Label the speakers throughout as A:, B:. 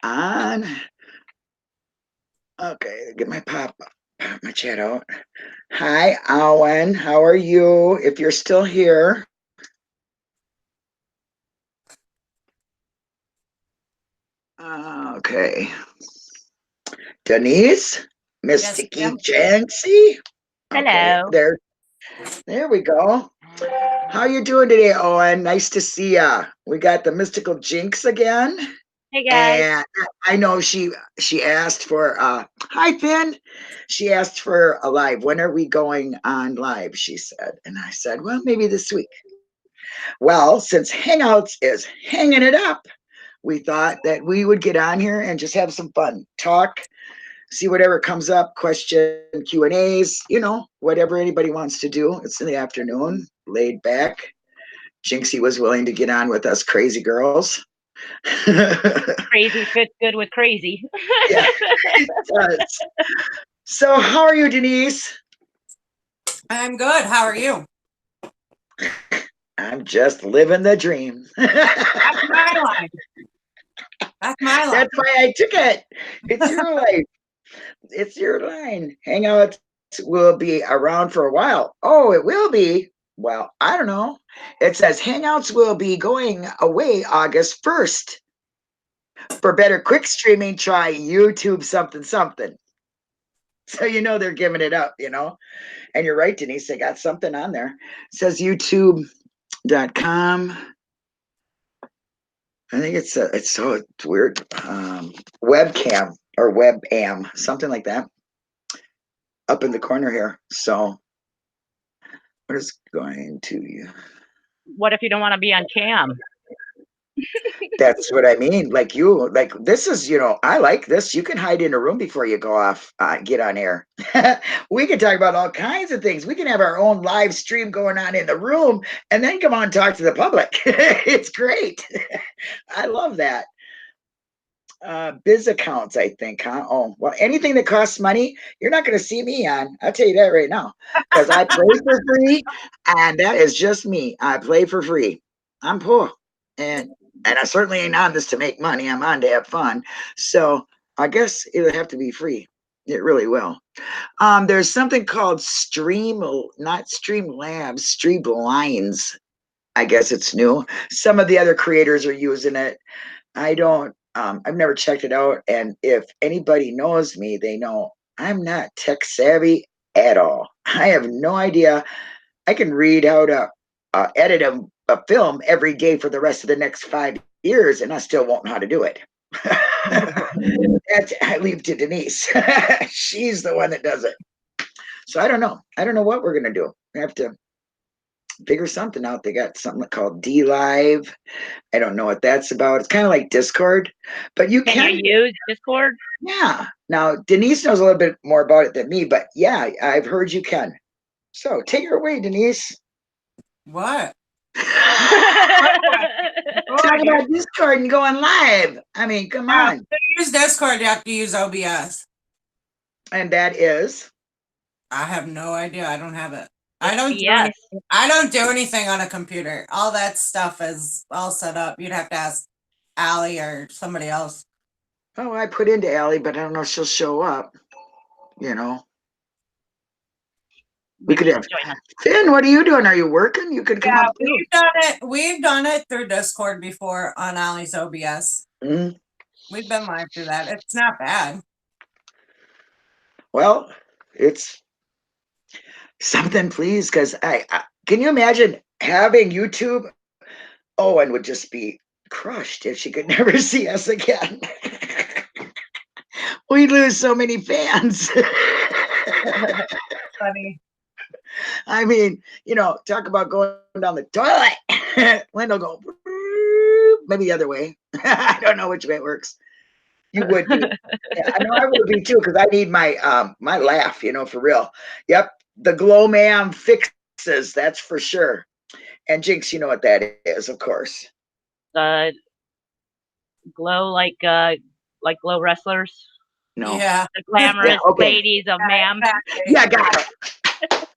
A: on. Okay, get my pop my chat out. Hi, Owen. How are you? If you're still here. Okay. Denise,
B: Yes,
A: Mysticky
B: ma'am.
A: Jancy. Okay,
C: Hello.
A: there we go. How you doing today, Owen? Nice to see ya. We got the Mystical Jinx again.
C: Hey guys.
A: And I know she asked for hi Finn. She asked for a live. When are we going on live? She said. And I said, well, maybe this week. Well, since Hangouts is hanging it up, we thought that we would get on here and just have some fun. Talk, see whatever comes up, question Q&As, whatever anybody wants to do. It's in the afternoon, laid back. Jinxie was willing to get on with us crazy girls.
C: Crazy fits good with crazy.
A: Yeah, it does. So, how are you, Denise?
B: I'm good. How are you?
A: I'm just living the dream.
B: That's my line. That's my line.
A: That's why I took it. It's your life. It's your line. Hangouts will be around for a while. Oh, it will be. Well, I don't know. It says Hangouts will be going away August 1st. For better quick streaming, try YouTube something something. So they're giving it up, And you're right, Denise, they got something on there. It says youtube.com. I think it's weird. Webcam or webam, something like that. Up in the corner here. So what is going to you?
C: What if you don't want to be on cam?
A: That's what I mean. Like this is, I like this. You can hide in a room before you go off, get on air. We can talk about all kinds of things. We can have our own live stream going on in the room and then come on and talk to the public. It's great. I love that. Biz accounts, I think, huh? Oh, well, anything that costs money, you're not going to see me on. I'll tell you that right now, because I play for free, and that is just me. I play for free. I'm poor, and I certainly ain't on this to make money. I'm on to have fun. So I guess it'll have to be free. It really will. There's something called not Streamlabs, Streamlines. I guess it's new. Some of the other creators are using it. I don't, I've never checked it out. And if anybody knows me, they know I'm not tech savvy at all. I have no idea. I can read how to edit a film every day for the rest of the next 5 years, and I still won't know how to do it. I leave to Denise. She's the one that does it. So I don't know. I don't know what we're going to do. We have to figure something out. They got something called DLive. I don't know what that's about. It's kind of like Discord, but you
C: Can you use Discord?
A: Yeah. Now, Denise knows a little bit more about it than me, but yeah, I've heard you can. So take her away, Denise.
B: What?
A: Talk about Discord and going live. I mean, come on.
B: To use Discord, you have to use OBS.
A: And that is?
B: I have no idea. I don't have it. I don't do anything on a computer. All that stuff is all set up. You'd have to ask Allie or somebody else.
A: Oh, I put into Allie, but I don't know if she'll show up. We could have Finn. What are you doing? Are you working? You could come up too.
B: We've done it through Discord before on Allie's OBS.
A: Mm-hmm.
B: We've been live through that. It's not bad.
A: Well, it's something, please, because I can you imagine having YouTube? Owen would just be crushed if she could never see us again. We lose so many fans.
B: Funny.
A: I mean, talk about going down the toilet. Lynn will go maybe the other way. I don't know which way it works. You would be. Yeah, I know I would be too, because I need my my laugh, for real. Yep. The Glow Man fixes, that's for sure. And Jinx, you know what that is, of course.
C: Glow like glow wrestlers.
A: No.
B: Yeah.
C: The glamorous ladies of MAM.
A: Yeah, got it.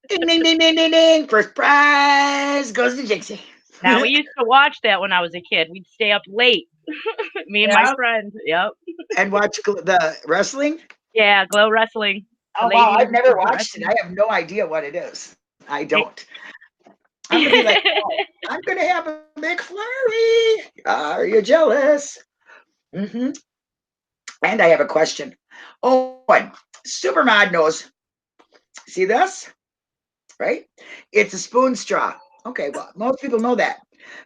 A: Ding, ding, ding, ding, ding, ding. First prize goes to Jinxie.
C: Now, we used to watch that when I was a kid. We'd stay up late. Me and my friends. Yep.
A: and watch the wrestling?
C: Yeah, Glow Wrestling.
A: Oh, wow, I've never watched it. I have no idea what it is. I don't. I'm gonna be like, oh, I'm gonna have a McFlurry. Are you jealous? Mm-hmm. And I have a question. Oh, and Supermod knows. See this? Right? It's a spoon straw. Okay, well, most people know that.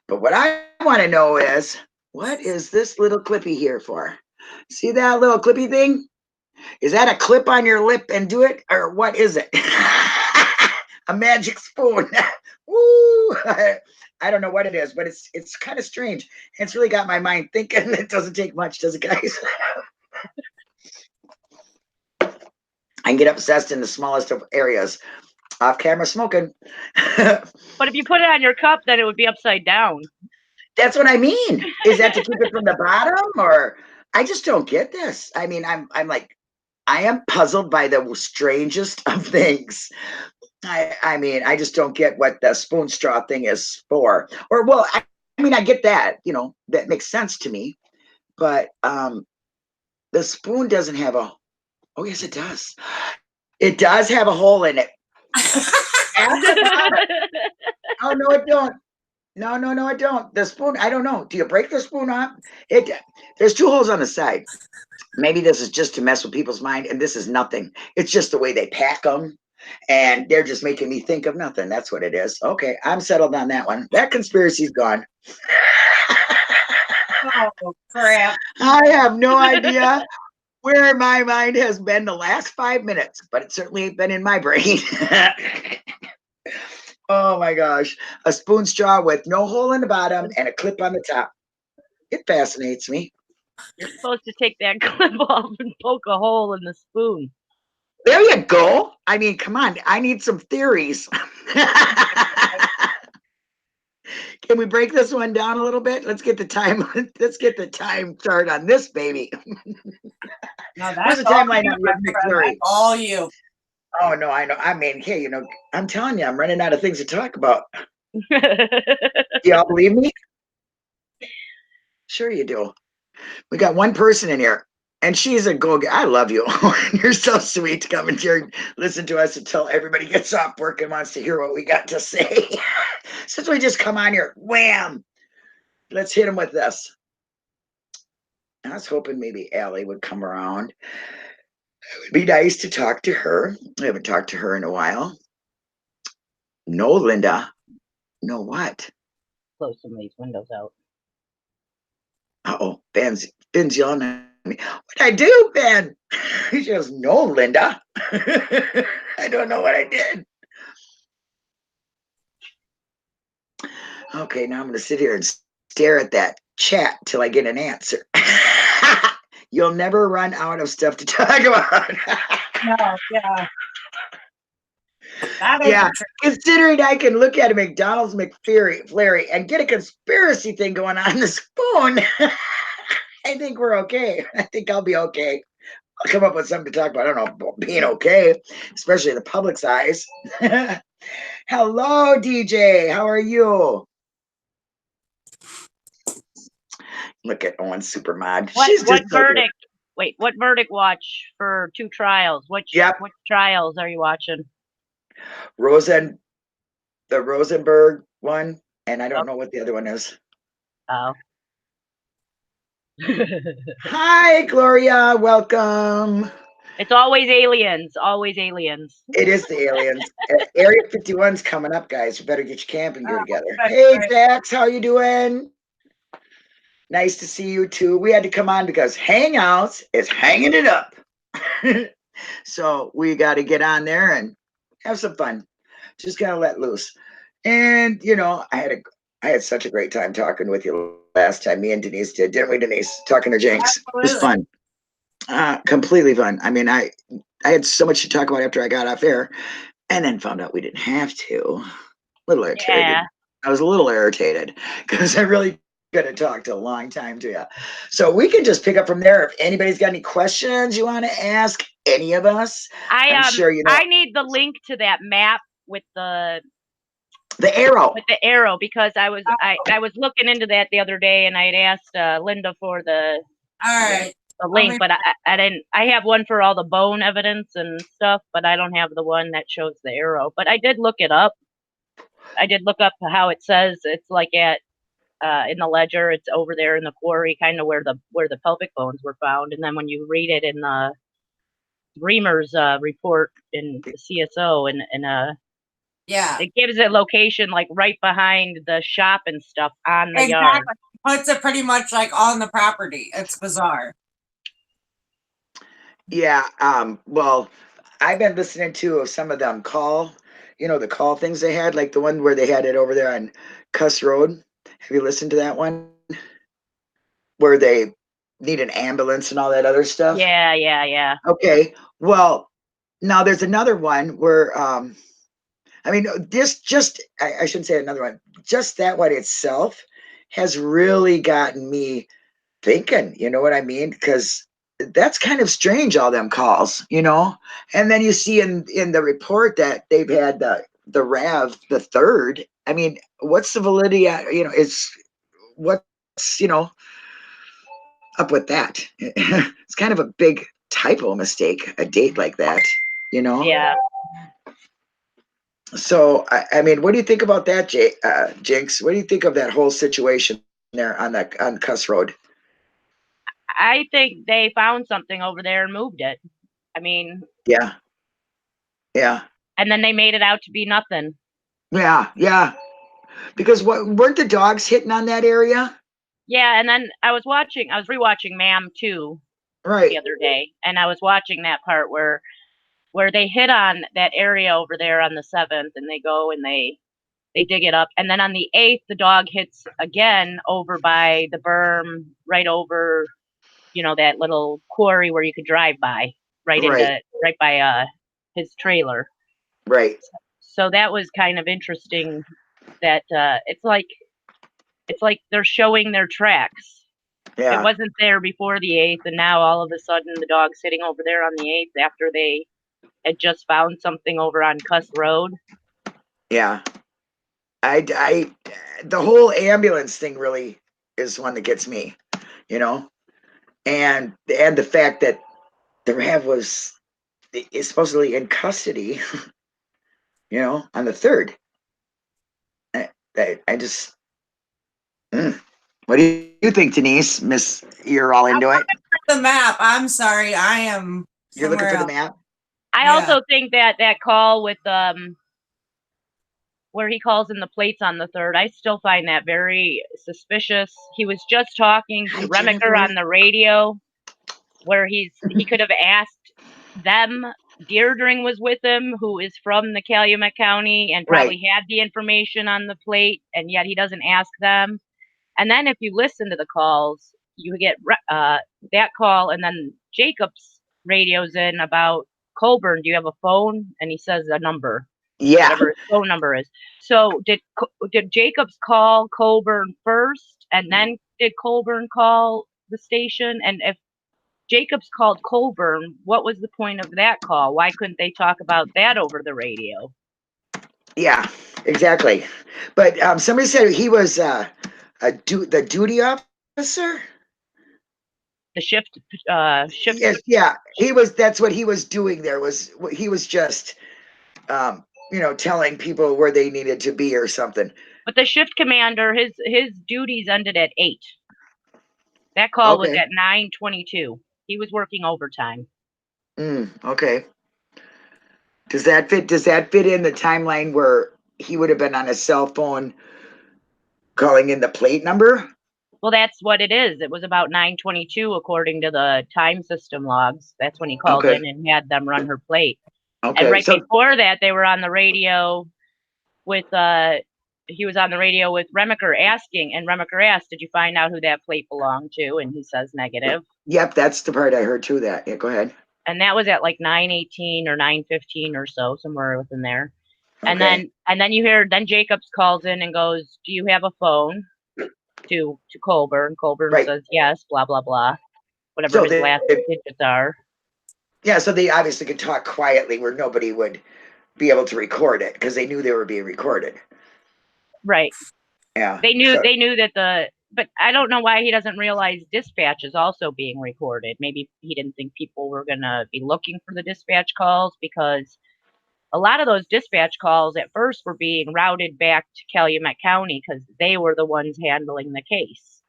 A: But what I want to know is, what is this little clippy here for? See that little clippy thing? Is that a clip on your lip and do it? Or what is it? A magic spoon. Woo! I don't know what it is, but it's kind of strange. It's really got my mind thinking. It doesn't take much, does it, guys? I can get obsessed in the smallest of areas. Off camera smoking.
C: But if you put it on your cup, then it would be upside down.
A: That's what I mean. Is that to keep it from the bottom, or I just don't get this. I mean, I'm like, I am puzzled by the strangest of things. I mean, I just don't get what the spoon straw thing is for. Or well, I mean, I get that, you know, that makes sense to me. But the spoon doesn't have a, oh yes, it does. It does have a hole in it. Oh no, it don't. No, I don't. The spoon, I don't know. Do you break the spoon off? There's 2 holes on the side. Maybe this is just to mess with people's mind, and this is nothing. It's just the way they pack them, and they're just making me think of nothing. That's what it is. Okay, I'm settled on that one. That conspiracy's gone.
B: Oh, crap.
A: I have no idea where my mind has been the last 5 minutes, but it certainly ain't been in my brain. Oh my gosh. A spoon straw with no hole in the bottom and a clip on the top. It fascinates me.
C: You're supposed to take that clip off and poke a hole in the spoon.
A: There you go. I mean, come on. I need some theories. Can we break this one down a little bit? Let's get the time. Let's get the time chart on this baby.
B: No,
A: Where's
B: that's
A: the
B: all
A: timeline
B: you,
A: on
B: my
A: your
B: friend.
A: McFlurry?
B: That's all you.
A: Oh no, I know. I mean, hey, you know, I'm telling you, I'm running out of things to talk about. Do y'all believe me? Sure you do. We got one person in here, and she's a go-getter. I love you. You're so sweet to come in here and listen to us until everybody gets off work and wants to hear what we got to say. Since we just come on here, wham! Let's hit them with this. I was hoping maybe Allie would come around. It would be nice to talk to her. I haven't talked to her in a while. No, Linda. No what?
C: Close some of these windows out.
A: Uh-oh, Ben's yelling at me. What'd I do, Ben? He goes, no, Linda. I don't know what I did. Okay, now I'm going to sit here and stare at that chat till I get an answer. You'll never run out of stuff to talk about.
B: No, yeah.
A: Yeah, considering I can look at a McDonald's McFlurry and get a conspiracy thing going on the spoon, I think we're okay. I think I'll be okay. I'll come up with something to talk about. I don't know about being okay, especially in the public's eyes. Hello, DJ. How are you? Look at Owen Supermod.
C: What verdict? Wait, what verdict watch for 2 trials? What trials are you watching?
A: The Rosenberg one, and I don't know what the other one is.
C: Oh.
A: Hi, Gloria. Welcome.
C: It's always aliens. Always aliens.
A: It is the aliens. Area 51's coming up, guys. You better get your camping gear together.
B: That's
A: Hey,
B: right.
A: Jax, how you doing? Nice to see you too. We had to come on because Hangouts is hanging it up. So we got to get on there and have some fun. Just kind of let loose. And you know, I had such a great time talking with you last time. Me and Denise did, didn't we, Denise? Talking to Jenks. It was fun. Completely fun. I mean, I had so much to talk about after I got off air, and then found out we didn't have to. A little irritated.
C: Yeah.
A: I was a little irritated because I really could have talked a long time to you. So we can just pick up from there. If anybody's got any questions you want to ask any of us, I'm sure you know.
C: I need the link to that map with the
A: arrow.
C: With the arrow, because I was looking into that the other day, and I had asked Linda for the.
B: All right.
C: a link, but I didn't. I have one for all the bone evidence and stuff, but I don't have the one that shows the arrow. But I did look it up. I did look up how it says it's like at in the ledger. It's over there in the quarry, kind of where the pelvic bones were found. And then when you read it in the Reamer's report in the CSO, and
B: yeah,
C: it gives it location like right behind the shop and stuff on the yard.
B: Puts it pretty much like on the property. It's bizarre.
A: Yeah. Well, I've been listening to some of them call, the call things they had, like the one where they had it over there on Cuss Road. Have you listened to that one? Where they need an ambulance and all that other stuff?
C: Yeah.
A: Okay. Well, now there's another one where, I shouldn't say another one. Just that one itself has really gotten me thinking, you know what I mean? Because that's kind of strange, all them calls, and then you see in the report that they've had the RAV the third. I mean, what's the validity? What's up with that? It's kind of a big typo mistake, a date like that,
C: Yeah.
A: So I mean, what do you think about that, Jinx? What do you think of that whole situation there on Cuss Road?
C: I think they found something over there and moved it. I mean,
A: yeah.
C: And then they made it out to be nothing.
A: Yeah. Because weren't the dogs hitting on that area?
C: Yeah, and then I was rewatching Ma'am 2 the other day, and I was watching that part where they hit on that area over there on the 7th, and they go and they dig it up, and then on the 8th the dog hits again over by the berm, right over, that little quarry where you could drive by, right by his trailer.
A: Right.
C: So that was kind of interesting that it's like they're showing their tracks.
A: Yeah.
C: It wasn't there before the 8th, and now all of a sudden the dog's sitting over there on the 8th after they had just found something over on Cuss Road.
A: Yeah. The whole ambulance thing really is one that gets me, and the fact that the RAV is supposedly in custody, on the 3rd. I just, what do you think, Denise? Miss, you're all into it.
B: The map. I'm sorry, I am.
A: You're looking for the map.
C: I also think that call with where he calls in the plates on the 3rd, I still find that very suspicious. He was just talking to Remaker on the radio, where he could have asked them. Deirdre was with him, who is from the Calumet County and probably had the information on the plate, and yet he doesn't ask them. And then if you listen to the calls, you get that call, and then Jacobs radios in about Colburn. Do you have a phone? And he says a number.
A: Yeah.
C: Whatever his phone number is. So did Jacobs call Colburn first, and then did Colburn call the station? And if Jacobs called Colburn, what was the point of that call? Why couldn't they talk about that over the radio?
A: Yeah, exactly. But somebody said he was the duty officer.
C: The shift.
A: Yes, yeah, he was. That's what he was doing. He was just, telling people where they needed to be or something.
C: But the shift commander, his duties ended at 8. That call was at 9:22. He was working overtime.
A: Okay. Does that fit in the timeline where he would have been on his cell phone calling in the plate number?
C: Well, that's what it is. It was about 9:22 according to the time system logs. That's when he called in and had them run her plate.
A: Okay.
C: And before that, they were on the radio with he was on the radio with Remaker asking, and Remaker asked, "Did you find out who that plate belonged to?" And he says negative.
A: Yep, that's the part I heard too. That, yeah, go ahead.
C: And that was at like 9:18 or 9:15 or so, somewhere within there. Okay. And then you hear, then Jacobs calls in and goes, "Do you have a phone?" to Colburn. Colburn says yes, blah blah blah, whatever his last digits are.
A: Yeah, so they obviously could talk quietly where nobody would be able to record it because they knew they were being recorded.
C: Right.
A: Yeah.
C: They knew that but I don't know why he doesn't realize dispatch is also being recorded. Maybe he didn't think people were gonna be looking for the dispatch calls, because a lot of those dispatch calls at first were being routed back to Calumet County because they were the ones handling the case.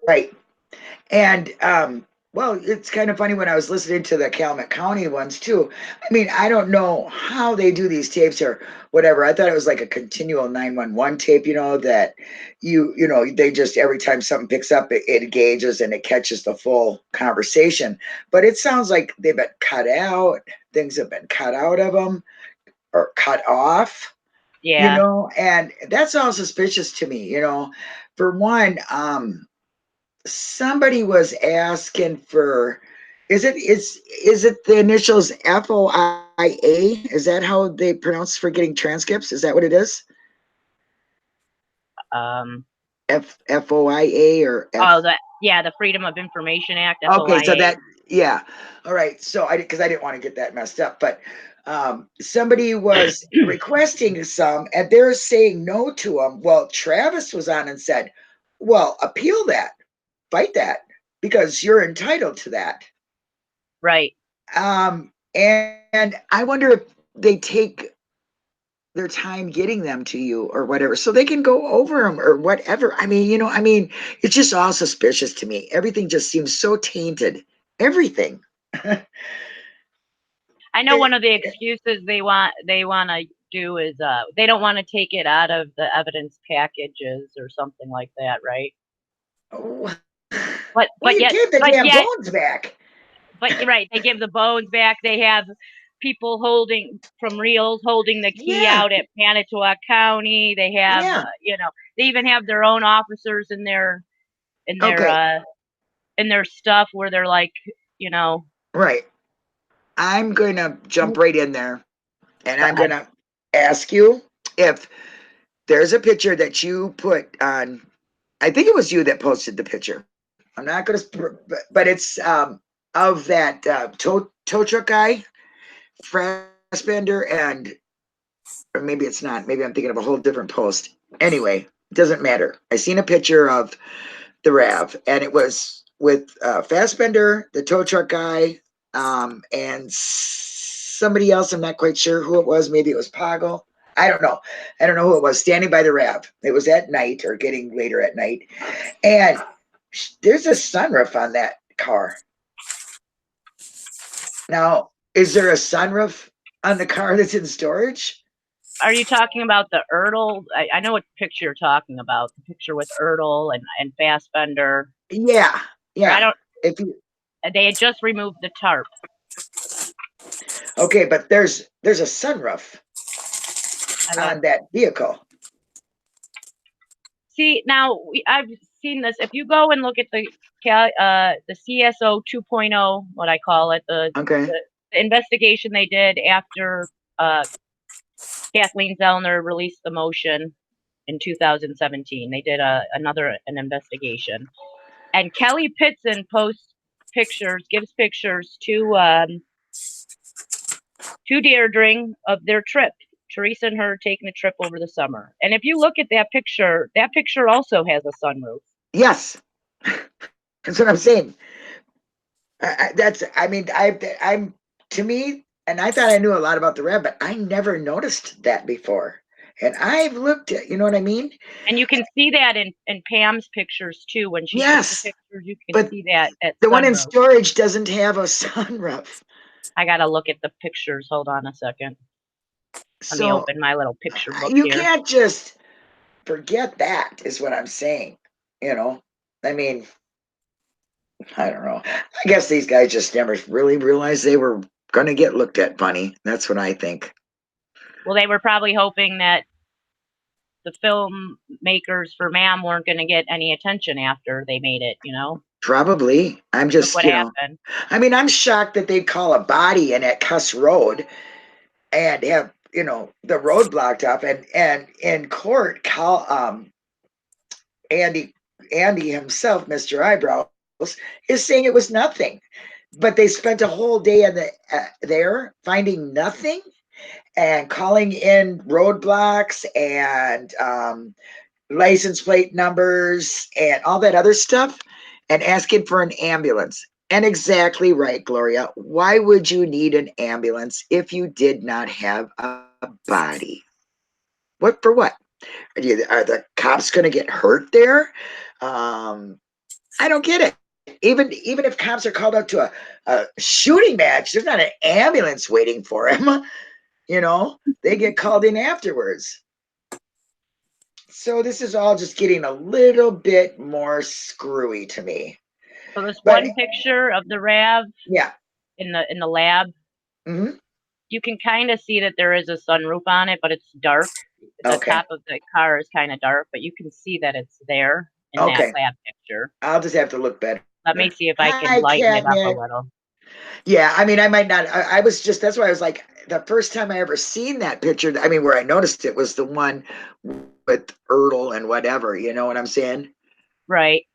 A: Right. And well, it's kind of funny when I was listening to the Calumet County ones too. I mean, I don't know how they do these tapes or whatever. I thought it was like a continual 911 tape, that they just, every time something picks up, it engages and it catches the full conversation. But it sounds like they've been cut out. Things have been cut out of them or cut off.
C: Yeah.
A: And that's all suspicious to me. For one, somebody was asking for, is it the initials FOIA? Is that how they pronounce for getting transcripts? Is that what it is? FOIA or
C: the Freedom of Information Act.
A: Okay,
C: FOIA.
A: so that, yeah. All right. So because I didn't want to get that messed up, but somebody was requesting some and they're saying no to them. Well, Travis was on and said, well, appeal that, fight that, because you're entitled to that.
C: Right.
A: And I wonder if they take their time getting them to you or whatever, so they can go over them or whatever. I mean, it's just all suspicious to me. Everything just seems so tainted. Everything.
C: I know one of the excuses they want to do is they don't want to take it out of the evidence packages or something like that, right?
A: Oh.
C: But
A: you give the damn bones back.
C: But you're right, they give the bones back. They have people from Reels holding the key out at Manitowoc County. They have they even have their own officers in their stuff where they're like,
A: Right. I'm going to jump right in there and I'm going to ask you if there's a picture that you put on. I think it was you that posted the picture. I'm not going to, but it's of that tow truck guy, Fassbender, or maybe it's not. Maybe I'm thinking of a whole different post. Anyway, it doesn't matter. I seen a picture of the RAV, and it was with Fassbender, the tow truck guy, and somebody else. I'm not quite sure who it was. Maybe it was Poggle. I don't know. I don't know who it was, standing by the RAV. It was at night or getting later at night. And there's a sunroof on that car. Now, is there a sunroof on the car that's in storage?
C: Are you talking about the Ertl? I know what picture you're talking about. The picture with Ertl and Fassbender.
A: Yeah.
C: I don't. They had just removed the tarp.
A: Okay, but there's a sunroof on that vehicle.
C: See, now I've seen this. If you go and look at the CSO 2.0, what I call it, the investigation they did after Kathleen Zellner released the motion in 2017, they did an investigation, and Kelly Pitson gives pictures to Deirdre of their trip. Teresa and her taking a trip over the summer. And if you look at that picture also has a sunroof.
A: Yes. That's what I'm saying. I'm to me, and I thought I knew a lot about the RAV, but I never noticed that before. And I've looked at, you know what I mean?
C: And you can see that in Pam's pictures too. When she takes the pictures, you can see that.
A: The one in storage doesn't have a sunroof.
C: I got to look at the pictures. Hold on a second. Let me open my little picture book
A: here. You can't just forget that, is what I'm saying. I mean, I don't know. I guess these guys just never really realized they were going to get looked at funny. That's what I think.
C: Well, they were probably hoping that the filmmakers for Ma'am weren't going to get any attention after they made it,
A: Probably. I'm just,
C: what happened.
A: I mean, I'm shocked that they'd call a body in at Cuss Road and have, the road blocked up, and in court, Andy himself, Mr. Eyebrows, is saying it was nothing. But they spent a whole day there finding nothing and calling in roadblocks and license plate numbers and all that other stuff and asking for an ambulance. And exactly right, Gloria. Why would you need an ambulance if you did not have a body? What for what? Are the cops going to get hurt there? I don't get it. Even if cops are called out to a shooting match, there's not an ambulance waiting for him. You know, they get called in afterwards. So this is all just getting a little bit more screwy to me.
C: So this one picture of the RAV,
A: yeah,
C: in the lab, you can kind of see that there is a sunroof on it, but it's dark. The top of the car is kind of dark, but you can see that it's there in that lab picture.
A: I'll just have to look better.
C: Let me see if I can lighten it up a little.
A: Yeah, I mean, I might not. I was just, that's why I was like, the first time I ever seen that picture, I mean, where I noticed it was the one with Ertl and whatever, you know what I'm saying?
C: Right.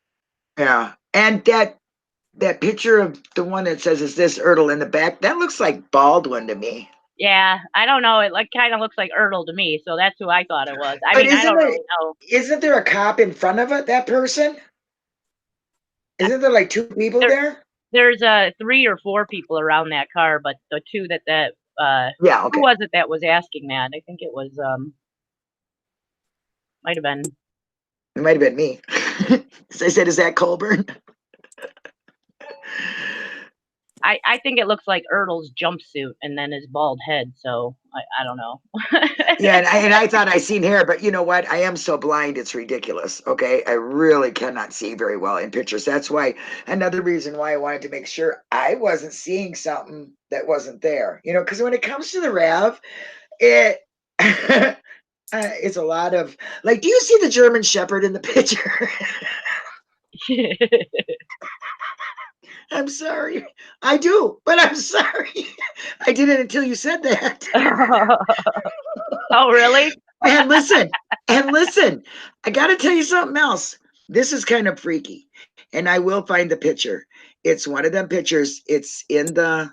A: Yeah. And that picture of the one that says, is this Ertl in the back? That looks like Baldwin to me.
C: Yeah, I don't know. It kind of looks like Ertl to me, so that's who I thought it was. I mean, I don't really know.
A: Isn't there a cop in front of it, that person? Isn't there like two people there?
C: There's 3 or 4 people around that car, but the two that
A: yeah, okay.
C: Who was it that was asking that? I think it was might have been.
A: It might have been me. I said, is that Colburn?
C: I think it looks like Ertl's jumpsuit and then his bald head, so I don't know.
A: Yeah, and I thought I seen hair, but you know what? I am so blind, it's ridiculous, okay? I really cannot see very well in pictures. That's why, another reason why I wanted to make sure I wasn't seeing something that wasn't there. You know, because when it comes to the RAV, it's a lot of, like, do you see the German Shepherd in the picture? I'm sorry. I do, but I'm sorry. I didn't until you said that.
C: Oh, really?
A: And listen, I got to tell you something else. This is kind of freaky, and I will find the picture. It's one of them pictures. It's the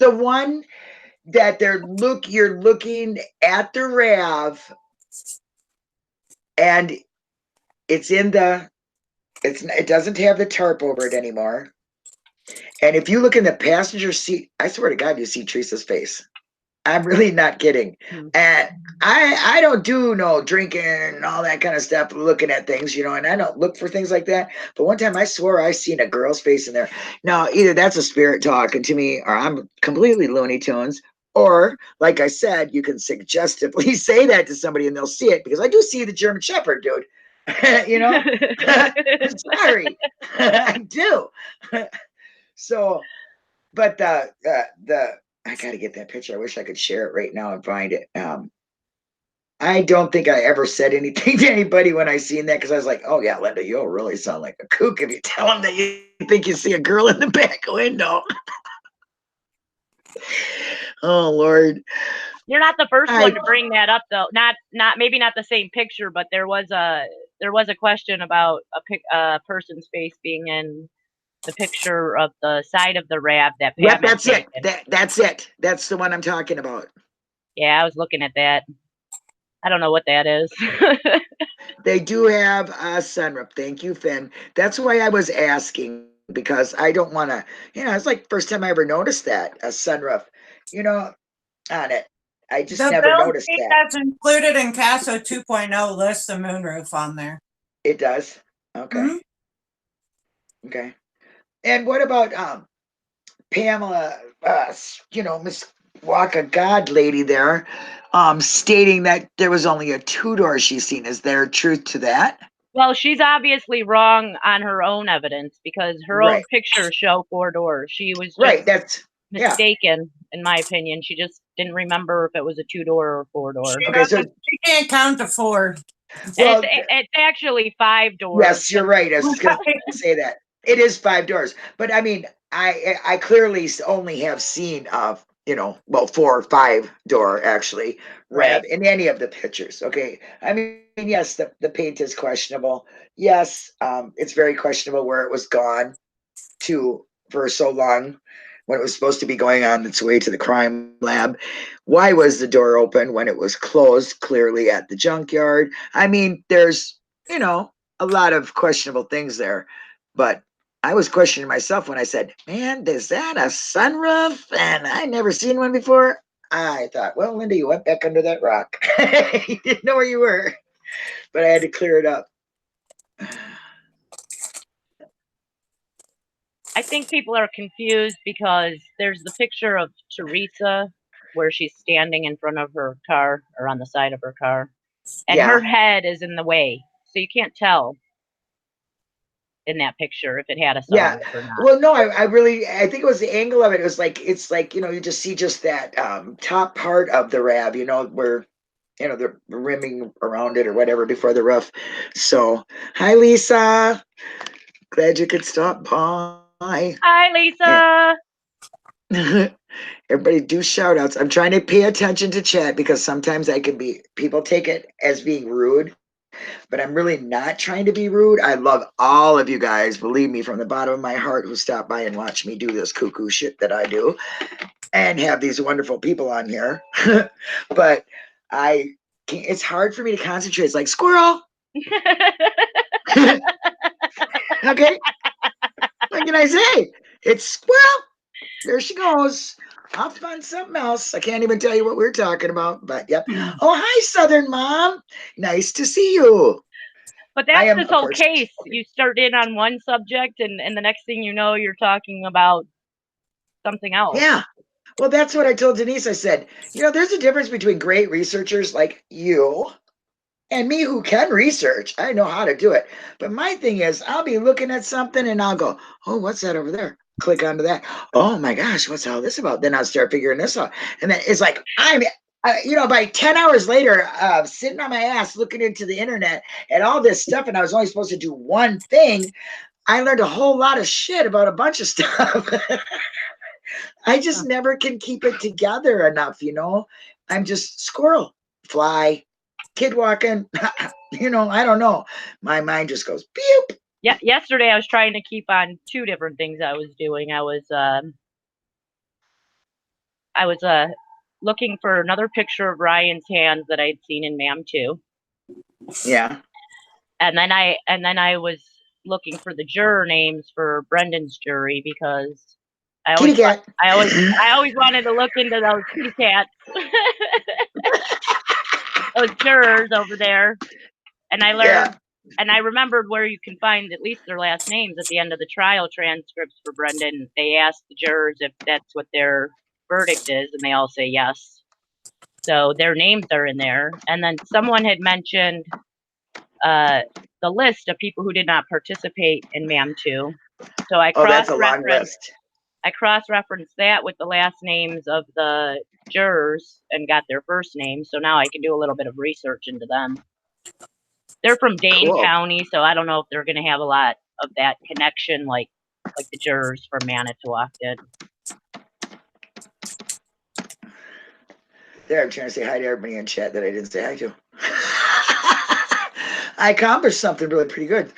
A: one that you're looking at the RAV, and it's it doesn't have the tarp over it anymore. And if you look in the passenger seat, I swear to God, you see Teresa's face. I'm really not kidding. And I don't do no drinking and all that kind of stuff, looking at things, you know, and I don't look for things like that. But one time I swore I seen a girl's face in there. Now, either that's a spirit talking to me, or I'm completely Looney Tunes, or like I said, you can suggestively say that to somebody and they'll see it, because I do see the German Shepherd, dude. You know, I'm sorry, I do. So, but I got to get that picture. I wish I could share it right now and find it. I don't think I ever said anything to anybody when I seen that, because I was like, oh yeah, Linda, you'll really sound like a kook if you tell them that you think you see a girl in the back window. Oh Lord.
C: You're not the first one to bring that up, though. Maybe not the same picture, but there was a question about a person's face being in the picture of the side of the RAV that Pam
A: Yep, that's it. That's it. That's the one I'm talking about.
C: Yeah, I was looking at that. I don't know what that is.
A: They do have a sunroof. Thank you, Finn. That's why I was asking, because I don't want to, you know, it's like first time I ever noticed that, a sunroof, you know, on it. I just never noticed that.
B: That's included in CASO 2.0 lists the moonroof on there.
A: It does? Okay. Okay. And what about Pamela, you know, Miss Waka God lady there, stating that there was only a 2-door she's seen? Is there truth to that?
C: Well, she's obviously wrong on her own evidence, because her own pictures show 4 doors. She was just
A: that's
C: mistaken, in my opinion. She just didn't remember if it was a 2-door or 4-door.
A: Okay, so
B: she can't count to 4.
C: Well, it's actually 5 doors.
A: Yes, you're right. I was going to say that. It is 5 doors, but I mean, I clearly only have seen you know, well, 4 or 5 door actually RAV in any of the pictures. Okay, I mean, yes, the paint is questionable. Yes, it's very questionable where it was gone to for so long. when it was supposed to be going on its way to the crime lab? Why was the door open when it was closed clearly at the junkyard? I mean, there's, a lot of questionable things there. But I was questioning myself when I said, man, is that a sunroof? And I never seen one before. I thought, well, Linda, you went back under that rock. You didn't know where you were, but I had to clear it up.
C: I think people are confused because there's the picture of Teresa where she's standing in front of her car or on the side of her car, and her head is in the way, so you can't tell in that picture if it had a sunroof or not.
A: Well, no, I think it was the angle of it. It was like, it's like, you just see just that top part of the RAV, where, the rimming around it or whatever before the roof. So, hi, Lisa. Glad you could stop by.
C: Hi, Lisa.
A: Everybody do shout outs. I'm trying to pay attention to chat because sometimes people take it as being rude, but I'm really not trying to be rude. I love all of you guys, believe me, from the bottom of my heart, who stop by and watch me do this cuckoo shit that I do and have these wonderful people on here. But it's hard for me to concentrate. It's like squirrel. Okay. What can I say? It's squirrel. There she goes. Off on something else. I can't even tell you what we're talking about, but yep. Oh, hi, Southern Mom. Nice to see you.
C: But that's this whole case. You start in on one subject, and the next thing you know, you're talking about something else.
A: Yeah. Well, that's what I told Denise. I said, there's a difference between great researchers like you and me who can research. I know how to do it. But my thing is, I'll be looking at something and I'll go, oh, what's that over there? Click onto that. Oh my gosh, what's all this about? Then I'll start figuring this out. And then it's like, by 10 hours later, sitting on my ass looking into the internet and all this stuff, and I was only supposed to do one thing, I learned a whole lot of shit about a bunch of stuff. I just never can keep it together enough, I'm just squirrel, fly, kid walking, I don't know. My mind just goes, beep.
C: Yeah, yesterday I was trying to keep on two different things I was doing. I was looking for another picture of Ryan's hands that I'd seen in Ma'am 2.
A: Yeah.
C: And then I was looking for the juror names for Brendan's jury because I always wanted to look into those kitty cats. Those jurors over there. And I learned and I remembered where you can find at least their last names at the end of the trial transcripts for Brendan. They asked the jurors if that's what their verdict is, and they all say yes. So their names are in there. And then someone had mentioned the list of people who did not participate in Ma'am 2. So I cross-referenced that with the last names of the jurors and got their first names. So now I can do a little bit of research into them. They're from Dane County, so I don't know if they're going to have a lot of that connection like the jurors from Manitowoc did.
A: There, I'm trying to say hi to everybody in chat that I didn't say hi to. I accomplished something really pretty good.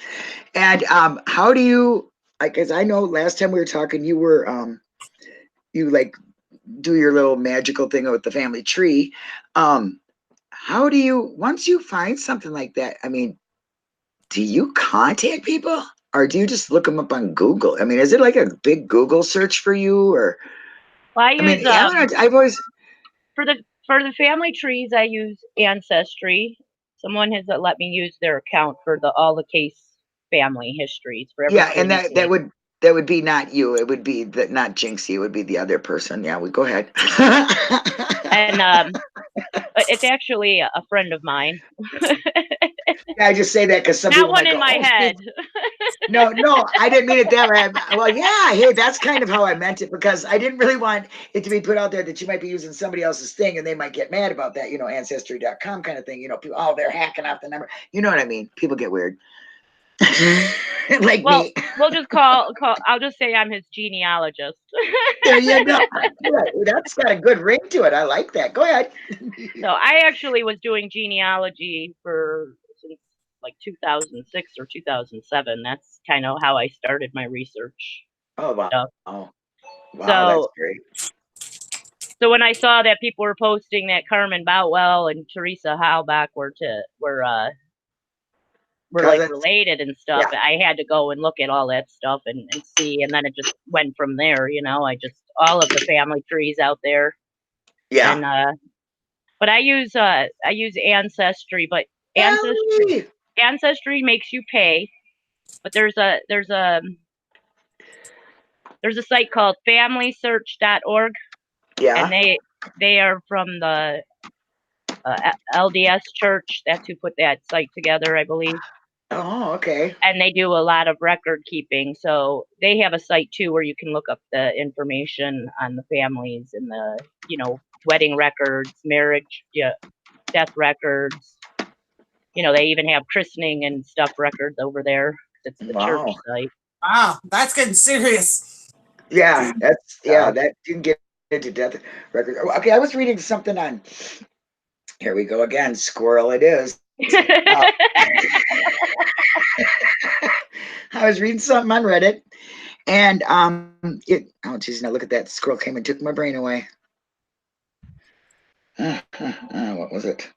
A: And how do you, because I know last time we were talking, you were, you like do your little magical thing with the family tree. How do you, once you find something like that, I mean, do you contact people or do you just look them up on Google? I mean, is it like a big Google search for you or?
C: Well, I've always, for the family trees, I use Ancestry. Someone has let me use their account for all the case family histories for every
A: and that would be not you. It would be not Jinxie. It would be the other person. Yeah, we go ahead.
C: And it's actually a friend of mine.
A: Yeah, I just say that because some people
C: might go, in my head.
A: No, I didn't mean it that way. Well, yeah, hey, that's kind of how I meant it because I didn't really want it to be put out there that you might be using somebody else's thing and they might get mad about that, Ancestry.com kind of thing. People, they're hacking off the number. You know what I mean? People get weird. Like me.
C: We'll just call. I'll just say I'm his genealogist.
A: There you go. That's got a good ring to it. I like that. Go ahead.
C: So I actually was doing genealogy since like 2006 or 2007. That's kind of how I started my research.
A: Oh wow.
C: Stuff.
A: Oh. Wow, that's
C: So,
A: great.
C: so when I saw that people were posting that Carmen Boutwell and Teresa Halbach were like
A: Cousins?
C: related and stuff,
A: Yeah,
C: I had to go and look at all that stuff and see, and then it just went from there. I just all of the family trees out there,
A: yeah.
C: and but I use Ancestry, but Ancestry
A: Ellie!
C: Ancestry makes you pay, but there's a site called FamilySearch.org, and
A: Yeah.
C: they are from the LDS Church. That's who put that site together, I believe.
A: Oh, okay.
C: And they do a lot of record keeping. So they have a site too where you can look up the information on the families and the, wedding records, marriage, yeah, death records. They even have christening and stuff records over there. It's the church
A: Wow.
C: site.
B: Wow, that's getting serious.
A: Yeah,
C: So
A: that you can get into death record. Okay, I was reading something on, here we go again, squirrel it is. Uh, I was reading something on Reddit, and oh geez, now look at that, squirrel came and took my brain away. What was it?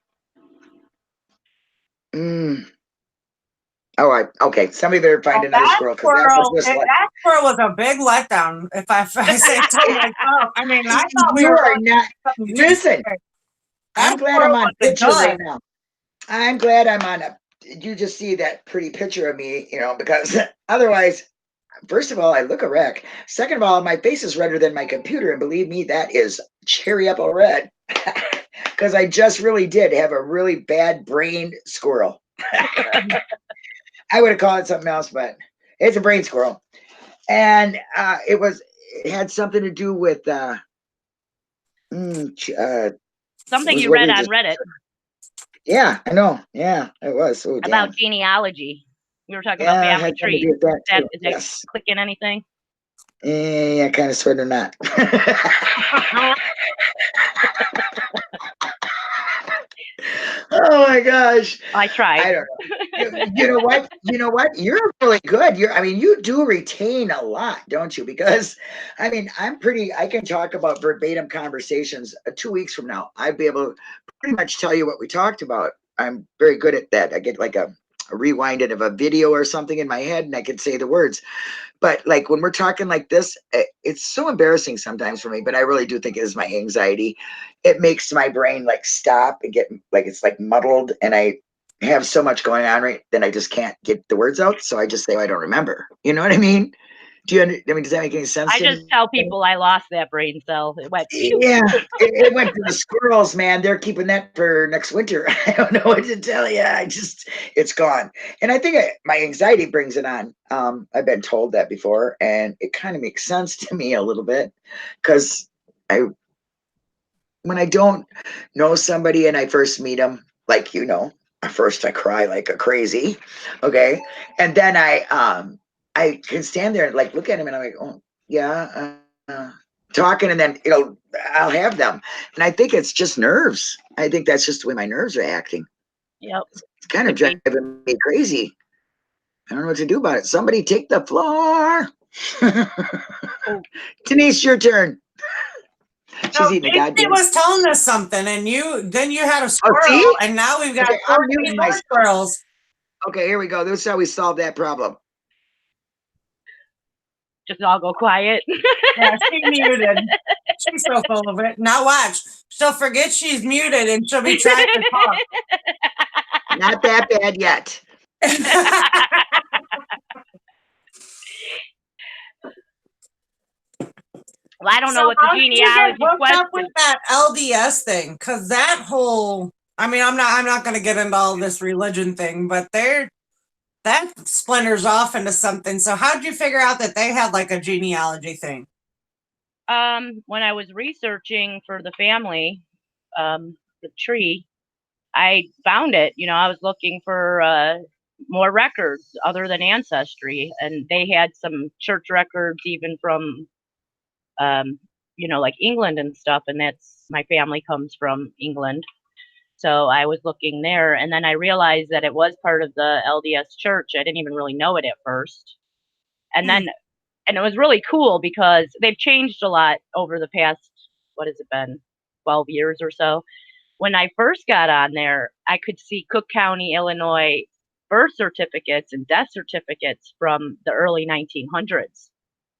A: Okay, somebody better find another squirrel, because that was just like,
B: That squirrel was a big letdown, if I say so myself. I mean, I thought we
A: you
B: were
A: are
B: going
A: not,
B: to something
A: listen,
B: juicy.
A: I'm
B: That
A: glad I'm
B: squirrel
A: on
B: was
A: picture right
B: good.
A: now. I'm glad I'm on you just see that pretty picture of me, because otherwise, first of all, I look a wreck. Second of all, my face is redder than my computer, and believe me, that is cherry apple red. Because I just really did have a really bad brain squirrel. I would have called it something else, but it's a brain squirrel. And it had something to do with
C: something
A: was
C: you
A: what
C: read
A: we
C: on
A: just,
C: Reddit
A: yeah, I know. Yeah, it was. Oh, damn.
C: about genealogy. We were talking about
A: Yeah, it
C: family
A: had something to
C: trees.
A: do with that too.
C: Is that
A: Yes.
C: clicking anything?
A: Yeah, kind of, sort of not. Oh my gosh.
C: I tried.
A: I don't know. You know what? You know what? You're really good. You do retain a lot, don't you? Because I can talk about verbatim conversations 2 weeks from now. I'd be able to pretty much tell you what we talked about. I'm very good at that. I get like a rewind of a video or something in my head, and I can say the words. But like when we're talking like this, it's so embarrassing sometimes for me, but I really do think it is my anxiety. It makes my brain like stop and get like, it's like muddled, and I have so much going on, right? Then I just can't get the words out. So I just say, I don't remember. You know what I mean? Does that make any sense
C: I
A: to
C: just
A: you?
C: tell people I lost that brain cell. It went pew.
A: Yeah, it went to the squirrels, man. They're keeping that for next winter. I don't know what to tell you. It's gone. And I think my anxiety brings it on. I've been told that before, and it kind of makes sense to me a little bit, because when I don't know somebody and I first meet them, like, at first I cry like a crazy, okay, and then I can stand there and like look at him, and I'm like, oh yeah, talking, and then I'll have them, and I think it's just nerves. I think that's just the way my nerves are acting.
C: Yep.
A: It's kind of
C: Could be.
A: driving me crazy. I don't know what to do about it. Somebody take the floor.
C: Oh,
A: Denise, your turn.
B: So
A: She's eating a
B: Casey
A: goddamn.
B: was telling us something, and then you had a
A: Oh,
B: squirrel,
A: see?
B: and now we've got
A: Okay, I'm
B: 14
A: muting
B: more
A: myself.
B: squirrels.
A: Okay, here we go. This is how we solve that problem.
C: just all go quiet.
B: Yeah, she muted. She's so full of it. Now watch. She'll forget she's muted, and she'll be trying to talk.
A: Not that bad yet.
C: Well, I don't know
B: So
C: what the
B: how did you get
C: genealogy
B: hooked up with
C: question.
B: that LDS thing? Because that whole, I'm not going to get into all this religion thing, but that splinters off into something. So how did you figure out that they had like a genealogy thing?
C: When I was researching for the family, the tree, I found it. I was looking for more records other than Ancestry, and they had some church records even from like England and stuff, and that's my family comes from England. So I was looking there, and then I realized that it was part of the LDS church. I didn't even really know it at first. And then and it was really cool because they've changed a lot over the past, what has it been, 12 years or so. When I first got on there, I could see Cook County, Illinois birth certificates and death certificates from the early 1900s.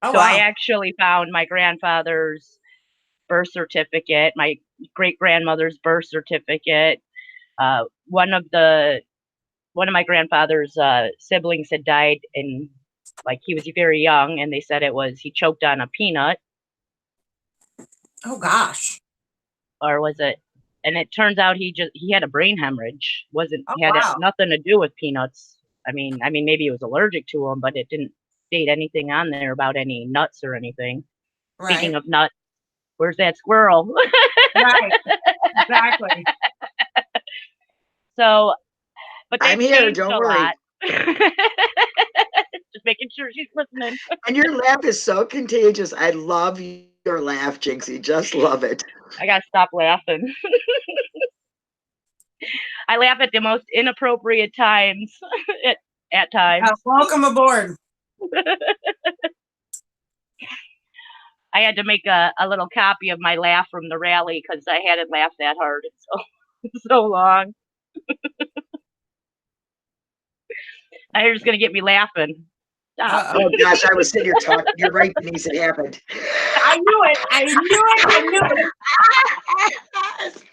B: Oh
C: So I
B: wow.
C: actually found my grandfather's birth certificate, my great grandmother's birth certificate. Uh, one of my grandfather's siblings had died, and like he was very young, and they said he choked on a peanut,
B: Oh gosh.
C: or was it? And it turns out he had a brain hemorrhage. Wasn't
B: Oh
C: had it
B: wow.
C: nothing to do with peanuts. I mean, maybe he was allergic to them, but it didn't state anything on there about any nuts or anything. Speaking
B: Right.
C: of nuts, where's that squirrel?
B: Right. Exactly.
C: So, but
A: I'm
C: they've
A: here.
C: changed
A: Don't
C: a
A: worry.
C: lot. Just making sure she's listening.
A: And your laugh is so contagious. I love your laugh, Jinxie. Just love it.
C: I gotta stop laughing. I laugh at the most inappropriate times. at times.
B: Welcome aboard.
C: I had to make a little copy of my laugh from the rally because I hadn't laughed that hard in so long. Now you're just gonna get me laughing. Stop.
A: Oh gosh, I was sitting here talking. You're right, Denise. It happened.
B: I knew it. I knew it. I knew it.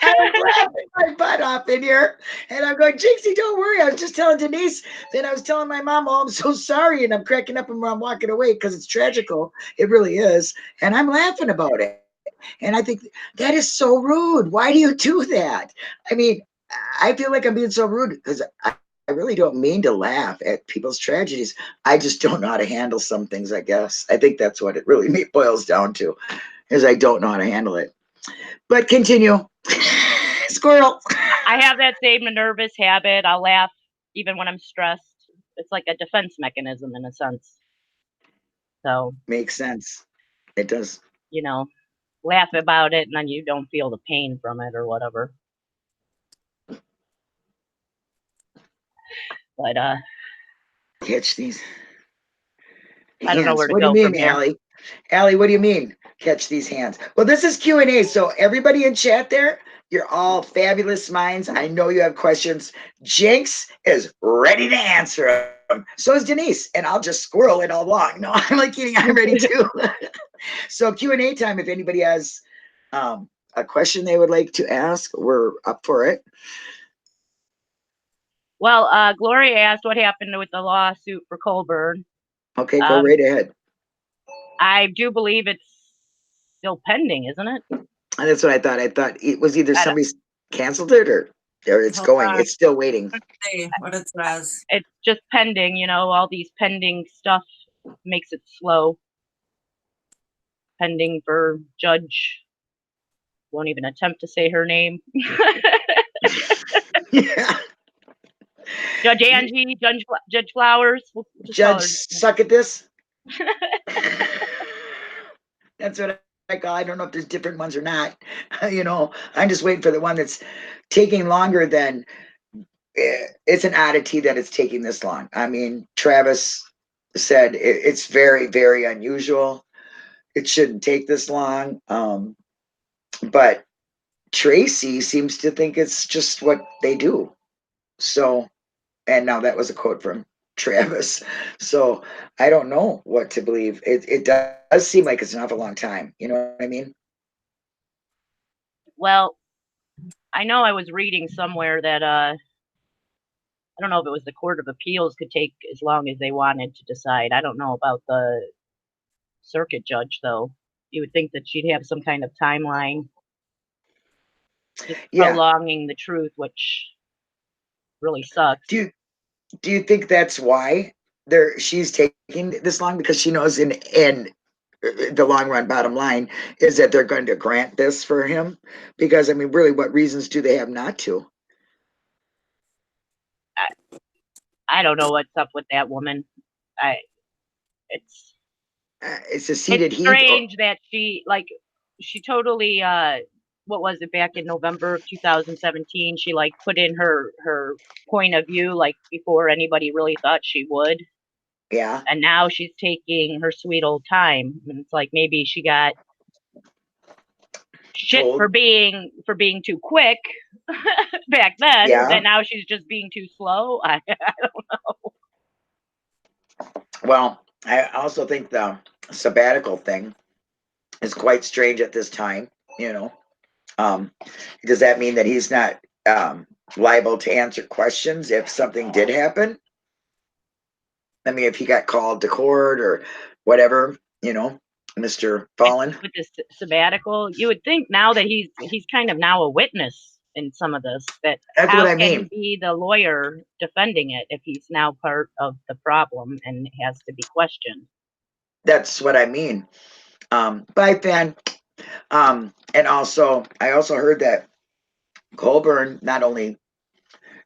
A: I was laughing my butt off in here, and I'm going, Jinxie, don't worry. I was just telling Denise. Then I was telling my mom, oh, I'm so sorry, and I'm cracking up and I'm walking away because it's tragical. It really is, and I'm laughing about it. And I think that is so rude. Why do you do that? I mean, I feel like I'm being so rude because I really don't mean to laugh at people's tragedies. I just don't know how to handle some things, I guess. I think that's what it really boils down to, is I don't know how to handle it. But continue. Squirrel.
C: I have that same nervous habit. I'll laugh even when I'm stressed. It's like a defense mechanism in a sense. So,
A: Makes sense. It does.
C: laugh about it and then you don't feel the pain from it or whatever. But
A: Catch these
C: I don't know
A: hands.
C: where to
A: What do you
C: go from
A: mean,
C: here.
A: Allie? Allie, what do you mean? Catch these hands. Well, this is Q&A. So everybody in chat there, you're all fabulous minds. I know you have questions. Jinx is ready to answer them. So is Denise, and I'll just squirrel it all along. No, I'm like kidding. I'm ready too. So Q&A time. If anybody has a question they would like to ask, we're up for it.
C: Well, Gloria asked what happened with the lawsuit for Colburn.
A: Okay, go right ahead.
C: I do believe it's still pending, isn't it?
A: And that's what I thought. I thought it was either
C: I don't-
A: somebody's canceled it or it's
B: Hold
A: going.
B: on.
A: It's still waiting.
B: Let's see what it says.
C: It's just pending, all these pending stuff makes it slow. Pending for Judge. Won't even attempt to say her name.
A: Yeah.
C: Judge Angie, Judge Flowers. We'll just call
A: Judge,
C: her-
A: suck at this. That's what I call. I don't know if there's different ones or not. I'm just waiting for the one that's taking longer than. It's an oddity that it's taking this long. I mean, Travis said it's very, very unusual. It shouldn't take this long. But Tracy seems to think it's just what they do. So, and now that was a quote from Travis. So I don't know what to believe. It does seem like it's an awful long time. You know what I mean?
C: Well, I know I was reading somewhere that I don't know if it was the Court of Appeals could take as long as they wanted to decide. I don't know about the circuit judge though. You would think that she'd have some kind of timeline. Just prolonging the truth, which really sucks.
A: Do you think that's why she's taking this long? Because she knows in the long run, bottom line is that they're going to grant this for him. Because I mean, really, what reasons do they have not to?
C: I don't know what's up with that woman. It's
A: a seated heat.
C: Strange that she totally what was it, back in November of 2017, she put in her point of view before anybody really thought she would.
A: Yeah.
C: And now she's taking her sweet old time. And it's like maybe she got shit
A: Told.
C: for being too quick back then.
A: Yeah.
C: That now she's just being too slow. I don't know.
A: Well, I also think the sabbatical thing is quite strange at this time, you know. Does that mean that he's not liable to answer questions if something did happen? I mean, if he got called to court or whatever, you know, Mr. Fallen.
C: With this sabbatical, you would think now that he's kind of now a witness in some of this, that
A: That's
C: how
A: what I
C: can
A: mean.
C: he be the lawyer defending it if he's now part of the problem and has to be questioned?
A: That's what I mean. Bye, Fan. And also, I also heard that Colburn not only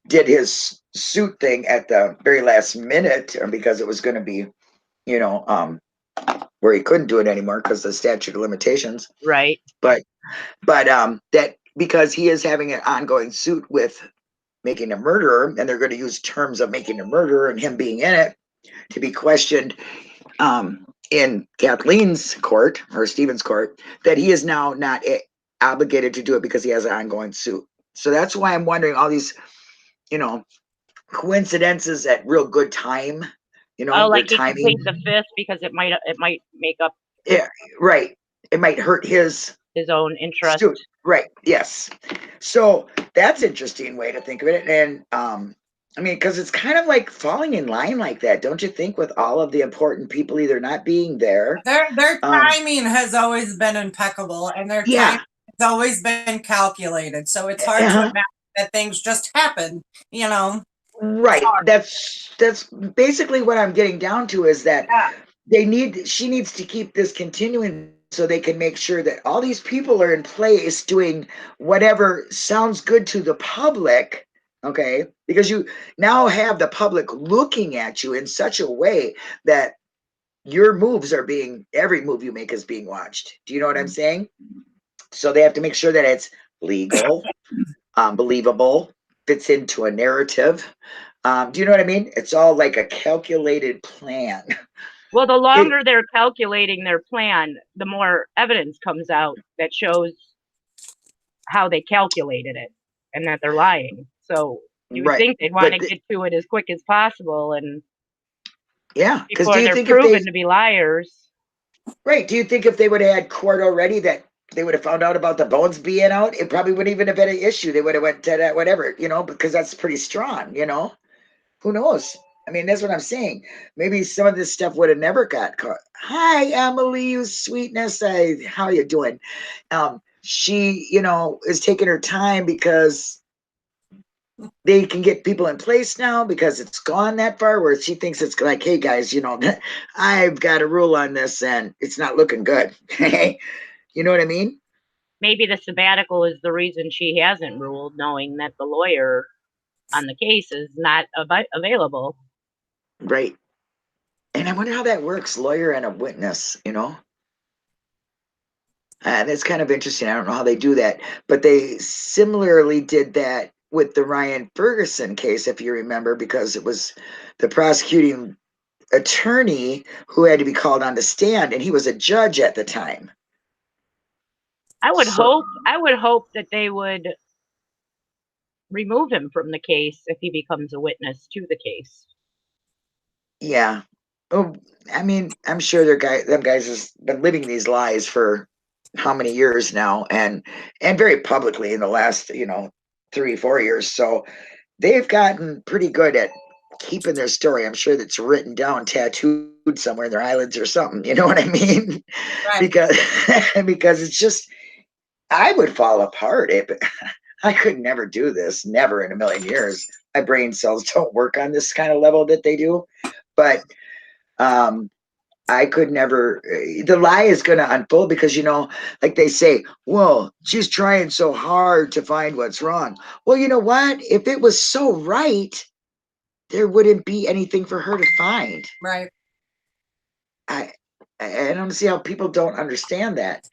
A: did his suit thing at the very last minute because it was going to be, you know, where he couldn't do it anymore because of the statute of limitations.
C: Right.
A: But that because he is having an ongoing suit with Making a Murderer, and they're going to use terms of Making a Murderer and him being in it to be questioned in Kathleen's court or Stephen's court, that he is now not obligated to do it because he has an ongoing suit. So that's why I'm wondering all these, you know, coincidences at real good time, you know,
C: Oh, like
A: good
C: he can
A: timing.
C: plead the fifth because it might make up
A: Yeah, right. It might hurt his
C: his own interest.
A: suit. Right. Yes. So that's interesting way to think of it. And I mean, because it's kind of like falling in line like that, don't you think? With all of the important people either not being there,
B: Their timing has always been impeccable, and their
A: yeah,
B: time has always been calculated. So it's hard to imagine that things just happen, you know.
A: right. That's basically what I'm getting down to is that she needs to keep this continuing so they can make sure that all these people are in place doing whatever sounds good to the public. Okay, because you now have the public looking at you in such a way that your moves are every move you make is being watched. Do you know what I'm saying? So they have to make sure that it's legal, believable, fits into a narrative. Do you know what I mean? It's all like a calculated plan.
C: Well, the longer they're calculating their plan, the more evidence comes out that shows how they calculated it and that they're lying. So you would think they'd want to get to it as quick as possible, and
A: because
C: before they're proven to be liars.
A: Right. Do you think if they would have had court already that they would have found out about the bones being out? It probably wouldn't even have been an issue. They would have went to that, whatever, you know, because that's pretty strong, you know. Who knows? I mean, that's what I'm saying. Maybe some of this stuff would have never got caught. Hi, Emily, you sweetness. How you doing? She, you know, is taking her time because they can get people in place now because it's gone that far where she thinks it's like, hey guys, you know, I've got a rule on this and it's not looking good. You know what I mean?
C: Maybe the sabbatical is the reason she hasn't ruled, knowing that the lawyer on the case is not available.
A: Right. And I wonder how that works, lawyer and a witness, you know? And it's kind of interesting. I don't know how they do that, but they similarly did that with the Ryan Ferguson case, if you remember, because it was the prosecuting attorney who had to be called on the stand, and he was a judge at the time.
C: I would hope that they would remove him from the case if he becomes a witness to the case.
A: Yeah. Oh, I mean, I'm sure them guys has been living these lies for how many years now, and very publicly in the last, you know, 3-4 years. So they've gotten pretty good at keeping their story. I'm sure that's written down, tattooed somewhere in their eyelids or something. You know what I mean? Right. Because it's just, I would fall apart. I could never do this, never in a million years. My brain cells don't work on this kind of level that they do. But I could never, the lie is going to unfold because, you know, like they say, well, she's trying so hard to find what's wrong. Well, you know what? If it was so right, there wouldn't be anything for her to find.
B: Right.
A: I don't see how people don't understand that.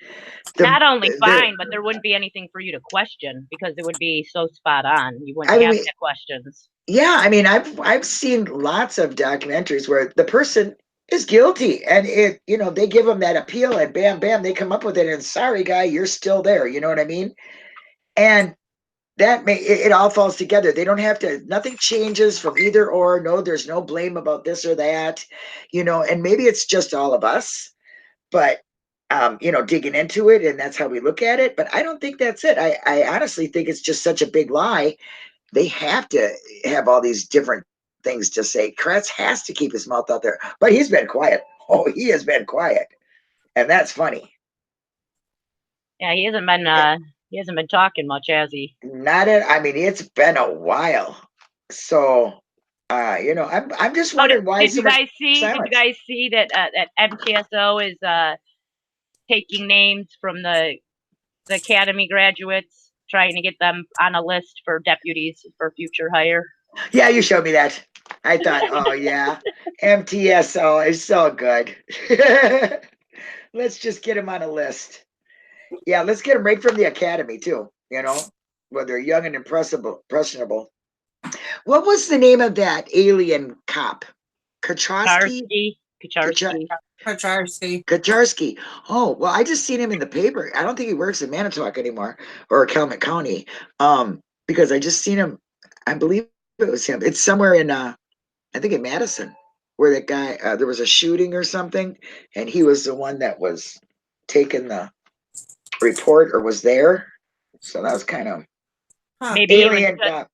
C: Not only fine, but there wouldn't be anything for you to question because it would be so spot on. You wouldn't have the questions.
A: Yeah, I mean, I've seen lots of documentaries where the person is guilty, and they give them that appeal, and bam, bam, they come up with it, and sorry, guy, you're still there. You know what I mean? And it all falls together. They don't have to. Nothing changes from either or. No, there's no blame about this or that. And maybe it's just all of us, but digging into it, and that's how we look at it. But I don't think that's it. I honestly think it's just such a big lie. They have to have all these different things to say. Kretz has to keep his mouth out there, but he's been quiet. Oh, he has been quiet, and that's funny.
C: Yeah, he hasn't been talking much, has he?
A: I mean, it's been a while. So, I'm just wondering why.
C: Did you guys see that that MTSO is taking names from the academy graduates, trying to get them on a list for deputies for future hire?
A: Yeah, you showed me that. I thought, oh yeah, MTSO is so good. Let's just get him on a list. Yeah, let's get him right from the academy too. Where they're young and impressionable. What was the name of that alien cop? Kacharsky. Oh, well, I just seen him in the paper. I don't think he works in Manitowoc anymore or Calumet County. Because I just seen him. I believe it was him. It's somewhere in I think in Madison, where that guy there was a shooting or something, and he was the one that was taking the report or was there. So that was kind of
C: maybe alien cop.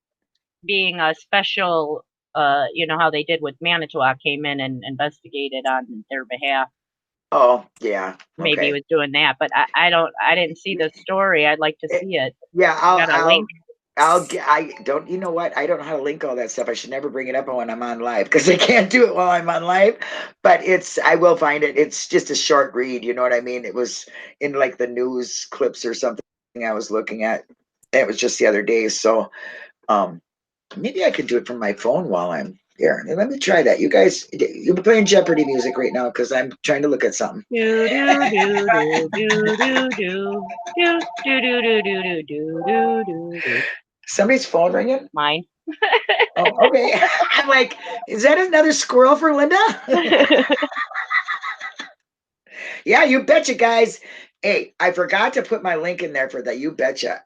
C: Being a special, how they did with Manitowoc, came in and investigated on their behalf.
A: Oh yeah, okay.
C: Maybe he was doing that, but I didn't see the story. I'd like to see it.
A: Yeah, I don't. You know what? I don't know how to link all that stuff. I should never bring it up when I'm on live because I can't do it while I'm on live. But I will find it. It's just a short read. You know what I mean? It was in like the news clips or something I was looking at. It was just the other day. So, maybe I could do it from my phone while I'm here. Let me try that. You guys, you're playing Jeopardy music right now because I'm trying to look at something. Somebody's phone ringing?
C: Mine.
A: Oh, okay. I'm like, is that another squirrel for Linda? Yeah, you betcha, guys. Hey, I forgot to put my link in there for the You Betcha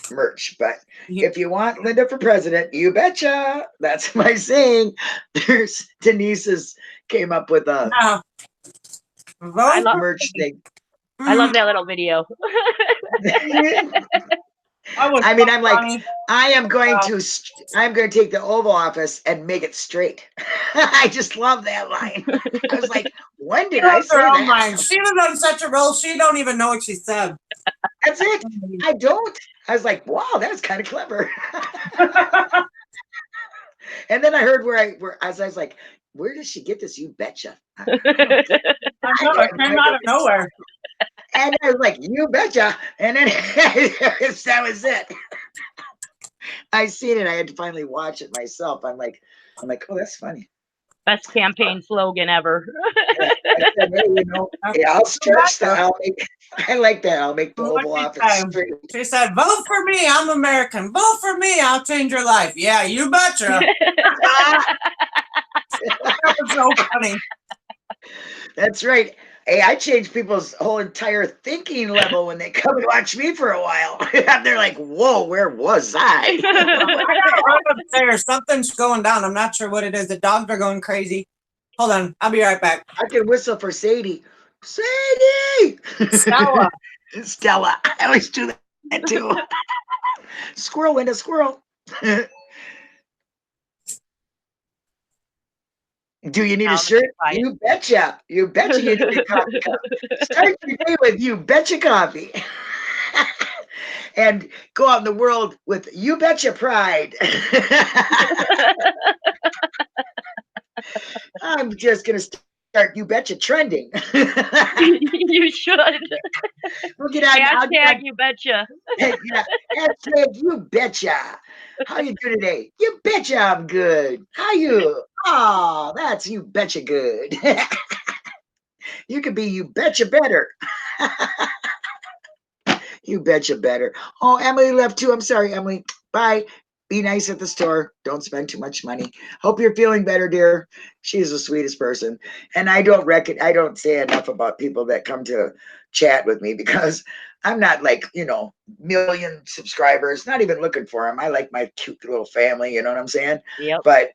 A: merch, but if you want Linda for president, you betcha. That's my saying. There's Denise's came up with a merch thing.
C: I love that little video.
A: I mean, I'm like, I'm going to take the Oval Office and make it straight. I just love that line. I was like, when did I say that?
B: She was on such a roll, she don't even know what she said.
A: That's it. I don't. I was like, wow, that was kind of clever. And then I heard I was like, where does she get this? You betcha.
B: I know, it came out of nowhere.
A: And I was like, you betcha. And then that was it. I seen it. I had to finally watch it myself. I'm like, oh, that's funny.
C: Best campaign slogan ever.
A: I said, hey, I'll stretch that. I like that. I'll make the Oval Office straight.
B: She said, vote for me. I'm American. Vote for me. I'll change your life. Yeah, you betcha. That was so funny.
A: That's right. Hey, I changed people's whole entire thinking level when they come and watch me for a while. They're like, whoa, where was I?
B: Something's going down. I'm not sure what it is. The dogs are going crazy. Hold on. I'll be right back.
A: I can whistle for Sadie. Sadie!
B: Stella.
A: Stella. I always do that too. Squirrel, Linda, squirrel. Do you need a shirt? You betcha. You betcha you need a coffee cup. Start your day with You Betcha Coffee. And go out in the world with You Betcha Pride. I'm just going to start You Betcha trending.
C: You should.
A: We'll get on.
C: Hashtag You Betcha.
A: Yeah, hashtag You Betcha. How you doing today? You betcha I'm good. How you? Oh, that's You Betcha good. You could be You Betcha Better. You betcha better. Oh, Emily left too. I'm sorry, Emily. Bye. Be nice at the store. Don't spend too much money. Hope you're feeling better, dear. She's the sweetest person. And I don't say enough about people that come to chat with me because I'm not like, million subscribers, not even looking for them. I like my cute little family, you know what I'm saying?
C: Yep.
A: But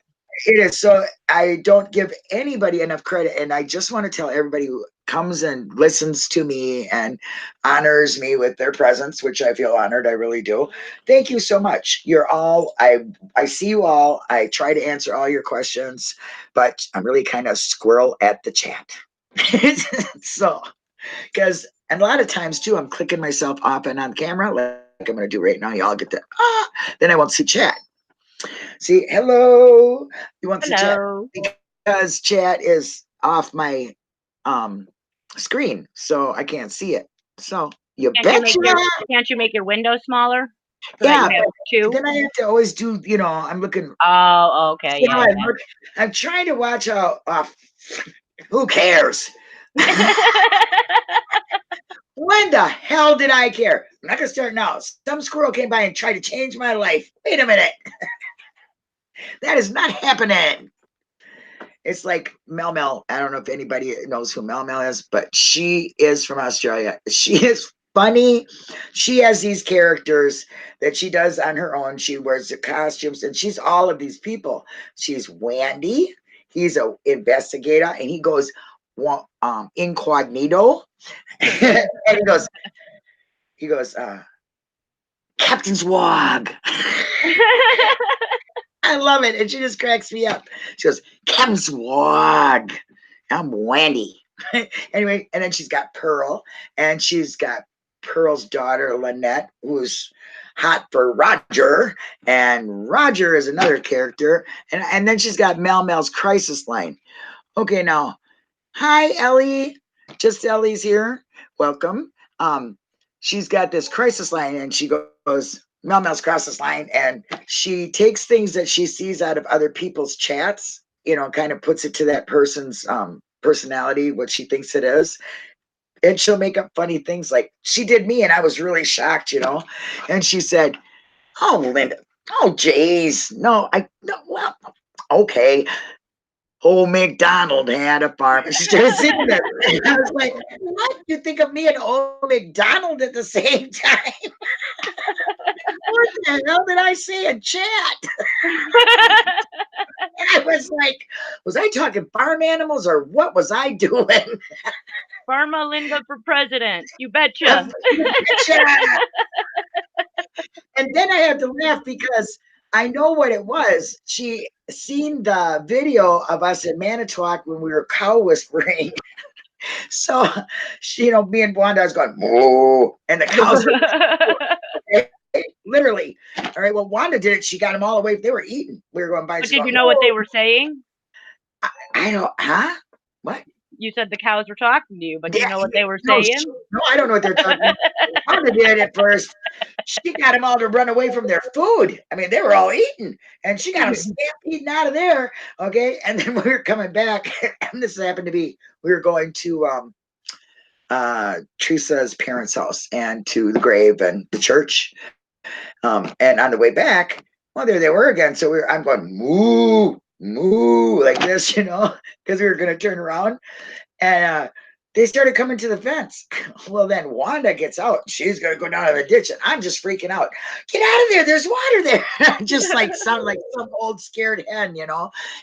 A: it is so, I don't give anybody enough credit. And I just want to tell everybody who comes and listens to me and honors me with their presence, which I feel honored. I really do. Thank you so much. You're all, I see you all. I try to answer all your questions, but I'm really kind of squirrel at the chat. So, and a lot of times too, I'm clicking myself off and on camera like I'm going to do right now. Y'all get that. Then I won't see chat. See, hello. You want to see chat?
C: Hello.
A: Because chat is off my screen, so I can't see it. So
C: Can't you make your window smaller? So
A: Yeah,
C: that you have two?
A: then I have to always do, I'm looking.
C: Oh, okay. Yeah.
A: I'm trying to watch out. Who cares? When the hell did I care? I'm not gonna start now. Some squirrel came by and tried to change my life. Wait a minute. That is not happening. It's like Mel Mel. I don't know if anybody knows who Mel Mel is, but she is from Australia. She is funny. She has these characters that she does on her own. She wears the costumes, and she's all of these people. She's Wandy. He's an investigator, and he goes incognito, and he goes, Captain Swag. I love it. And she just cracks me up. She goes, Captain Swag. I'm Wandy. Anyway, and then she's got Pearl, and she's got Pearl's daughter, Lynette, who's hot for Roger. And Roger is another character. And then she's got Mel Mel's crisis line. Okay, now, hi, Ellie. Just Ellie's here. Welcome. She's got this crisis line, and she goes, Mel Mel's crisis line, and she takes things that she sees out of other people's chats, kind of puts it to that person's personality, what she thinks it is. And she'll make up funny things like she did me, and I was really shocked, And she said, oh, Linda, oh, geez, no, well, okay. Old McDonald had a farm. She started sitting there. And I was like, what? You think of me and old McDonald at the same time? What the hell did I say in chat? I was like, was I talking farm animals or what was I doing?
C: Pharma Linda for president. You betcha.
A: And then I had to laugh because I know what it was. She seen the video of us at Manitowoc when we were cow whispering. So she, me and Wanda was going, moo, and the cows were literally. All right. Well, Wanda did it. She got them all away. They were eating. We were going by.
C: But did you know what they were saying?
A: I don't. Huh? What?
C: You said the cows were talking to you, but do you know what they were saying?
A: No, I don't know what they're talking about. Wanda did it first. She got them all to run away from their food. I mean, they were all eating, and she got them stampeding out of there. Okay, and then we were coming back, and this happened to be we were going to Teresa's parents' house and to the grave and the church. And on the way back, well, there they were again. So I'm going moo, moo, like this, because we were going to turn around, and they started coming to the fence. Well, then Wanda gets out. She's going to go down to the ditch, and I'm just freaking out. Get out of there. There's water there. Just like sounded like some old scared hen,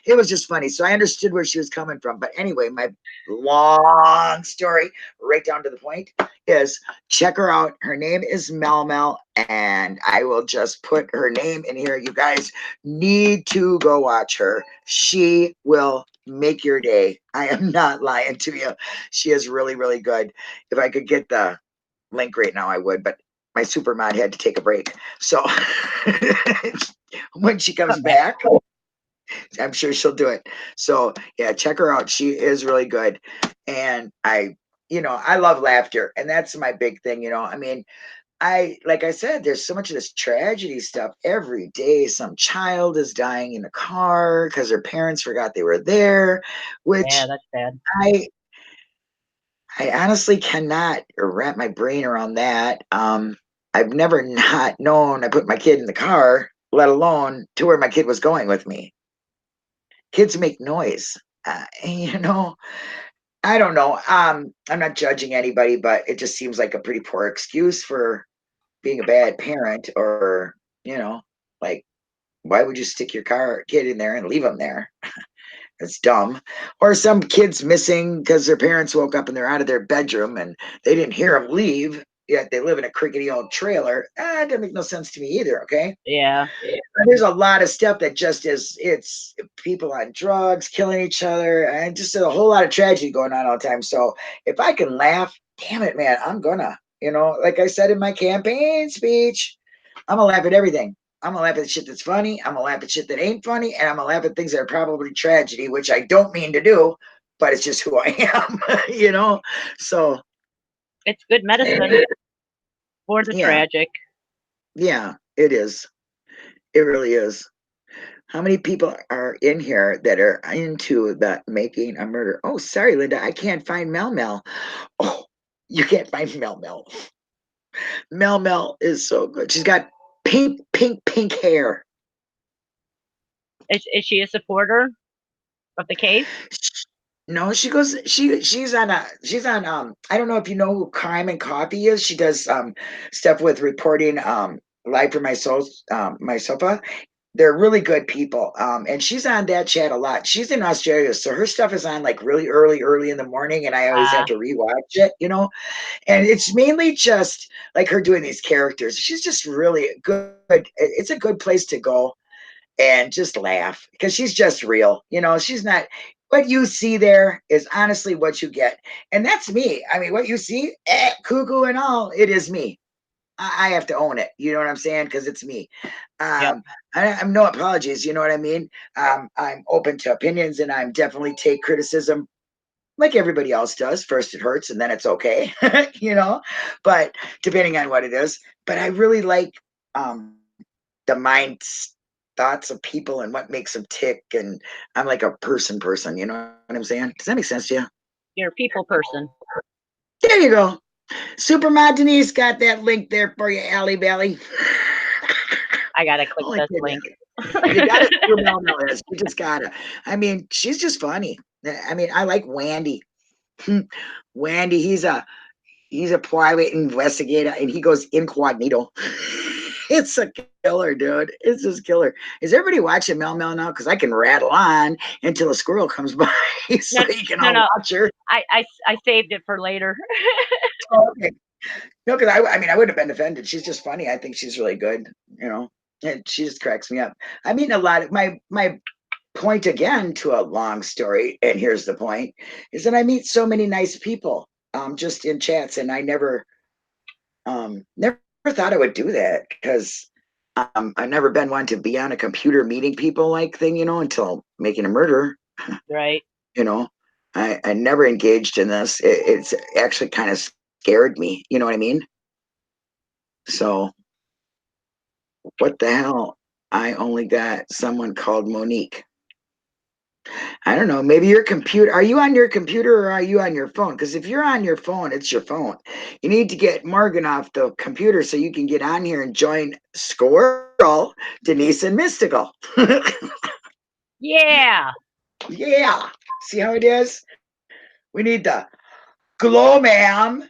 A: It was just funny. So I understood where she was coming from. But anyway, my long story, right down to the point, is check her out. Her name is Mel Mel, and I will just put her name in here. You guys need to go watch her. She will make your day. I am not lying to you. She is really, really good. If I could get the link right now, I would, but my super mod had to take a break. So when she comes back, I'm sure she'll do it. So yeah, check her out. She is really good. And I love laughter, and that's my big thing. I mean, like I said, there's so much of this tragedy stuff every day. Some child is dying in a car because their parents forgot they were there, which
C: yeah, that's bad.
A: I honestly cannot wrap my brain around that. I've never not known I put my kid in the car, let alone to where my kid was going with me. Kids make noise. You know, I don't know. I'm not judging anybody, but it just seems like a pretty poor excuse for being a bad parent, or, you know, like, why would you stick your kid in there and leave them there? It's dumb. Or some kids missing because their parents woke up and they're out of their bedroom and they didn't hear them leave, yet they live in a crickety old trailer. It doesn't make no sense to me either, okay?
C: Yeah.
A: There's a lot of stuff that just it's people on drugs, killing each other, and just a whole lot of tragedy going on all the time. So if I can laugh, damn it, man, I'm gonna, like I said in my campaign speech, I'm gonna laugh at everything. I'm gonna laugh at shit that's funny. I'm gonna laugh at shit that ain't funny, and I'm gonna laugh at things that are probably tragedy, which I don't mean to do, but it's just who I am. So
C: It's good medicine for the
A: yeah,
C: tragic.
A: yeah, it is. It really is. How many people are in here that are into the making a murder? Oh, sorry, Linda, I can't find Mel Mel. Oh, you can't find Mel Mel. Mel Mel is so good. She's got pink, pink, pink hair.
C: Is she a supporter of the case?
A: No, she's on I don't know if you know who Crime and Coffee is. She does stuff with reporting Live for My Soul, My Sofa. They're really good people. And she's on that chat a lot. She's in Australia, so her stuff is on like really early in the morning, and I always have to rewatch it. And it's mainly just like her doing these characters. She's just really good. It's a good place to go and just laugh because she's just real. She's not, what you see there is honestly what you get. And that's me. I mean, what you see, cuckoo and all, it is me. I have to own it. You know what I'm saying? Because it's me.
C: Yep.
A: I'm no apologies. You know what I mean? I'm open to opinions, and I'm definitely take criticism like everybody else does. First it hurts and then it's okay, but depending on what it is. But I really like the mind thoughts of people and what makes them tick. And I'm like a person, you know what I'm saying? Does that make sense to you?
C: You're a people person.
A: There you go. Supermod Denise got that link there for you, Alley Valley.
C: I gotta click
A: Holy
C: this
A: goodness.
C: link.
A: You gotta see who Mel Mel is. You just gotta. I mean, she's just funny. I mean, I like Wandy. Wandy, he's a private investigator, and he goes incognito. It's a killer, dude. It's just killer. Is everybody watching Mel Mel now? Because I can rattle on until a squirrel comes by, so you can all watch her.
C: I saved it for later.
A: Oh, okay. No, because I mean, I wouldn't have been offended. She's just funny. I think she's really good. And she just cracks me up. I mean, a lot of my point again to a long story, and here's the point, is that I meet so many nice people just in chats, and I never thought I would do that because I've never been one to be on a computer meeting people like thing, until making a murder.
C: Right.
A: I never engaged in this. It's actually kind of scared me. You know what I mean? So what the hell? I only got someone called Monique. I don't know. Maybe your computer. Are you on your computer or are you on your phone? Because if you're on your phone, it's your phone. You need to get Morgan off the computer so you can get on here and join Squirrel, Denise, and Mystical.
C: Yeah.
A: Yeah. See how it is? We need the Glow Man.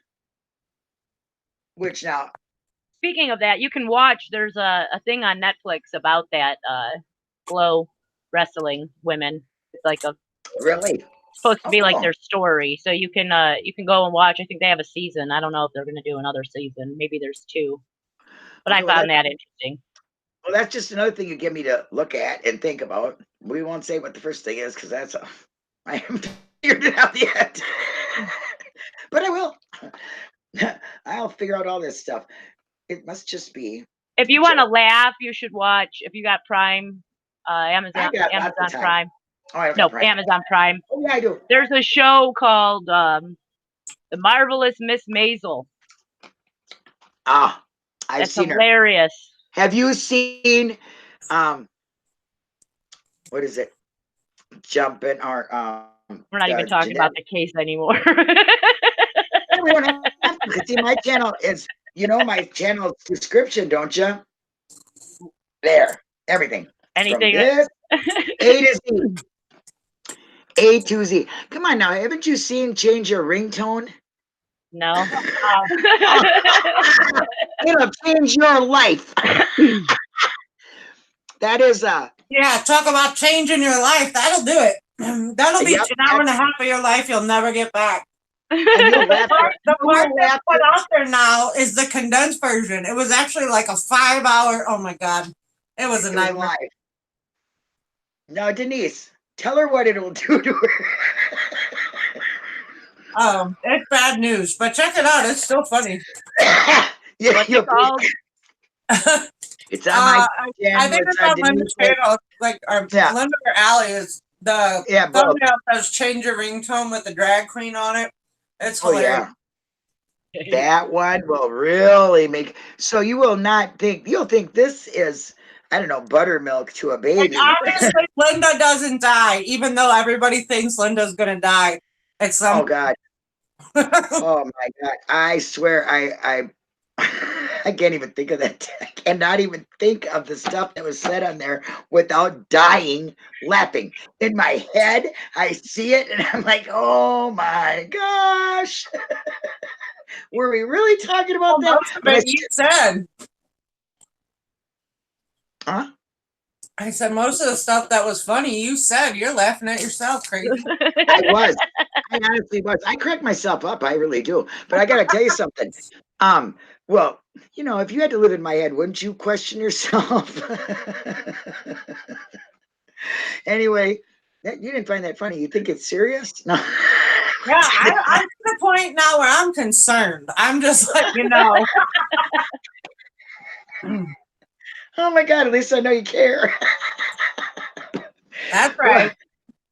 A: Which now.
C: Speaking of that, you can watch. There's a thing on Netflix about that Glow wrestling women. It's like a
A: Really
C: supposed to be like their story, so you can go and watch. I think they have a season. I don't know if they're going to do another season. Maybe there's 2, but I found that interesting.
A: Well, that's just another thing you get me to look at and think about. We won't say what the first thing is because I haven't figured it out yet. But I will. I'll figure out all this stuff. It must just be.
C: If you want to laugh, you should watch. If you got Prime, Amazon Prime.
A: Oh,
C: no, Prime. Amazon Prime.
A: Oh yeah, I do.
C: There's a show called The Marvelous Miss Maisel.
A: I've seen
C: hilarious.
A: Her. Have you seen what is it? Jumping or
C: we're not even talking about the case anymore.
A: we don't have to. See, my channel is, you know, my channel description, don't you? There, everything. From
C: Anything.
A: this A to Z. A to Z. Come on now, haven't you seen Change Your Ringtone?
C: No.
A: It'll change your life. That is
B: Yeah, talk about changing your life. That'll do it. That'll be
A: Yep,
B: an hour and a half of your life you'll never get back.
A: and you'll laugh.
B: The part
A: You'll
B: that's
A: laugh.
B: put out there now is the condensed version. It was actually like a 5-hour. Oh my God. It was a
A: It was
B: nightmare.
A: live. Now, Denise, tell her what it'll do to her.
B: It's bad news, but check it out. It's still funny.
A: Yeah,
C: What's
A: you'll
C: it called?
A: It's on my channel.
B: I think it's on Linda's channel. Like, or
A: Yeah.
B: Linda or Allie is the
A: Yeah, both.
B: thumbnail says change your ringtone with the drag queen on it. It's
A: Oh
B: hilarious.
A: yeah, that one will really make. So you will not think, you'll think this is, I don't know, buttermilk to a baby.
B: And obviously, Linda doesn't die, even though everybody thinks Linda's gonna die. It's
A: Oh God. Oh my God. I swear I can't even think of that. I cannot even think of the stuff that was said on there without dying laughing. In my head, I see it and I'm like, oh my gosh. Were we really talking about that?
B: Most of it you said.
A: Huh?
B: I said most of the stuff that was funny, you said. You're laughing at yourself, crazy.
A: I was. I honestly was. I crack myself up. I really do. But I got to tell you something. Well, you know, if you had to live in my head, wouldn't you question yourself? Anyway, you didn't find that funny. You think it's serious? No.
B: Yeah, I'm to the point now where I'm concerned. I'm just like, you know.
A: Oh my God, at least I know you care.
B: That's right.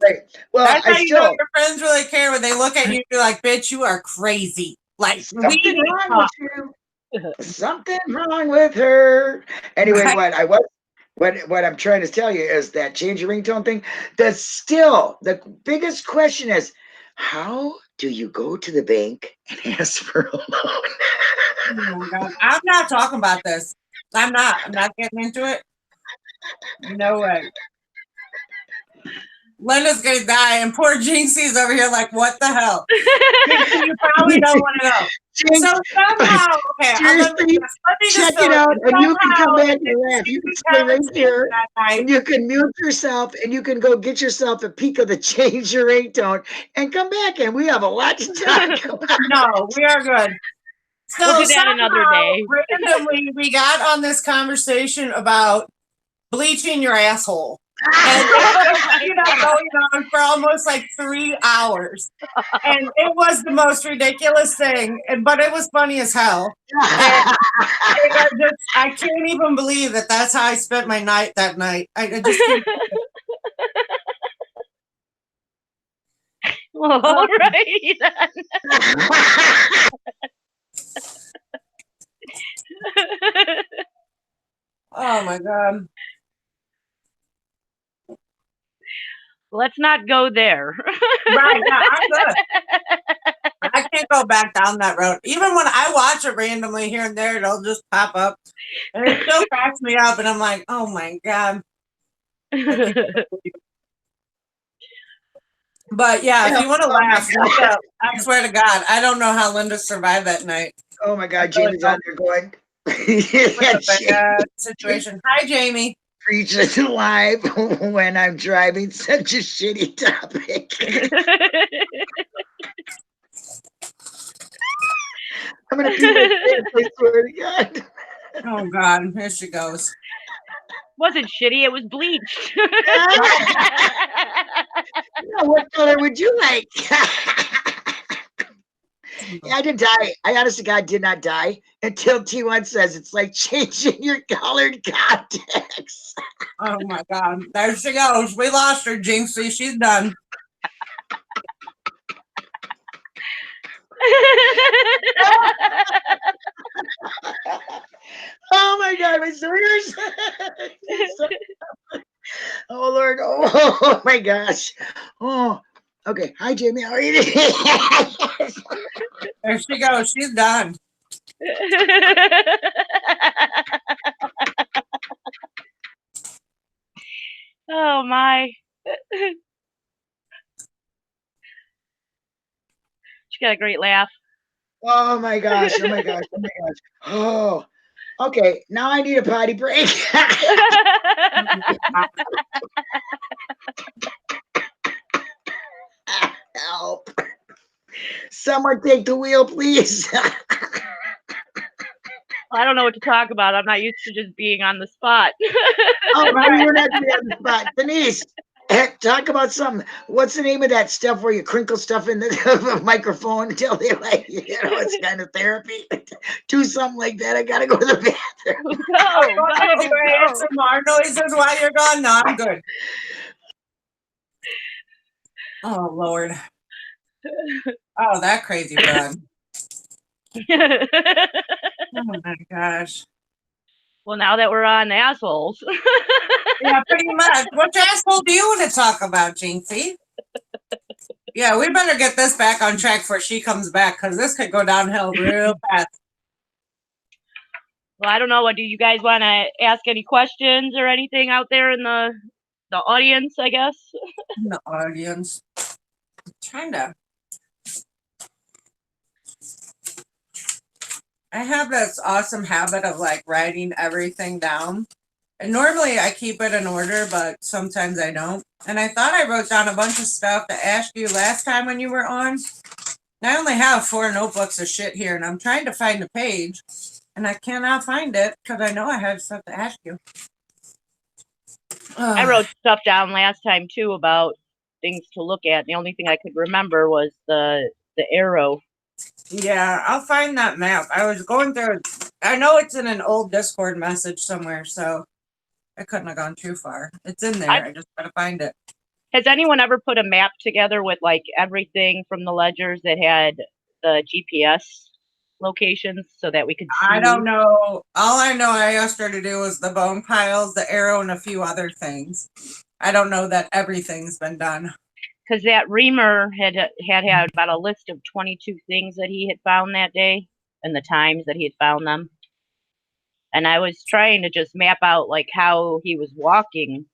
A: Right. Well,
B: That's how
A: I
B: you know
A: still,
B: your friends really care when they look at you and you're like, bitch, you are crazy. Like,
A: something wrong with you. Something wrong with her. Anyway,
B: Right.
A: what I'm trying to tell you is that change your ringtone thing. That's still the biggest question is, how do you go to the bank and ask for a loan?
B: Oh my God. I'm not talking about this. I'm not getting into it. No way. Linda's gonna die, and poor Jinxie's over here like, what the hell? You probably don't want to know.
A: Jinx,
B: So somehow, okay,
A: seriously, check it out, and you can come back and laugh. You can stay right here, and you can mute yourself, and you can go get yourself a peek of the change your ringtone, and come back, and we have a lot to talk about.
B: No, we are good. So
C: We'll do that another day.
B: Randomly, we got on this conversation about bleaching your asshole. And you know, going on for almost like 3 hours. And it was the most ridiculous thing, but it was funny as hell. And I can't even believe that that's how I spent my night that night. I just can't.
C: All right.
B: Oh my God.
C: Let's not go there.
B: Right, yeah, I'm good. I can't go back down that road. Even when I watch it randomly here and there, it'll just pop up. And it still cracks me up, and I'm like, oh my God. But yeah, if you want to laugh, look up. I swear to God, I don't know how Linda survived that night.
A: Oh my God, Jamie's on there going.
B: Situation. Hi, Jamie.
A: Preaching live when I'm driving. Such a shitty topic. I'm gonna pee my pants, I swear to God.
B: Oh God, here she goes.
C: Wasn't shitty, it was bleached.
A: What color would you like? I didn't die. I honestly, God, did not die until T1 says it's like changing your colored contacts.
B: Oh my God, there she goes. We lost her, Jinxie. She's done.
A: Oh my God, my sewers. Oh Lord. Oh my gosh. Oh, okay. Hi, Jamie. How are you doing?
B: There she goes. She's done.
C: Oh my. She got a great laugh.
A: Oh my gosh. Oh my gosh. Oh my gosh. Oh, okay. Now I need a potty break. Help. Someone take the wheel, please.
C: I don't know what to talk about. I'm not used to just being on the spot.
A: Oh, no, you're not gonna be on the spot. Denise, talk about something. What's the name of that stuff where you crinkle stuff in the microphone until they like, it's kind of therapy? Do something like that. I gotta go to the bathroom.
B: Anyway, some more noises while you're gone. No, I'm good. Oh Lord. Oh, that crazy broad. Oh my gosh.
C: Well, now that we're on assholes.
B: Yeah, pretty much. Which asshole do you want to talk about, Jinxie? Yeah, we better get this back on track before she comes back, because this could go downhill real fast.
C: Well, I don't know. What do you guys want to ask any questions or anything out there in the audience, I guess?
B: In the audience. I'm trying to. I have this awesome habit of like writing everything down. And normally I keep it in order, but sometimes I don't. And I thought I wrote down a bunch of stuff to ask you last time when you were on. And I only have 4 notebooks of shit here, and I'm trying to find the page. And I cannot find it because I know I have stuff to ask you.
C: I wrote stuff down last time too about things to look at. The only thing I could remember was the arrow.
B: Yeah, I'll find that map. I was going through. I know it's in an old Discord message somewhere, so I couldn't have gone too far. It's in there. I just gotta find it.
C: Has anyone ever put a map together with like everything from the ledgers that had the GPS locations so that we could see?
B: I don't know. All I know I asked her to do was the bone piles, the arrow, and a few other things. I don't know that everything's been done.
C: Because that Reamer had about a list of 22 things that he had found that day and the times that he had found them. And I was trying to just map out like how he was walking,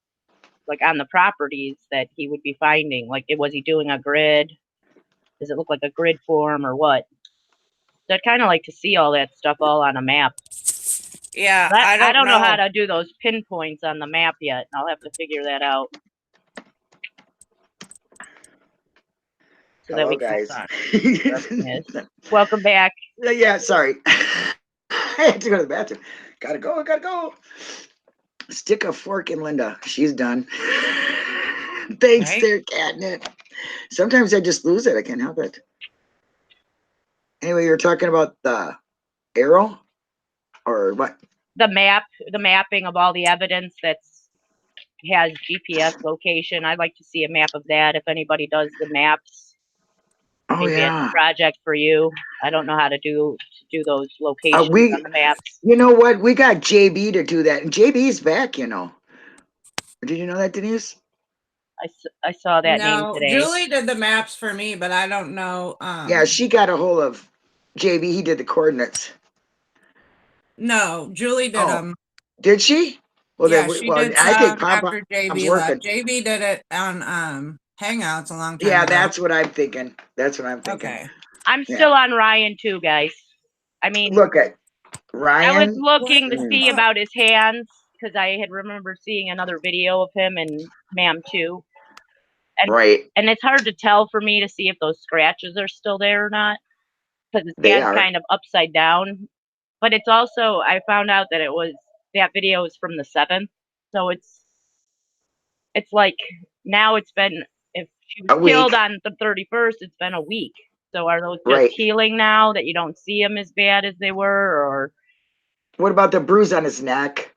C: like on the properties that he would be finding. Like, was he doing a grid? Does it look like a grid form or what? So I'd kind of like to see all that stuff all on a map.
B: Yeah,
C: But I don't know how to do those pinpoints on the map yet. I'll have to figure that out. So
A: Hello,
C: that we
A: guys.
C: can welcome back.
A: Yeah, sorry. I had to go to the bathroom. Gotta go. Stick a fork in Linda. She's done. Thanks,
B: Right?
A: there, Catnip. Sometimes I just lose it. I can't help it. Anyway, you're talking about the arrow or what?
C: The mapping of all the evidence that's has GPS location. I'd like to see a map of that if anybody does the maps.
A: Oh,
C: Maybe
A: yeah.
C: it's a project for you. I don't know how to do those locations on the maps.
A: You know what? We got JB to do that. And JB's back, you know. Did you know that, Denise?
C: I saw that name today.
B: Julie did the maps for me, but I don't know.
A: Yeah, she got a hold of JB. He did the coordinates.
B: No, Julie did them.
A: Did she? Well,
B: yeah, she did
A: I think
B: after JB left. JB did it on Hangouts a long time ago.
A: That's what I'm thinking.
B: Okay.
C: I'm still on Ryan too, guys. I mean,
A: look at Ryan.
C: I was looking to see about his hands because I had remembered seeing another video of him and Ma'am too. And,
A: right.
C: And it's hard to tell for me to see if those scratches are still there or not because his hand's kind of upside down. But it's also, I found out that that video is from the 7th. So it's like now it's been, if she was killed on the 31st, it's been a week. So are those just healing now that you don't see them as bad as they were? Or
A: what about the bruise on his neck?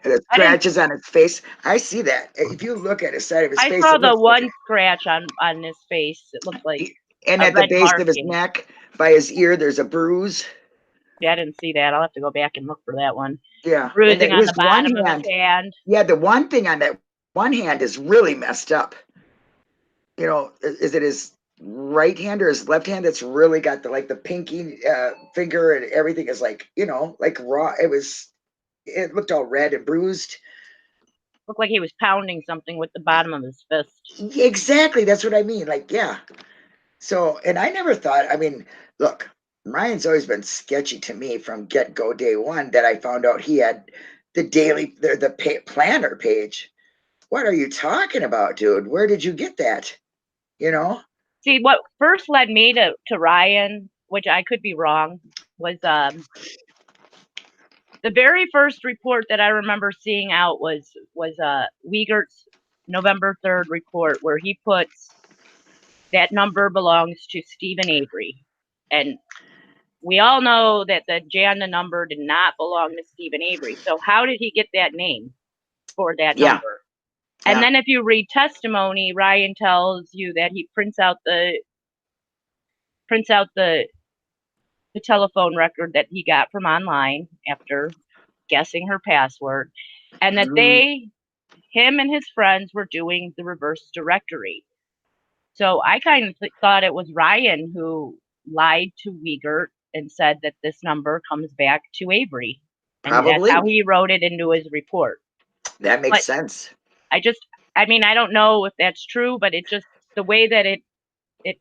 A: The scratches on his face. I see that. If you look at the side of his face,
C: I saw the one scratch on his face. It looked like,
A: and at the base of his neck, by his ear, there's a bruise.
C: Yeah, I didn't see that. I'll have to go back and look for that one.
A: Yeah,
C: bruising on the bottom of his hand.
A: Yeah, the one thing on that one hand is really messed up. You know, is it his right hand or his left hand that's really got the like the pinky finger and everything is like, you know, like raw. It looked all red and bruised.
C: Looked like he was pounding something with the bottom of his fist.
A: Exactly, that's what I mean. Like, yeah. So, and I never thought, I mean, look, Ryan's always been sketchy to me from get-go day one that I found out he had the planner page. What are you talking about, dude? Where did you get that? You know?
C: See, what first led me to Ryan, which I could be wrong, was the very first report that I remember seeing out was Wiegert's November 3rd report, where he puts that number belongs to Stephen Avery. And we all know that the Janda number did not belong to Stephen Avery. So how did he get that name for that
A: Yeah.
C: number? And then if you read testimony, Ryan tells you that he prints out the telephone record that he got from online after guessing her password, and that him and his friends were doing the reverse directory. So I kind of thought it was Ryan who lied to Wiegert and said that this number comes back to Avery. And
A: Probably.
C: that's how he wrote it into his report.
A: That makes sense.
C: I mean, I don't know if that's true, but it just, the way that it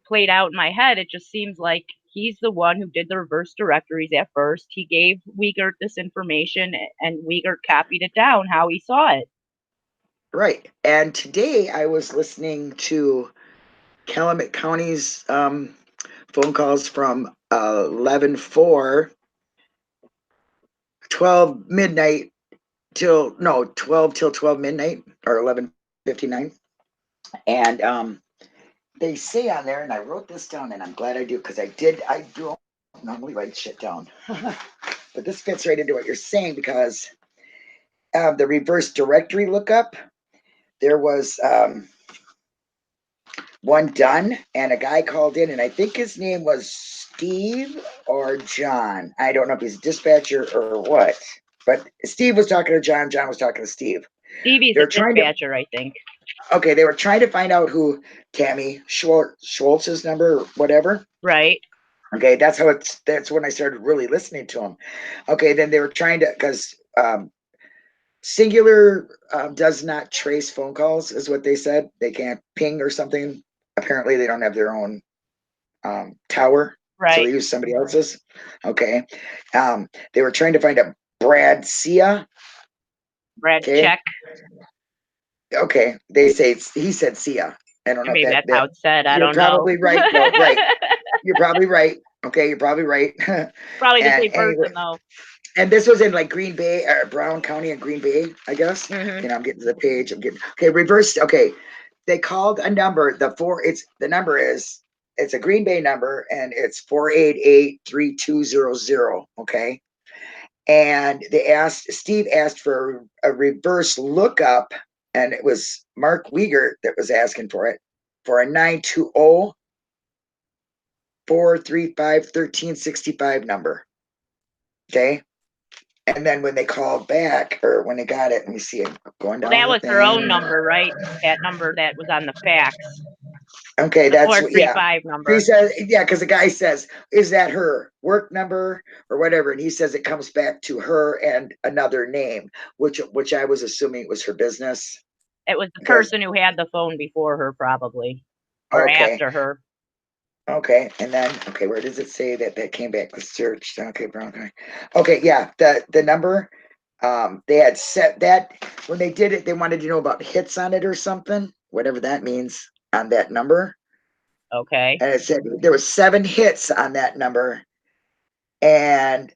C: played out in my head, it just seems like he's the one who did the reverse directories at first. He gave Wiegert this information, and Wiegert copied it down how he saw it.
A: Right. And today I was listening to Calumet County's phone calls from 11/4, 12 midnight till 12 till 12 midnight or 11:59. And they say on there, and I wrote this down, and I'm glad I do, because I don't normally write shit down. But this fits right into what you're saying, because the reverse directory lookup, there was one done, and a guy called in, and I think his name was Steve or John. I don't know if he's a dispatcher or what, but Steve was talking to John. John was talking to Steve.
C: Stevie's a dispatcher, I think.
A: Okay, they were trying to find out who Tammy Schwartz's number or whatever.
C: Right.
A: Okay, that's when I started really listening to him. Okay, then they were trying to, because Singular does not trace phone calls, is what they said. They can't ping or something. Apparently, they don't have their own tower,
C: right?
A: So they use somebody else's. Okay, they were trying to find a Brad Sia.
C: Brad Check.
A: Okay, they say he said Sia. I don't know.
C: Maybe that's how it's said. I don't know.
A: You're probably right, though. Right. You're probably right. Okay, you're probably right.
C: Probably the same person, though.
A: And this was in like Green Bay or Brown County and Green Bay, I guess.
C: Mm-hmm.
A: You know, I'm getting to the page. Okay, reversed. Okay, they called a number. The number is, it's a Green Bay number, and it's 488-3200. Okay, and Steve asked for a reverse lookup, and it was Mark Wiegert that was asking for it, for a 920-435-1365 number. Okay. And then when they called back, or when they got it, let me see it going down.
C: That was her own number, right? That number that was on the fax.
A: Okay, that's
C: 435 number.
A: He says, yeah, because the guy says, "Is that her work number or whatever?" And he says it comes back to her and another name, which I was assuming it was her business.
C: It was the person who had the phone before her, probably, or after her.
A: Okay, and then where does it say that came back to search? Okay, Brown. Okay, yeah, the number. They had set that when they did it. They wanted to know about hits on it or something, whatever that means, on that number.
C: Okay.
A: And it said there was 7 hits on that number, and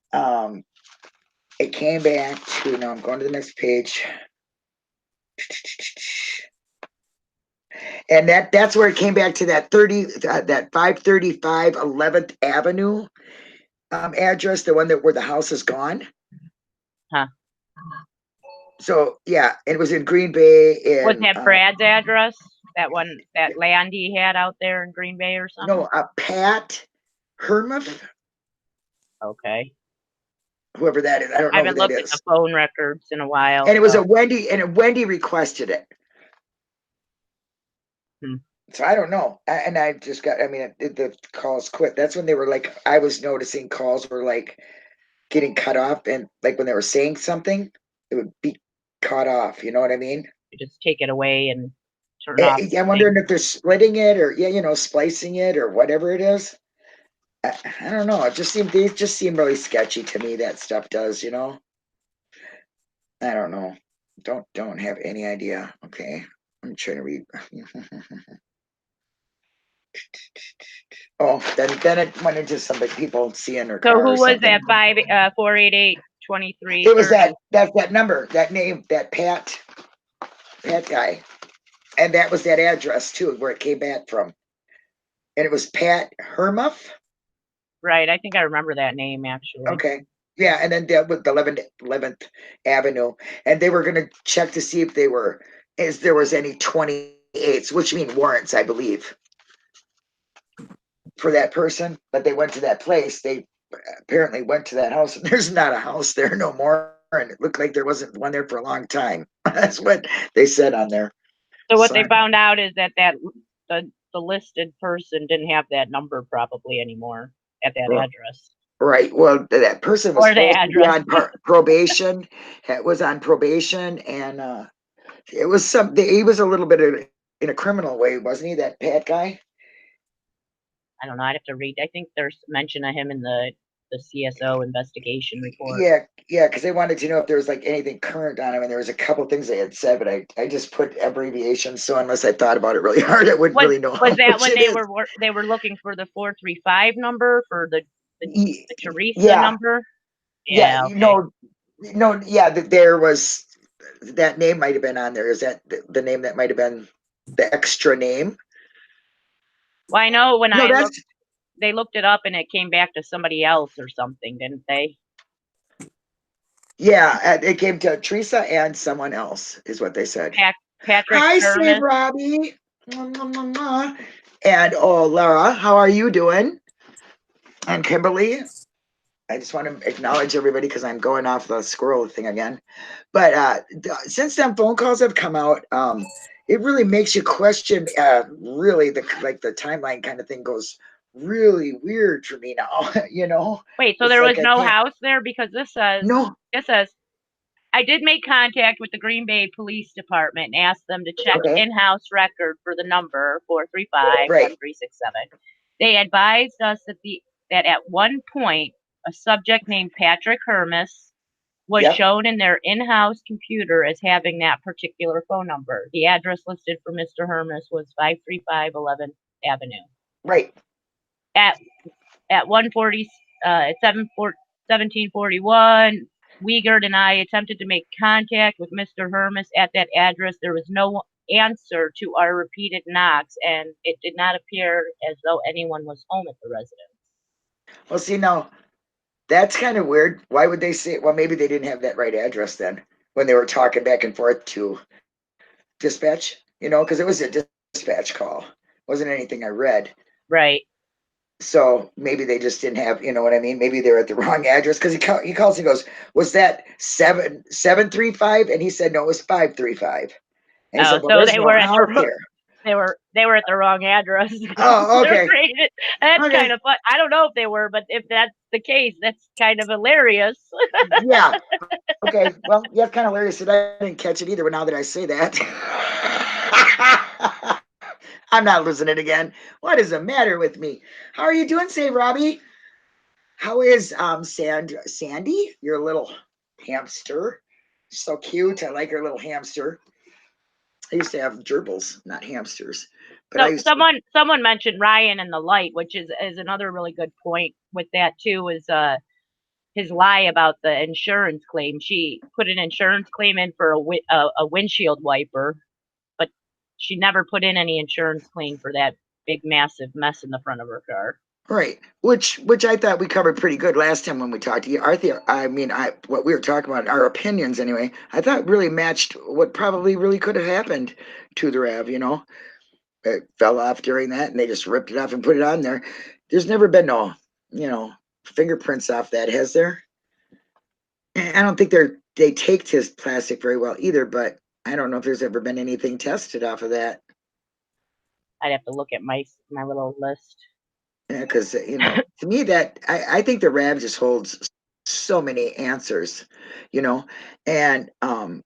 A: it came back to. Now I'm going to the next page. And that's where it came back to that 535 11th Avenue address, the one where the house is gone.
C: Huh.
A: So yeah, it was in Green Bay.
C: Was that Brad's address? That one, that land he had out there in Green Bay or something?
A: No, Pat Hermuth.
C: Okay.
A: Whoever that is, I don't know.
C: I haven't looked at the phone records in a while.
A: And it was a Wendy, and Wendy requested it. So I don't know. And I just got, I mean, the calls quit. That's when they were like, I was noticing calls were like getting cut off. And like when they were saying something, it would be cut off. You know what I mean?
C: You just take it away and turn off
A: I'm
C: the thing.
A: wondering if they're splitting it or, yeah, splicing it or whatever it is. I don't know. They just seem really sketchy to me. That stuff does, I don't know. Don't have any idea. Okay. I'm trying to read. Oh, then it went into some people seeing her
C: So
A: car
C: who
A: or
C: was
A: something.
C: that? 488-2330.
A: It was that number, that name, that Pat guy. And that was that address too, where it came back from. And it was Pat Hermuff.
C: Right. I think I remember that name actually.
A: Okay. Yeah, and then with the 11th Avenue. And they were gonna check to see if there was any 28s, which mean warrants, I believe, for that person. But they went to that place. They apparently went to that house, and there's not a house there no more. And it looked like there wasn't one there for a long time. That's what they said on there.
C: So what
A: So
C: they found out is that the listed person didn't have that number probably anymore at that address.
A: right. Well, that person was
C: Or the
A: supposed to be
C: address.
A: on probation. Was on probation, and it was he was a little bit in a criminal way, wasn't he? That Pat guy.
C: I don't know. I'd have to read. I think there's mention of him in the CSO investigation report.
A: Yeah, because they wanted to know if there was like anything current on him, and there was a couple things they had said, but I just put abbreviations, so unless I thought about it really hard, I wouldn't really know.
C: Was that when they were looking for the 435 number for the Teresa
A: yeah,
C: number?
A: yeah,
C: Okay.
A: no, yeah, there was that name might have been on there. Is that the name that might have been the extra name?
C: Well, I know when
A: No,
C: they looked it up and it came back to somebody else or something, didn't they?
A: Yeah, it came to Teresa and someone else, is what they said.
C: Patrick
A: Hi,
C: Herman.
A: Save Robbie. And Laura, how are you doing? And Kimberly, I just want to acknowledge everybody because I'm going off the squirrel thing again. But since them phone calls have come out, it really makes you question. Really, the timeline kind of thing goes really weird for me now.
C: Wait, so
A: It's
C: there
A: like
C: was no house there because this says
A: no.
C: I did make contact with the Green Bay Police Department and asked them to check in-house record for the number 435-1367. They advised us that at one point a subject named Patrick Hermes was shown in their in-house computer as having that particular phone number. The address listed for Mr. Hermes was 535 11th Avenue.
A: Right.
C: At 1741, Wiegert and I attempted to make contact with Mr. Hermes at that address. There was no answer to our repeated knocks, and it did not appear as though anyone was home at the residence.
A: Well, see, now, that's kind of weird. Why would they say, well, maybe they didn't have that right address then when they were talking back and forth to dispatch, because it was a dispatch call. It wasn't anything I read.
C: Right.
A: So maybe they just didn't have, you know what I mean? Maybe they were at the wrong address because he calls and goes, was that 735? And he said, no, it was 535. And he said, well, there's no house here.
C: They were at the wrong address.
A: Oh, okay.
C: That's kind of fun. I don't know if they were, but if that's the case, that's kind of hilarious.
A: Yeah. Okay. Well, yeah, kind of hilarious that I didn't catch it either. But now that I say that, I'm not losing it again. What is the matter with me? How are you doing, Save Robbie? How is Sandy? Your little hamster. So cute. I like her little hamster. I used to have gerbils, not hamsters. But
C: someone mentioned Ryan and the light, which is another really good point with that too, is his lie about the insurance claim. She put an insurance claim in for a windshield wiper, but she never put in any insurance claim for that big massive mess in the front of her car.
A: Right, which I thought we covered pretty good last time when we talked to you, Arthur. I mean, what we were talking about, our opinions anyway, I thought really matched what probably really could have happened to the RAV. It fell off during that, and they just ripped it off and put it on there. There's never been no, fingerprints off that, has there? I don't think they take to plastic very well either, but I don't know if there's ever been anything tested off of that.
C: I'd have to look at my little list.
A: Yeah, because to me that I think the Rab just holds so many answers, you know, and I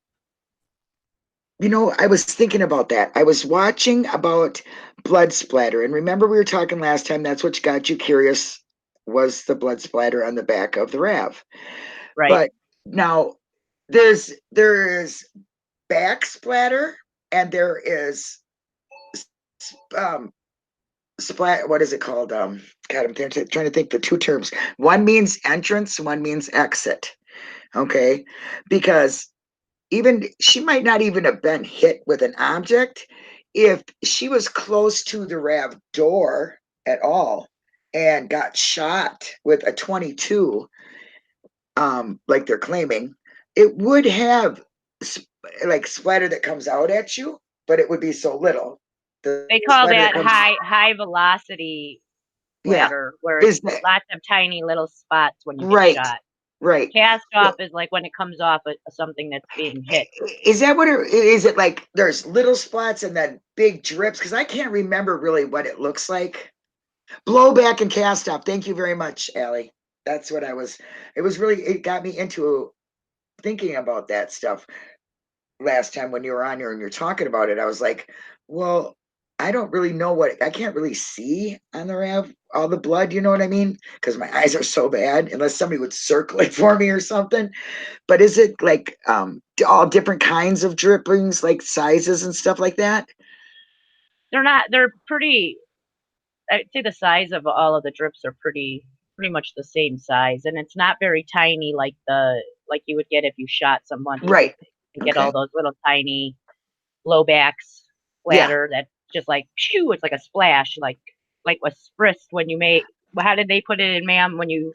A: was thinking about that. I was watching about blood splatter, and remember we were talking last time. That's what got you curious was the blood splatter on the back of the Rav.
C: Right.
A: But now there is back splatter, and there is um splat. What is it called? God, I'm trying to think the two terms. One means entrance, one means exit. Okay, because even she might not even have been hit with an object if she was close to the Rav door at all and got shot with a 22, like they're claiming, it would have like splatter that comes out at you, but it would be so little. The
C: They call
A: splatter that
C: that
A: comes,
C: high velocity
A: yeah,
C: splatter, where it's
A: is that
C: lots of tiny little spots when you get
A: right?
C: shot.
A: Right.
C: Cast
A: So
C: off is like when it comes off something that's being hit.
A: is that what it is? It like there's little spots and then big drips? Because I can't remember really what it looks like. Blowback and cast off. Thank you very much, Allie. That's what it got me into thinking about that stuff last time when you were on here and you're talking about it. I was like, well, I don't really know I can't really see on the Rav all the blood, you know what I mean? Because my eyes are so bad, unless somebody would circle it for me or something. But is it like all different kinds of drippings, like sizes and stuff like that?
C: They're pretty, I'd say the size of all of the drips are pretty much the same size, and it's not very tiny like you would get if you shot somebody.
A: Right.
C: You get
A: Okay.
C: all those little tiny blowbacks
A: Yeah.
C: splatter that just like shoo, it's like a splash, like was spritz when you made. How did they put it in, ma'am? When you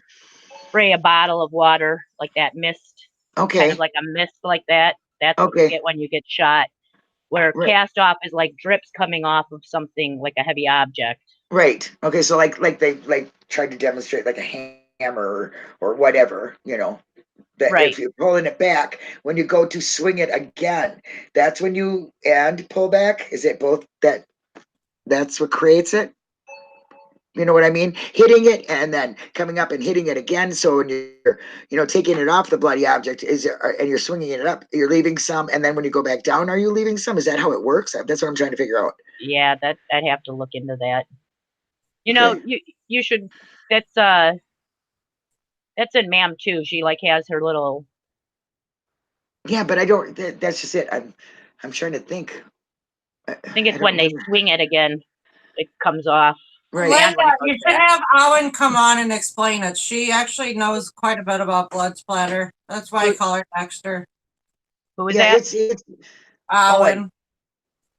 C: spray a bottle of water, like that mist, kind of
A: Okay.
C: like a mist like that. That's what you
A: Okay.
C: get when you get shot. Where
A: Right.
C: cast off is like drips coming off of something like a heavy object.
A: Right. Okay. So like they like tried to demonstrate like a hammer or whatever, that if
C: Right.
A: you're pulling it back, when you go to swing it again, that's when you and pull back. Is it both that's what creates it? You know what I mean? Hitting it and then coming up and hitting it again. So when you're, taking it off the bloody object, and you're swinging it up, you're leaving some. And then when you go back down, are you leaving some? Is that how it works? That's what I'm trying to figure out.
C: Yeah, that I'd have to look into that.
A: Okay.
C: You should. That's in ma'am too. She like has her little.
A: Yeah, but I don't. That's just it. I'm trying to think.
C: I think
A: I
C: it's
A: don't
C: when they
A: remember.
C: swing it again, it comes off.
A: Right.
B: Linda,
C: And when it goes
B: you should
C: back.
B: have Owen come on and explain it. She actually knows quite a bit about blood splatter. That's why I call her Dexter.
C: Who was
A: Yeah,
C: that?
A: it's
B: Owen.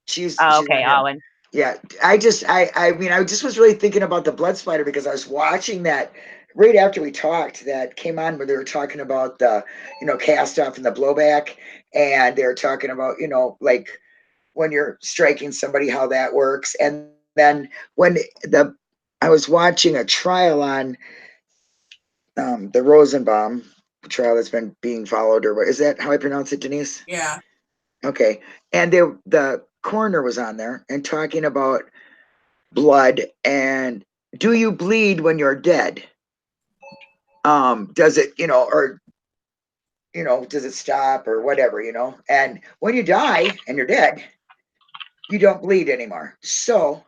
A: she's
C: Oh,
A: not
C: okay,
A: here.
C: Owen.
A: Yeah, I mean, I just was really thinking about the blood splatter because I was watching that right after we talked that came on where they were talking about the, cast off and the blowback. And they were talking about, like when you're striking somebody, how that works. And then I was watching a trial on the Rosenbaum trial that's been being followed, or what is that how I pronounce it, Denise?
B: Yeah.
A: Okay. And the coroner was on there and talking about blood and do you bleed when you're dead? Does it, or does it stop or whatever, and when you die and you're dead, you don't bleed anymore. So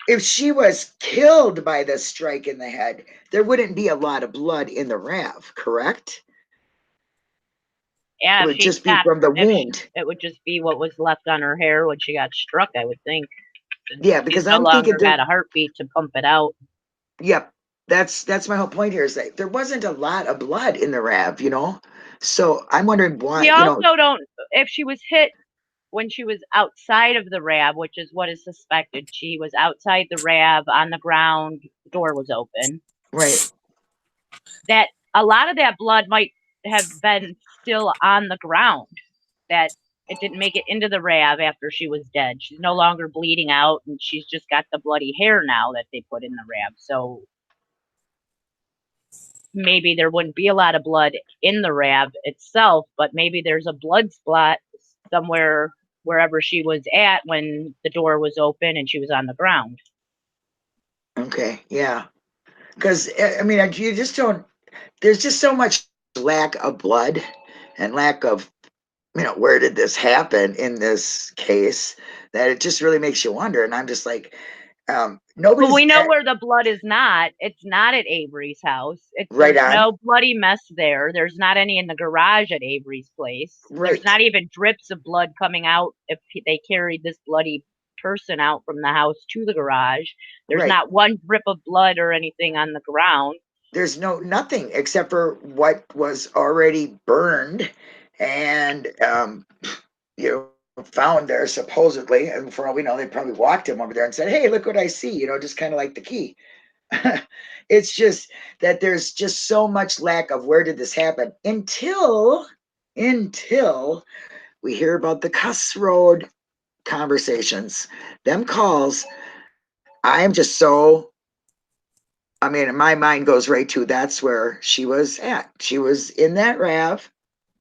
A: if she was killed by the strike in the head, there wouldn't be a lot of blood in the Rav, correct? It
C: Yeah, if
A: would
C: she
A: just be from the wound.
C: it would just be what was left on her hair when she got struck, I would think.
A: Yeah,
C: She's
A: because
C: no
A: I'm thinking
C: longer got a heartbeat to pump it out.
A: yep, that's my whole point here is that there wasn't a lot of blood in the Rav, so I'm wondering
C: We
A: why,
C: also don't, if she was hit when she was outside of the RAB, which is what is suspected, she was outside the RAB on the ground, door was open.
A: right.
C: That a lot of that blood might have been still on the ground, that it didn't make it into the RAB after she was dead. She's no longer bleeding out, and she's just got the bloody hair now that they put in the RAB. So maybe there wouldn't be a lot of blood in the RAB itself, but maybe there's a blood spot somewhere wherever she was at when the door was open and she was on the ground.
A: Okay, yeah. Because I mean, you just don't. There's just so much lack of blood and lack of, where did this happen in this case, that it just really makes you wonder. And I'm just like,
C: Well,
A: nobody's
C: we know where the blood is not. It's not at Avery's house.
A: Right
C: There's
A: on.
C: no bloody mess there. There's not any in the garage at Avery's place.
A: Right.
C: There's not even drips of blood coming out if they carried this bloody person out from the house to the garage. There's
A: Right.
C: not one drip of blood or anything on the ground.
A: There's nothing except for what was already burned and found there supposedly. And for all we know, they probably walked him over there and said, "Hey, look what I see," just kind of like the key. It's just that there's just so much lack of where did this happen until we hear about the Cuss Road conversations, them calls. I'm just so, my mind goes right to that's where she was at. She was in that RAV.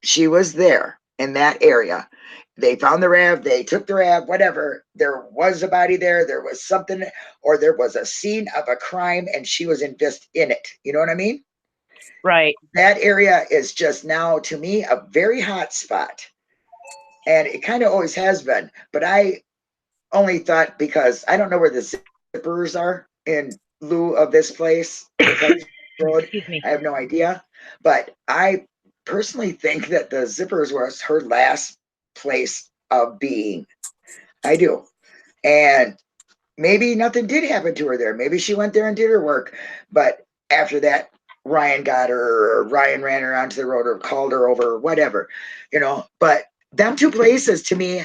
A: She was there in that area. They found the RAV, they took the RAV, whatever. There was a body there, there was something, or there was a scene of a crime and she was in it. You know what I mean?
C: Right.
A: That area is just now, to me, a very hot spot. And it kind of always has been. But I only thought, because I don't know where the zippers are in lieu of this place, road.
C: Excuse me.
A: I have no idea. But I personally think that the zippers was her last place of being. I do. And maybe nothing did happen to her there. Maybe she went there and did her work. But after that, Ryan got her, or Ryan ran her onto the road, or called her over, or whatever, But them two places, to me,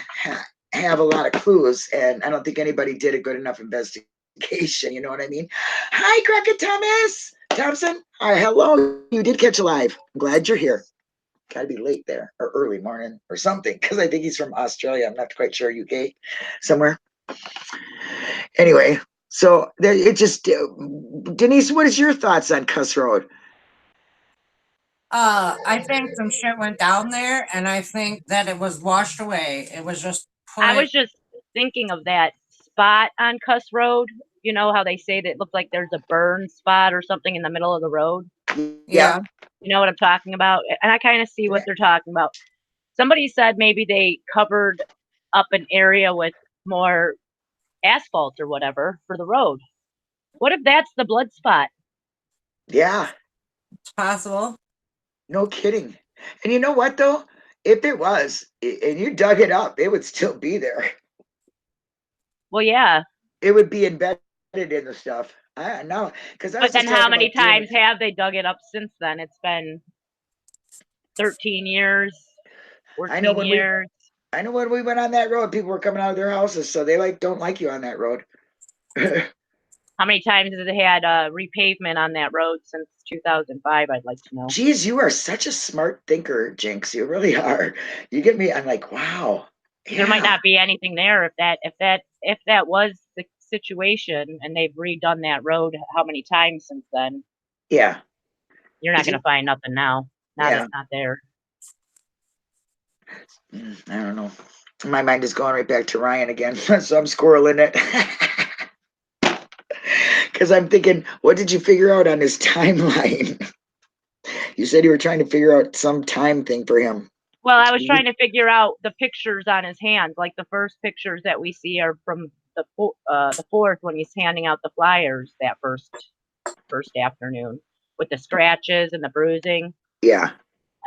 A: have a lot of clues. And I don't think anybody did a good enough investigation. You know what I mean? Hi, Crockett Thompson. Hi, hello. You did catch a live. I'm glad you're here. Gotta be late there, or early morning or something, because I think he's from Australia. I'm not quite sure, UK somewhere. Anyway, so it just, Denise, what is your thoughts on Cuss Road?
B: I think some shit went down there, and I think that it was washed away. It was just
C: I was just thinking of that spot on Cuss Road. You know how they say that it looked like there's a burn spot or something in the middle of the road?
B: Yeah.
C: You know what I'm talking about? And I kind of see what they're talking about. Somebody said maybe they covered up an area with more asphalt or whatever for the road. What if that's the blood spot?
A: Yeah.
B: It's possible.
A: No kidding. And you know what, though? If it was, and you dug it up, it would still be there.
C: Well, yeah.
A: It would be embedded in the stuff. I know.
C: But then how many times have they dug it up since then? It's been 13 years, 14 years.
A: I know when we went on that road, people were coming out of their houses, so they don't like you on that road.
C: How many times has it had repavement on that road since 2005? I'd like to know.
A: Geez, you are such a smart thinker, Jinx. You really are. You get me. I'm like, wow.
C: Yeah. There might not be anything there if that was the situation, and they've redone that road how many times since then?
A: Yeah.
C: You're not going to find nothing now. It's not there.
A: I don't know. My mind is going right back to Ryan again, so I'm squirreling it. Because I'm thinking, what did you figure out on his timeline? You said you were trying to figure out some time thing for him.
C: Well, I was trying to figure out the pictures on his hands. Like the first pictures that we see are from the 4th, when he's handing out the flyers that first afternoon with the scratches and the bruising.
A: Yeah.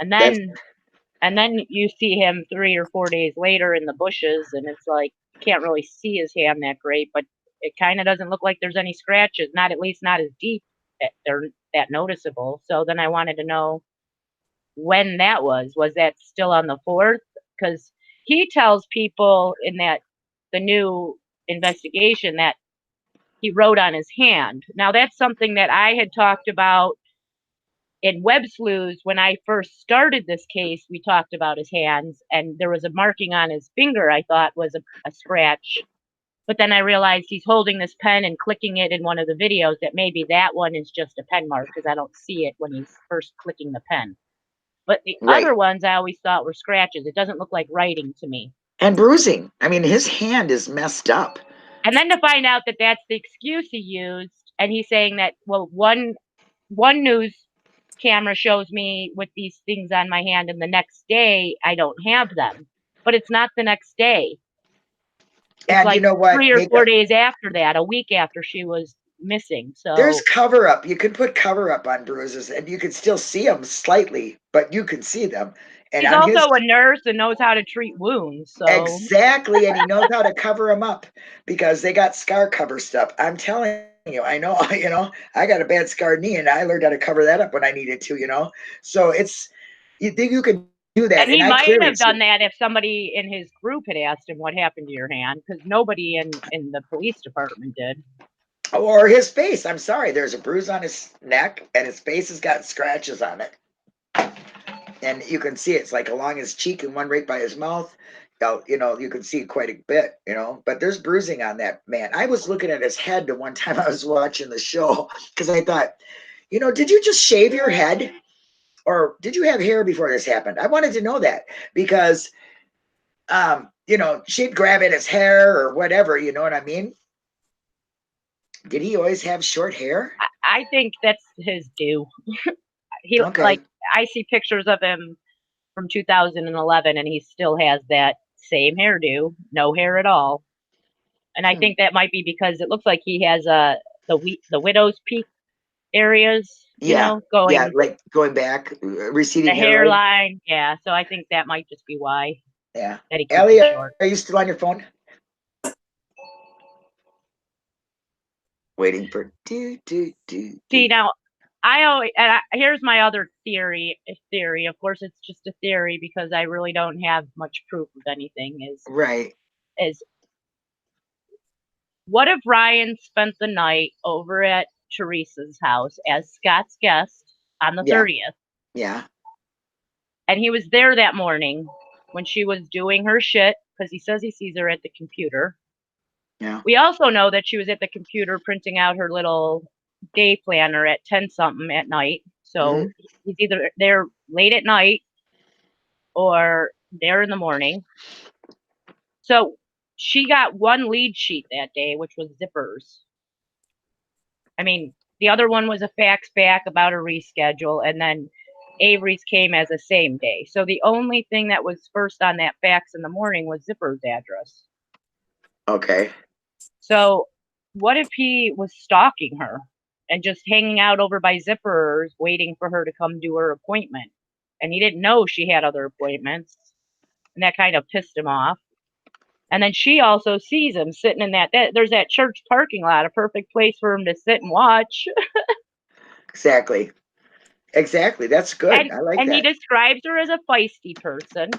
C: And then you see him 3 or 4 days later in the bushes, and it's like you can't really see his hand that great, but it kind of doesn't look like there's any scratches, not at least not as deep that they're that noticeable. So then I wanted to know when that was that still on the 4th? Because he tells people in the new investigation that he wrote on his hand. Now that's something that I had talked about in Web Sleuths when I first started this case. We talked about his hands, and there was a marking on his finger I thought was a scratch. But then I realized he's holding this pen and clicking it in one of the videos, that maybe that one is just a pen mark, because I don't see it when he's first clicking the pen. But the other ones I always thought were scratches. It doesn't look like writing to me.
A: And bruising. I mean, his hand is messed up.
C: And then to find out that that's the excuse he used, and he's saying that, well, one news camera shows me with these things on my hand, and the next day I don't have them. But it's not the next day. It's
A: And you
C: like
A: know what?
C: 3 or 4 days after that, a week after she was missing.
A: There's
C: So
A: cover up. You can put cover up on bruises, and you can still see them slightly, but you can see them. And
C: he's
A: on his
C: also a nurse and knows how to treat wounds. So
A: exactly, and he knows how to cover them up because they got scar cover stuff. I'm telling you, I know. You know, I got a bad scarred knee, and I learned how to cover that up when I needed to. You know, so it's you think you can do that,
C: and he
A: and I
C: might
A: clearly
C: have
A: see.
C: done that if somebody in his group had asked him what happened to your hand, because nobody in the police department did.
A: Or his face. I'm sorry. There's a bruise on his neck, and his face has got scratches on it. And you can see it's like along his cheek and one right by his mouth. You know, you can see quite a bit, you know, but there's bruising on that man. I was looking at his head the one time I was watching the show because I thought, you know, did you just shave your head? Or did you have hair before this happened? I wanted to know that because, you know, she'd grab at his hair or whatever, you know what I mean? Did he always have short hair?
C: I think that's his due. He
A: Okay.
C: like I see pictures of him from 2011, and he still has that same hairdo, no hair at all. And I think that might be because it looks like he has the widow's peak areas, you
A: Yeah.
C: know, going
A: Yeah. Like going back,
C: the
A: receding hairline.
C: hairline. Yeah, so I think that might just be why
A: Yeah.
C: that he keeps
A: Ellie,
C: it short.
A: are you still on your phone? Waiting for do.
C: See, now I always here's my other theory. Of course, it's just a theory because I really don't have much proof of anything.
A: Right.
C: Is what if Ryan spent the night over at Teresa's house as Scott's guest on the
A: Yeah.
C: 30th,
A: Yeah.
C: and he was there that morning when she was doing her shit because he says he sees her at the computer.
A: Yeah.
C: We also know that she was at the computer printing out her little day planner at 10 something at night. So he's either there late at night or there in the morning. So she got one lead sheet that day, which was Zippers. I mean, the other one was a fax back about a reschedule, and then Avery's came as a same day. So the only thing that was first on that fax in the morning was Zipper's address.
A: Okay.
C: So what if he was stalking her and just hanging out over by Zippers waiting for her to come do her appointment? And he didn't know she had other appointments, and that kind of pissed him off. And then she also sees him sitting in that there's that church parking lot, a perfect place for him to sit and watch.
A: Exactly. Exactly. That's good. I like
C: And he
A: that.
C: describes her as a feisty person,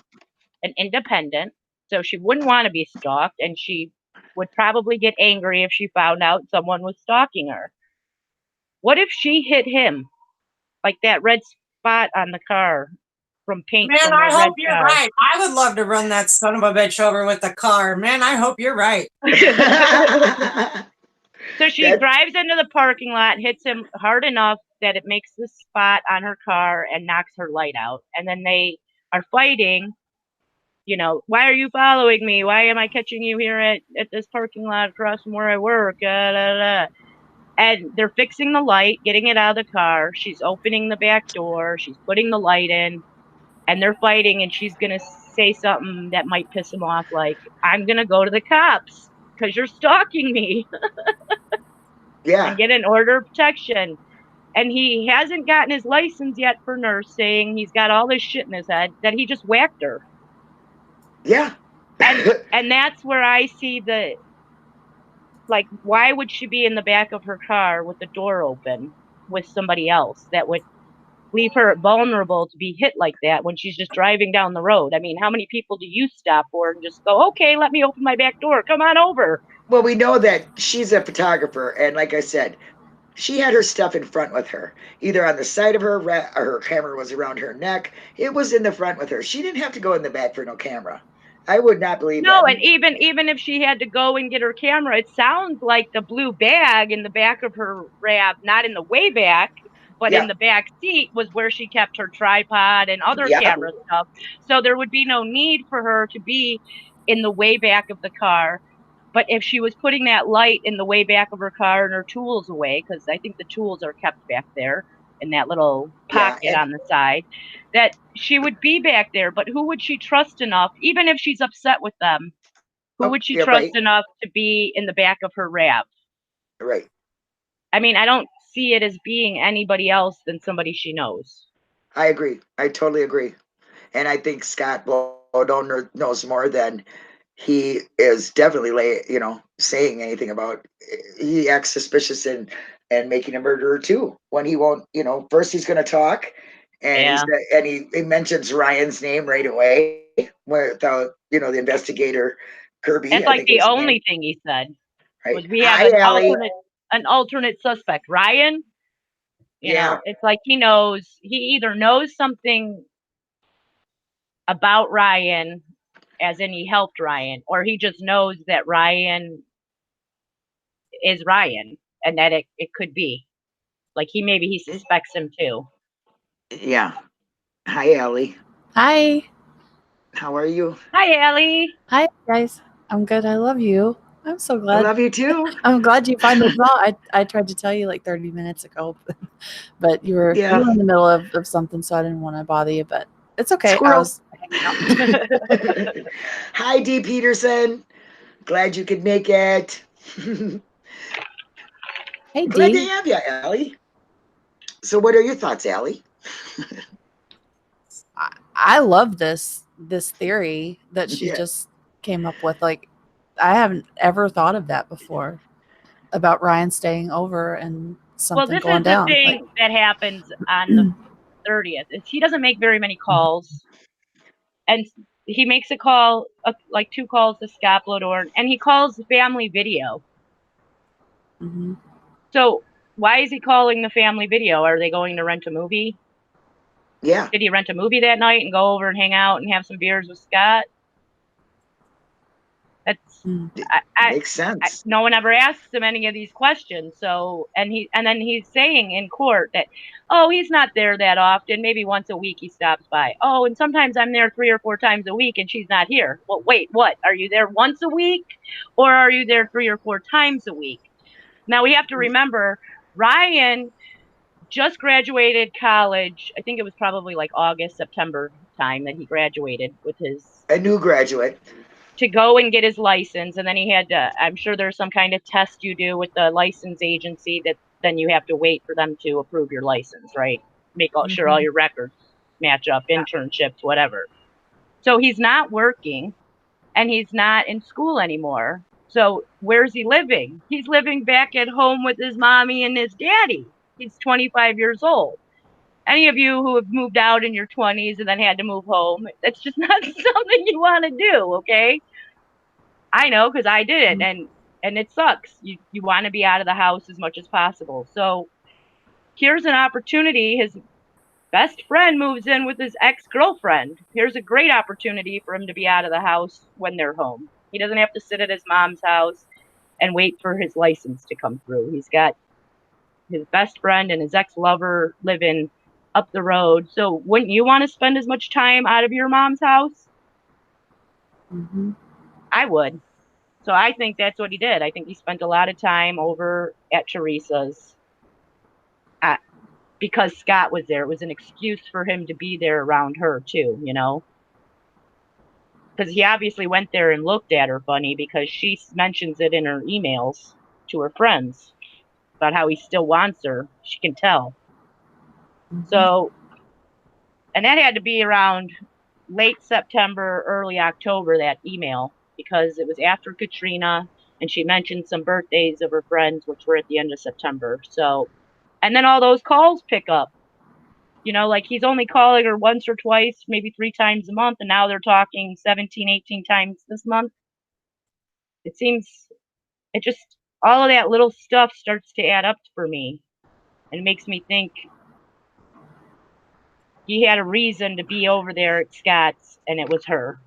C: an independent, so she wouldn't want to be stalked, and she would probably get angry if she found out someone was stalking her. What if she hit him, like that red spot on the car from paint
B: Man,
C: from
B: I
C: the red
B: hope you're
C: car?
B: right. I would love to run that son of a bitch over with a car. Man, I hope you're right.
C: So she drives into the parking lot, hits him hard enough that it makes this spot on her car and knocks her light out. And then they are fighting. You know, why are you following me? Why am I catching you here at this parking lot across from where I work? And they're fixing the light, getting it out of the car. She's opening the back door. She's putting the light in. And they're fighting, and she's going to say something that might piss him off, like, I'm going to go to the cops because you're stalking me.
A: Yeah.
C: And get an order of protection. And he hasn't gotten his license yet for nursing. He's got all this shit in his head that he just whacked her.
A: Yeah.
C: And that's where I see the, like, why would she be in the back of her car with the door open with somebody else that would leave her vulnerable to be hit like that when she's just driving down the road? I mean, how many people do you stop for and just go, okay, let me open my back door, come on over?
A: Well, we know that she's a photographer, and like I said, she had her stuff in front with her, either on the side of her, or her camera was around her neck. It was in the front with her. She didn't have to go in the back for no camera. I would not believe
C: No,
A: that.
C: and even if she had to go and get her camera, it sounds like the blue bag in the back of her Rab, not in the way back, but in the back seat was where she kept her tripod and other camera stuff. So there would be no need for her to be in the way back of the car. But if she was putting that light in the way back of her car and her tools away, because I think the tools are kept back there in that little
A: Yeah,
C: pocket on the side, that she would be back there. But who would she trust enough, even if she's upset with them, who would she
A: yeah,
C: trust
A: right,
C: enough to be in the back of her RAV?
A: right.
C: I mean, I don't see it as being anybody else than somebody she knows.
A: I agree. I totally agree. And I think Scott Bowden knows more than he is definitely saying anything about. He acts suspicious and making a murderer too when he won't. First he's going to talk, and
C: Yeah.
A: he mentions Ryan's name right away without the investigator Kirby.
C: That's
A: I
C: like
A: think
C: the
A: was his name.
C: only thing he said
A: Right.
C: was we have
A: Hi, Allie.
C: an alternate suspect. Ryan,
A: Yeah.
C: it's like he either knows something about Ryan, as in he helped Ryan, or he just knows that Ryan is Ryan and that it could be. Like he suspects him too.
A: Yeah. Hi, Allie.
D: Hi.
A: How are you?
C: Hi, Allie.
D: Hi, guys. I'm good. I love you. I'm so
A: I
D: glad.
A: love you too.
D: I'm glad you finally saw. I tried to tell you like 30 minutes ago, but you were
A: Yeah.
D: in the middle of something, so I didn't want to bother you. But it's okay.
A: Squirrel.
D: I was hanging out.
A: Hi, D. Peterson. Glad you could make it.
D: Hey,
A: Glad to
D: Dee.
A: have you, Allie. So, what are your thoughts, Allie?
D: I love this theory that she
A: Yeah.
D: just came up with. Like, I haven't ever thought of that before about Ryan staying over and something
C: this
D: going
C: is the
D: down.
C: thing that happens on the 30th. Is he doesn't make very many calls, and he makes a call, like 2 calls to Scott Blodorn, and he calls family video.
D: Mhm.
C: So why is he calling the family video? Are they going to rent a movie?
A: Yeah.
C: Did he rent a movie that night and go over and hang out and have some beers with Scott? That's
A: Makes sense.
C: no one ever asks him any of these questions. So and then he's saying in court that, oh, he's not there that often. Maybe once a week he stops by. Oh, and sometimes I'm there 3 or 4 times a week and she's not here. Well, wait, what? Are you there once a week, or are you there 3 or 4 times a week? Now we have to remember Ryan just graduated college. I think it was probably like August, September time that he graduated with his
A: A new graduate.
C: to go and get his license, and then he had to, I'm sure there's some kind of test you do with the license agency that then you have to wait for them to approve your license, right? Make sure all your records match up, internships, whatever. So he's not working and he's not in school anymore. So where's he living? He's living back at home with his mommy and his daddy. He's 25 years old. Any of you who have moved out in your 20s and then had to move home, that's just not something you want to do, okay? I know, because I did it, and it sucks. You want to be out of the house as much as possible. So here's an opportunity. His best friend moves in with his ex-girlfriend. Here's a great opportunity for him to be out of the house when they're home. He doesn't have to sit at his mom's house and wait for his license to come through. He's got his best friend and his ex-lover living up the road. So wouldn't you want to spend as much time out of your mom's house?
D: Mhm.
C: I would. So I think that's what he did. I think he spent a lot of time over at Teresa's because Scott was there. It was an excuse for him to be there around her too, because he obviously went there and looked at her funny because she mentions it in her emails to her friends about how he still wants her. She can tell. So, and that had to be around late September, early October, that email, because it was after Katrina and she mentioned some birthdays of her friends, which were at the end of September. So, and then all those calls pick up, like he's only calling her once or twice, maybe 3 times a month. And now they're talking 17, 18 times this month. It just, all of that little stuff starts to add up for me and makes me think he had a reason to be over there at Scott's, and it was her.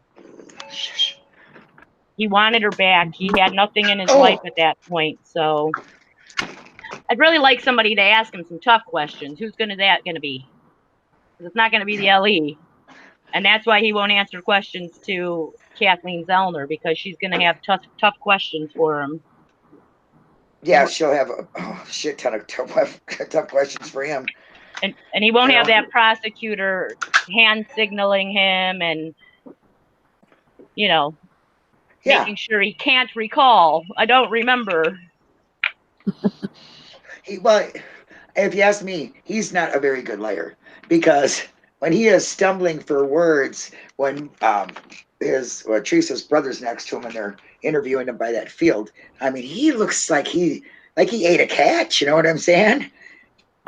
C: He wanted her back. He had nothing in his life at that point. So I'd really like somebody to ask him some tough questions. Who's that going to be? Because it's not going to be the LE. And that's why he won't answer questions to Kathleen Zellner because she's going to have tough questions for him.
A: Yeah, she'll have a shit ton of tough questions for him.
C: And he won't
A: You
C: have
A: know?
C: that prosecutor hand signaling him and, you know,
A: Yeah.
C: making sure he can't recall. I don't remember.
A: Well, if you ask me, he's not a very good liar because when he is stumbling for words, when Teresa's brother's next to him and they're interviewing him by that field, I mean, he looks like he ate a cat. You know what I'm saying?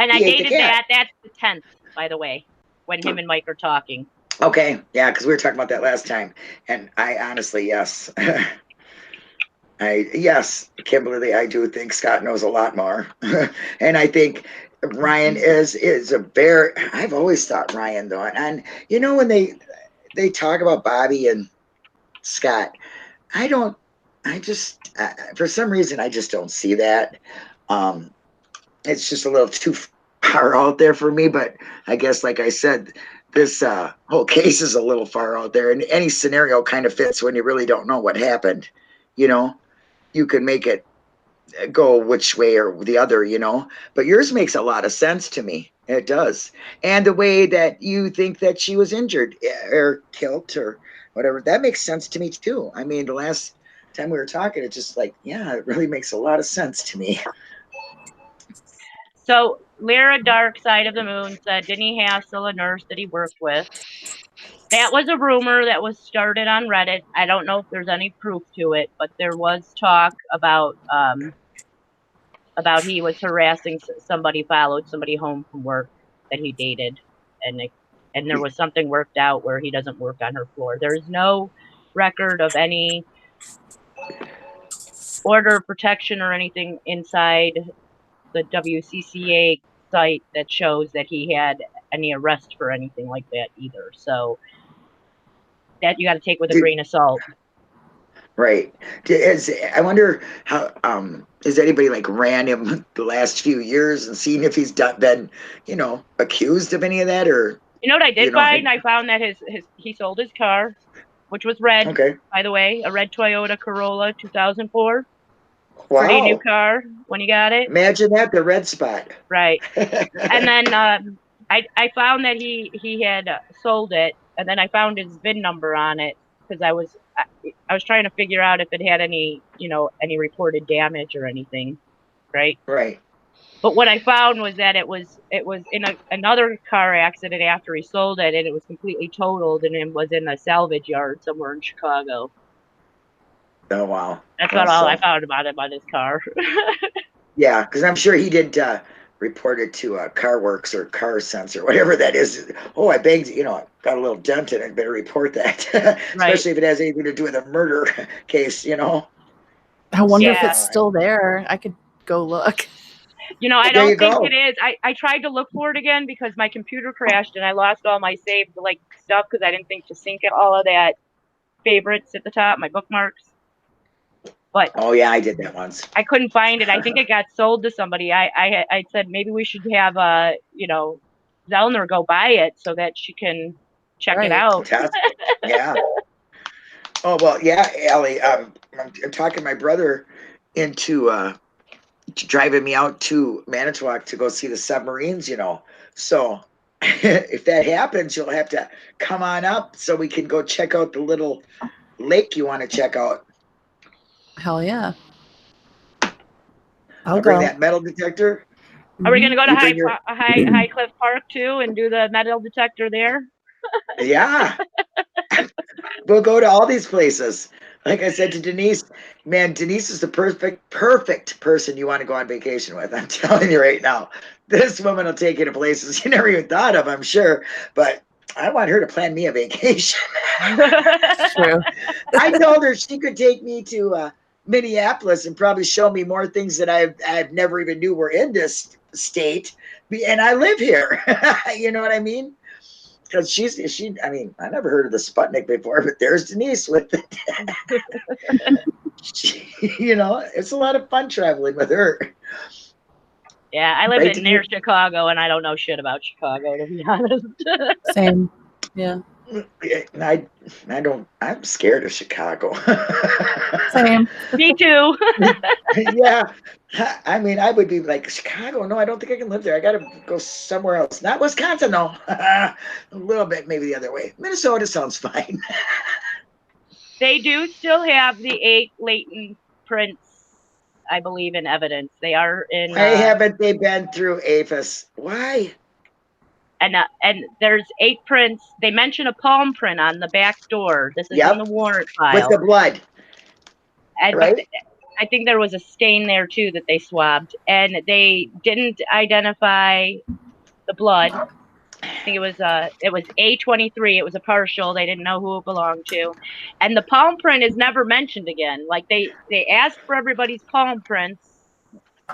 C: And
A: He
C: I
A: ate the
C: dated
A: cat.
C: that. That's the 10th, by the way, when him and Mike are talking.
A: Okay, yeah, because we were talking about that last time, and I honestly, yes, yes, Kimberly, I do think Scott knows a lot more, and I think Ryan is a very. I've always thought Ryan though, and you know when they talk about Bobby and Scott, I don't. I just for some reason I just don't see that. It's just a little too far out there for me. But I guess, like I said, this whole case is a little far out there, and any scenario kind of fits when you really don't know what happened. You know, you can make it go which way or the other, you know. But yours makes a lot of sense to me. It does. And the way that you think that she was injured or killed or whatever, that makes sense to me too. I mean, the last time we were talking, it's just like, yeah, it really makes a lot of sense to me.
C: So Lyra Dark Side of the Moon said, didn't he hassle a nurse that he worked with? That was a rumor that was started on Reddit. I don't know if there's any proof to it, but there was talk about he was harassing somebody, followed somebody home from work that he dated, and there was something worked out where he doesn't work on her floor. There's no record of any order of protection or anything inside the WCCA site that shows that he had any arrest for anything like that either. So that you got to take with a grain of salt.
A: Right. I wonder how has anybody like ran him the last few years and seen if he's been, you know, accused of any of that or
C: You know what I did find? I found that he sold his car, which was red,
A: okay.
C: by the way, a red Toyota Corolla 2004.
A: Wow.
C: Pretty new car when you got it.
A: Imagine that, the red spot.
C: Right. And then I found that he had sold it, and then I found his VIN number on it because I was trying to figure out if it had any, you know, any reported damage or anything, right?
A: Right.
C: But what I found was that it was in another car accident after he sold it, and it was completely totaled, and it was in a salvage yard somewhere in Chicago.
A: Oh wow.
C: That's about all I found about his car.
A: Yeah, because I'm sure he did report it to Car Works or Car Sense or whatever that is. Oh, I banged, you know, got a little dent in it. I better report that, especially if it has anything to do with a murder case. You know.
D: I wonder if it's still there. I could go look.
C: You know, I don't think it is. I tried to look for it again because my computer crashed and I lost all my saved like stuff because I didn't think to sync all of that favorites at the top, my bookmarks. But
A: oh yeah, I did that once.
C: I couldn't find it. I think it got sold to somebody. I said maybe we should have you know, Zellner go buy it so that she can check it out.
A: Yeah. Oh well, yeah, Allie. I'm talking my brother into driving me out to Manitowoc to go see the submarines. You know, so if that happens, you'll have to come on up so we can go check out the little lake you want to check out.
D: Hell yeah.
A: I'll bring that metal detector.
C: Are we going to go to High Cliff Park too and do the metal detector there?
A: Yeah. We'll go to all these places. Like I said to Denise, man, Denise is the perfect person you want to go on vacation with. I'm telling you right now. This woman will take you to places you never even thought of, I'm sure. But I want her to plan me a vacation.
D: True.
A: I told her she could take me to Minneapolis and probably show me more things that I've never even knew were in this state. And I live here. You know what I mean? Because I mean, I never heard of the Sputnik before, but there's Denise with it. You know, it's a lot of fun traveling with her.
C: Yeah, I live near Chicago, and I don't know shit about Chicago, to be honest.
D: Same. Yeah.
A: I'm scared of Chicago.
D: Same.
C: Me too.
A: Yeah. I mean, I would be like, Chicago? No, I don't think I can live there. I got to go somewhere else. Not Wisconsin, no. A little bit, maybe the other way. Minnesota sounds fine.
C: They do still have the 8 latent prints, I believe, in evidence. They are in,
A: Why haven't they been through APHIS? Why?
C: and there's 8 prints. They mention a palm print on the back door. This is in
A: Yep.
C: the warrant
A: With
C: file.
A: the blood,
C: But
A: right?
C: I think there was a stain there too that they swabbed, and they didn't identify the blood. I think it was A23. It was a partial. They didn't know who it belonged to, and the palm print is never mentioned again. Like they asked for everybody's palm prints,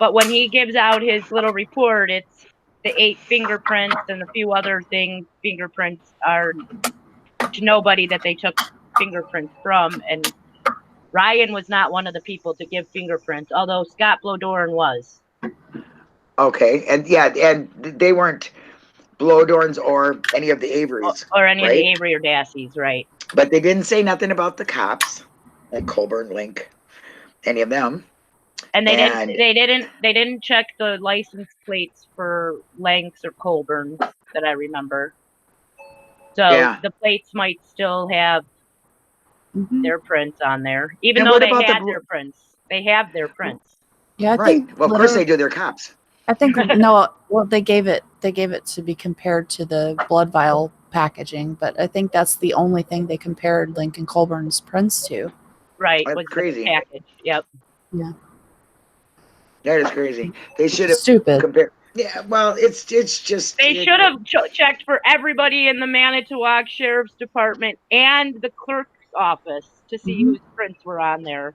C: but when he gives out his little report, it's the 8 fingerprints and a few other things. Fingerprints are to nobody that they took fingerprints from, and Ryan was not one of the people to give fingerprints, although Scott Blodoran was.
A: Okay. And yeah, and they weren't Blowdorns or any of the Averys.
C: Or any of the
A: right?
C: Avery or Dassies, right?
A: But they didn't say nothing about the cops, like Colburn, Link, any of them.
C: And they
A: And-
C: didn't check the license plates for Lanks or Colburn that I remember. So
A: Yeah.
C: the plates might still have
D: Mhm.
C: their prints on there, even
A: And
C: though
A: what
C: they
A: about the
C: had their prints. They have their prints.
D: Yeah, I
A: right.
D: think.
A: Well, of course they
D: literally-
A: do. They're cops.
D: I think no. Well, they gave it to be compared to the blood vial packaging, but I think that's the only thing they compared Lincoln Colburn's prints to.
C: Right,
A: That's
C: was
A: crazy.
C: the package. Yep.
A: That is crazy. They should have
D: Stupid.
A: compared. Yeah. Well, it's just.
C: They should have checked for everybody in the Manitowoc Sheriff's Department and the clerk's office to see
D: Mhm.
C: whose prints were on there.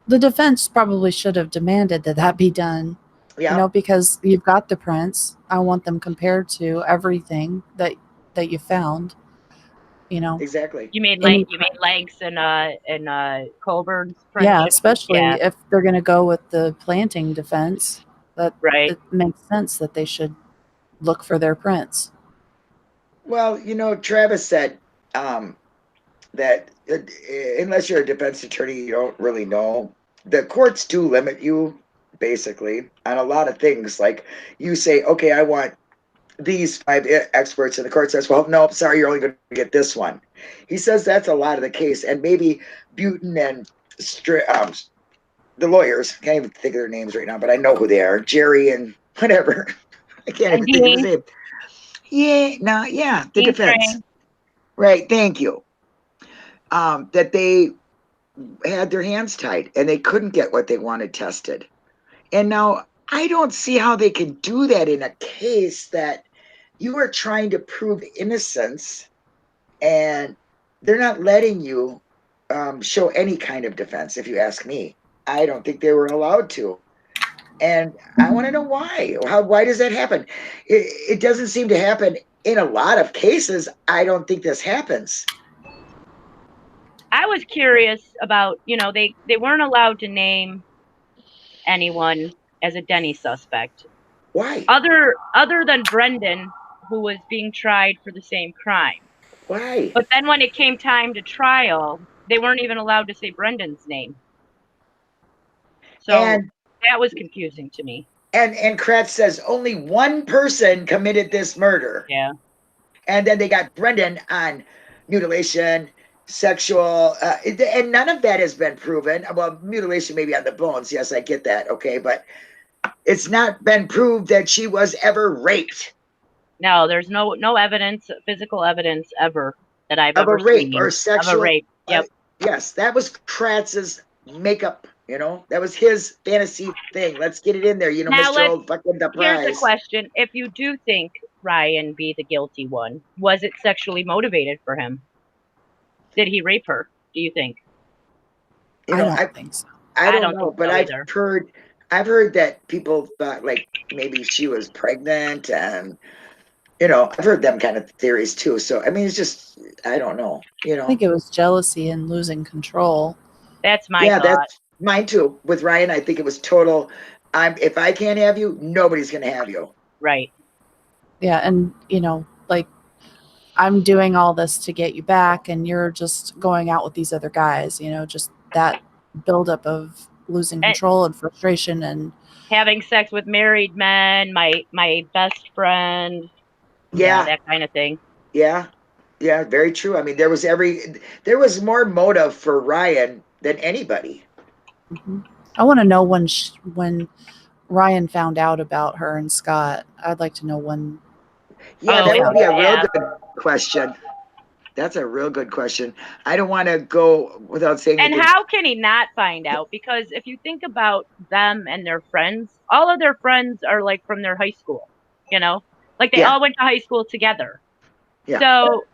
D: The defense probably should have demanded that be done.
A: Yeah.
D: You know, because you've got the prints. I want them compared to everything that you found. You know.
A: Exactly.
C: You mean
D: Any
C: Lanks and Colburn's prints?
D: Yeah, especially
C: Yeah.
D: if they're going to go with the planting defense. That
C: Right.
D: it makes sense that they should look for their prints.
A: Well, Travis said that unless you're a defense attorney, you don't really know. The courts do limit you, basically, on a lot of things. Like you say, okay, I want these 5 experts, and the court says, well, no, sorry, you're only going to get this one. He says that's a lot of the case, and maybe Butin and the lawyers, can't even think of their names right now, but I know who they are, Jerry and whatever. I can't even think of his name. Yeah, the
C: Dean
A: defense.
C: Strang.
A: Right, thank you. That they had their hands tied and they couldn't get what they wanted tested. And now I don't see how they can do that in a case that you are trying to prove innocence and they're not letting you show any kind of defense, if you ask me. I don't think they were allowed to. And I want to know why. Why does that happen? It doesn't seem to happen in a lot of cases. I don't think this happens.
C: I was curious about, they weren't allowed to name anyone as a Denny suspect.
A: Why?
C: Other than Brendan, who was being tried for the same crime.
A: Why?
C: But then when it came time to trial, they weren't even allowed to say Brendan's name. So
A: And
C: that was confusing to me.
A: And Kratz says only one person committed this murder.
C: Yeah.
A: And then they got Brendan on mutilation, sexual, and none of that has been proven. Well, mutilation maybe on the bones. Yes, I get that. Okay, but it's not been proved that she was ever raped.
C: No, there's no evidence, physical evidence ever that I've
A: Of
C: ever
A: a rape
C: seen
A: or sexual.
C: of a rape. Yep.
A: Yes, that was Kratz's makeup. That was his fantasy thing. Let's get it in there.
C: Now
A: Mr. Old fucking the prize.
C: Here's the question: if you do think Ryan be the guilty one, was it sexually motivated for him? Did he rape her? Do you think?
A: You know,
D: I don't think so.
A: I don't know,
C: think
A: but
C: so
A: I've
C: either.
A: heard that people thought like maybe she was pregnant, and I've heard them kind of theories too. So I mean, it's just I don't know.
D: I think it was jealousy and losing control.
C: That's my
A: yeah,
C: thought.
A: that's mine too. With Ryan, I think it was total. If I can't have you, nobody's gonna have you.
C: Right.
D: Yeah, and like I'm doing all this to get you back, and you're just going out with these other guys. Just that buildup of losing
C: And
D: control and frustration, and
C: having sex with married men, my best friend,
A: Yeah,
C: that kind of thing.
A: yeah, yeah, very true. I mean, there was more motive for Ryan than anybody.
D: I want to know when Ryan found out about her and Scott. I'd like to know when.
A: Yeah,
C: Oh,
A: that would be a real
C: yeah.
A: good question. That's a real good question. I don't want to go without saying
C: And
A: anything.
C: how can he not find out? Because if you think about them and their friends, all of their friends are like from their high school, like they
A: Yeah,
C: all went to high school together.
A: yeah.
C: So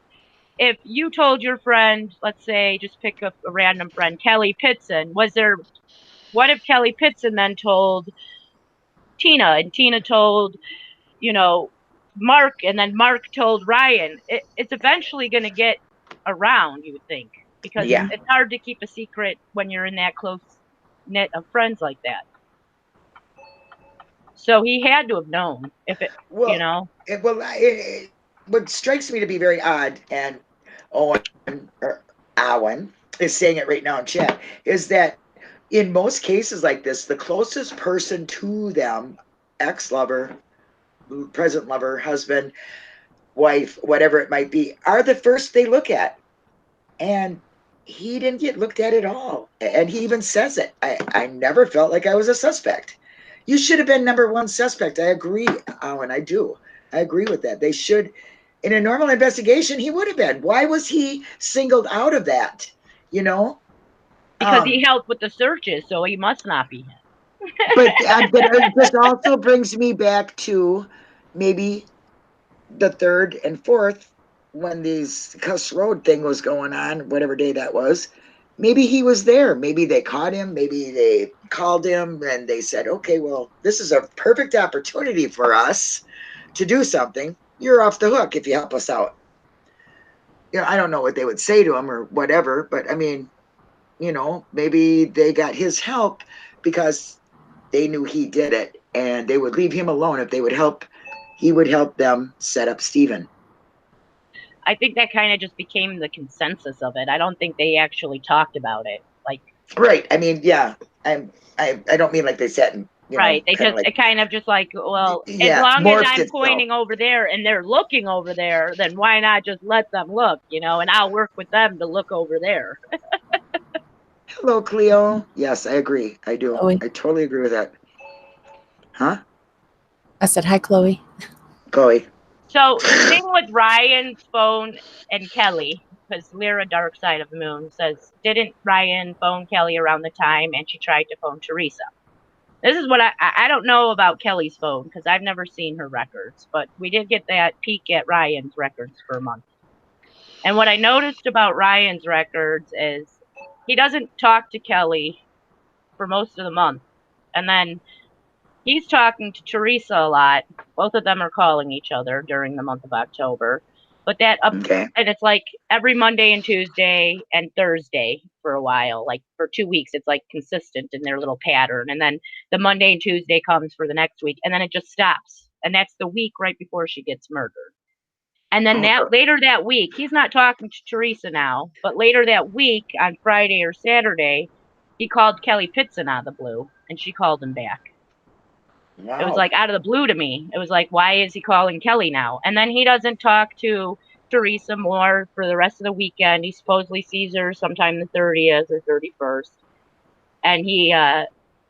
C: if you told your friend, let's say, just pick a random friend, Kelly Pitson, what if Kelly Pitson then told Tina and Tina told, you know, Mark and then Mark told Ryan? It's eventually going to get around, you would think, because
A: Yeah.
C: it's hard to keep a secret when you're in that close knit of friends like that. So he had to have known if it, you
A: Well,
C: know.
A: what strikes me to be very odd, and Owen or Owen is saying it right now in chat, is that in most cases like this, the closest person to them, ex-lover, present lover, husband, wife, whatever it might be, are the first they look at. And he didn't get looked at all. And he even says it. I never felt like I was a suspect. You should have been number one suspect. I agree, Owen. I do. I agree with that. They should, in a normal investigation, he would have been. Why was he singled out of that? You know?
C: Because he helped with the searches, so he must not be him.
A: But this also brings me back to maybe the third and fourth when these Cuss Road thing was going on, whatever day that was. Maybe he was there. Maybe they caught him. Maybe they called him and they said, okay, well, this is a perfect opportunity for us to do something. You're off the hook if you help us out. I don't know what they would say to him or whatever, but I mean, maybe they got his help because they knew he did it and they would leave him alone if he would help them set up Stephen.
C: I think that kind of just became the consensus of it. I don't think they actually talked about it.
A: Right. I mean, yeah. I don't mean like they sat and
C: right. They
A: kind of
C: just
A: like,
C: it kind of just like, well, as
A: yeah,
C: long as
A: morphed
C: I'm
A: itself.
C: pointing over there and they're looking over there, then why not just let them look, and I'll work with them to look over there.
A: Hello, Cleo. Yes, I agree. I do.
D: Chloe.
A: I totally agree with that. Huh?
D: I said, hi, Chloe.
A: Chloe.
C: So the thing with Ryan's phone and Kelly, because Lyra Dark Side of the Moon says, didn't Ryan phone Kelly around the time and she tried to phone Teresa? This is what I don't know about Kelly's phone because I've never seen her records, but we did get that peek at Ryan's records for a month. And what I noticed about Ryan's records is he doesn't talk to Kelly for most of the month. And then he's talking to Teresa a lot. Both of them are calling each other during the month of October. But
A: Okay.
C: and it's like every Monday and Tuesday and Thursday for a while. Like for 2 weeks, it's like consistent in their little pattern. And then the Monday and Tuesday comes for the next week, and then it just stops. And that's the week right before she gets murdered. And then later that week, he's not talking to Teresa now, but later that week on Friday or Saturday, he called Kelly Pitson out of the blue, and she called him back.
A: Wow.
C: It was like out of the blue to me. It was like, why is he calling Kelly now? And then he doesn't talk to Teresa more for the rest of the weekend. He supposedly sees her sometime the 30th or 31st. And he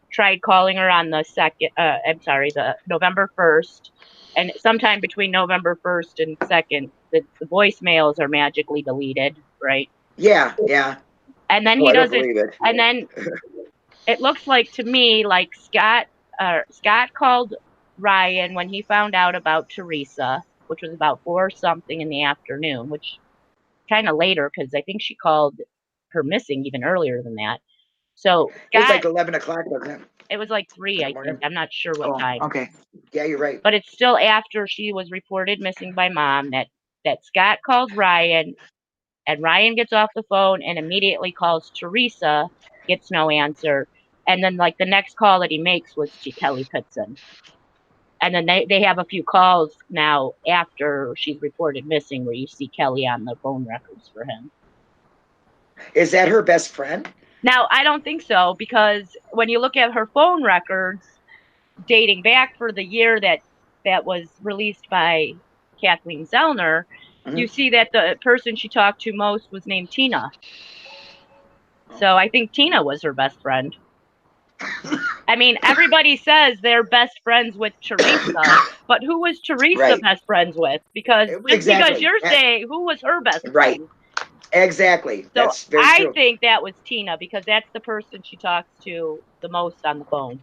C: tried calling her on the November 1st. And sometime between November 1st and 2nd, the voicemails are magically deleted, right?
A: Yeah, yeah.
C: And then
A: I don't believe it.
C: and then it looks like to me like Scott called Ryan when he found out about Teresa, which was about 4 something in the afternoon, which kind of later because I think she called her missing even earlier than that. So
A: It was
C: Scott,
A: like 11 o'clock, wasn't it?
C: it was like 3, I think. I'm not sure what time.
A: Okay. Yeah, you're right.
C: But it's still after she was reported missing by mom that Scott calls Ryan, and Ryan gets off the phone and immediately calls Teresa, gets no answer. And then like the next call that he makes was to Kelly Pitson. And then they have a few calls now after she's reported missing where you see Kelly on the phone records for him.
A: Is that her best friend?
C: Now, I don't think so, because when you look at her phone records dating back for the year that was released by Kathleen Zellner, you see that the person she talked to most was named Tina. So I think Tina was her best friend. I mean, everybody says they're best friends with Teresa, but who was Teresa
A: Right.
C: best friends with? Because just because
A: Exactly.
C: you're saying who was her best
A: Right.
C: friend?
A: Exactly.
C: So
A: That's very
C: I
A: true.
C: think that was Tina, because that's the person she talks to the most on the phone.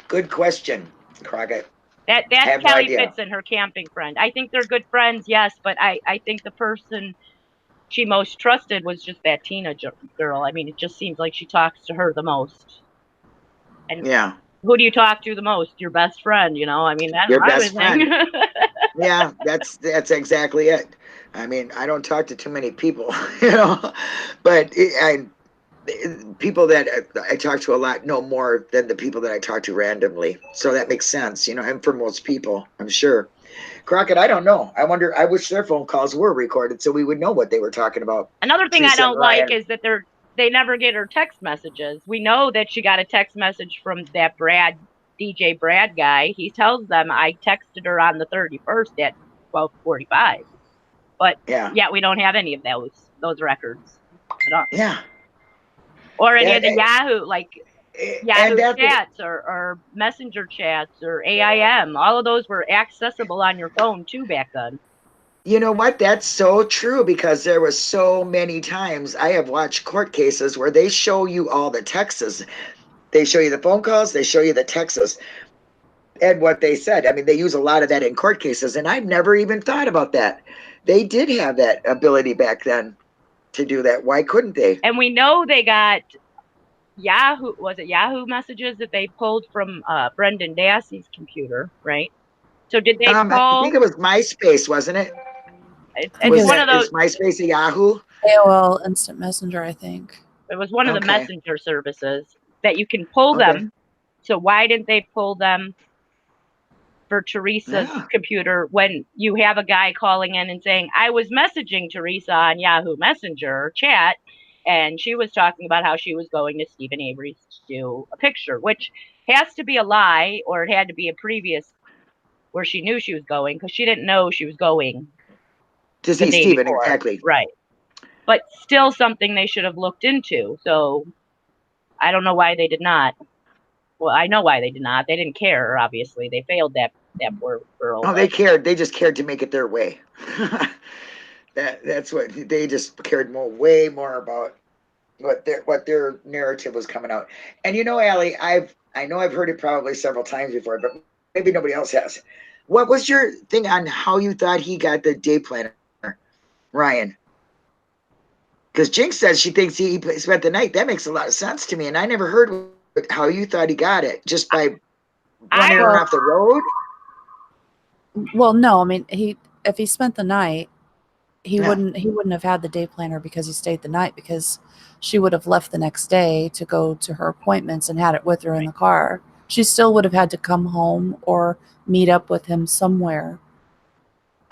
A: Good question, Crockett.
C: That's
A: have no
C: Kelly
A: idea.
C: Pitson, her camping friend. I think they're good friends, yes, but I think the person she most trusted was just that Tina girl. I mean, it just seems like she talks to her the most. And
A: Yeah.
C: who do you talk to the most? Your best friend, you know? I mean, that's
A: Your
C: what I
A: best
C: would think.
A: Yeah, that's exactly it. I mean, I don't talk to too many people, you know, but people that I talk to a lot know more than the people that I talk to randomly. So that makes sense, you know, and for most people, I'm sure. Crockett, I don't know. I wonder, I wish their phone calls were recorded so we would know what they were talking about.
C: Another thing I
A: Teresa and
C: don't like
A: Ryan.
C: is that they never get her text messages. We know that she got a text message from that DJ Brad guy. He tells them I texted her on the 31st at 12:45. But
A: Yeah.
C: we don't have any of those records at all.
A: Yeah.
C: Or any of the
A: And
C: Yahoo
A: that
C: chats or Messenger chats or AIM. All of those were accessible on your phone too back then.
A: You know what? That's so true, because there was so many times I have watched court cases where they show you all the texts. They show you the phone calls, they show you the texts and what they said. I mean, they use a lot of that in court cases, and I've never even thought about that. They did have that ability back then to do that. Why couldn't they?
C: And we know they got Yahoo messages that they pulled from Brendan Dassey's computer, right? So did they
A: I
C: call?
A: think it was MySpace, wasn't it?
C: It was one of those.
A: Is MySpace a Yahoo?
D: AOL Instant Messenger, I think.
C: It was one of the
A: Okay.
C: messenger services that you can pull them. So why didn't they pull them for Teresa's computer when you have a guy calling in and saying, I was messaging Teresa on Yahoo Messenger chat, and she was talking about how she was going to Stephen Avery's to do a picture, which has to be a lie, or it had to be a previous where she knew she was going, because she didn't know she was going
A: To
C: the
A: see
C: day
A: Stephen,
C: before.
A: exactly.
C: Right. But still something they should have looked into. So I don't know why they did not. Well, I know why they did not. They didn't care, obviously. They failed that poor girl.
A: Oh, they cared. They just cared to make it their way. That's what they just cared way more about what their narrative was coming out. And you know, Allie, I know I've heard it probably several times before, but maybe nobody else has. What was your thing on how you thought he got the day planner, Ryan? Because Jinx says she thinks he spent the night. That makes a lot of sense to me, and I never heard how you thought he got it, just by running her off the road.
D: Well, no, I mean if he spent the night, he wouldn't have had the day planner because he stayed the night, because she would have left the next day to go to her appointments and had it with her in the car. She still would have had to come home or meet up with him somewhere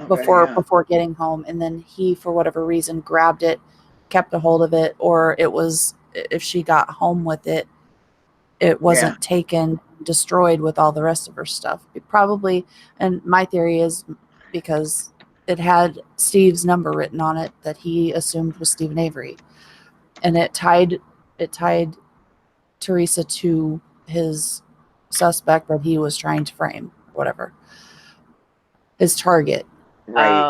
D: before getting home, and then he, for whatever reason, grabbed it, kept a hold of it, or it was, if she got home with it, it wasn't taken, destroyed with all the rest of her stuff. It probably, and my theory is because it had Steve's number written on it that he assumed was Stephen Avery, and it tied Teresa to his suspect that he was trying to frame, or whatever, his target.
A: Right.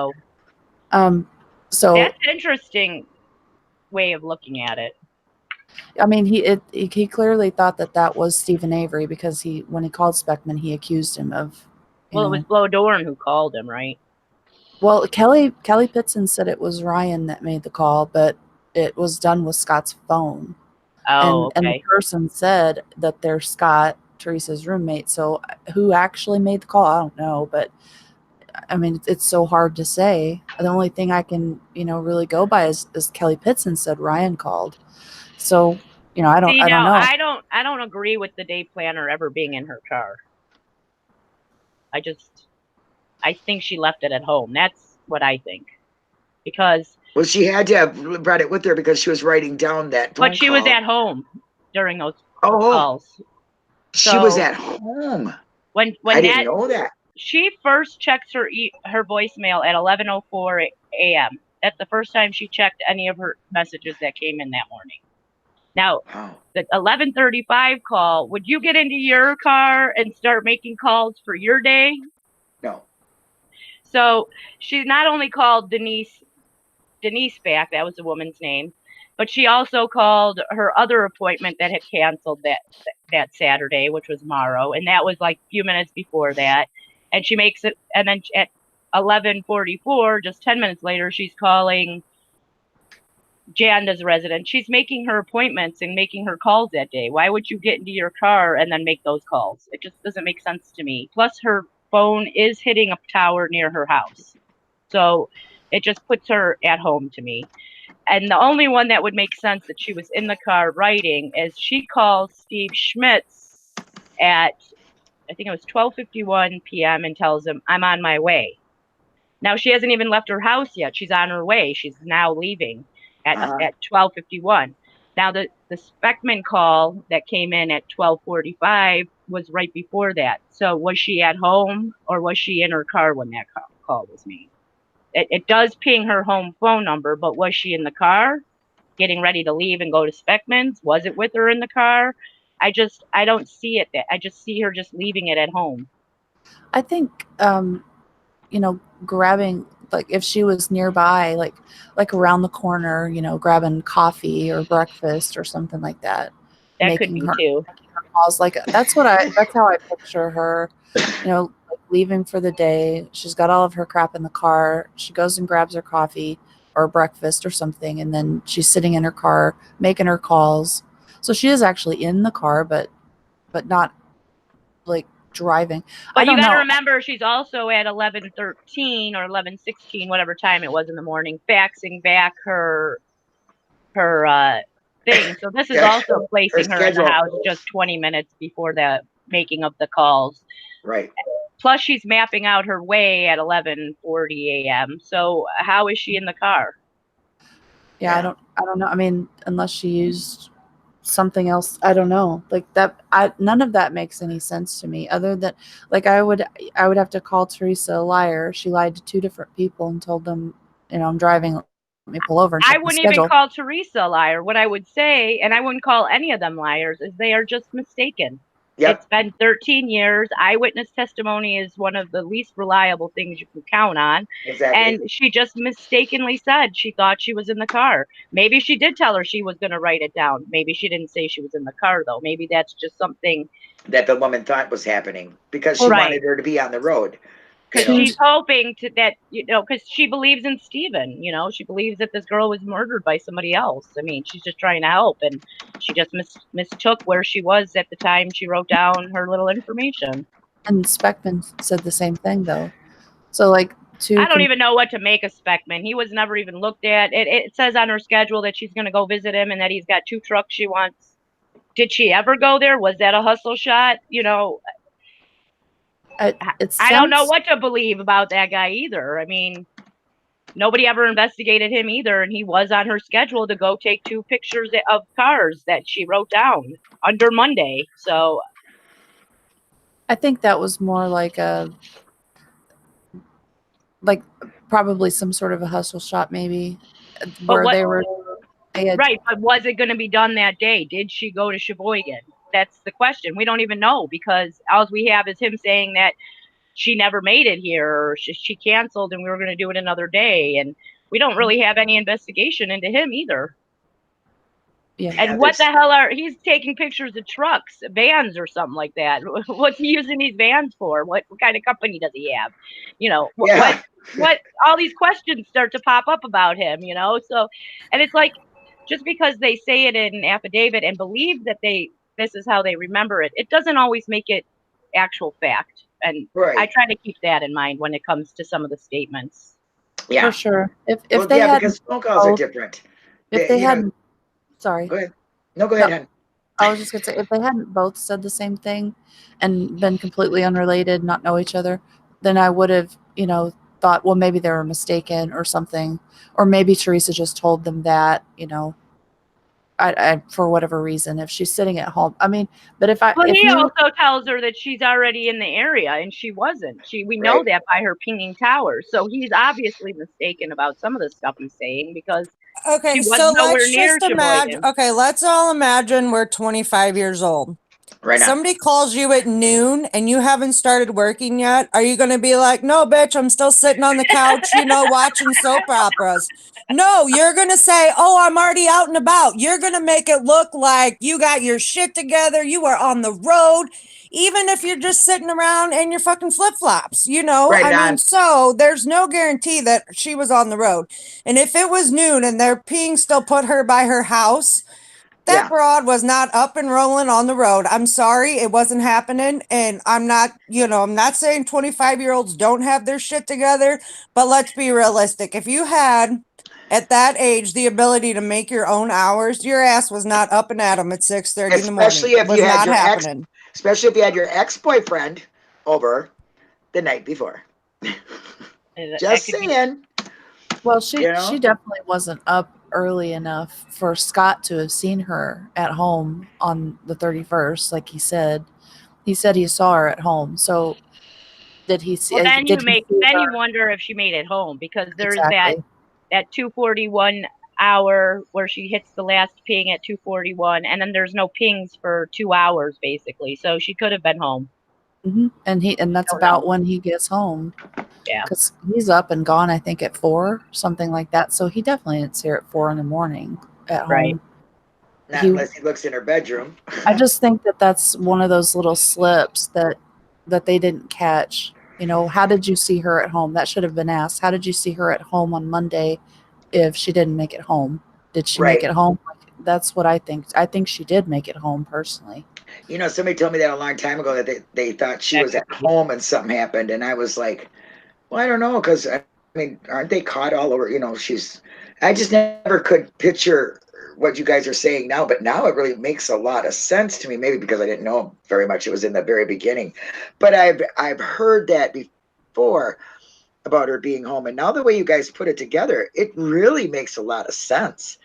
D: So
C: that's an interesting way of looking at it.
D: I mean, he clearly thought that was Stephen Avery, because when he called Speckman, he accused him of.
C: Well, it was Flo Dorn who called him, right?
D: Well, Kelly Pitson said it was Ryan that made the call, but it was done with Scott's phone.
C: Oh,
D: and the person said that they're Scott, Teresa's roommate. So who actually made the call? I don't know, but I mean, it's so hard to say. The only thing I can, really go by is Kelly Pitson said Ryan called. So, I don't know.
C: I don't agree with the day planner ever being in her car. I think she left it at home. That's what I think. Because
A: Well, she had to have brought it with her because she was writing down that phone
C: but she was
A: call.
C: at home during those
A: Oh,
C: calls.
A: she was
C: So
A: at home.
C: when
A: I didn't
C: that
A: know that.
C: she first checks her voicemail at 11:04 a.m. That's the first time she checked any of her messages that came in that morning. Now,
A: Wow.
C: the 11:35 call, would you get into your car and start making calls for your day?
A: No.
C: So she not only called Denise back, that was the woman's name, but she also called her other appointment that had canceled that Saturday, which was Morrow, and that was like a few minutes before that. And she makes it, and then at 11:44, just 10 minutes later, she's calling Janda's resident. She's making her appointments and making her calls that day. Why would you get into your car and then make those calls? It just doesn't make sense to me. Plus, her phone is hitting a tower near her house. So it just puts her at home to me. And the only one that would make sense that she was in the car writing is she calls Steve Schmitz at, I think it was 12:51 p.m. and tells him, I'm on my way. Now, she hasn't even left her house yet. She's on her way. She's now leaving at 12:51. Now, the Speckman call that came in at 12:45 was right before that. So was she at home or was she in her car when that call was made? It does ping her home phone number, but was she in the car getting ready to leave and go to Speckman's? Was it with her in the car? I don't see it. I just see her just leaving it at home.
D: I think, grabbing, like if she was nearby, like around the corner, grabbing coffee or breakfast or something like that.
C: That could be too.
D: Calls. Like that's how I picture her, like leaving for the day. She's got all of her crap in the car. She goes and grabs her coffee or breakfast or something, and then she's sitting in her car making her calls. So she is actually in the car, but not like driving.
C: But you got to remember, she's also at 11:13 or 11:16, whatever time it was in the morning, faxing back her thing. So this is also placing her in the house just 20 minutes before the making of the calls.
A: Right.
C: Plus, she's mapping out her way at 11:40 a.m. So how is she in the car?
D: Yeah, I don't know. I mean, unless she used something else, I don't know. Like that, none of that makes any sense to me. Other than, like, I would have to call Teresa a liar. She lied to two different people and told them, I'm driving. Let me pull over. And
C: I wouldn't even call Teresa a liar. What I would say, and I wouldn't call any of them liars, is they are just mistaken. Yep. It's been 13 years. Eyewitness testimony is one of the least reliable things you can count on. Exactly. And she just mistakenly said she thought she was in the car. Maybe she did tell her she was going to write it down. Maybe she didn't say she was in the car, though. Maybe that's just something
A: that the woman thought was happening because she wanted her to be on the road.
C: Because she's hoping because she believes in Steven, she believes that this girl was murdered by somebody else. I mean, she's just trying to help, and she just mistook where she was at the time she wrote down her little information.
D: And Speckman said the same thing, though. So, I
C: don't even know what to make of Speckman. He was never even looked at. It says on her schedule that she's going to go visit him and that he's got 2 trucks she wants. Did she ever go there? Was that a hustle shot? I don't know what to believe about that guy either. I mean, nobody ever investigated him either, and he was on her schedule to go take 2 pictures of cars that she wrote down under Monday. So
D: I think that was more like probably some sort of a hustle shot, maybe, where they were.
C: Right, but was it going to be done that day? Did she go to Sheboygan? That's the question. We don't even know because all we have is him saying that she never made it here, or she canceled and we were going to do it another day. And we don't really have any investigation into him either. Yeah. And what the hell he's taking pictures of trucks, vans or something like that. What's he using these vans for? What kind of company does he have? What all these questions start to pop up about him, So, and it's like, just because they say it in an affidavit and believe that this is how they remember it, it doesn't always make it actual fact. And I try to keep that in mind when it comes to some of the statements.
D: Yeah, for sure. If they had,
A: because phone calls are different.
D: If they had, sorry.
A: Go ahead. No, go ahead.
D: I was just gonna say, if they hadn't both said the same thing and been completely unrelated, not know each other, then I would have, thought, well, maybe they were mistaken or something, or maybe Teresa just told them that, I for whatever reason, if she's sitting at home. I mean, but
C: Well,
D: if
C: he
D: you,
C: also tells her that she's already in the area, and she wasn't. We know
A: Right.
C: that by her pinging towers. So he's obviously mistaken about some of the stuff he's saying because
B: Okay,
C: she was
B: so
C: nowhere
B: let's
C: near
B: just imagine.
C: Sheboygan.
B: Okay, let's all imagine we're 25 years old.
A: Right on.
B: Somebody calls you at noon and you haven't started working yet. Are you going to be like, no, bitch, I'm still sitting on the couch, watching soap operas? No, you're going to say, oh, I'm already out and about. You're going to make it look like you got your shit together. You are on the road, even if you're just sitting around in your fucking flip flops,
A: Right on.
B: so there's no guarantee that she was on the road. And if it was noon and their peeing still put her by her house, that
A: Yeah.
B: broad was not up and rolling on the road. I'm sorry, it wasn't happening. And I'm not saying 25-year-olds don't have their shit together, but let's be realistic. If you had at that age the ability to make your own hours, your ass was not up and at them at 6:30 in the morning.
A: Especially if
B: It was
A: you had
B: not
A: your
B: happening.
A: especially if you had your ex-boyfriend over the night before.
C: And
A: Just
C: that could be-
A: saying.
D: well, she
A: You know?
D: she definitely wasn't up early enough for Scott to have seen her at home on the 31st, like he said. He said he saw her at home. So did he see?
C: Well, then
D: did he see
C: you
D: her?
C: wonder if she made it home because there's
D: Exactly.
C: that 2:41 hour where she hits the last ping at 2:41, and then there's no pings for 2 hours basically. So she could have been home.
D: Hmm. And that's
C: Don't
D: about
C: know.
D: when he gets home.
C: Yeah.
D: Because he's up and gone, I think, at 4, something like that. So he definitely didn't see her at 4 in the morning at
C: Right.
D: home.
A: Not
D: He-
A: unless he looks in her bedroom.
D: I just think that that's one of those little slips that they didn't catch. How did you see her at home? That should have been asked. How did you see her at home on Monday if she didn't make it home? Did she make
A: Right.
D: it home? That's what I think. I think she did make it home personally.
A: Somebody told me that a long time ago that they thought she was at home and something happened, and I was like, well, I don't know, because I mean, aren't they caught all over? I just never could picture what you guys are saying now, but now it really makes a lot of sense to me. Maybe because I didn't know very much; it was in the very beginning, but I've heard that before about her being home, and now the way you guys put it together, it really makes a lot of sense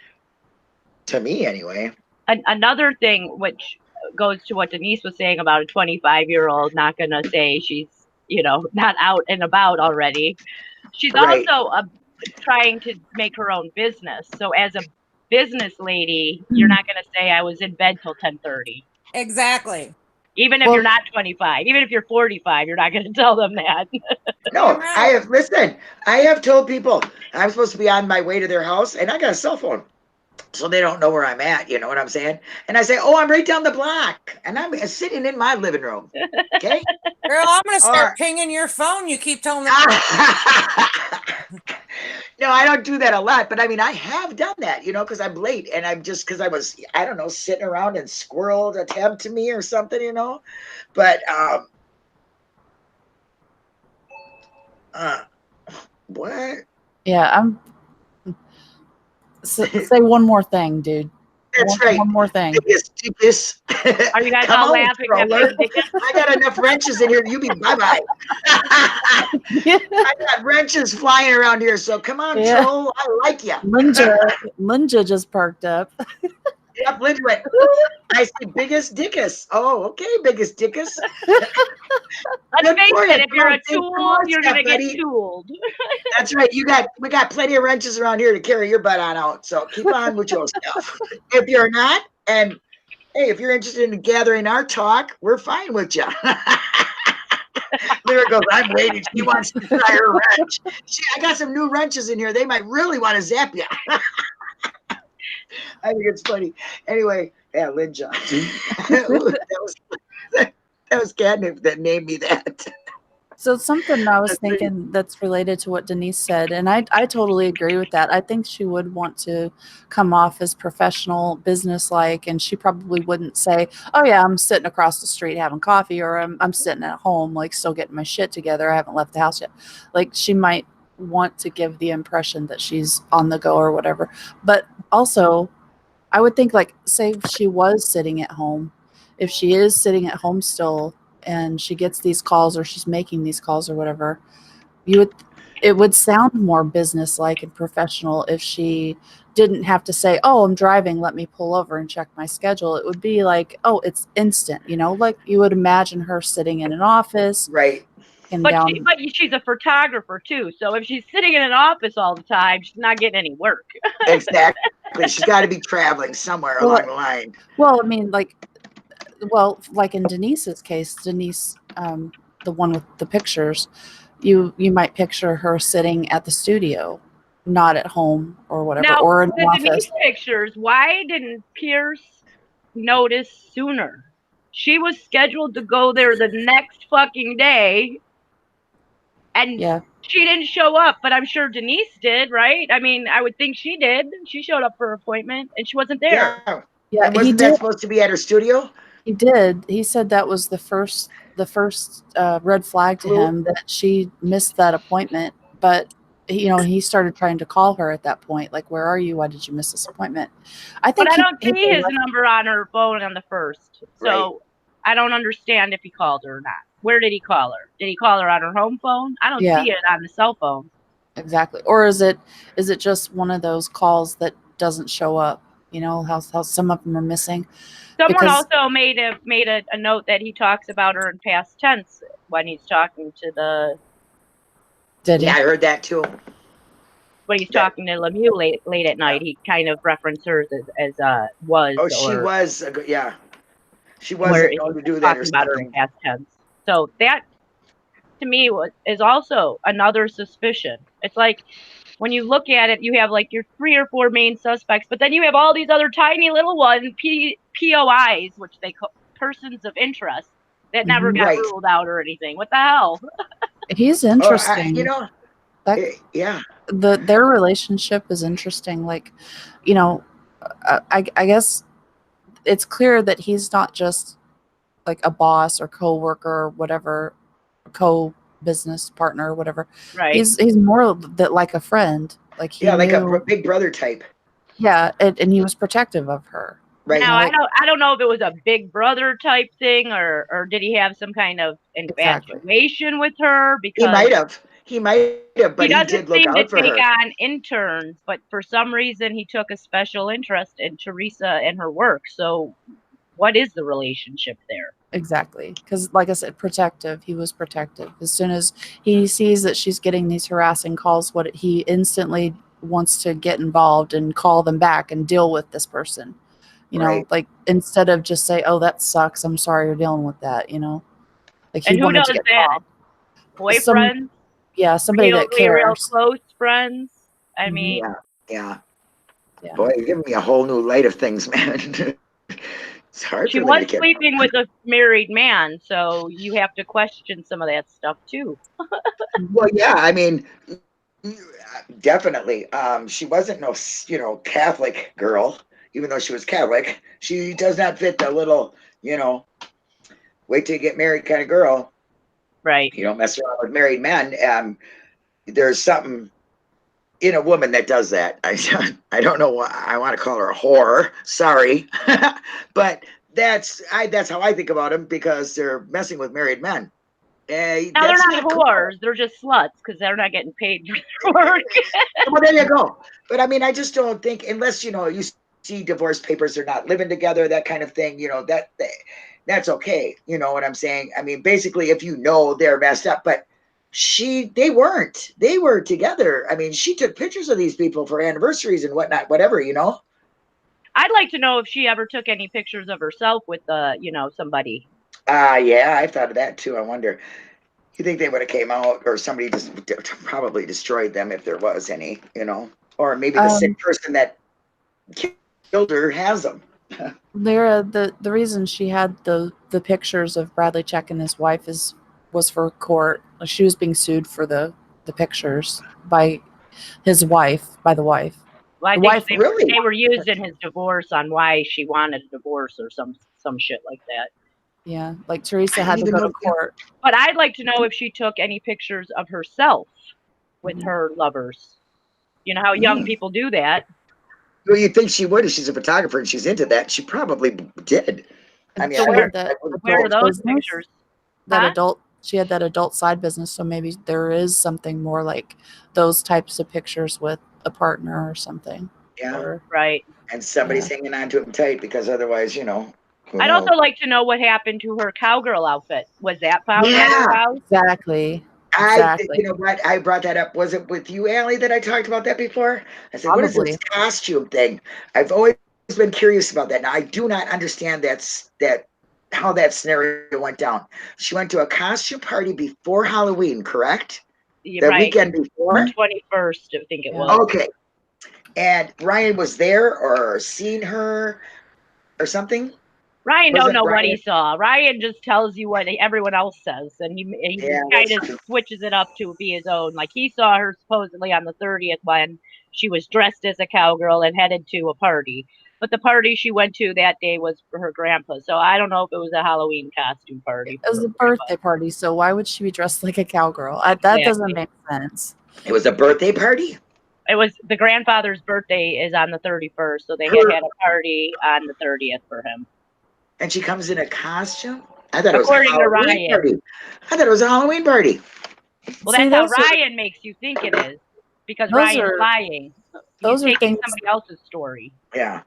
A: to me, anyway.
C: Another thing, which goes to what Denise was saying about a 25-year-old not going to say she's, not out and about already. She's
A: Right.
C: also trying to make her own business. So as a business lady, you're not going to say I was in bed till 10:30.
B: Exactly.
C: Even if
D: Well-
C: you're not 25, even if you're 45, you're not going to tell them that.
A: No,
B: Right.
A: I have told people I'm supposed to be on my way to their house, and I got a cell phone, so they don't know where I'm at. You know what I'm saying? And I say, "Oh, I'm right down the block," and I'm sitting in my living room. Okay.
B: Girl, I'm going to start
A: Or-
B: pinging your phone. You keep telling me.
A: No, I don't do that a lot, but I mean, I have done that, because I'm late, and I'm just because I was, I don't know, sitting around and squirreled a tab to me or something, But what?
D: Yeah, say one more thing, dude.
A: That's right.
D: One more thing.
A: Dickus.
C: Are you guys
A: Come
C: all
A: on,
C: laughing at
A: Troller.
C: Big Dickus?
A: I got enough wrenches in here. You be bye-bye. I got wrenches flying around here, so come on,
D: Yeah.
A: Troll. I like you.
D: Linja just perked up.
A: Yep, Linda went, I see biggest dickus. Oh, okay, biggest dickus.
C: Let's
A: Good
C: face
A: for
C: it,
A: you.
C: if you're a
A: Come
C: tool,
A: on,
C: you're going to get
A: buddy.
C: tooled.
A: That's right. We got plenty of wrenches around here to carry your butt on out. So keep on with your stuff. If you're not, and hey, if you're interested in gathering our talk, we're fine with you. Lyra goes, I'm waiting. She wants to try her wrench. I got some new wrenches in here. They might really want to zap you. I think it's funny. Anyway, yeah, Linja. that was catnip that named me that.
D: So something I was
A: That's right.
D: thinking that's related to what Denise said, and I totally agree with that. I think she would want to come off as professional, business-like, and she probably wouldn't say, "Oh yeah, I'm sitting across the street having coffee," or "I'm sitting at home, like still getting my shit together. I haven't left the house yet." Like she might want to give the impression that she's on the go or whatever. But also, I would think, like, say if she was sitting at home, if she is sitting at home still and she gets these calls or she's making these calls or whatever, you would it would sound more businesslike and professional if she didn't have to say, "Oh, I'm driving, let me pull over and check my schedule." It would be like, "Oh, it's instant," like you would imagine her sitting in an office
A: Right.
D: and
C: But
D: down.
C: she's a photographer too, so if she's sitting in an office all the time, she's not getting any work.
A: Exactly. She's got to be traveling somewhere
D: Well,
A: along the line.
D: Well, I mean, like in Denise's case, Denise, the one with the pictures, you might picture her sitting at the studio, not at home or whatever,
C: Now,
D: or in
C: the
D: an
C: Denise
D: office.
C: pictures, why didn't Pierce notice sooner? She was scheduled to go there the next fucking day, and
D: Yeah,
C: she didn't show up, but I'm sure Denise did, right? I mean, I would think she did. She showed up for her appointment, and she wasn't there.
A: Yeah.
D: yeah,
A: And
D: he
A: wasn't that
D: did.
A: supposed to be at her studio?
D: He did. He said that was the first red flag to
A: Clue?
D: him that she missed that appointment. But he started trying to call her at that point, like, "Where are you? Why did you miss this appointment?" I
C: But
D: think
C: I don't
D: he
C: see his number on her phone on the first, so
A: Right.
C: I don't understand if he called her or not. Where did he call her? Did he call her on her home phone? I don't
D: Yeah.
C: see it on the cell phone.
D: Exactly. Or is it just one of those calls that doesn't show up? How some of them are missing.
C: Someone
D: Because
C: also made a note that he talks about her in past tense when he's talking to
D: did he?
A: Yeah, I heard that too.
C: when he's
A: That-
C: talking to Lemieux late at night. He kind of references hers as was.
A: Oh, she
C: or
A: was. Yeah. She
C: where
A: wasn't
C: he's
A: known to do that or
C: talking about her in
A: something.
C: past tense. So that to me is also another suspicion. It's like when you look at it, you have like your 3 or 4 main suspects, but then you have all these other tiny little ones, POIs, which they call persons of interest, that never got
A: Right.
C: ruled out or anything. What the hell?
D: He's
A: Oh,
D: interesting. That
A: yeah.
D: their relationship is interesting. Like, I guess it's clear that he's not just like a boss or co-worker or whatever, co-business partner or whatever.
C: Right.
D: He's more that like a friend. Like he
A: Yeah, like
D: knew,
A: a big brother type.
D: yeah, and he was protective of her.
A: Right.
C: Now
D: like-
C: I don't know if it was a big brother type thing or did he have some kind of infatuation with her, because
A: He might have, but he did look
C: seem
A: out
C: to
A: for
C: take
A: her.
C: on interns, but for some reason he took a special interest in Teresa and her work. So what is the relationship there?
D: Exactly. Because, like I said, protective. He was protective. As soon as he sees that she's getting these harassing calls, he instantly wants to get involved and call them back and deal with this person.
A: Right.
D: Like instead of just say, "Oh, that sucks. I'm sorry you're dealing with that." Like he
C: And who
D: wanted
C: does
D: to get
C: that?
D: called.
C: Boyfriends?
D: Somebody that cares.
C: Real close friends? I
D: Mhm.
C: mean,
A: Yeah.
D: Yeah.
A: Boy, you're giving me a whole new light of things, man. It's hard
C: she
A: for me
C: was
A: to get.
C: sleeping with a married man, so you have to question some of that stuff too.
A: Well, yeah, I mean, definitely. She wasn't no, Catholic girl, even though she was Catholic. She does not fit the little, wait till you get married kind of girl.
C: Right.
A: You don't mess around with married men. There's something in a woman that does that. I don't know why I want to call her a whore. Sorry, but that's how I think about them, because they're messing with married men.
C: Now they're not whores; they're just sluts because they're not getting paid for their work.
A: Well, there you go. But I mean, I just don't think, unless you see divorce papers, they're not living together, that kind of thing. That's okay. You know what I'm saying? I mean, basically, if they're messed up, but they weren't. They were together. I mean, she took pictures of these people for anniversaries and whatnot, whatever.
C: I'd like to know if she ever took any pictures of herself with somebody.
A: Yeah, I thought of that too. I wonder. You think they would have came out, or somebody just probably destroyed them if there was any, or maybe the sick person that killed her has them.
D: Lyra, the reason she had the pictures of Bradley Check and his wife was for court. She was being sued for the pictures by his wife, by the wife.
C: Well, I
D: The
C: think
D: wife
C: they were used in his divorce on why she wanted a divorce or some shit like that.
D: Yeah, like Teresa had to go to court.
C: But I'd like to know if she took any pictures of herself with her lovers. You know how young people do that.
A: Well, you'd think she would if she's a photographer and she's into that. She probably did. I mean,
C: So
A: I
C: where-
A: would- I would
C: Where are
A: hope-
C: those
D: business?
C: pictures?
D: That
C: Huh?
D: adult, she had that adult side business, so maybe there is something more like those types of pictures with a partner or something.
A: Yeah,
D: Or
C: Right.
A: and somebody's hanging on to him tight because otherwise, who
C: I'd
A: knows?
C: also like to know what happened to her cowgirl outfit. Was that found at her
A: Yeah.
C: house?
D: exactly.
A: You
D: Exactly.
A: know what? I brought that up. Was it with you, Allie, that I talked about that before? I said, what is
D: Probably.
A: this costume thing? I've always been curious about that. Now, I do not understand how that scenario went down. She went to a costume party before Halloween, correct?
C: Yeah,
A: The
C: right.
A: weekend before?
C: The 21st, I think it
D: Yeah.
C: was.
A: Okay. And Ryan was there or seen her or something?
C: Ryan don't
A: Wasn't
C: know what
A: Ryan-
C: he saw. Ryan just tells you what everyone else says, and he
A: Yeah,
C: kind
A: that's
C: of
A: true.
C: switches it up to be his own. Like he saw her supposedly on the 30th when she was dressed as a cowgirl and headed to a party. But the party she went to that day was for her grandpa, so I don't know if it was a Halloween costume party.
D: It was
C: for
D: a
C: her grandpa.
D: birthday party, so why would she be dressed like a cowgirl? That doesn't
C: Exactly.
D: make sense.
A: It was a birthday party?
C: It was the grandfather's birthday is on the 31st, so they
A: Her-
C: had a party on the 30th for him.
A: And she comes in a costume? I thought it was
C: According
A: a
C: to
A: Halloween
C: Ryan.
A: party. I thought it was a Halloween party.
C: Well,
D: See,
C: that's how
D: those are-
C: Ryan makes you think it is, because
D: Those
C: Ryan's
D: are-
C: lying.
D: those
C: He's
D: are
C: taking
D: things-
C: somebody else's story.
A: Yeah.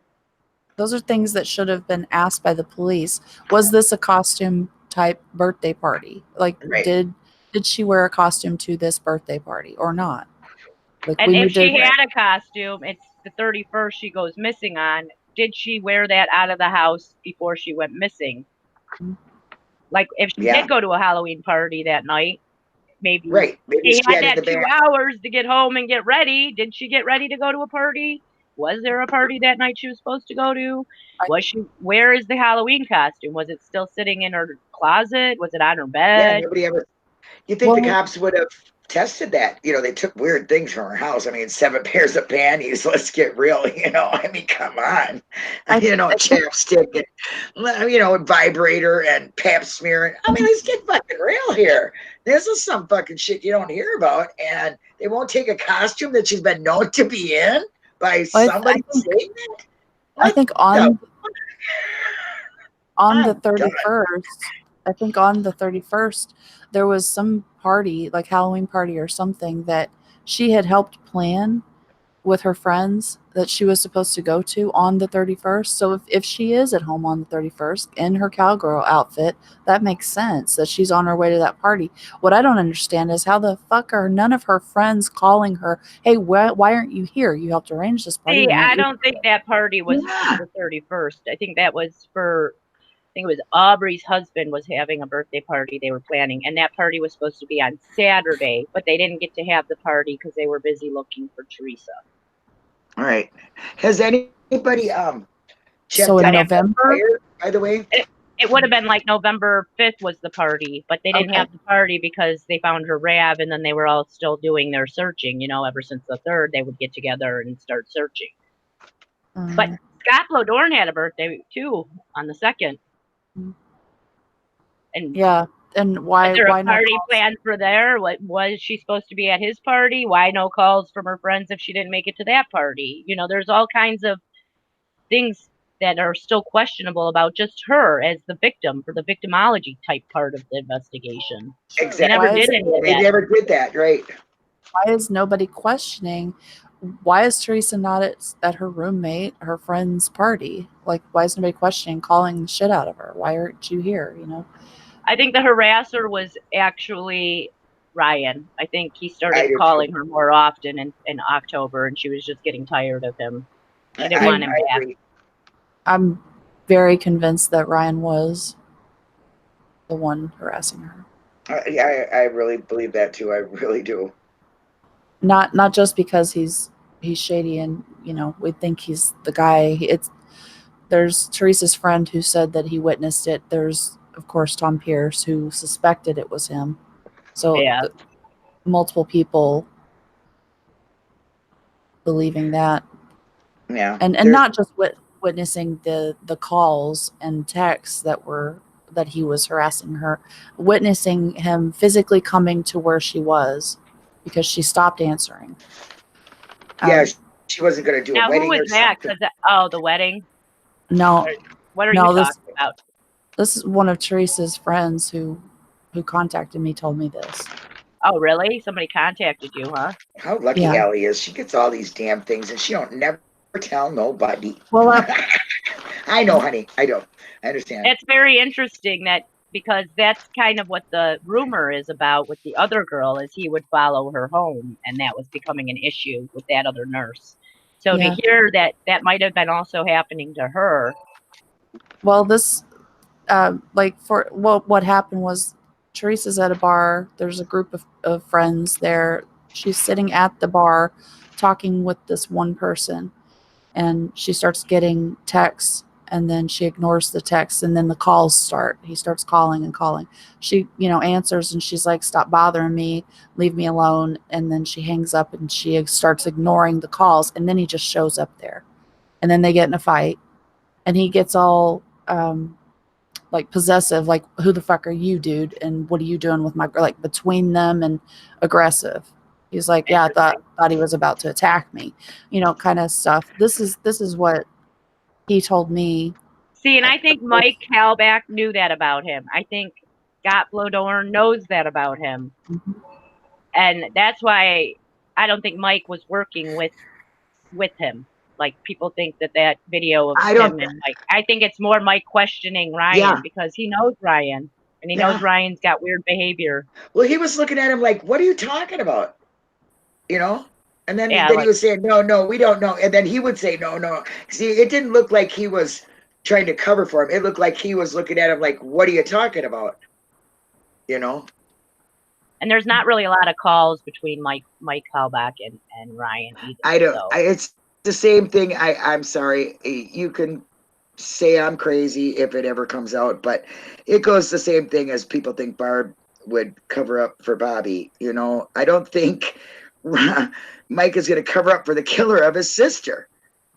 D: Those are things that should have been asked by the police. Was this a costume type birthday party? Like,
A: Right.
D: did she wear a costume to this birthday party or not? Like,
C: And if
D: need
C: she
D: to-
C: had a costume, it's the 31st she goes missing on. Did she wear that out of the house before she went missing? Like, if she
A: Yeah.
C: did go to a Halloween party that night, maybe
A: Right. Maybe
C: she
A: she
C: had
A: had
C: that
A: the
C: 2
A: back.
C: hours to get home and get ready. Did she get ready to go to a party? Was there a party that night she was supposed to go to? Where is the Halloween costume? Was it still sitting in her closet? Was it on her
A: Yeah,
C: bed?
A: nobody ever. You think the
D: Well-
A: cops would have tested that? They took weird things from her house. I mean, 7 pairs of panties. Let's get real. I mean, come on. Chapstick and vibrator and pap smear. I mean, let's get fucking real here. This is some fucking shit you don't hear about, and they won't take a costume that she's been known to be in by
D: Well,
A: somebody
D: I think-
A: saying that.
D: I think on the
A: I'm done.
D: 31st, I think on the 31st, there was some party, like Halloween party or something, that she had helped plan with her friends that she was supposed to go to on the 31st. So if she is at home on the 31st in her cowgirl outfit, that makes sense that she's on her way to that party. What I don't understand is how the fuck are none of her friends calling her, hey, why aren't you here? You helped arrange this party.
C: See,
D: Why aren't
C: I
D: you
C: don't think that party was
A: Yeah.
C: for the 31st. I think that was I think it was Aubrey's husband was having a birthday party they were planning, and that party was supposed to be on Saturday, but they didn't get to have the party because they were busy looking for Teresa.
A: All right. Has anybody checked
D: So in
A: out
D: November?
A: fire, by the way?
C: It would have been like November 5th was the party, but they didn't
A: Okay.
C: have the party because they found her RAB, and then they were all still doing their searching. Ever since the 3rd, they would get together and start searching. But Scott Blodorn had a birthday too on the 2nd. And
D: Yeah, and why
C: was there
D: why
C: a
D: not?
C: party planned for there? What was she supposed to be at his party? Why no calls from her friends if she didn't make it to that party? There's all kinds of things that are still questionable about just her as the victim for the victimology type part of the investigation.
A: Exactly.
C: They never
D: Why is
C: did any of
A: They
C: that.
A: never did that, right?
D: Why is nobody questioning? Why is Teresa not at her roommate, her friend's party? Like, why is nobody questioning, calling the shit out of her? Why aren't you here?
C: I think the harasser was actually Ryan. I think he
A: I
C: started
A: do
C: calling her more often in October, and she was just getting tired of him. She didn't want him back.
A: agree.
D: I'm very convinced that Ryan was the one harassing her.
A: I really believe that too. I really do.
D: Not just because he's shady and we think he's the guy. There's Teresa's friend who said that he witnessed it. There's of course Tom Pierce who suspected it was him. So
C: Yeah.
D: multiple people believing that,
A: Yeah.
D: and
A: There's-
D: not just witnessing the calls and texts that he was harassing her, witnessing him physically coming to where she was because she stopped answering.
A: Yeah, she wasn't going to do a
C: Now, who
A: wedding
C: was
A: or
C: that?
A: something.
C: Oh, the wedding.
D: No,
C: What are
D: No,
C: you
D: this-
C: talking about?
D: this is one of Teresa's friends who contacted me, told me this.
C: Oh, really? Somebody contacted you, huh?
A: How lucky
D: Yeah.
A: Allie is. She gets all these damn things and she don't never tell nobody.
D: Well,
A: I know, honey. I know. I understand.
C: It's very interesting that because that's kind of what the rumor is about with the other girl is he would follow her home, and that was becoming an issue with that other nurse. So
D: Yeah.
C: to hear that that might have been also happening to her.
D: well, this, what happened was Teresa's at a bar. There's a group of friends there. She's sitting at the bar talking with this one person, and she starts getting texts, and then she ignores the texts, and then the calls start. He starts calling and calling. She, answers, and she's like, "Stop bothering me, leave me alone." And then she hangs up and she starts ignoring the calls, and then he just shows up there. And then they get in a fight, and he gets all like possessive, like, "Who the fuck are you, dude? And what are you doing with my girl?" Like between them, and aggressive. He's like, "Yeah, I thought he was about to attack me," kind of stuff. This is what he told me.
C: See, and I think Mike Halbach knew that about him. I think Scott Blodorn knows that about him.
D: Mhm.
C: And that's why I don't think Mike was working with him. Like people think that video of
A: I don't-
C: him and Mike. I think it's more Mike questioning Ryan
A: Yeah.
C: because he knows Ryan and he knows
A: Yeah.
C: Ryan's got weird behavior.
A: Well, he was looking at him like, what are you talking about? And then,
C: Yeah,
A: then
C: like-
A: he was saying, no, we don't know. And then he would say, no. See, it didn't look like he was trying to cover for him. It looked like he was looking at him like, what are you talking about?
C: And there's not really a lot of calls between Mike Halbach and Ryan either.
A: I don't.
C: so.
A: It's the same thing. I'm sorry. You can say I'm crazy if it ever comes out, but it goes the same thing as people think Barb would cover up for Bobby. I don't think Mike is going to cover up for the killer of his sister.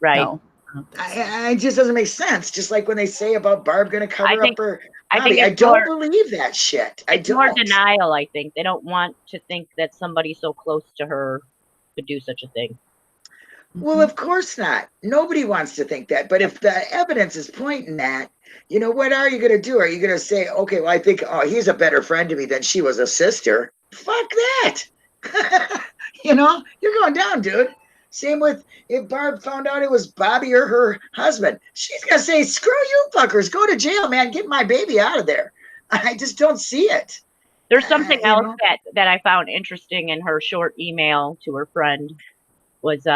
C: Right.
D: No, I don't think so.
A: It just doesn't make sense. Just like when they say about Barb going to cover up for
C: I think
A: Bobby. I
C: it's
A: don't
C: more-
A: believe that shit.
C: It's more denial, I think. They don't want to think that somebody so close to her could do such a thing.
A: Well, of course not. Nobody wants to think that. But if the evidence is pointing that, what are you going to do? Are you going to say, okay, well, I think, he's a better friend to me than she was a sister? Fuck that. You're going down, dude. Same with if Barb found out it was Bobby or her husband. She's going to say, screw you fuckers. Go to jail, man. Get my baby out of there. I just don't see it.
C: There's something
A: you
C: else
A: know.
C: that I found interesting in her short email to her friend was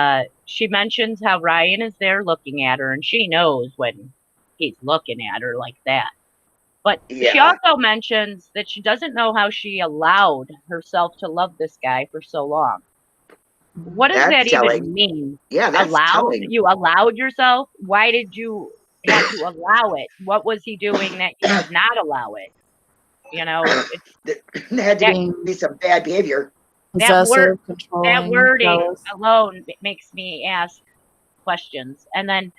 C: she mentions how Ryan is there looking at her and she knows when he's looking at her like that. But she
A: Yeah.
C: also mentions that she doesn't know how she allowed herself to love this guy for so long. What does
A: That's
C: that
A: telling.
C: even mean?
A: Yeah, that's
C: Allowed?
A: telling.
C: You allowed yourself? Why did you have to allow it? What was he doing that you did not allow it?
A: There had to be some bad behavior.
D: Possessive, controlling,
C: That wording
D: jealous.
C: alone makes me ask questions. And then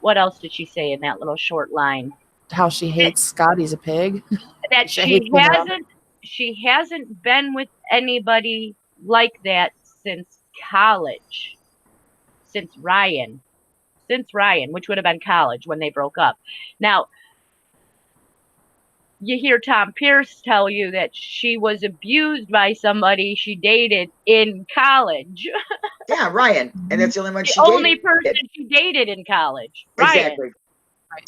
C: what else did she say in that little short line?
D: How she hates Scotty's a pig.
C: That
D: She hates being around
C: she hasn't been with anybody like that since college. Since Ryan, which would have been college when they broke up. Now, you hear Tom Pierce tell you that she was abused by somebody she dated in college.
A: Yeah, Ryan. And that's the only one
C: The
A: she
C: only
A: dated.
C: person she dated in college. Ryan.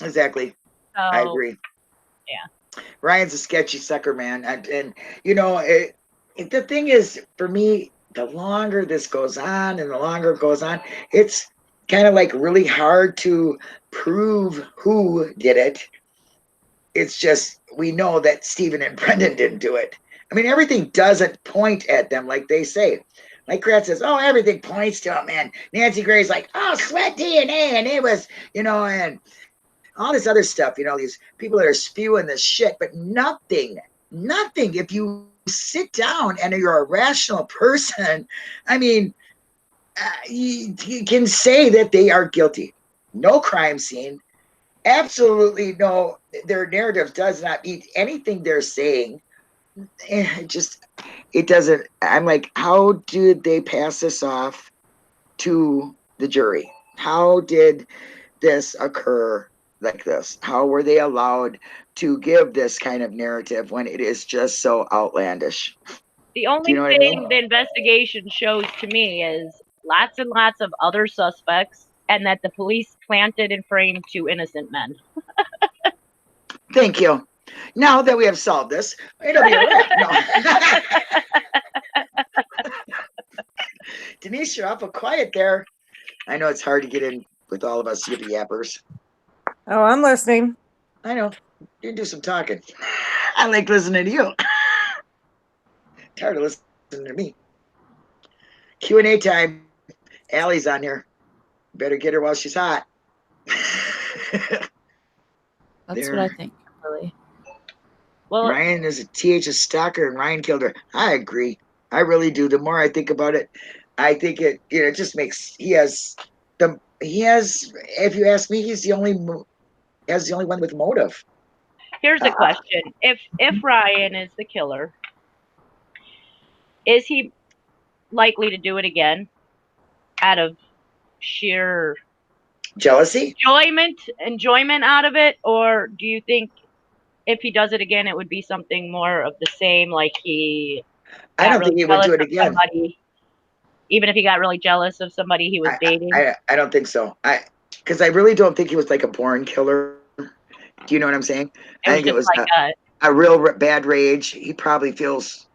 A: Exactly.
C: So,
A: I agree.
C: yeah.
A: Ryan's a sketchy sucker, man. And the thing is, for me, the longer this goes on and the longer it goes on, it's kind of like really hard to prove who did it. It's just, we know that Stephen and Brendan didn't do it. I mean, everything doesn't point at them like they say. Like Krat says, oh, everything points to him, man. Nancy Gray's like, oh, sweat DNA, and it was, and all this other stuff, these people that are spewing this shit, but nothing. If you sit down and you're a rational person, I mean, you can say that they are guilty. No crime scene. Absolutely no. Their narrative does not meet anything they're saying. It doesn't. I'm like, how did they pass this off to the jury? How did this occur like this? How were they allowed to give this kind of narrative when it is just so outlandish?
C: The
A: Do
C: only
A: you know what I
C: thing
A: mean?
C: the investigation shows to me is lots and lots of other suspects, and that the police planted and framed 2 innocent men.
A: Thank you. Now that we have solved this, it'll be a wrap. No. Denise, you're awful quiet there. I know it's hard to get in with all of us yippee yappers.
B: Oh, I'm listening.
A: I know. You can do some talking. I like listening to you. Tired of listening to me. Q&A time. Allie's on here. Better get her while she's hot.
D: That's
A: There.
D: what I think, really.
C: Well,
A: Ryan is a TH stalker and Ryan killed her. I agree. I really do. The more I think about it, I think it just makes he has if you ask me, he's the only one with motive.
C: here's a question. If Ryan is the killer, is he likely to do it again out of sheer
A: Jealousy?
C: enjoyment out of it? Or do you think if he does it again, it would be something more of the same, like he
A: I
C: got
A: don't think
C: really
A: he would do
C: jealous
A: it
C: of
A: again.
C: somebody, even if he got really jealous of somebody he was dating?
A: I don't think so. Because I really don't think he was like a born killer. Do you know what I'm saying? I think it was
C: like
A: a real bad rage. He probably feels,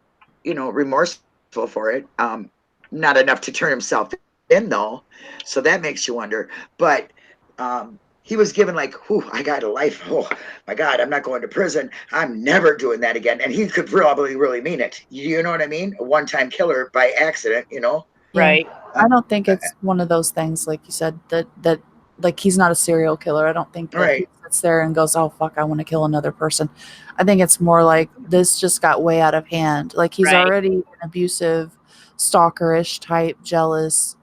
A: remorseful for it. Not enough to turn himself in though. So that makes you wonder. But he was given like, I got a life. Oh my God, I'm not going to prison. I'm never doing that again. And he could probably really mean it. You know what I mean? A one-time killer by accident,
D: Yeah.
C: Right.
D: I don't think it's one of those things, like you said, that like he's not a serial killer. I don't think that he sits there and goes, oh fuck, I want to kill another person. I think it's more like this just got way out of hand. Like he's already an abusive, stalkerish type, jealous,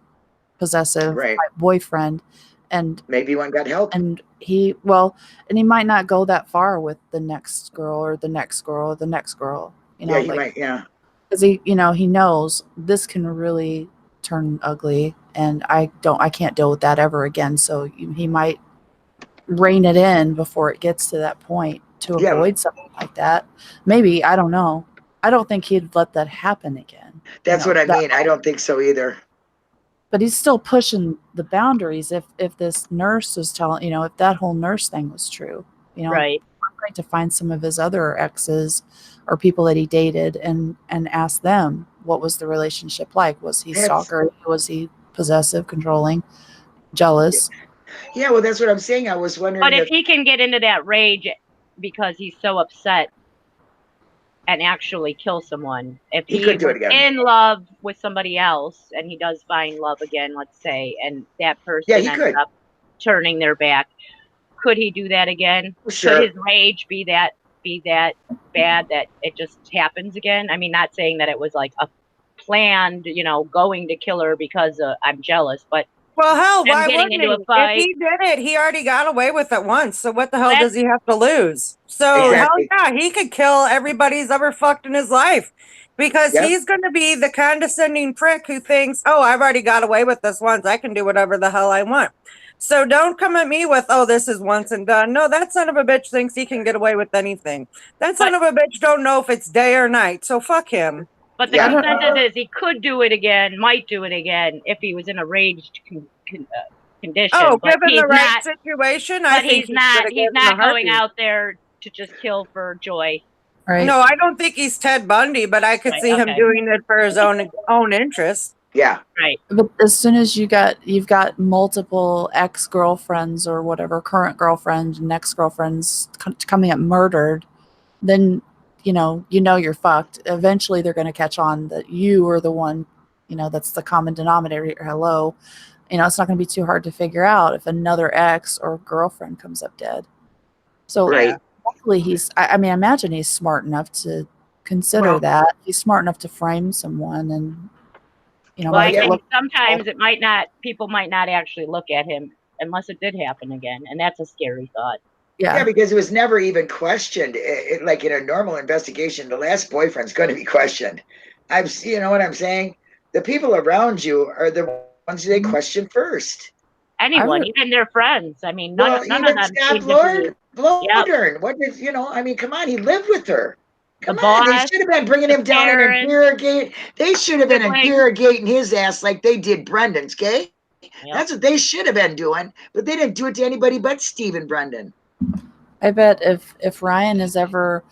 D: possessive type boyfriend. And
A: maybe one got help.
D: And he might not go that far with the next girl or the next girl or the next girl.
A: Yeah, he might, yeah.
D: Because he knows this can really turn ugly, and I can't deal with that ever again. So he might rein it in before it gets to that point to avoid something like that. Maybe, I don't know. I don't think he'd let that happen again.
A: That's what I mean. I don't think so either.
D: But he's still pushing the boundaries. If this nurse was telling, if that whole nurse thing was true,
C: Right.
D: I'm going to find some of his other exes or people that he dated and ask them, what was the relationship like? Was he stalker? Was he possessive, controlling, jealous?
A: Yeah, well, that's what I'm saying. I was wondering.
C: But if he can get into that rage because he's so upset and actually kill someone, if he
A: could do it again.
C: in love with somebody else and he does find love again, let's say, and that person ends up turning their back, could he do that again?
A: Sure.
C: Could his rage be that bad that it just happens again? I mean, not saying that it was like a planned, going to kill her because I'm jealous, but
B: well, hell, why wouldn't
C: he? If
B: he did it, he already got away with it once. So what the hell does he have to lose? So hell yeah, he could kill everybody he's ever fucked in his life, because he's going to be the condescending prick who thinks, oh, I've already got away with this once. I can do whatever the hell I want. So don't come at me with, oh, this is once and done. No, that son of a bitch thinks he can get away with anything. That son of a bitch don't know if it's day or night. So fuck him.
C: But the consensus is he could do it again, might do it again if he was in a raged condition.
B: Oh, given the right situation, I think
C: he's not going out there to just kill for joy.
D: Right.
B: No, I don't think he's Ted Bundy, but I could see him doing it for his own interest.
A: Yeah.
C: Right.
D: But as soon as you've got multiple ex-girlfriends or whatever, current girlfriends and ex-girlfriends coming up murdered, then you're fucked. Eventually they're going to catch on that you are the one, that's the common denominator. Hello. It's not going to be too hard to figure out if another ex or girlfriend comes up dead. So luckily I imagine he's smart enough to consider that. He's smart enough to frame someone and,
C: I think sometimes people might not actually look at him unless it did happen again. And that's a scary thought.
A: Yeah, because it was never even questioned. Like in a normal investigation, the last boyfriend's going to be questioned. You know what I'm saying? The people around you are the ones they question first.
C: Anyone, even their friends. I mean, none of
A: even
C: them
A: Scott
C: seem to be.
A: Blodern. What is, I mean, come on, he lived with her. Come
C: The
A: on, they
C: boss,
A: should have been bringing
C: the
A: him down and
C: parents,
A: interrogate. They should have been
C: siblings.
A: interrogating his ass like they did Brendan's, okay?
C: Yep.
A: That's what they should have been doing, but they didn't do it to anybody but Steve and Brendan.
D: I bet if Ryan is ever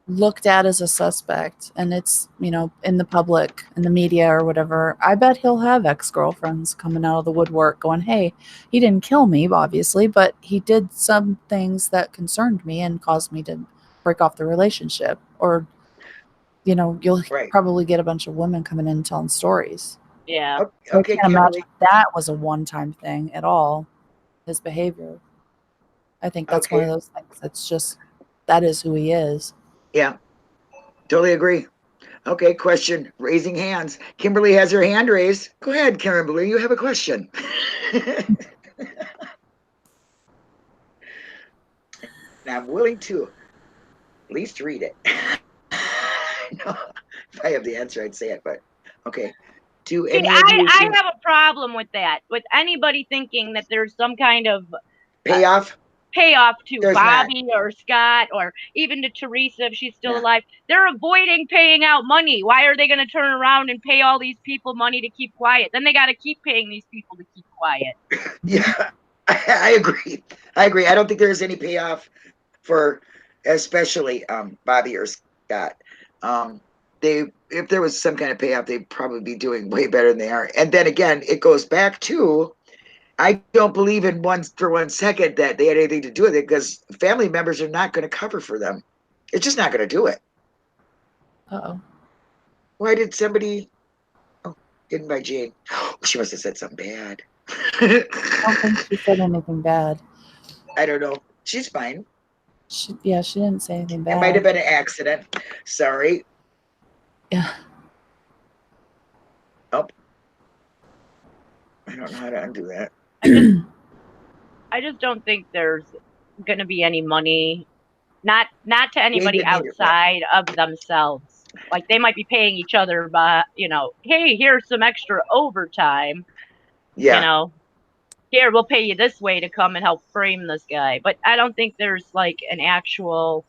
D: looked at as a suspect and it's, in the public, in the media or whatever, I bet he'll have ex-girlfriends coming out of the woodwork going, hey, he didn't kill me, obviously, but he did some things that concerned me and caused me to break off the relationship. Or, you'll probably get a bunch of women coming in telling stories.
C: Yeah.
D: So okay, I can't imagine that was a one-time thing at all, his behavior. I think that's one of those things that's just, that is who he is.
A: Yeah, totally agree. Okay, question, raising hands. Kimberly has her hand raised. Go ahead, Kimberly, you have a question. Now, I'm willing to at least read it. No, if I have the answer, I'd say it, but okay. Do any of you
C: I have a problem with that, with anybody thinking that there's some kind of
A: payoff
C: to Bobby or Scott or even to Teresa if she's still alive. They're avoiding paying out money. Why are they going to turn around and pay all these people money to keep quiet? Then they got to keep paying these people to keep quiet.
A: Yeah, I agree. I don't think there's any payoff for especially Bobby or Scott. If there was some kind of payoff, they'd probably be doing way better than they are. And then again, it goes back to, I don't believe for 1 second that they had anything to do with it, because family members are not going to cover for them. It's just not going to do it.
D: Uh-oh.
A: Why did somebody? Oh, hidden by Jane. She must have said something bad.
D: I don't think she said anything bad.
A: I don't know. She's fine.
D: She didn't say anything bad.
A: It might have been an accident. Sorry.
D: Yeah.
A: Oh. I don't know how to undo that.
C: I just don't think there's going to be any money, not to anybody outside of themselves. Like they might be paying each other by, hey, here's some extra overtime.
A: Yeah.
C: Here, we'll pay you this way to come and help frame this guy. But I don't think there's like an actual,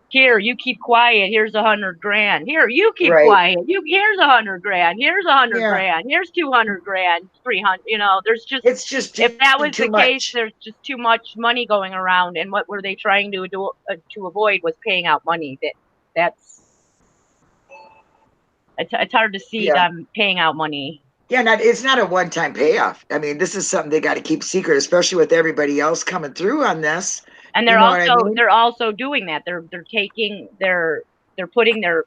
C: here, you keep quiet. Here's $100,000. Here, you keep quiet. Here's $100,000. Here's $100,000. Here's $200,000. 300. There's just.
A: It's just.
C: If that was the case, there's just too much money going around, and what were they trying to do to avoid was paying out money. That's. It's hard to see them paying out money.
A: Yeah, it's not a one-time payoff. I mean, this is something they got to keep secret, especially with everybody else coming through on this.
C: And they're also doing that. They're putting their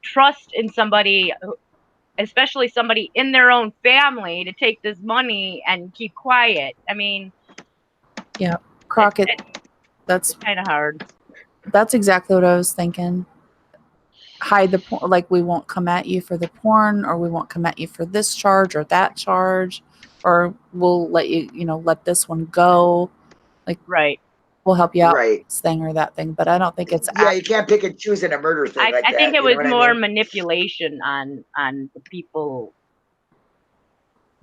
C: trust in somebody, especially somebody in their own family, to take this money and keep quiet. I mean,
D: yeah, Crockett. That's
C: kind of hard.
D: That's exactly what I was thinking. Hide the porn, like we won't come at you for the porn, or we won't come at you for this charge or that charge, or we'll let you, let this one go. Like, we'll help you out with this thing or that thing. But I don't think it's.
A: Yeah, you can't pick and choose in a murder thing like that.
C: I think it was more manipulation on the people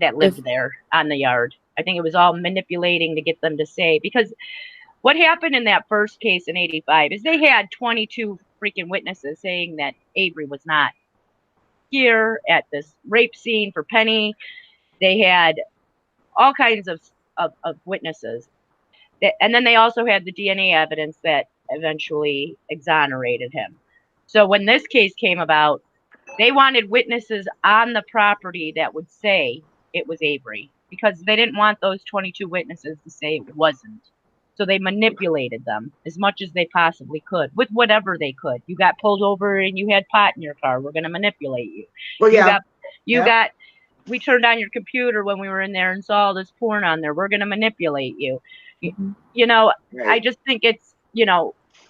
C: that lived there on the yard. I think it was all manipulating to get them to say, because what happened in that first case in '85 is they had 22 freaking witnesses saying that Avery was not here at this rape scene for Penny. They had all kinds of witnesses. And then they also had the DNA evidence that eventually exonerated him. So when this case came about, they wanted witnesses on the property that would say it was Avery, because they didn't want those 22 witnesses to say it wasn't. So they manipulated them as much as they possibly could with whatever they could. You got pulled over and you had pot in your car. We're going to manipulate you.
A: Well, yeah.
C: We turned on your computer when we were in there and saw all this porn on there. We're going to manipulate you. Mm-hmm. I just think it's,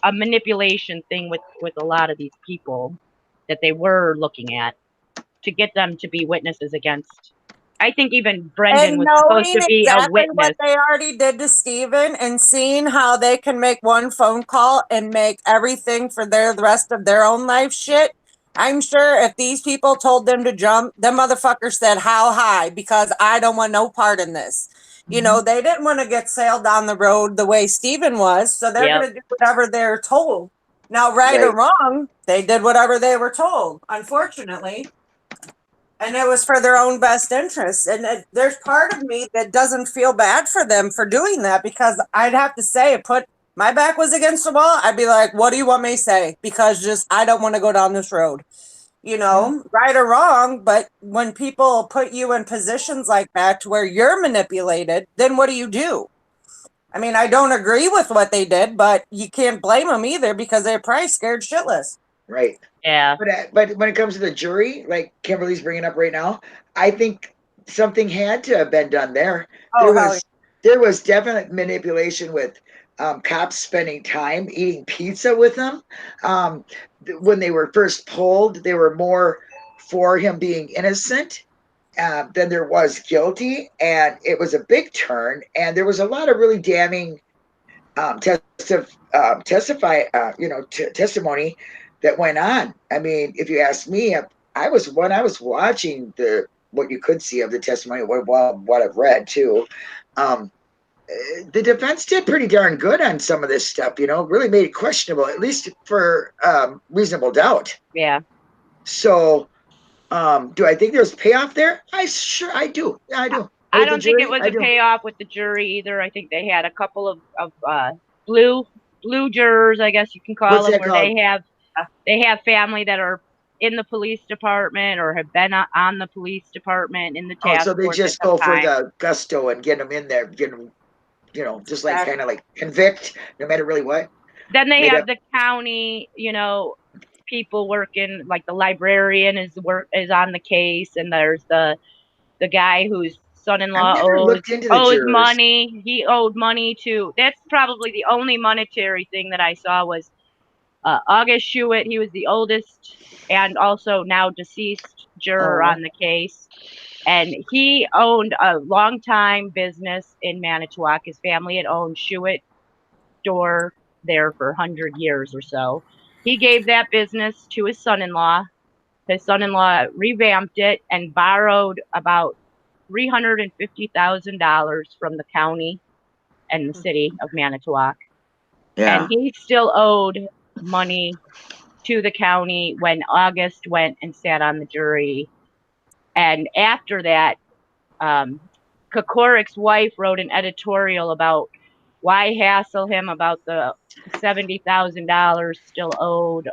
C: a manipulation thing with a lot of these people that they were looking at to get them to be witnesses against. I think even Brendan was supposed to be a witness.
B: What they already did to Steven, and seeing how they can make one phone call and make everything for the rest of their own life shit. I'm sure if these people told them to jump, them motherfuckers said, how high? Because I don't want no part in this. You know, they didn't want to get sailed down the road the way Stephen was, so they're
C: Yep.
B: going to do whatever they're told. Now, right or wrong, they did whatever they were told, unfortunately. And it was for their own best interest. And there's part of me that doesn't feel bad for them for doing that, because I'd have to say, put my back was against the wall, I'd be like, what do you want me to say? Because just, I don't want to go down this road. You know, right or wrong, but when people put you in positions like that to where you're manipulated, then what do? I mean, I don't agree with what they did, but you can't blame them either, because they're probably scared shitless.
A: Right.
C: Yeah.
A: But when it comes to the jury, like Kimberly's bringing up right now, I think something had to have been done there.
B: Oh,
A: There was definite manipulation with cops spending time eating pizza with them. When they were first polled, they were more for him being innocent than there was guilty, and it was a big turn. And there was a lot of really damning testimony that went on. I mean, if you ask me, I was watching what you could see of the testimony, what I've read too. The defense did pretty darn good on some of this stuff. Really made it questionable, at least for reasonable doubt.
C: Yeah.
A: So, do I think there's payoff there? I do. Yeah, I do.
C: I don't think it was a payoff with the jury either. I think they had a couple of blue jurors, I guess you can call them, where they have family that are in the police department or have been on the police department in the task
A: force. So they just go for the gusto and get them in there, get them, just like kind of like convict, no matter really what.
C: Then they have the county, people working, like the librarian is on the case, and there's the guy whose son-in-law owes money. He owed money to. That's probably the only monetary thing that I saw was August Schuett. He was the oldest and also now deceased juror on the case. And he owned a long-time business in Manitowoc. His family had owned Schuett store there for 100 years or so. He gave that business to his son-in-law. His son-in-law revamped it and borrowed about $350,000 from the county and the city of Manitowoc. Yeah. And he still owed money to the county when August went and sat on the jury. And after that, Kokorik's wife wrote an editorial about why hassle him about the $70,000 still owed.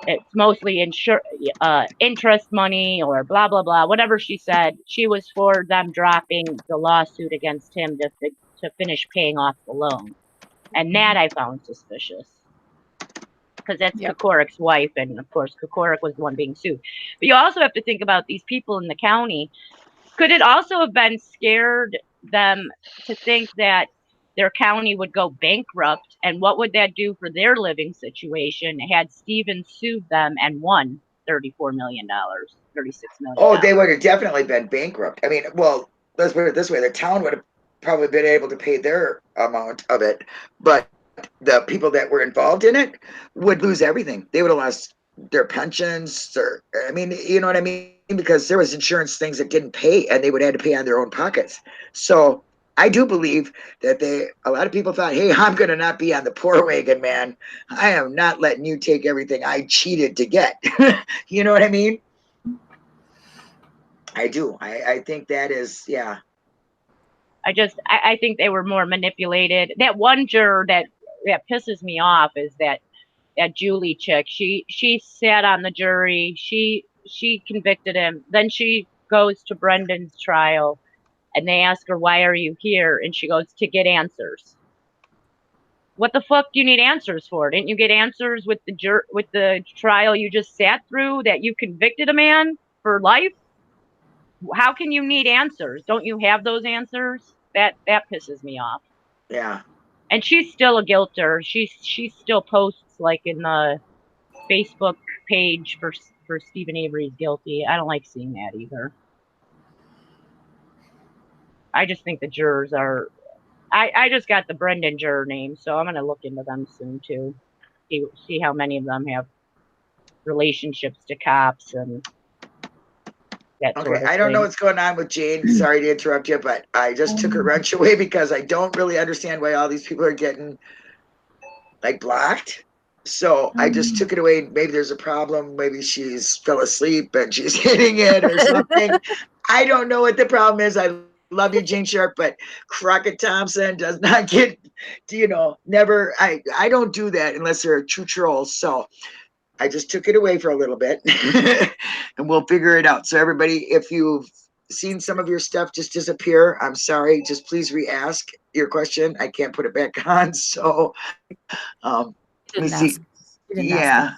C: It's mostly interest money or blah, blah, blah, whatever she said. She was for them dropping the lawsuit against him to finish paying off the loan. And that I found suspicious. Because that's Kokorik's wife, and of course Kokorik was the one being sued. But you also have to think about these people in the county. Could it also have been scared them to think that their county would go bankrupt, and what would that do for their living situation had Stephen sued them and won $34 million, $36 million?
A: Oh, they would have definitely been bankrupt. I mean, well, let's put it this way. The town would have probably been able to pay their amount of it, but the people that were involved in it would lose everything. They would have lost their pensions, I mean, you know what I mean? Because there was insurance things that didn't pay, and they would have to pay on their own pockets. So I do believe that a lot of people thought, hey, I'm going to not be on the poor wagon, man. I am not letting you take everything I cheated to get. You know what I mean? I do. I think that is, yeah.
C: I think they were more manipulated. That one juror that pisses me off is that Julie chick. She sat on the jury. She convicted him. Then she goes to Brendan's trial, and they ask her, why are you here? And she goes, to get answers. What the fuck do you need answers for? Didn't you get answers with the trial you just sat through, that you convicted a man for life? How can you need answers? Don't you have those answers? That pisses me off.
A: Yeah.
C: And she's still a guilter. She still posts like in the Facebook page for Stephen Avery's guilty. I don't like seeing that either. I just think the jurors are. I just got the Brendan juror name, so I'm gonna look into them soon too. See how many of them have relationships to cops and that sort
A: Okay,
C: of
A: I don't know
C: thing.
A: what's going on with Jane. Sorry to interrupt you, but I just took her wrench away because I don't really understand why all these people are getting like blocked. So I just took it away. Maybe there's a problem. Maybe she's fell asleep and she's hitting it or something. I don't know what the problem is. I love you, Jane Sharp, but Crockett Thompson does not get, never. I don't do that unless they're a true troll. So I just took it away for a little bit and we'll figure it out. So everybody, if you've seen some of your stuff just disappear, I'm sorry. Just please re-ask your question. I can't put it back on. So let me see.
D: He didn't ask
A: Yeah.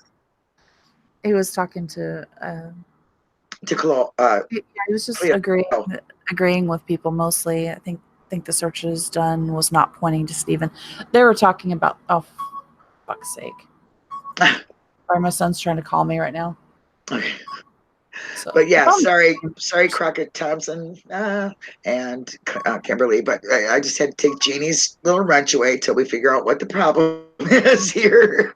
D: me. He was talking to
A: To Chloe.
D: he was just
A: Cleo.
D: agreeing with people mostly. I think the searches done was not pointing to Stephen. They were talking about, oh fuck's sake. Sorry, my son's trying to call me right now.
A: Okay.
D: So,
A: But yeah, sorry, Crockett Thompson and Kimberly. But I just had to take Jeannie's little wrench away till we figure out what the problem is here.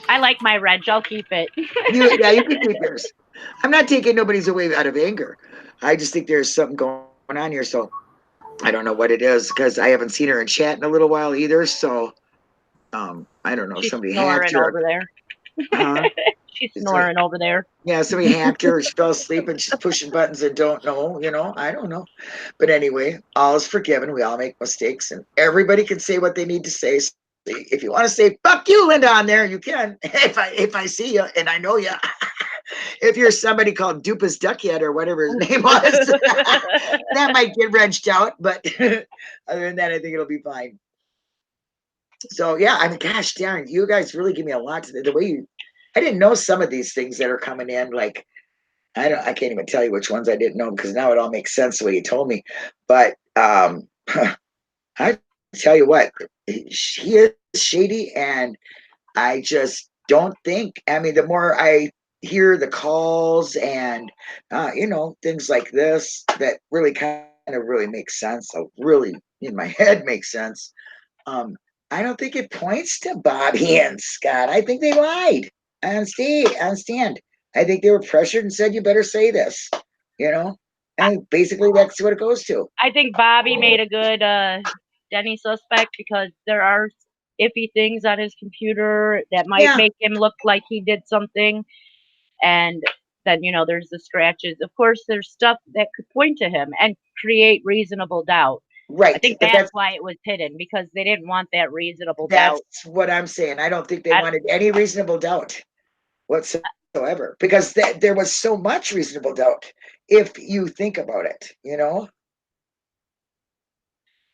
C: I like my wrench. I'll keep it.
A: Yeah, you can keep yours. I'm not taking nobody's away out of anger. I just think there's something going on here. So I don't know what it is because I haven't seen her in chat in a little while either. So I don't know.
C: She's
A: Somebody hacked
C: snoring
A: her.
C: over there.
A: Huh?
C: She's snoring over there.
A: Yeah, somebody hacked her. She fell asleep and she's pushing buttons and don't know. I don't know. But anyway, all is forgiven. We all make mistakes, and everybody can say what they need to say. If you want to say "fuck you, Linda" on there, you can. If I see you and I know you. If you're somebody called Dupas Duckhead or whatever his name was, that might get wrenched out. But other than that, I think it'll be fine. So yeah, I mean, gosh darn, you guys really give me a lot to the way you. I didn't know some of these things that are coming in. Like I can't even tell you which ones I didn't know because now it all makes sense the way you told me. But I tell you what, she is shady, and I just don't think. I mean, the more I hear the calls and things like this that really kind of really makes sense. So really in my head makes sense. I don't think it points to Bobby and Scott. I think they lied on stand. I think they were pressured and said, "You better say this," and basically that's what it goes to.
C: I think Bobby made a good Denny suspect because there are iffy things on his computer that might make him look like he did something. And then, there's the scratches. Of course, there's stuff that could point to him and create reasonable doubt.
A: Right.
C: I think that's why it was hidden, because they didn't want that reasonable doubt.
A: That's what I'm saying. I don't think they wanted any reasonable doubt whatsoever, because there was so much reasonable doubt if you think about it,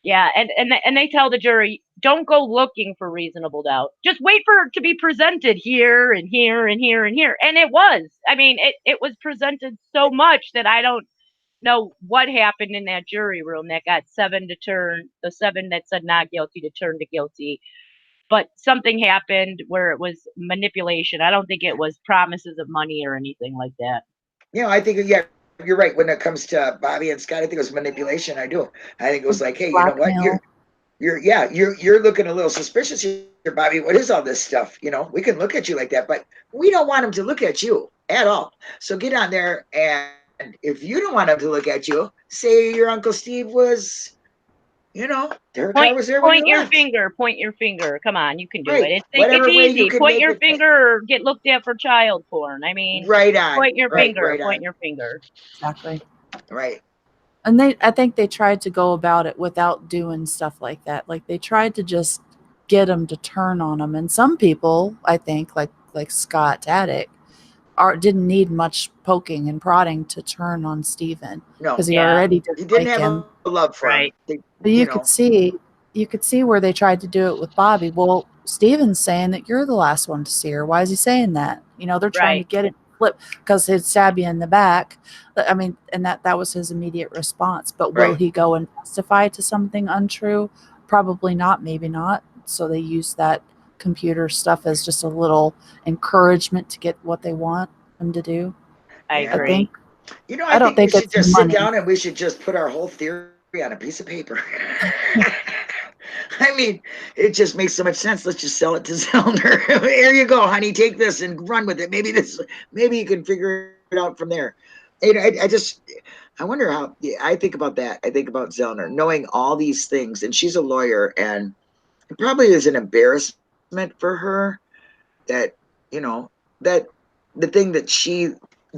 C: Yeah, and they tell the jury, don't go looking for reasonable doubt. Just wait for it to be presented here and here and here and here. And it was. I mean, it was presented so much that I don't know what happened in that jury room that got the 7 that said not guilty to turn to guilty. But something happened where it was manipulation. I don't think it was promises of money or anything like that.
A: I think, you're right. When it comes to Bobby and Scott, I think it was manipulation. I do. I think it was like, hey, you know what? You're looking a little suspicious here, Bobby. What is all this stuff? We can look at you like that, but we don't want them to look at you at all. So get on there, and if you don't want them to look at you, say your Uncle Steve was, their car was there.
C: Point your finger. Come on, you can do it.
A: Whatever
C: it's
A: way
C: easy.
A: you can
C: Point your
A: it
C: finger or get looked at for child porn. I mean,
A: right on.
C: Point your finger.
A: Point
C: your finger.
D: Exactly.
A: Right.
D: And I think they tried to go about it without doing stuff like that. Like they tried to just get them to turn on them. And some people, I think, like Scott Taddick, didn't need much poking and prodding to turn on Stephen.
A: No,
D: because he already didn't
A: have
D: him.
A: A love for him.
D: But you could see where they tried to do it with Bobby. Well, Stephen's saying that you're the last one to see her. Why is he saying that? They're trying to get it flipped because he'd stab you in the back. I mean, and that was his immediate response. But will he go and testify to something untrue? Probably not. Maybe not. So they use that computer stuff as just a little encouragement to get what they want them to do.
C: I agree.
A: I don't think we should just sit down and we should just put our whole theory on a piece of paper. I mean, it just makes so much sense. Let's just sell it to Zellner. Here you go, honey. Take this and run with it. Maybe you can figure it out from there. I wonder how. Yeah, I think about that. I think about Zellner knowing all these things, and she's a lawyer, and it probably is an embarrassment for her that that the thing that she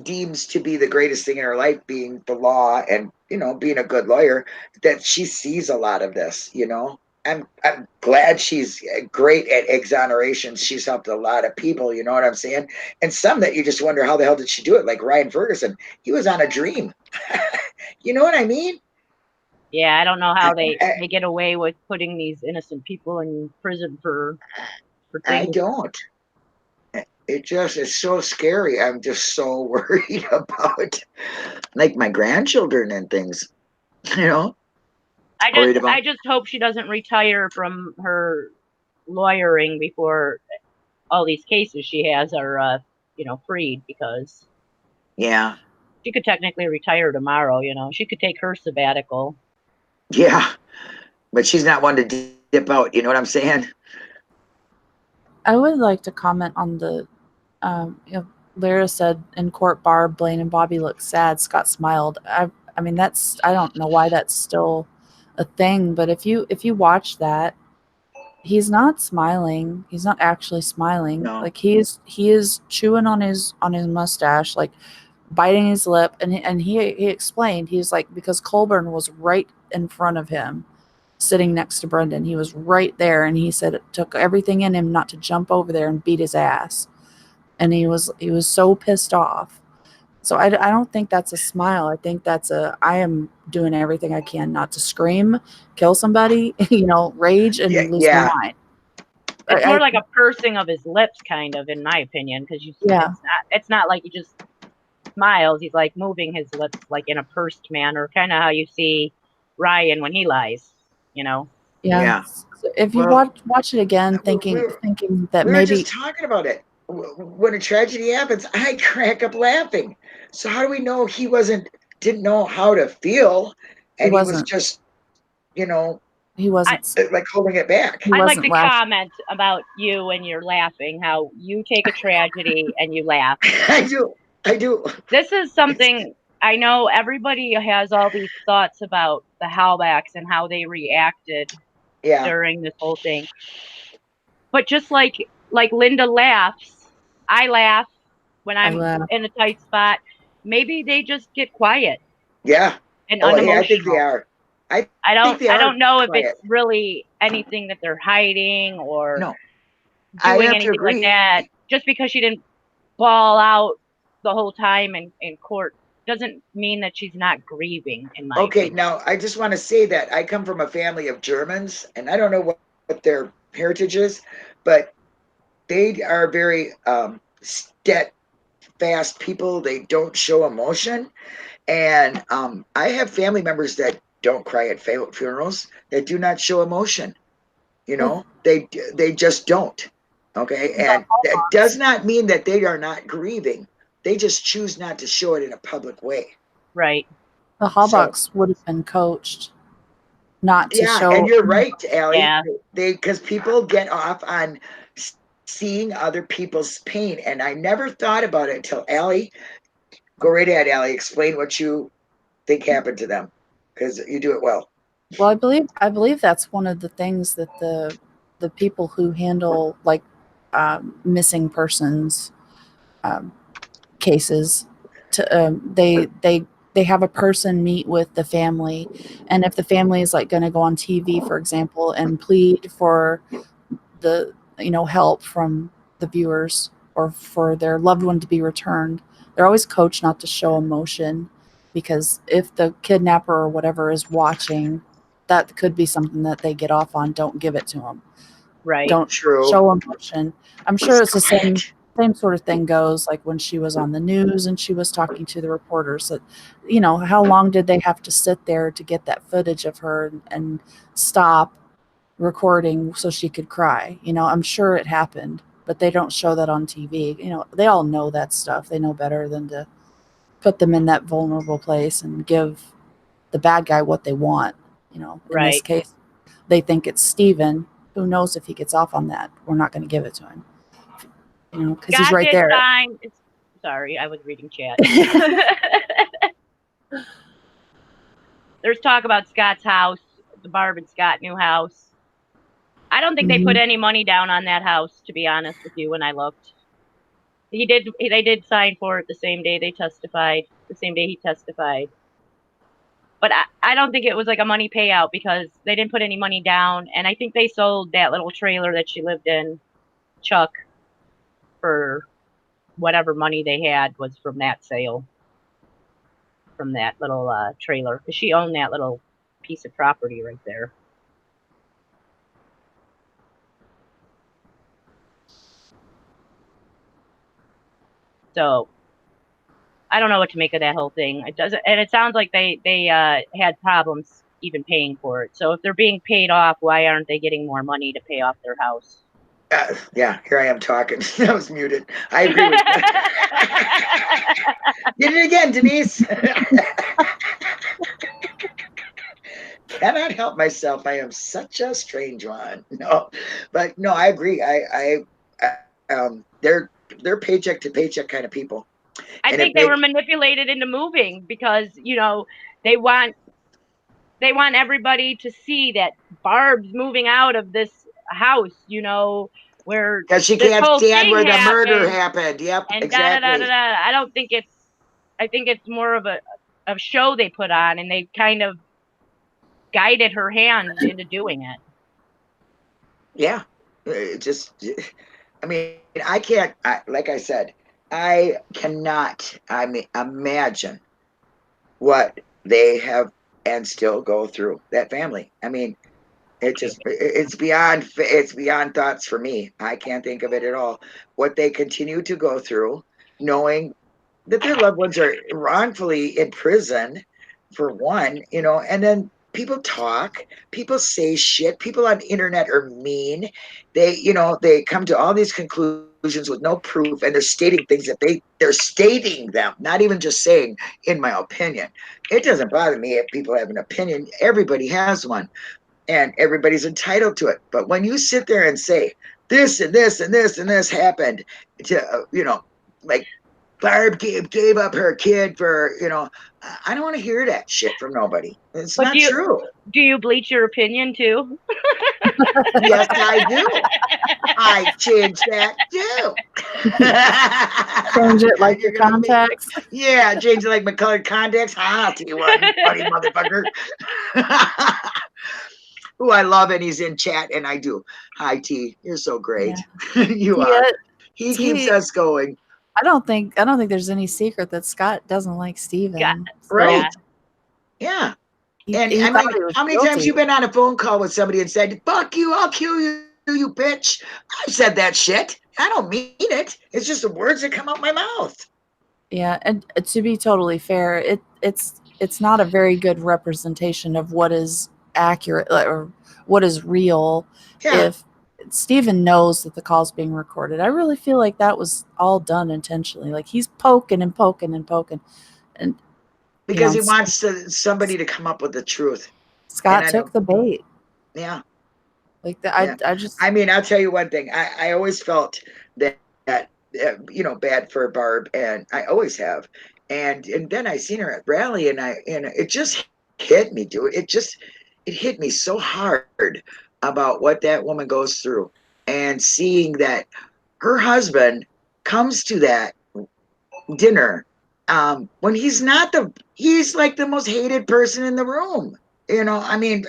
A: deems to be the greatest thing in her life, being the law and being a good lawyer, that she sees a lot of this. I'm glad she's great at exonerations. She's helped a lot of people, you know what I'm saying? And some that you just wonder how the hell did she do it? Like Ryan Ferguson, he was on a dream. You know what I mean?
C: Yeah, I don't know how they get away with putting these innocent people in prison for
A: I
C: things.
A: don't. It just is so scary. I'm just so worried about like my grandchildren and things,
C: I just hope she doesn't retire from her lawyering before all these cases she has are freed, because
A: Yeah.
C: she could technically retire tomorrow. She could take her sabbatical.
A: Yeah. But she's not one to dip out, you know what I'm saying?
D: I would like to comment on the Lyra said in court, Barb, Blaine, and Bobby looked sad. Scott smiled. I mean, I don't know why that's still a thing, but if you watch that, he's not smiling. He's not actually smiling.
A: No.
D: Like he is chewing on his mustache, like biting his lip, and he explained, he's like, because Colburn was right in front of him, sitting next to Brendan. He was right there, and he said it took everything in him not to jump over there and beat his ass. And he was so pissed off. So I don't think that's a smile. I think that's I am doing everything I can not to scream, kill somebody, rage, and lose my mind.
C: It's more like a pursing of his lips, kind of, in my opinion, because it's not like he just smiles. He's like moving his lips like in a pursed manner, kind of how you see Ryan when he lies,
D: Yeah. So if you watch it again, thinking that
A: we
D: maybe
A: were just talking about it. When a tragedy happens, I crack up laughing. So how do we know he didn't know how to feel, and he was just,
D: he wasn't
A: like holding it back.
C: I'd like to comment about you when you're laughing, how you take a tragedy and you laugh.
A: I do.
C: This is something I know everybody has all these thoughts about the Halbachs and how they reacted during this whole thing. But just like Linda laughs, I laugh when I'm in a tight spot. Maybe they just get quiet.
A: Yeah.
C: And unemotional.
A: Yeah, I think they are.
C: I don't know if it's really anything that they're hiding or doing anything like that. Just because she didn't bawl out the whole time in court doesn't mean that she's not grieving, in my opinion.
A: Now I just want to say that I come from a family of Germans, and I don't know what their heritage is, but they are very steadfast people. They don't show emotion. And I have family members that don't cry at funerals, that do not show emotion. They just don't. Okay. And that does not mean that they are not grieving. They just choose not to show it in a public way.
C: Right.
D: The Halbachs would have been coached not to show.
A: And you're right, Allie.
C: Yeah.
A: Because people get off on seeing other people's pain. And I never thought about it until Allie. Go right ahead, Allie. Explain what you think happened to them, because you do it well.
D: Well, I believe that's one of the things that the people who handle like missing persons cases, they have a person meet with the family, and if the family is like going to go on TV, for example, and plead for the help from the viewers or for their loved one to be returned, they're always coached not to show emotion, because if the kidnapper or whatever is watching, that could be something that they get off on. Don't give it to them.
C: Right.
D: Don't show emotion. I'm sure it's the same sort of thing goes like when she was on the news and she was talking to the reporters that, how long did they have to sit there to get that footage of her and stop recording so she could cry? I'm sure it happened, but they don't show that on TV. They all know that stuff. They know better than to put them in that vulnerable place and give the bad guy what they want. In this case, they think it's Steven. Who knows if he gets off on that? We're not going to give it to him. You know, because he's
C: Scott
D: right
C: did
D: there.
C: sign. Sorry, I was reading chat. There's talk about Scott's house, the Barb and Scott new house. I don't think they put any money down on that house, to be honest with you, when I looked. They did sign for it the same day they testified, the same day he testified. But I don't think it was like a money payout because they didn't put any money down. And I think they sold that little trailer that she lived in, Chuck, for whatever money they had was from that sale. From that little trailer. Because she owned that little piece of property right there. So I don't know what to make of that whole thing. It doesn't, and it sounds like they had problems even paying for it. So if they're being paid off, why aren't they getting more money to pay off their house?
A: Yeah, here I am talking. I was muted. I agree with that. Did it again, Denise. Cannot help myself. I am such a strange one. No, but no, I agree. They're paycheck to paycheck kind of people.
C: I think they were manipulated into moving because, you know, they want everybody to see that Barb's moving out of this house, you know, where
A: because she can't stand where the murder happened. Yep,
C: and
A: exactly.
C: I don't think I think it's more of a show they put on, and they kind of guided her hand into doing it.
A: Yeah, I mean, I can't. Like I said, I cannot. Imagine what they have and still go through. That family. I mean, it's beyond thoughts for me. I can't think of it at all. What they continue to go through, knowing that their loved ones are wrongfully in prison, for one, you know, and then people talk, people say shit, people on the internet are mean. They come to all these conclusions with no proof, and they're stating things that they're stating them, not even just saying, in my opinion. It doesn't bother me if people have an opinion. Everybody has one, and everybody's entitled to it. But when you sit there and say this and this and this and this happened to, like Barb gave up her kid for, I don't want to hear that shit from nobody. It's not true.
C: Do you bleach your opinion too?
A: Yes, I do. I change that too.
D: Change it like your contacts.
A: Yeah, change it like my colored contacts. I'll tell you what, you funny motherfucker. Who I love, and he's in chat, and I do. Hi, T. You're so great. Yeah. You are. He keeps us going.
D: I don't think there's any secret that Scott doesn't like Steven.
C: Yeah.
A: Right. Yeah. And I'm like, how many times you been on a phone call with somebody and said, "Fuck you, I'll kill you, you bitch"? I've said that shit. I don't mean it. It's just the words that come out my mouth.
D: Yeah, and to be totally fair, it's not a very good representation of what is accurate or what is real.
A: Yeah.
D: If Steven knows that the call's being recorded, I really feel like that was all done intentionally. Like he's poking and poking and poking, and
A: because he wants somebody to come up with the truth.
D: Scott took the bait.
A: Yeah.
D: Like that. I
A: mean, I'll tell you one thing. I always felt that bad for Barb, and I always have. And then I seen her at rally, and it just hit me, dude. It hit me so hard about what that woman goes through, and seeing that her husband comes to that dinner when he's like the most hated person in the room. I mean,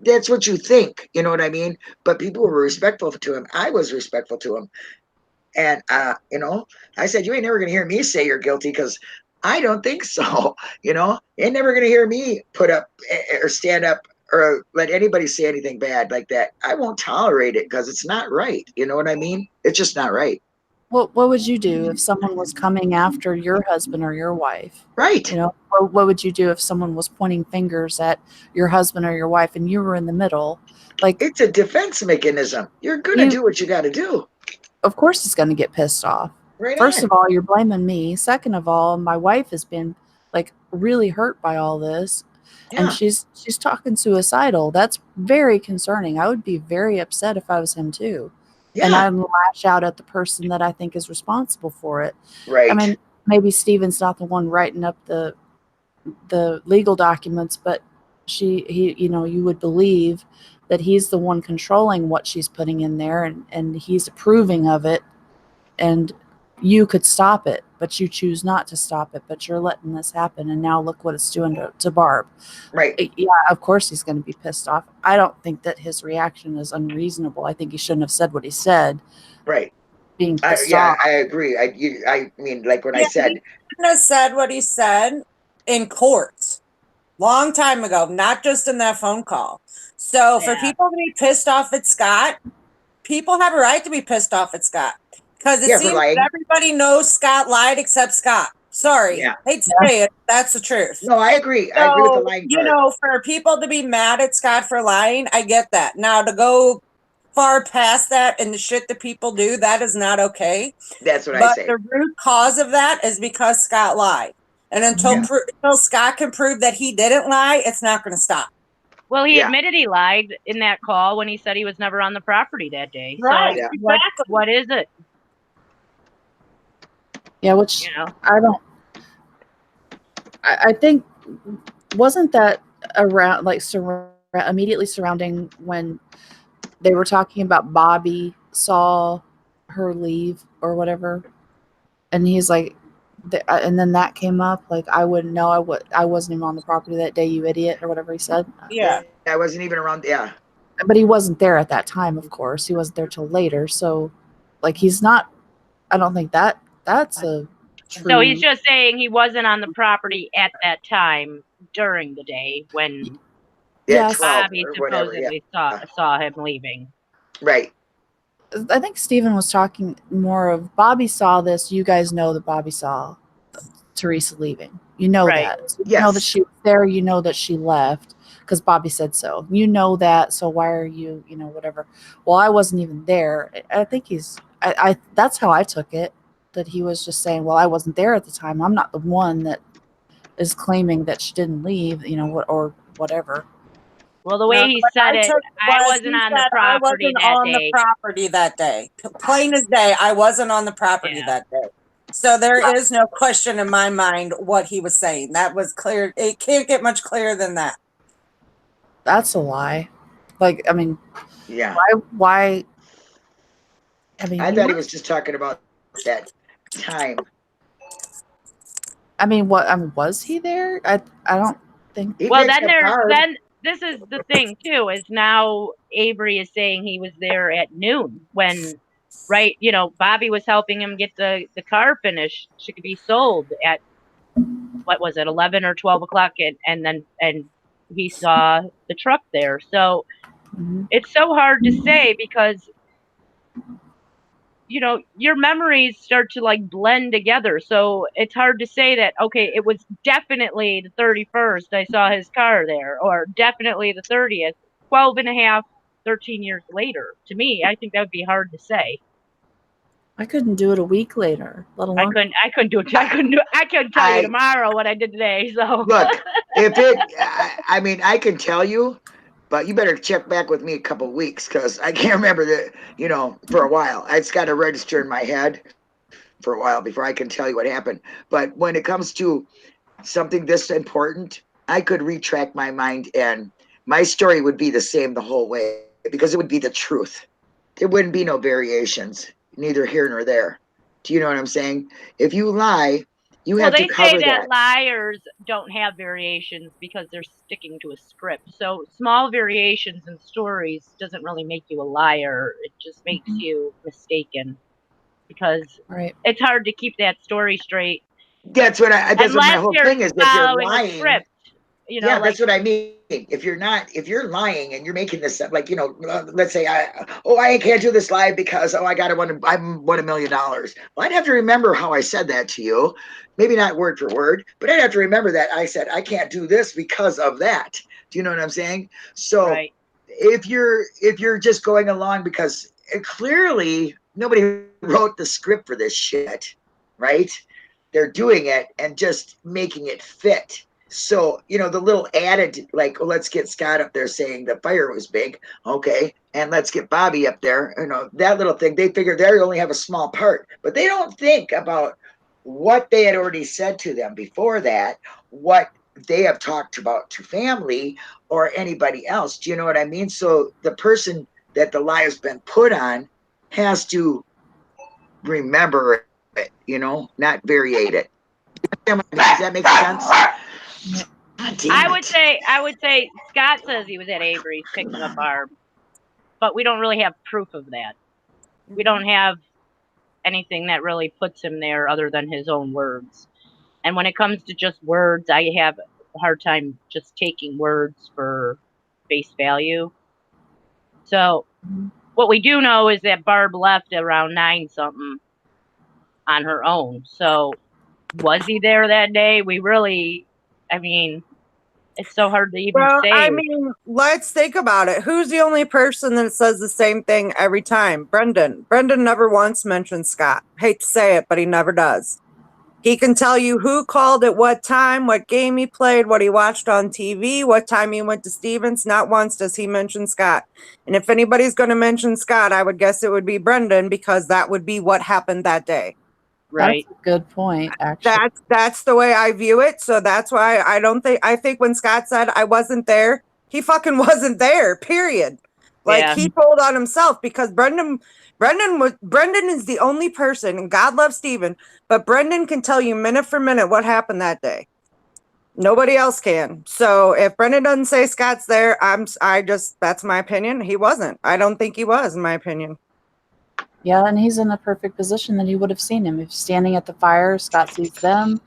A: that's what you think, you know what I mean? But people were respectful to him. I was respectful to him. And, I said, you ain't never going to hear me say you're guilty, because I don't think so. You're never going to hear me put up or stand up or let anybody say anything bad like that. I won't tolerate it, because it's not right. You know what I mean? It's just not right.
D: What would you do if someone was coming after your husband or your wife?
A: Right.
D: What would you do if someone was pointing fingers at your husband or your wife and you were in the middle? Like,
A: it's a defense mechanism. You're going to do what you got to do.
D: Of course he's going to get pissed off.
A: Right.
D: First of all, you're blaming me. Second of all, my wife has been like really hurt by all this.
A: Yeah.
D: And she's talking suicidal. That's very concerning. I would be very upset if I was him too. And
A: Yeah.
D: I'd lash out at the person that I think is responsible for it.
A: Right.
D: I mean, maybe Steven's not the one writing up the legal documents, but he, you would believe that he's the one controlling what she's putting in there, and he's approving of it, and you could stop it, but you choose not to stop it, but you're letting this happen, and now look what it's doing to Barb.
A: Right.
D: Yeah, of course he's going to be pissed off. I don't think that his reaction is unreasonable. I think he shouldn't have said what he said.
A: Right.
D: Being pissed off.
A: I agree. I mean, like when I said,
B: he shouldn't have said what he said in court. Long time ago, not just in that phone call. So for people to be pissed off at Scott, people have a right to be pissed off at Scott. Because it seems that everybody knows Scott lied except Scott. Sorry.
A: Yeah.
B: Hate to say it. That's the truth.
A: No, I agree.
B: So,
A: I agree with the lying part.
B: For people to be mad at Scott for lying, I get that. Now, to go far past that and the shit that people do, that is not okay.
A: That's what I say.
B: But the root cause of that is because Scott lied. And until Scott can prove that he didn't lie, it's not going to stop.
C: Well, he admitted he lied in that call when he said he was never on the property that day.
B: Right.
C: So what is it?
D: Yeah, which I don't. I think wasn't that around like immediately surrounding when they were talking about Bobby saw her leave or whatever, and he's like, and then that came up like I wouldn't know. I wasn't even on the property that day, you idiot, or whatever he said.
B: Yeah,
A: I wasn't even around. Yeah,
D: but he wasn't there at that time. Of course, he wasn't there till later. So, like, he's not. I don't think that's a. True.
C: So he's just saying he wasn't on the property at that time during the day when Bobby supposedly saw him leaving.
A: Right.
D: I think Steven was talking more of Bobby saw this. You guys know that Bobby saw Teresa leaving. You know that. So you know that she was there. You know that she left because Bobby said so. You know that. So why are you, whatever. Well, I wasn't even there. I think I that's how I took it. That he was just saying, well, I wasn't there at the time. I'm not the one that is claiming that she didn't leave, or whatever.
C: Well, the way he said it, I wasn't on the property
B: that day. Plain as day, I wasn't on the property that day. So there is no question in my mind what he was saying. That was clear. It can't get much clearer than that.
D: That's a lie. Like, I mean, why? I mean,
A: I thought he was just talking about that time.
D: I mean, was he there? I don't think.
C: Well, then this is the thing too. Is now Avery is saying he was there at noon when, Bobby was helping him get the car finished. She could be sold at what was it, 11 or 12 o'clock, and he saw the truck there. So it's so hard to say because. Your memories start to blend together. So it's hard to say that, okay, it was definitely the 31st I saw his car there, or definitely the 30th, 12 and a half, 13 years later. To me, I think that would be hard to say.
D: I couldn't do it a week later, let alone.
C: I couldn't do it. I couldn't tell you tomorrow what I did today. So
A: look, I can tell you, but you better check back with me a couple of weeks because I can't remember that, for a while. It's got to register in my head for a while before I can tell you what happened. But when it comes to something this important, I could retract my mind and my story would be the same the whole way because it would be the truth. There wouldn't be no variations, neither here nor there. Do you know what I'm saying? If you lie, you have to cover that.
C: They say that liars don't have variations because they're sticking to a script. So small variations in stories doesn't really make you a liar. It just makes you mistaken because it's hard to keep that story straight.
A: That's what my whole thing is. If you're lying,
C: script,
A: that's what I mean. If you're lying and you're making this up, let's say I can't do this live because I won $1 million. Well, I'd have to remember how I said that to you. Maybe not word for word, but I'd have to remember that I said I can't do this because of that. Do you know what I'm saying? So if you're just going along because clearly nobody wrote the script for this shit, right? They're doing it and just making it fit. So, you know, the little added, like, well, let's get Scott up there saying the fire was big. Okay. And let's get Bobby up there. You know, that little thing, they figure they only have a small part, but they don't think about what they had already said to them before that, what they have talked about to family or anybody else. Do you know what I mean? So the person that the lie has been put on has to remember it, you know, not variate it. Does that make sense? God damn
C: I
A: it.
C: would say Scott says he was at Avery's picking up Barb, but we don't really have proof of that. We don't have anything that really puts him there other than his own words. And when it comes to just words, I have a hard time just taking words for face value. So what we do know is that Barb left around 9 something on her own. So was he there that day? We really, I mean, it's so hard to even
E: Well,
C: say.
E: I mean, let's think about it. Who's the only person that says the same thing every time? Brendan. Brendan never once mentions Scott. Hate to say it, but he never does. He can tell you who called at what time, what game he played, what he watched on TV, what time he went to Stevens. Not once does he mention Scott. And if anybody's going to mention Scott, I would guess it would be Brendan, because that would be what happened that day.
C: Right.
D: That's a good point, actually.
E: That's the way I view it. So that's why I think when Scott said I wasn't there, he fucking wasn't there, period. Like,
C: Yeah.
E: he told on himself, because Brendan is the only person, and God loves Steven, but Brendan can tell you minute for minute what happened that day. Nobody else can. So if Brendan doesn't say Scott's there, that's my opinion. He wasn't. I don't think he was, in my opinion.
D: Yeah, and he's in the perfect position that he would have seen him. If standing at the fire, Scott sees them.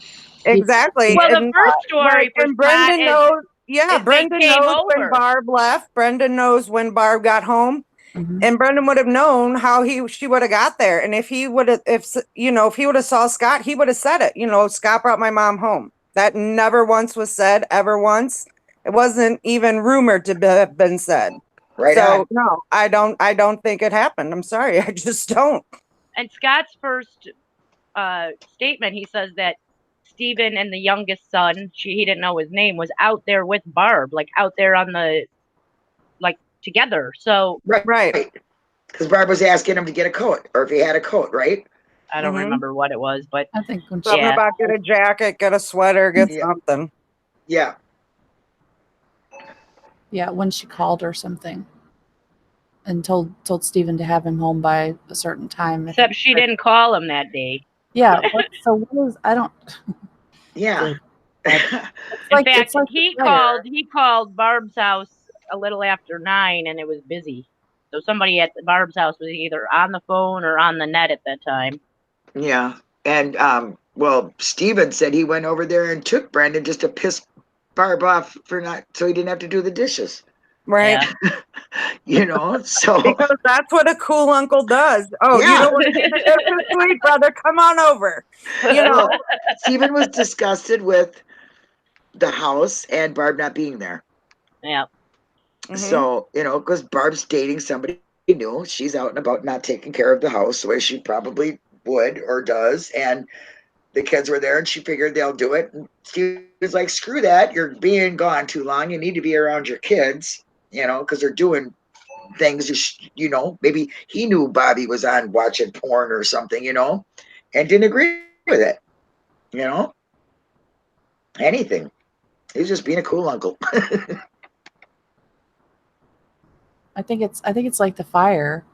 E: Exactly.
C: Well, the
E: And,
C: first story for
E: and Brendan
C: Scott
E: knows. Yeah,
C: is they
E: Brendan
C: came
E: knows when
C: over.
E: Barb left. Brendan knows when Barb got home, and Brendan would have known how she would have got there. And if he would have saw Scott, he would have said it. You know, Scott brought my mom home. That never once was said, ever once. It wasn't even rumored to have been said.
A: Right
E: So
A: on.
E: no, I don't think it happened. I'm sorry, I just don't.
C: And Scott's first statement, he says that Steven and the youngest son, he didn't know his name, was out there with Barb, like out there on the, like, together. So
E: Right.
A: Because Barb was asking him to get a coat, or if he had a coat, right?
C: I don't remember what it was, but
D: I think when
E: Something
C: Yeah.
E: about get a jacket, get a sweater, get
A: Yeah.
E: something.
A: Yeah.
D: when she called or something, and told Steven to have him home by a certain time.
C: except she didn't call him that day.
D: Yeah. So what was I don't.
A: Yeah.
D: It's
C: In
D: like,
C: fact,
D: it's like
C: he
D: the fire.
C: called Barb's house a little after 9, and it was busy. So somebody at Barb's house was either on the phone or on the net at that time.
A: Yeah. And well, Steven said he went over there and took Brendan just to piss Barb off so he didn't have to do the dishes.
E: Right.
C: Yeah.
A: You know, so
E: Because that's what a cool uncle does. Oh,
A: Yeah.
E: you don't want to get the sweet brother? Come on over. You know,
A: Steven was disgusted with the house and Barb not being there.
C: Yeah.
E: Mhm.
A: So, you know, because Barb's dating somebody new, she's out and about not taking care of the house the way she probably would or does. And the kids were there and she figured they'll do it. And she was like, screw that. You're being gone too long. You need to be around your kids, you know, because they're doing things, you know, maybe he knew Bobby was on watching porn or something, you know, and didn't agree with it, you know, anything. He was just being a cool uncle.
D: I think it's like the fire.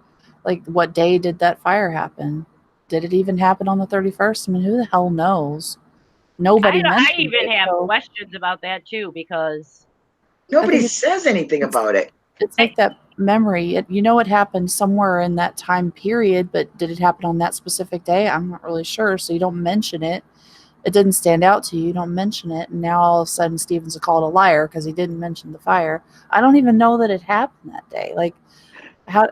D: Like, what day did that fire happen? Did it even happen on the 31st? I mean, who the hell knows? Nobody
C: I
D: mentioned
C: even
D: it,
C: have
D: so
C: questions about that too, because
A: Nobody
D: it's-
A: says anything about it.
D: it's like that memory. It happened somewhere in that time period, but did it happen on that specific day? I'm not really sure. So you don't mention it. It didn't stand out to you. You don't mention it, and now all of a sudden Steven's called a liar because he didn't mention the fire. I don't even know that it happened that day. Like, how?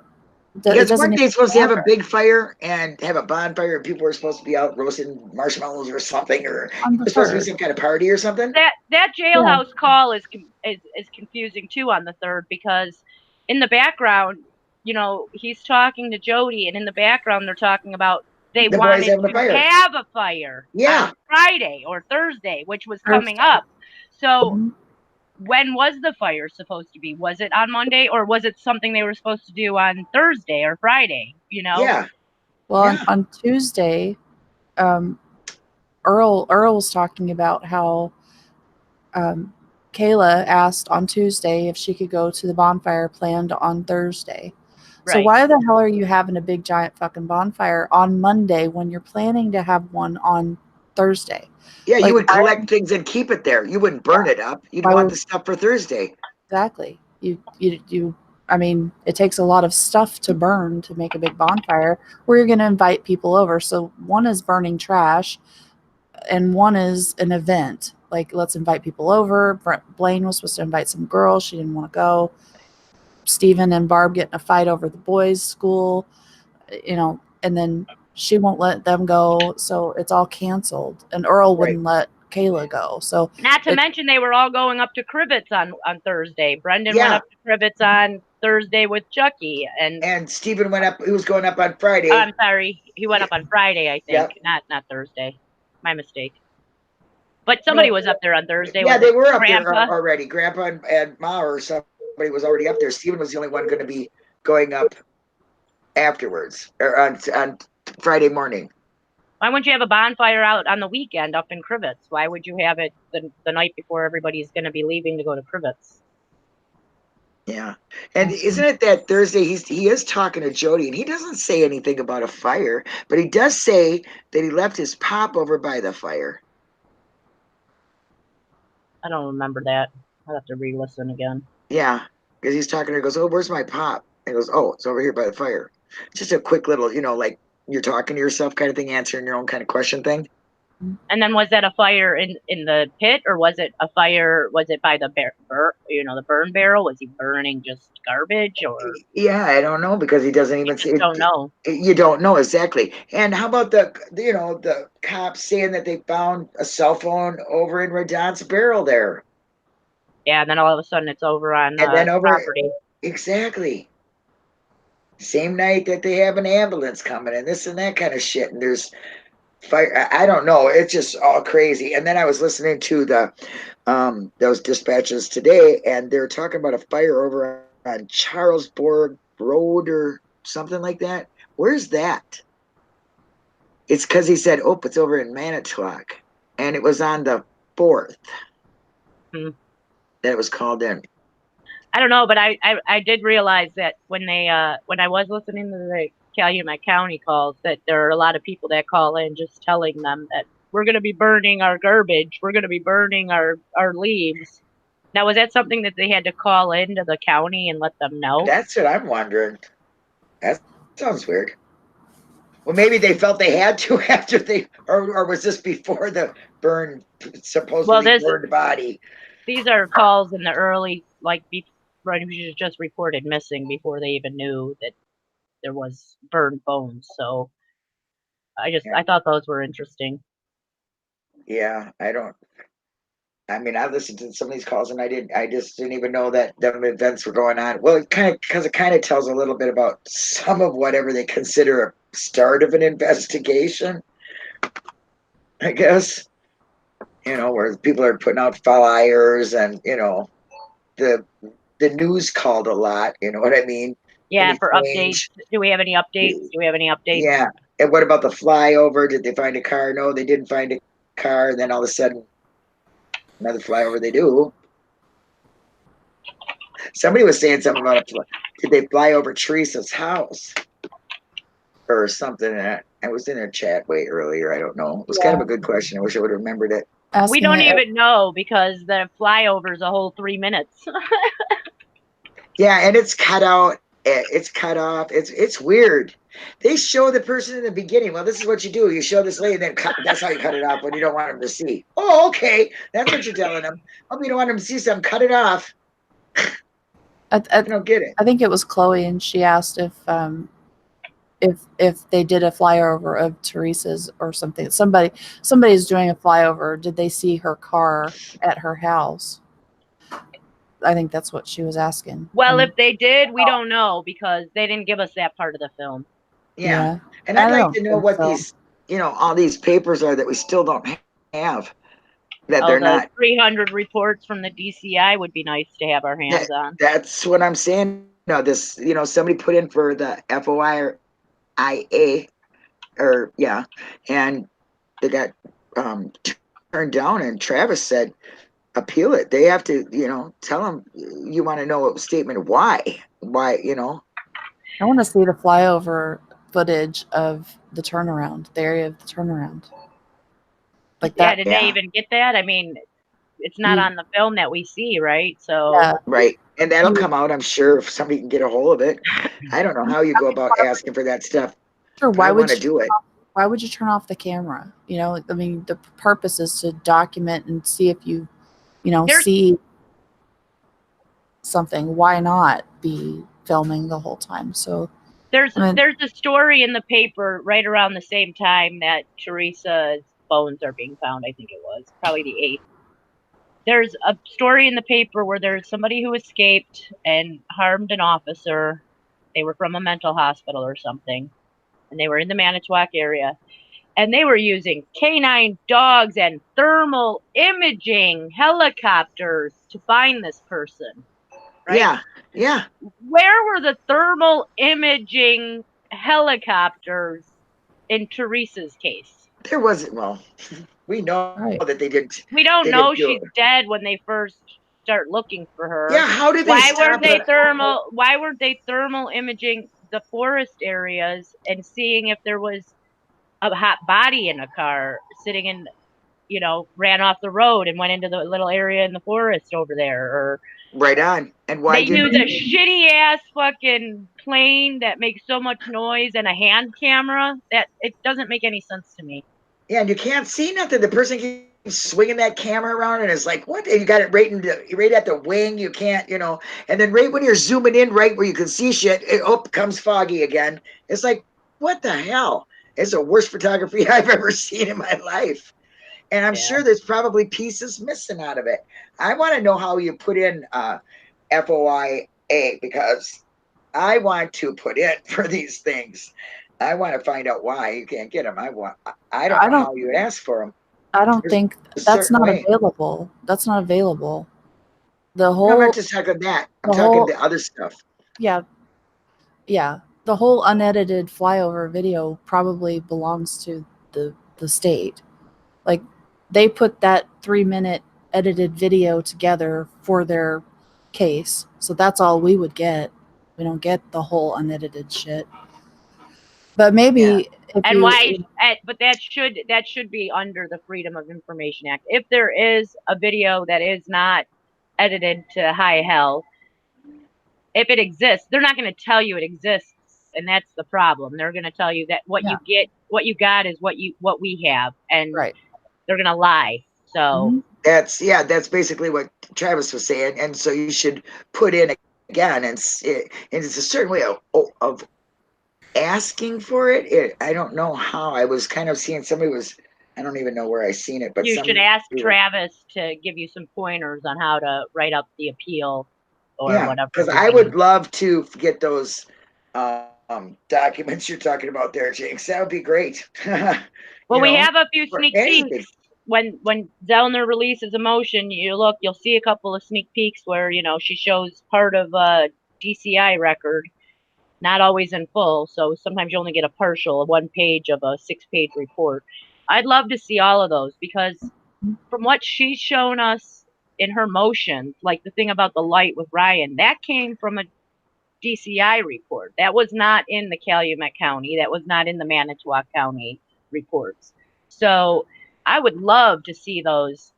A: Because weren't they supposed to have a
D: matter.
A: big fire and have a bonfire and people were supposed to be out roasting marshmallows or something, or
D: On
A: it
D: the
A: was supposed to be
D: third.
A: some kind of party or something?
C: that jailhouse call is confusing too on the 3rd, because in the background, you know, he's talking to Jody, and in the background they're talking about they
A: The boys
C: wanted
A: having a
C: to
A: fire.
C: have a fire
A: Yeah.
C: on Friday or Thursday, which was coming
D: Thursday.
C: up. So
D: Mhm.
C: when was the fire supposed to be? Was it on Monday, or was it something they were supposed to do on Thursday or Friday? You know?
A: Yeah.
D: Well,
A: Yeah.
D: on Tuesday, Earl was talking about how Kayla asked on Tuesday if she could go to the bonfire planned on Thursday. So
C: Right.
D: why the hell are you having a big giant fucking bonfire on Monday when you're planning to have one on Thursday?
A: Yeah, you
D: Like,
A: would
D: why-
A: collect things and keep it there. You wouldn't burn it up. You'd
D: Why
A: want
D: would-
A: the stuff for Thursday.
D: Exactly. You I mean, it takes a lot of stuff to burn to make a big bonfire where you're going to invite people over. So one is burning trash and one is an event. Like, let's invite people over. Blaine was supposed to invite some girls. She didn't want to go. Steven and Barb get in a fight over the boys' school, and then she won't let them go. So it's all canceled. And Earl
A: Right.
D: wouldn't let Kayla go. So
C: Not to
D: it-
C: mention they were all going up to Cribbets on Thursday. Brendan went
A: Yeah.
C: up to Cribbets on Thursday with Chucky, and
A: And Stephen went up. He was going up on Friday.
C: I'm sorry, he went up on Friday, I think,
A: Yep.
C: not Thursday. My mistake. But somebody
A: No.
C: was up there on Thursday.
A: Yeah,
C: was
A: they
C: it
A: were up
C: Grandpa?
A: there already. Grandpa and Ma or somebody was already up there. Stephen was the only one going to be going up afterwards or on Friday morning.
C: Why wouldn't you have a bonfire out on the weekend up in Cribbets? Why would you have it the night before everybody's going to be leaving to go to Cribbets?
A: Yeah. And isn't it that Thursday he is talking to Jody and he doesn't say anything about a fire, but he does say that he left his pop over by the fire.
C: I don't remember that. I'll have to re-listen again.
A: Yeah. Because he's talking to her, goes, "Oh, where's my pop?" And he goes, "Oh, it's over here by the fire." Just a quick little, like you're talking to yourself kind of thing, answering your own kind of question thing.
C: And then was that a fire in the pit, or was it a fire? Was it by the the burn barrel? Was he burning just garbage, or
A: Yeah, I don't know because he doesn't even say.
C: don't know?
A: You don't know exactly. And how about the cops saying that they found a cell phone over in Radon's barrel there?
C: Yeah, and then all of a sudden it's over on
A: And then over
C: property.
A: exactly same night that they have an ambulance coming and this and that kind of shit. And there's fire. I don't know. It's just all crazy. And then I was listening to those dispatches today, and they're talking about a fire over on Charlesbourg Road or something like that. Where's that? It's because he said, "Oh, it's over in Manitowoc," and it was on the 4th
C: Hmm.
A: that it was called in.
C: I don't know, but I did realize that when I was listening to the Calumet County calls, that there are a lot of people that call in just telling them that we're going to be burning our garbage, we're going to be burning our leaves. Now, was that something that they had to call into the county and let them know?
A: That's what I'm wondering. That sounds weird. Well, maybe they felt they had to after or was this before the supposedly burned body?
C: These are calls in the early, like, when he was just reported missing before they even knew that there was burned bones. So I thought those were interesting.
A: Yeah, I mean, I listened to some of these calls and I just didn't even know that them events were going on. Well, it kind of tells a little bit about some of whatever they consider a start of an investigation, I guess. Where people are putting out flyers and, the news called a lot, you know what I mean?
C: Yeah,
A: Any
C: for
A: change?
C: updates. Do we have any updates? Do we have any updates?
A: Yeah. And what about the flyover? Did they find a car? No, they didn't find a car. And then all of a sudden, another flyover they do. Somebody was saying something about did they fly over Teresa's house or something? I was in a chat way earlier. I don't know. It was kind of a good question. I wish I would have remembered it.
C: We don't even know because the flyover is a whole 3 minutes.
A: Yeah, and it's cut out. It's cut off. It's weird. They show the person in the beginning. Well, this is what you do. You show this lady, then that's how you cut it off when you don't want them to see. Oh, okay. That's what you're telling them. Oh, you don't want them to see something. Cut it off. I don't get it.
D: I think it was Chloe, and she asked if they did a flyover of Teresa's or something. Somebody's doing a flyover. Did they see her car at her house? I think that's what she was asking.
C: Well, if they did, we don't know because they didn't give us that part of the film.
A: Yeah. And I'd like to know what these, all these papers are that we still don't have. that
C: Oh,
A: they're
C: the
A: not.
C: 300 reports from the DCI would be nice to have our hands on.
A: That's what I'm saying. No, this, somebody put in for the FOI or IA, or yeah, and they got turned down. And Travis said, appeal it. They have to, tell them you want to know a statement why,
D: I want to see the flyover footage of the turnaround, the area of the turnaround. Like
C: Yeah,
D: that.
C: did they
A: Yeah.
C: even get that? I mean, it's not
D: You-
C: on the film that we see, right? So
D: Yeah.
A: Right. And that'll
D: You-
A: come out, I'm sure, if somebody can get a hold of it. I don't know how you go about asking for that stuff.
D: Sure.
A: But I want to do it.
D: Why would you turn off the camera? I mean, the purpose is to document and see if you,
C: There's-
D: see something. Why not be filming the whole time? So
C: there's
D: I mean-
C: a story in the paper right around the same time that Teresa's bones are being found. I think it was probably the 8th. There's a story in the paper where there's somebody who escaped and harmed an officer. They were from a mental hospital or something, and they were in the Manitowoc area. And they were using canine dogs and thermal imaging helicopters to find this person. Right?
A: Yeah. Yeah.
C: Where were the thermal imaging helicopters in Teresa's case?
A: There wasn't, well, we know
D: Right.
A: that they didn't.
C: We don't
A: They
C: know
A: didn't do
C: she's
A: it.
C: dead when they first start looking for her.
A: Yeah, how did they
C: Why
A: stop
C: weren't they
A: it?
C: why weren't they thermal imaging the forest areas and seeing if there was a hot body in a car sitting in, ran off the road and went into the little area in the forest over there? Or
A: Right on. And why
C: they use
A: didn't
C: a shitty ass fucking plane that makes so much noise and a hand camera that it doesn't make any sense to me.
A: Yeah, and you can't see nothing. The person keeps swinging that camera around, and it's like, what? And you got it right at the wing. You can't, And then right when you're zooming in, right where you can see shit, comes foggy again. It's like, what the hell? It's the worst photography I've ever seen in my life. And I'm sure there's probably pieces missing out of it. I want to know how you put in FOIA, because I want to put in for these things. I want to find out why you can't get them. I don't know how you ask for them.
D: I don't think
A: a
D: that's
A: certain
D: not
A: way.
D: available. That's not available. The
A: No,
D: whole
A: I'm not just talking that. I'm
D: the
A: talking
D: whole-
A: the other stuff.
D: yeah. The whole unedited flyover video probably belongs to the state. Like they put that 3-minute edited video together for their case. So that's all we would get. We don't get the whole unedited shit. But maybe
A: Yeah.
D: if
C: And
D: you,
C: why? But that should be under the Freedom of Information Act. If there is a video that is not edited to high hell, if it exists, they're not going to tell you it exists, and that's the problem. They're going to tell you that what you got is what we have, and
D: right.
C: they're going to lie. So
D: Mhm.
A: That's basically what Travis was saying. And so you should put in again, and it's a certain way of asking for it. I don't know how. I was kind of seeing I don't even know where I seen it, but
C: you should ask Travis to give you some pointers on how to write up the appeal or whatever.
A: Because I would love to get those documents you're talking about there, Jinx. That would be great.
C: Well, we have a few
A: for
C: sneak
A: anything.
C: peeks. When Zellner releases a motion, you'll see a couple of sneak peeks where she shows part of a DCI record, not always in full. So sometimes you only get a partial, 1 page of a 6-page report. I'd love to see all of those, because from what she's shown us in her motions, like the thing about the light with Ryan, that came from a DCI report. That was not in the Calumet County. That was not in the Manitowoc County reports. So I would love to see those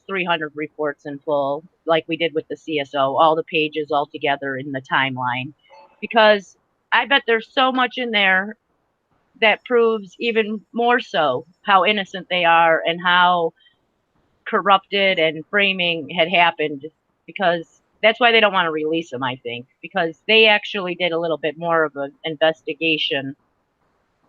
C: 300 reports in full, like we did with the CSO, all the pages all together in the timeline, because I bet there's so much in there that proves even more so how innocent they are and how corrupted and framing had happened, because that's why they don't want to release them, I think, because they actually did a little bit more of an investigation.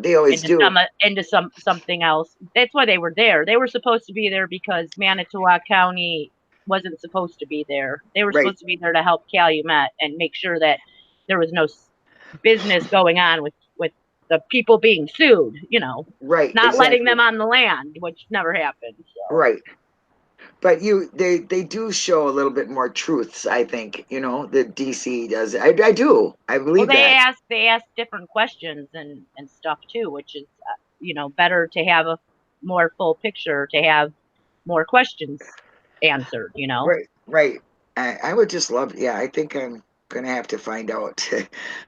A: They always do.
C: Into something else. That's why they were there. They were supposed to be there because Manitowoc County wasn't supposed to be there. They were supposed to be there to help Calumet and make sure that there was no business going on with the people being sued,
A: Right.
C: not letting them on the land, which never happened. So.
A: Right. but they do show a little bit more truths, I think, the DC does. I do. I
C: Well,
A: believe that.
C: they ask different questions and stuff too, which is better to have a more full picture, to have more questions answered.
A: Right, right. I would just love, yeah, I think I'm gonna have to find out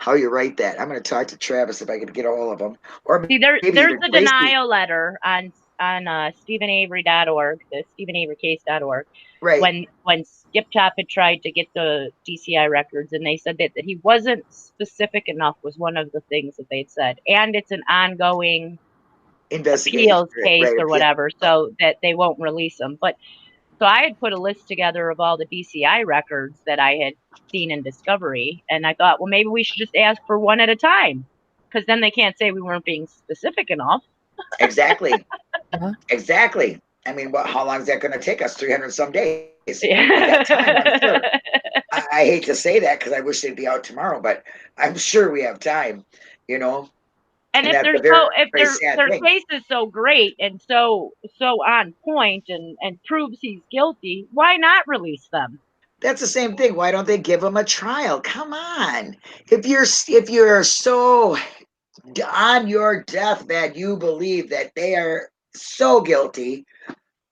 A: how you write that. I'm gonna talk to Travis if I can get a hold of him. Or
C: See,
A: maybe
C: there's
A: even
C: a
A: Tracy.
C: denial letter on StephenAvery.org, the StephenAveryCase.org,
A: Right.
C: when Skip Top had tried to get the DCI records, and they said that he wasn't specific enough was one of the things that they'd said, and it's an ongoing
A: Investigation.
C: appeals case
A: Right.
C: or
A: Yeah.
C: whatever, so that they won't release them. But so I had put a list together of all the DCI records that I had seen in Discovery, and I thought, well, maybe we should just ask for one at a time, because then they can't say we weren't being specific enough.
A: Exactly.
D: Uh-huh.
A: Exactly. I mean, how long is that going to take us? 300 some days. We
C: Yeah.
A: got time, I'm sure. I hate to say that because I wish they'd be out tomorrow, but I'm sure we have time, you know,
C: And
A: and
C: if
A: that's
C: they're
A: a very,
C: so, if
A: very sad
C: their
A: thing.
C: case is so great and so on point and proves he's guilty, why not release them?
A: That's the same thing. Why don't they give him a trial? Come on. If you're so on your deathbed, you believe that they are so guilty,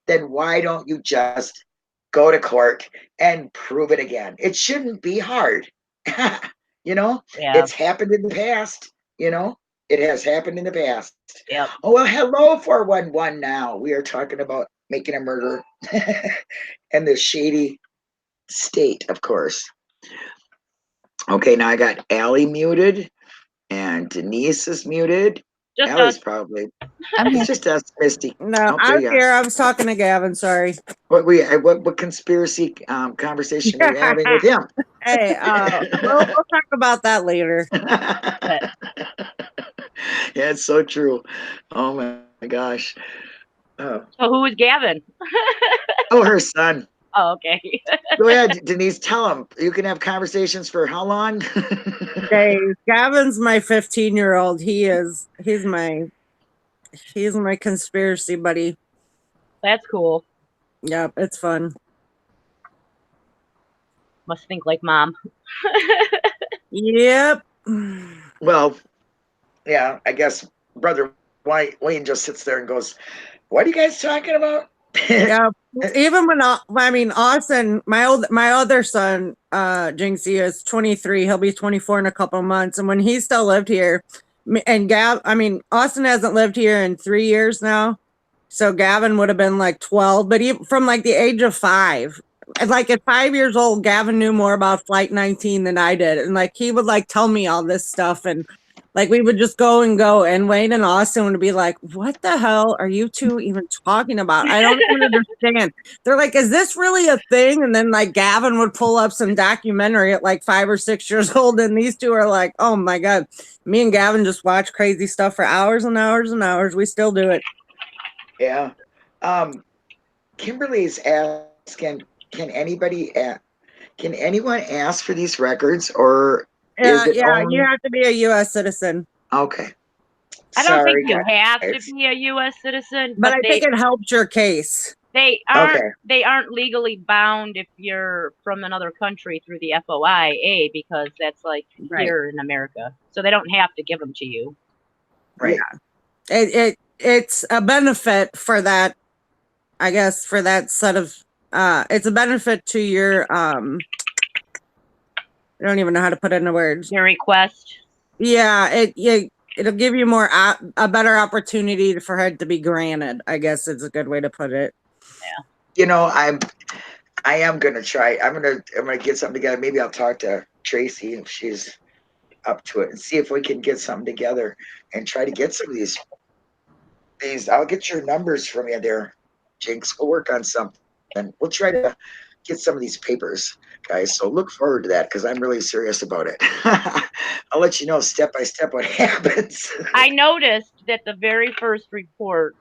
A: then why don't you just go to court and prove it again? It shouldn't be hard.
C: Yeah.
A: It's happened in the past, it has happened in the past.
C: Yep.
A: Oh, well, hello, 411 now. We are talking about making a murder and the shady state, of course. Okay, now I got Allie muted and Denise is muted.
C: Just
A: Allie's
C: us.
A: probably,
D: I'm here.
A: it's just us, Misty.
E: No,
A: Oh,
E: I
A: there
E: was
A: you are.
E: here. I was talking to Gavin. Sorry.
A: What conspiracy conversation were you having with him?
E: Hey, we'll talk about that later.
A: Yeah, it's so true. Oh my gosh. Oh,
C: So who is Gavin?
A: her son.
C: Oh, okay.
A: Go ahead, Denise. Tell him you can have conversations for how long?
E: Dave, Gavin's my 15-year-old. He's my conspiracy buddy.
C: That's cool.
E: Yep, it's fun.
C: Must think like mom.
E: Yep.
A: Well, yeah, I guess brother Wayne just sits there and goes, "What are you guys talking about?"
E: Yeah. Even when Austin, my other son, Jinxie, is 23. He'll be 24 in a couple of months. And when he still lived here, and Austin hasn't lived here in 3 years now. So Gavin would have been like 12, but from like the age of 5. And like at 5 years old, Gavin knew more about Flight 19 than I did. And like he would like tell me all this stuff, and like we would just go, and Wayne and Austin would be like, what the hell are you two even talking about? I don't even understand. They're like, is this really a thing? And then like Gavin would pull up some documentary at like 5 or 6 years old, and these two are like, oh my God. Me and Gavin just watch crazy stuff for hours and hours and hours. We still do it.
A: Yeah. Kimberly's asking, can anyone ask for these records, or is it only...
E: You have to be a U.S. citizen.
A: Okay.
C: I don't
A: Sorry,
C: think you have to
A: guys.
C: be a U.S. citizen,
E: But I think it helps your case.
C: they
A: Okay.
C: aren't legally bound if you're from another country through the FOIA, because that's like
E: Right.
C: here in America. So they don't have to give them to you.
A: Right.
E: Yeah. It's a benefit for that, I guess, for that set of it's a benefit to your I don't even know how to put it into words.
C: Your request.
E: Yeah, it'll give you a better opportunity for it to be granted, I guess is a good way to put it.
A: I am gonna try. I'm gonna get something together. Maybe I'll talk to Tracy if she's up to it, and see if we can get something together and try to get some of these. I'll get your numbers from you there, Jinx. We'll work on something, and we'll try to get some of these papers, guys. So look forward to that, because I'm really serious about it. I'll let you know step by step what happens.
C: I noticed that the very first report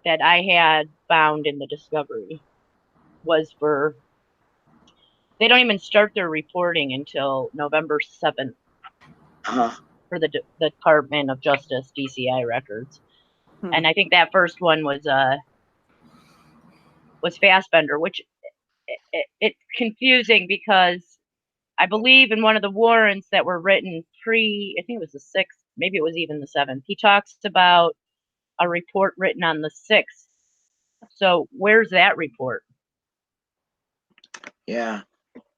C: that I had found in the Discovery was for, they don't even start their reporting until November 7th for the Department of Justice DCI records. And I think that first one was was Fassbender, which it's confusing because I believe in one of the warrants that were written I think it was the 6th, maybe it was even the 7th, he talks about a report written on the 6th. So where's that report?
A: Yeah.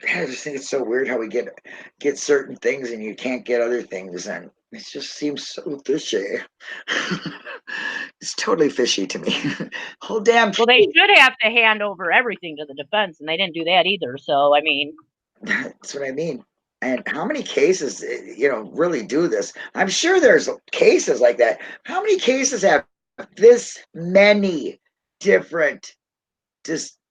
A: I just think it's so weird how we get certain things and you can't get other things, and it just seems so fishy. It's totally fishy to me. Whole damn.
C: Well, they should have to hand over everything to the defense, and they didn't do that either. So, I mean,
A: That's what I mean. And how many cases, really do this? I'm sure there's cases like that. How many cases have this many different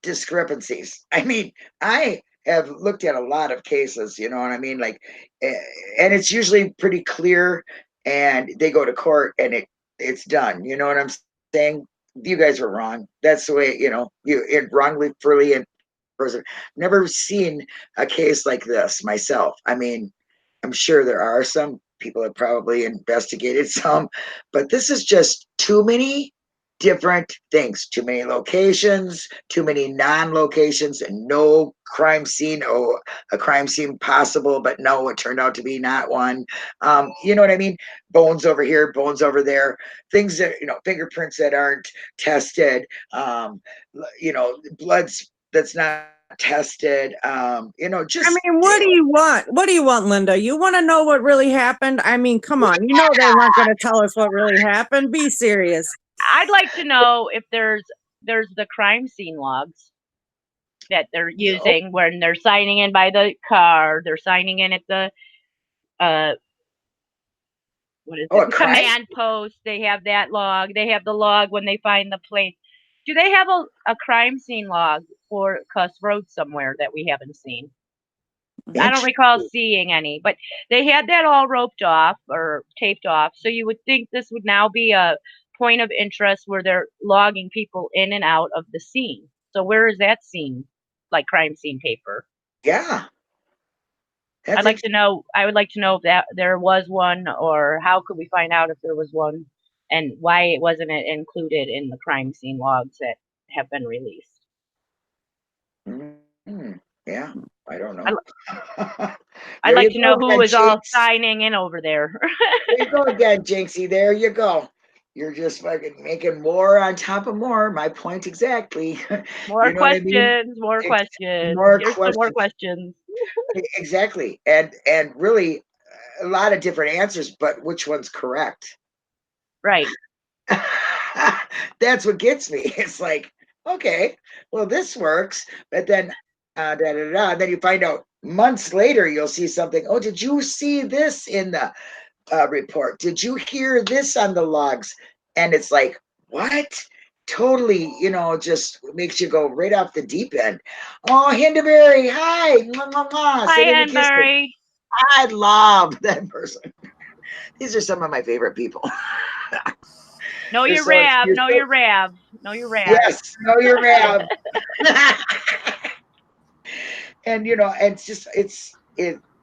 A: discrepancies? I mean, I have looked at a lot of cases, you know what I mean? Like, and it's usually pretty clear, and they go to court and it's done. You know what I'm saying? You guys were wrong. That's the way, it wrongly, fully, and person. Never seen a case like this myself. I mean, I'm sure there are some people have probably investigated some, but this is just too many different things, too many locations, too many non-locations, and no crime scene. Oh, a crime scene possible, but no, it turned out to be not one. You know what I mean? Bones over here, bones over there, things that, fingerprints that aren't tested, bloods that's not tested, just.
E: I mean, what do you want? What do you want, Linda? You want to know what really happened? I mean, come on. You know they weren't going to tell us what really happened. Be serious.
C: I'd like to know if there's the crime scene logs that they're using when they're signing in by the car, they're signing in at the what is it? Command post. They have that log. They have the log when they find the plane. Do they have a crime scene log for Cuss Road somewhere that we haven't seen? I don't recall seeing any, but they had that all roped off or taped off. So you would think this would now be a point of interest where they're logging people in and out of the scene. So where is that scene, like crime scene paper?
A: Yeah.
C: I would like to know if that there was one, or how could we find out if there was one, and why it wasn't included in the crime scene logs that have been released.
A: Yeah, I don't know.
C: I'd like to know who was all signing in over there.
A: There you go again, Jinxie. There you go. You're just fucking making more on top of more. My point exactly.
C: More questions, more questions. Here's some more questions.
A: Exactly. And really a lot of different answers, but which one's correct?
C: Right.
A: That's what gets me. It's like, okay, well, this works, but then and then you find out months later, you'll see something. Oh, did you see this in the report? Did you hear this on the logs? And it's like, what? Totally, just makes you go right off the deep end. Oh, Hindenburg, hi. Mwah, mwah, mwah.
C: Hi, Hindenburg.
A: I love that person. These are some of my favorite people.
C: Know your Rab. Know your Rab. Know your Rab.
A: Yes, know your Rab. And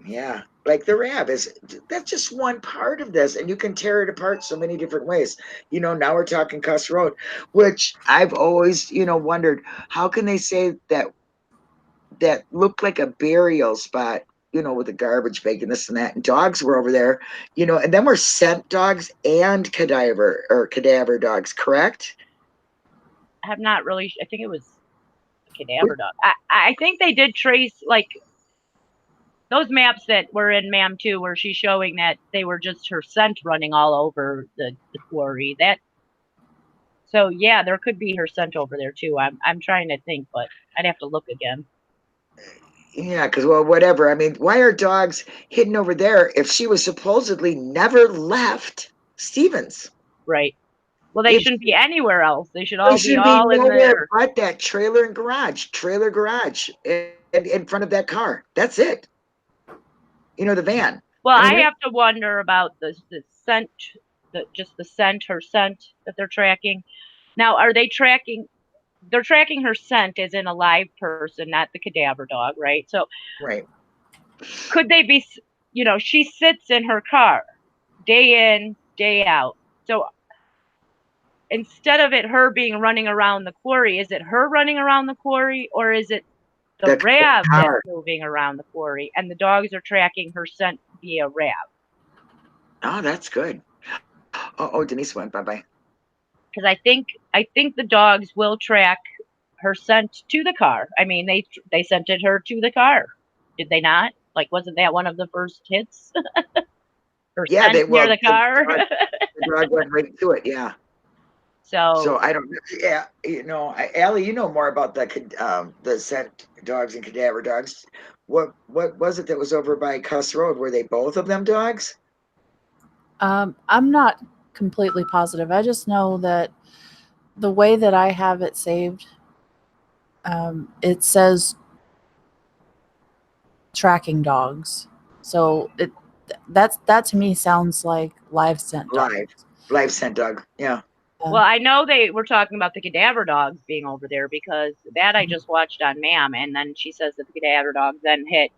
A: yeah, like the Rab that's just one part of this, and you can tear it apart so many different ways. Now we're talking Cuss Road, which I've always wondered, how can they say that looked like a burial spot, with a garbage bag and this and that, and dogs were over there, and then were scent dogs and cadaver dogs, correct?
C: I have not really. I think it was a cadaver dog. I think they did trace, like, those maps that were in MAM 2, where she's showing that they were just her scent running all over the quarry. So yeah, there could be her scent over there too. I'm trying to think, but I'd have to look again.
A: Yeah, because, well, whatever. I mean, why are dogs hidden over there if she was supposedly never left Stevens?
C: Right. Well, they shouldn't be anywhere else. They should all be all in there.
A: But that trailer garage in front of that car. That's it. The van.
C: Well, I have to wonder about the scent, just the scent, her scent that they're tracking. Now, are they tracking? They're tracking her scent as in a live person, not the cadaver dog, right? So,
A: right.
C: Could they be? She sits in her car, day in, day out. So, instead of it her being running around the quarry, is it her running around the quarry, or is it the
A: The
C: rab that's
A: car.
C: moving around the quarry and the dogs are tracking her scent via rab?
A: Oh, that's good. Oh, Denise went. Bye-bye.
C: Because I think the dogs will track her scent to the car. I mean, they scented her to the car, did they not? Like, wasn't that one of the first hits? Her
A: Yeah,
C: scent near the car.
A: the dog went right to it. Yeah. So
C: So
A: I don't know. Yeah, Allie, you know more about the scent dogs and cadaver dogs. What was it that was over by Cuss Road? Were they both of them dogs?
D: I'm not completely positive. I just know that the way that I have it saved, it says tracking dogs. So that to me sounds like live scent dogs.
A: Live scent dog. Yeah.
C: well, I know they were talking about the cadaver dogs being over there because that I just watched on Ma'am, and then she says that the cadaver dogs then hit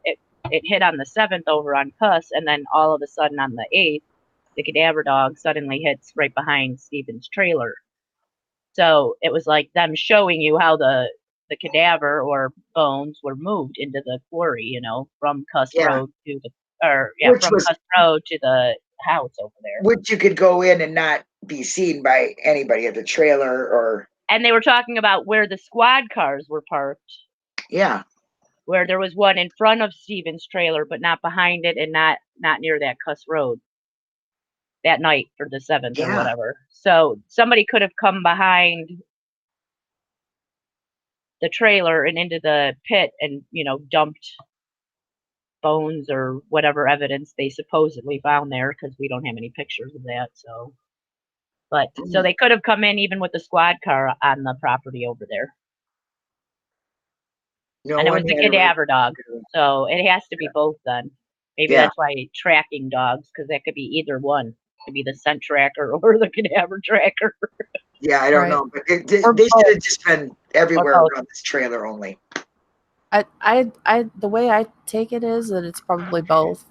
C: on the 7th over on Cuss, and then all of a sudden on the 8th, the cadaver dog suddenly hits right behind Steven's trailer. So it was like them showing you how the cadaver or bones were moved into the quarry, from Cuss
A: Yeah.
C: Road to
A: Which
C: from
A: was-
C: Cuss Road to the house over there.
A: Which you could go in and not be seen by anybody at the trailer or.
C: And they were talking about where the squad cars were parked,
A: Yeah.
C: where there was one in front of Steven's trailer, but not behind it and not near that Cuss Road that night for the 7th or
A: Yeah.
C: whatever. So somebody could have come behind the trailer and into the pit and, dumped bones or whatever evidence they supposedly found there, because we don't have any pictures of that. So, but so they could have come in even with the squad car on the property over there.
A: No
C: And it was
A: one
C: the
A: had a
C: cadaver dog. So it has to be both then. Maybe
A: Yeah.
C: that's why tracking dogs, because that could be either one. It could be the scent tracker or the cadaver tracker.
A: Yeah, I don't
D: Right.
A: know, but
D: Or
A: they should
D: both.
A: have just been everywhere
C: both.
A: around this trailer only.
D: I the way I take it is that it's probably both.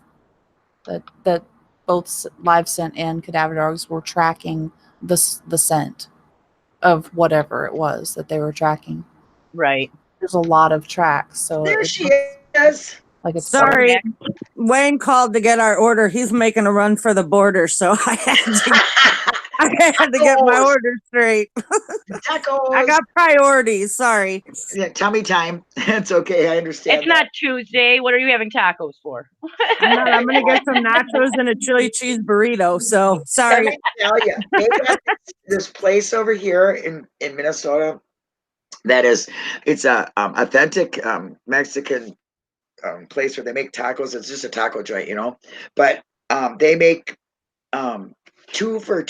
D: That both live scent and cadaver dogs were tracking the scent of whatever it was that they were tracking.
C: Right.
D: There's a lot of tracks, so
A: There
D: it
A: she
D: looks
A: is.
D: like it's
E: Sorry, Wayne called to get our order. He's making a run for the border, so I had to get my
A: Tacos.
E: order straight.
A: Tacos.
E: I got priorities. Sorry.
A: Yeah, tummy time. It's okay. I understand.
C: It's not Tuesday. What are you having tacos for?
E: I'm gonna get some nachos and a chili cheese burrito. So
A: Let
E: sorry.
A: me tell you, they got this place over here in Minnesota that it's a authentic Mexican place where they make tacos. It's just a taco joint, but they make 2 for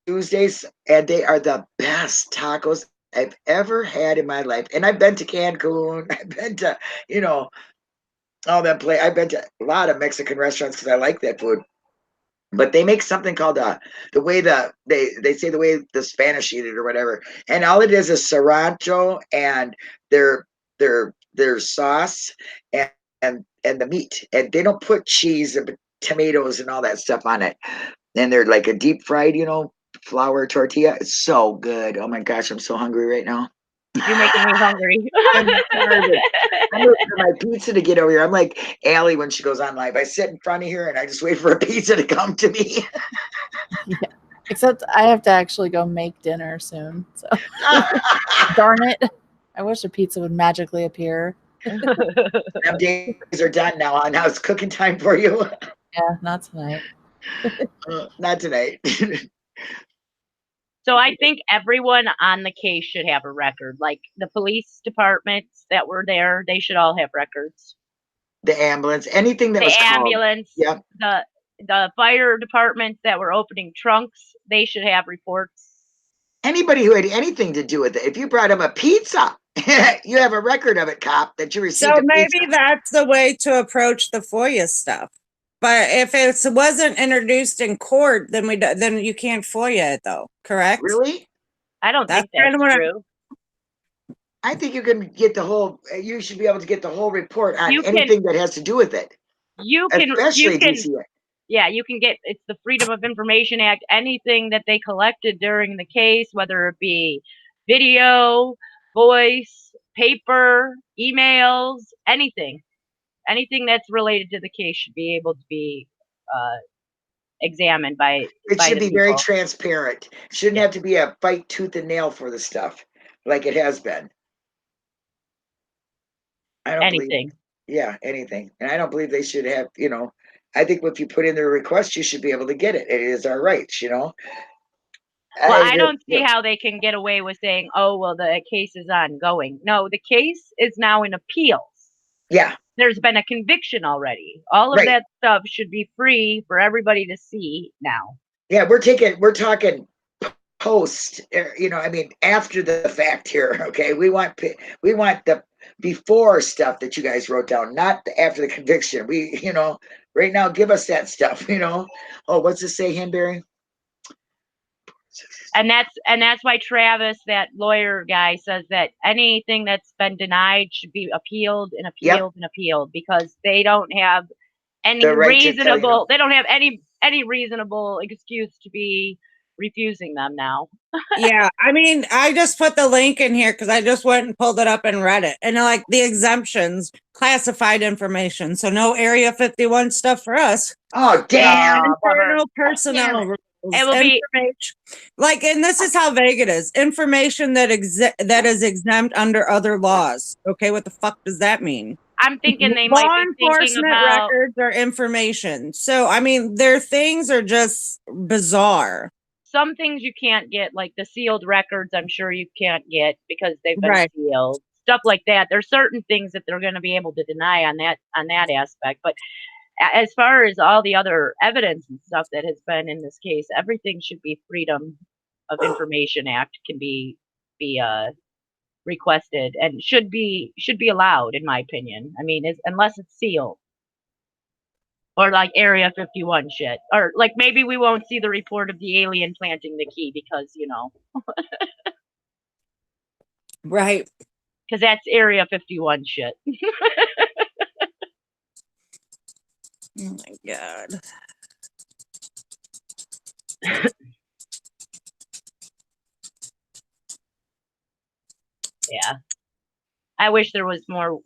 A: Tuesdays, and they are the best tacos I've ever had in my life. And I've been to Cancun. I've been to all that place. I've been to a lot of Mexican restaurants because I like that food. But they make something called the way they say the way the Spanish eat it or whatever, and all it is cilantro and their sauce and the meat, and they don't put cheese and tomatoes and all that stuff on it, and they're like a deep fried flour tortilla. It's so good. Oh my gosh, I'm so hungry right now.
C: You're making me hungry.
A: I'm waiting for my pizza to get over here. I'm like Allie when she goes on live. I sit in front of here and I just wait for a pizza to come to me.
D: except I have to actually go make dinner soon. So darn it. I wish a pizza would magically appear.
A: Them days are done now. Now it's cooking time for you.
D: Yeah, not tonight.
A: Not tonight.
C: So I think everyone on the case should have a record. Like the police departments that were there, they should all have records.
A: The ambulance, anything that was
C: The
A: called.
C: ambulance,
A: Yep.
C: the fire departments that were opening trunks, they should have reports.
A: Anybody who had anything to do with it. If you brought him a pizza, you have a record of it, cop, that you received
E: So
A: a
E: maybe
A: pizza.
E: that's the way to approach the FOIA stuff. But if it wasn't introduced in court, then you can't FOIA it, though. Correct?
A: Really?
C: I don't
E: That's
C: think
E: kind
C: that's
E: of what
C: true.
A: I think you can get the whole. You should be able to get the whole report on
C: You can-
A: anything that has to do with it,
C: You can
A: especially
C: you can
A: DCA.
C: Yeah, you can get, it's the Freedom of Information Act, anything that they collected during the case, whether it be video, voice, paper, emails, anything that's related to the case should be able to be examined by
A: It should
C: the
A: be very
C: people.
A: transparent. Shouldn't
C: Yeah.
A: have to be a fight tooth and nail for the stuff like it has been. I don't believe,
C: Anything.
A: yeah, anything. And I don't believe they should have, I think if you put in the request, you should be able to get it. It is our rights,
C: Well, I don't see
A: yeah.
C: how they can get away with saying, "Oh, well, the case is ongoing." No, the case is now in appeals.
A: Yeah,
C: There's been a conviction already. All of
A: Right.
C: that stuff should be free for everybody to see now.
A: yeah, we're talking post, I mean, after the fact here, okay? We want the before stuff that you guys wrote down, not after the conviction. We, right now, give us that stuff, Oh, what's it say, Henberry?
C: And that's why Travis, that lawyer guy, says that anything that's been denied should be appealed and appealed and appealed, because they don't have any
A: The right to tell you.
C: reasonable, they don't have any reasonable excuse to be refusing them now.
E: Yeah, I mean, I just put the link in here because I just went and pulled it up and read it. And like the exemptions, classified information. So no Area 51 stuff for us.
A: Oh, damn.
E: Internal personnel rules.
C: It will be
E: like, and this is how vague it is. Information that is exempt under other laws. Okay, what the fuck does that mean?
C: I'm thinking they
E: Law
C: might be thinking
E: enforcement
C: about
E: records or information. So I mean, their things are just bizarre.
C: some things you can't get, like the sealed records. I'm sure you can't get because they've been
E: Right.
C: sealed. Stuff like that. There's certain things that they're going to be able to deny on that aspect. But as far as all the other evidence and stuff that has been in this case, everything should be Freedom of Information Act can be requested and should be allowed, in my opinion. I mean, unless it's sealed. Or like Area 51 shit. Or like maybe we won't see the report of the alien planting the key because,
E: Right.
C: because that's Area 51 shit.
E: Oh my God.
C: Yeah. I wish there was more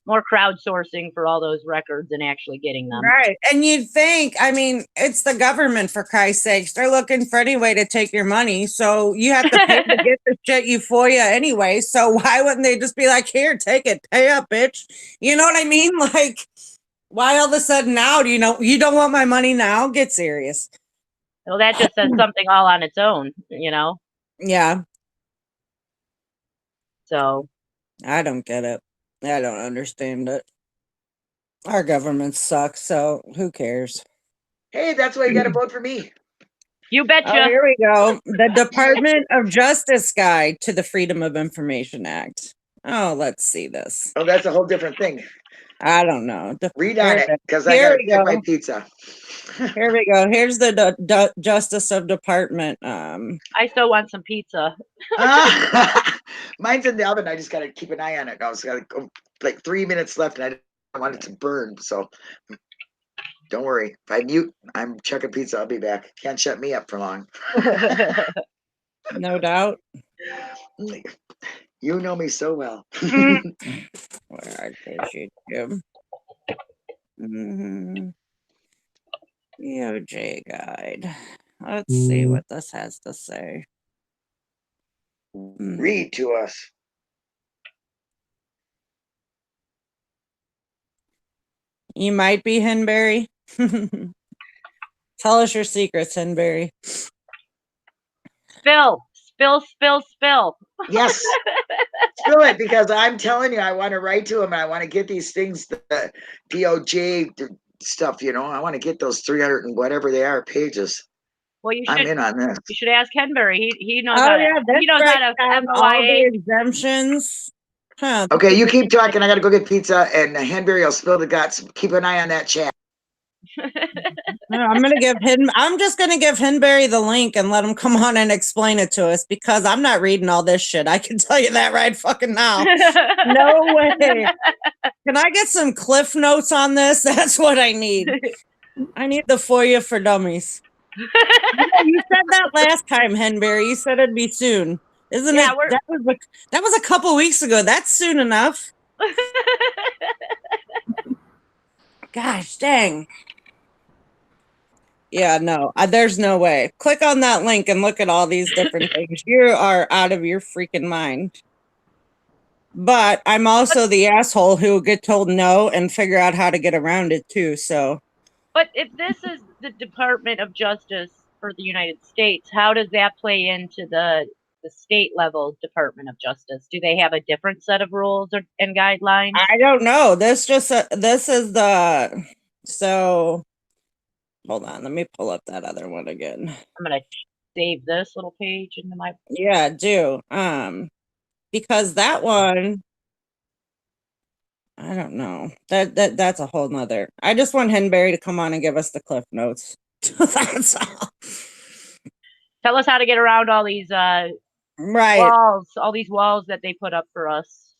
C: crowdsourcing for all those records and actually getting them.
E: Right. And you'd think, I mean, it's the government, for Christ's sakes. They're looking for any way to take your money. So you have to pay to get the shit you FOIA anyway. So why wouldn't they just be like, here, take it, pay up, bitch? You know what I mean? Like, why all of a sudden now do you don't want my money now? Get serious.
C: Well, that just says something all on its own,
E: Yeah.
C: So
E: I don't get it. I don't understand it. Our government sucks, so who cares?
A: Hey, that's why you got to vote for me.
C: you betcha.
E: Oh, here we go. The Department of Justice Guide to the Freedom of Information Act. Oh, let's see this.
A: Oh, that's a whole different thing.
E: I don't know.
A: Read on it, because I
E: Here
A: got to
E: we
A: get my
E: go.
A: pizza.
E: Here we go. Here's the Justice of Department.
C: I still want some pizza.
A: Mine's in the oven. I just got to keep an eye on it. I was got to go like 3 minutes left, and I want it to burn. So don't worry. If I mute, I'm chucking pizza. I'll be back. Can't shut me up for long.
E: No doubt.
A: You know me so well.
E: Where is you, Jim? EOJ guide. Let's see what this has to say.
A: Read to us.
E: You might be Henberry. Tell us your secrets, Henberry.
C: Spill.
A: Yes. Spill it, because I'm telling you, I want to write to him. I want to get these things, the DOJ stuff, I want to get those 300 and whatever they are pages.
C: Well,
A: I'm in on this.
C: You should ask Henberry. He knows
E: Oh,
C: how
E: yeah,
C: to, he knows how to
E: all the
C: FOIA.
E: exemptions. Huh.
A: Okay, you keep talking. I got to go get pizza, and Henberry will spill the guts. Keep an eye on that chat.
E: I'm just gonna give Henberry the link and let him come on and explain it to us because I'm not reading all this shit. I can tell you that right fucking now. No way. Can I get some cliff notes on this? That's what I need. I need the FOIA for dummies. You said that last time, Henberry. You said it'd be soon. Isn't
C: Yeah,
E: it? That was a couple weeks ago. That's soon enough. Gosh dang. Yeah, no, there's no way. Click on that link and look at all these different things. You are out of your freaking mind. But I'm also the asshole who will get told no and figure out how to get around it too. So,
C: But if this is the Department of Justice for the United States, how does that play into the state level Department of Justice? Do they have a different set of rules and guidelines?
E: I don't know. This is the so. Hold on, let me pull up that other one again.
C: I'm gonna save this little page into my.
E: Yeah, do because that one. I don't know. That's a whole nother. I just want Henberry to come on and give us the cliff notes. That's all.
C: Tell us how to get around all these
E: Right.
C: walls, all these walls that they put up for us.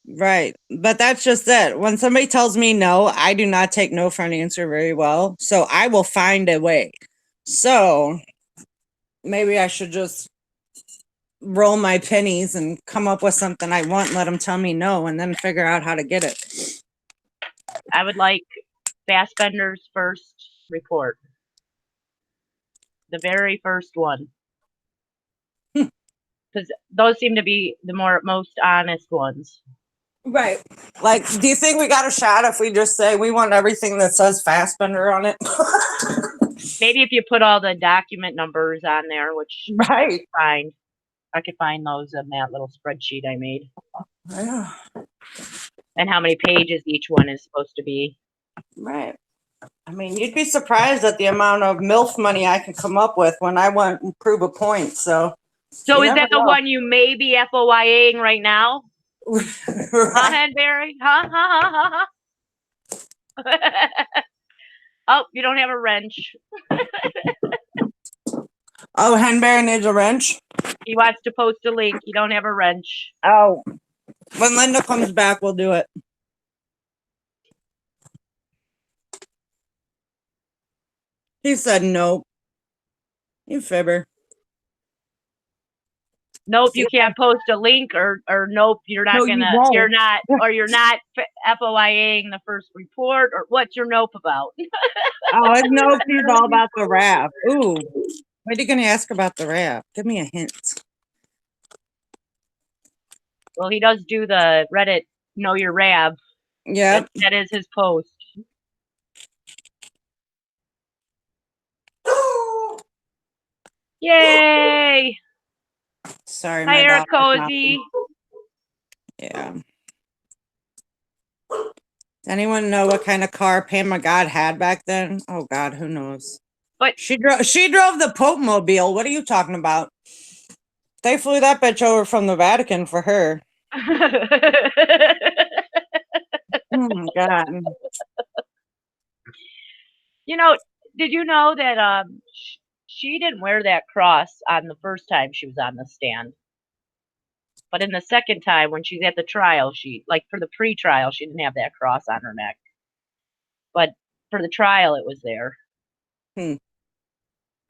E: Right. But that's just it. When somebody tells me no, I do not take no for an answer very well. So I will find a way. So maybe I should just roll my pennies and come up with something I want, let them tell me no, and then figure out how to get it.
C: I would like Fassbender's first report. The very first one. Because those seem to be the most honest ones.
E: Right. Like, do you think we got a shot if we just say we want everything that says Fassbender on it?
C: Maybe if you put all the document numbers on there, which
E: right.
C: I could find those in that little spreadsheet I made.
E: Yeah.
C: And how many pages each one is supposed to be.
E: Right. I mean, you'd be surprised at the amount of MILF money I can come up with when I want to prove a point. So
C: is that the one you may be FOIAing right now?
E: Right.
C: Huh, Henberry? Huh? Oh, you don't have a wrench.
E: Oh, Henberry needs a wrench?
C: He wants to post a link. You don't have a wrench.
E: Oh. When Linda comes back, we'll do it. He said nope. You fibber.
C: Nope, you can't post a link, or nope, you're not you're not FOIAing the first report, or what's your nope about?
E: Oh, it's nope. He's all about the RAV. Ooh, what are you gonna ask about the RAV? Give me a hint.
C: Well, he does do the Reddit Know Your RAV.
E: Yeah,
C: that is his post. Yay!
E: Sorry,
C: hi, Eric Cozy.
E: Yeah. Does anyone know what kind of car Pam God had back then? Oh God, who knows?
C: But
E: she drove the Pope Mobile. What are you talking about? They flew that bitch over from the Vatican for her. Oh my God.
C: You know, did you know that she didn't wear that cross on the first time she was on the stand? But in the second time, when she's at the trial, for the pre-trial, she didn't have that cross on her neck. But for the trial, it was there.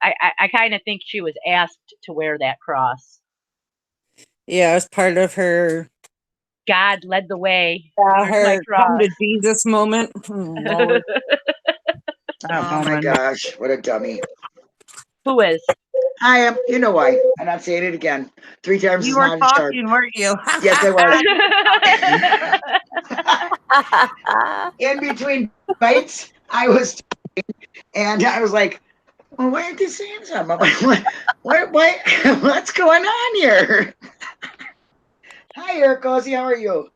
C: I kind of think she was asked to wear that cross.
E: Yeah, it was part of her.
C: God led the way.
E: Yeah, her come to Jesus moment.
A: Oh my gosh, what a dummy.
C: Who is?
A: I am. You know why. I'm not saying it again. 3 times
E: you
A: is
E: were
A: not
E: talking, weren't you?
A: Yes, I was. In between bites, I was talking, and I was like, well, why aren't they saying something? I'm like, what's going on here? Hi, Eric Cozy, how are you?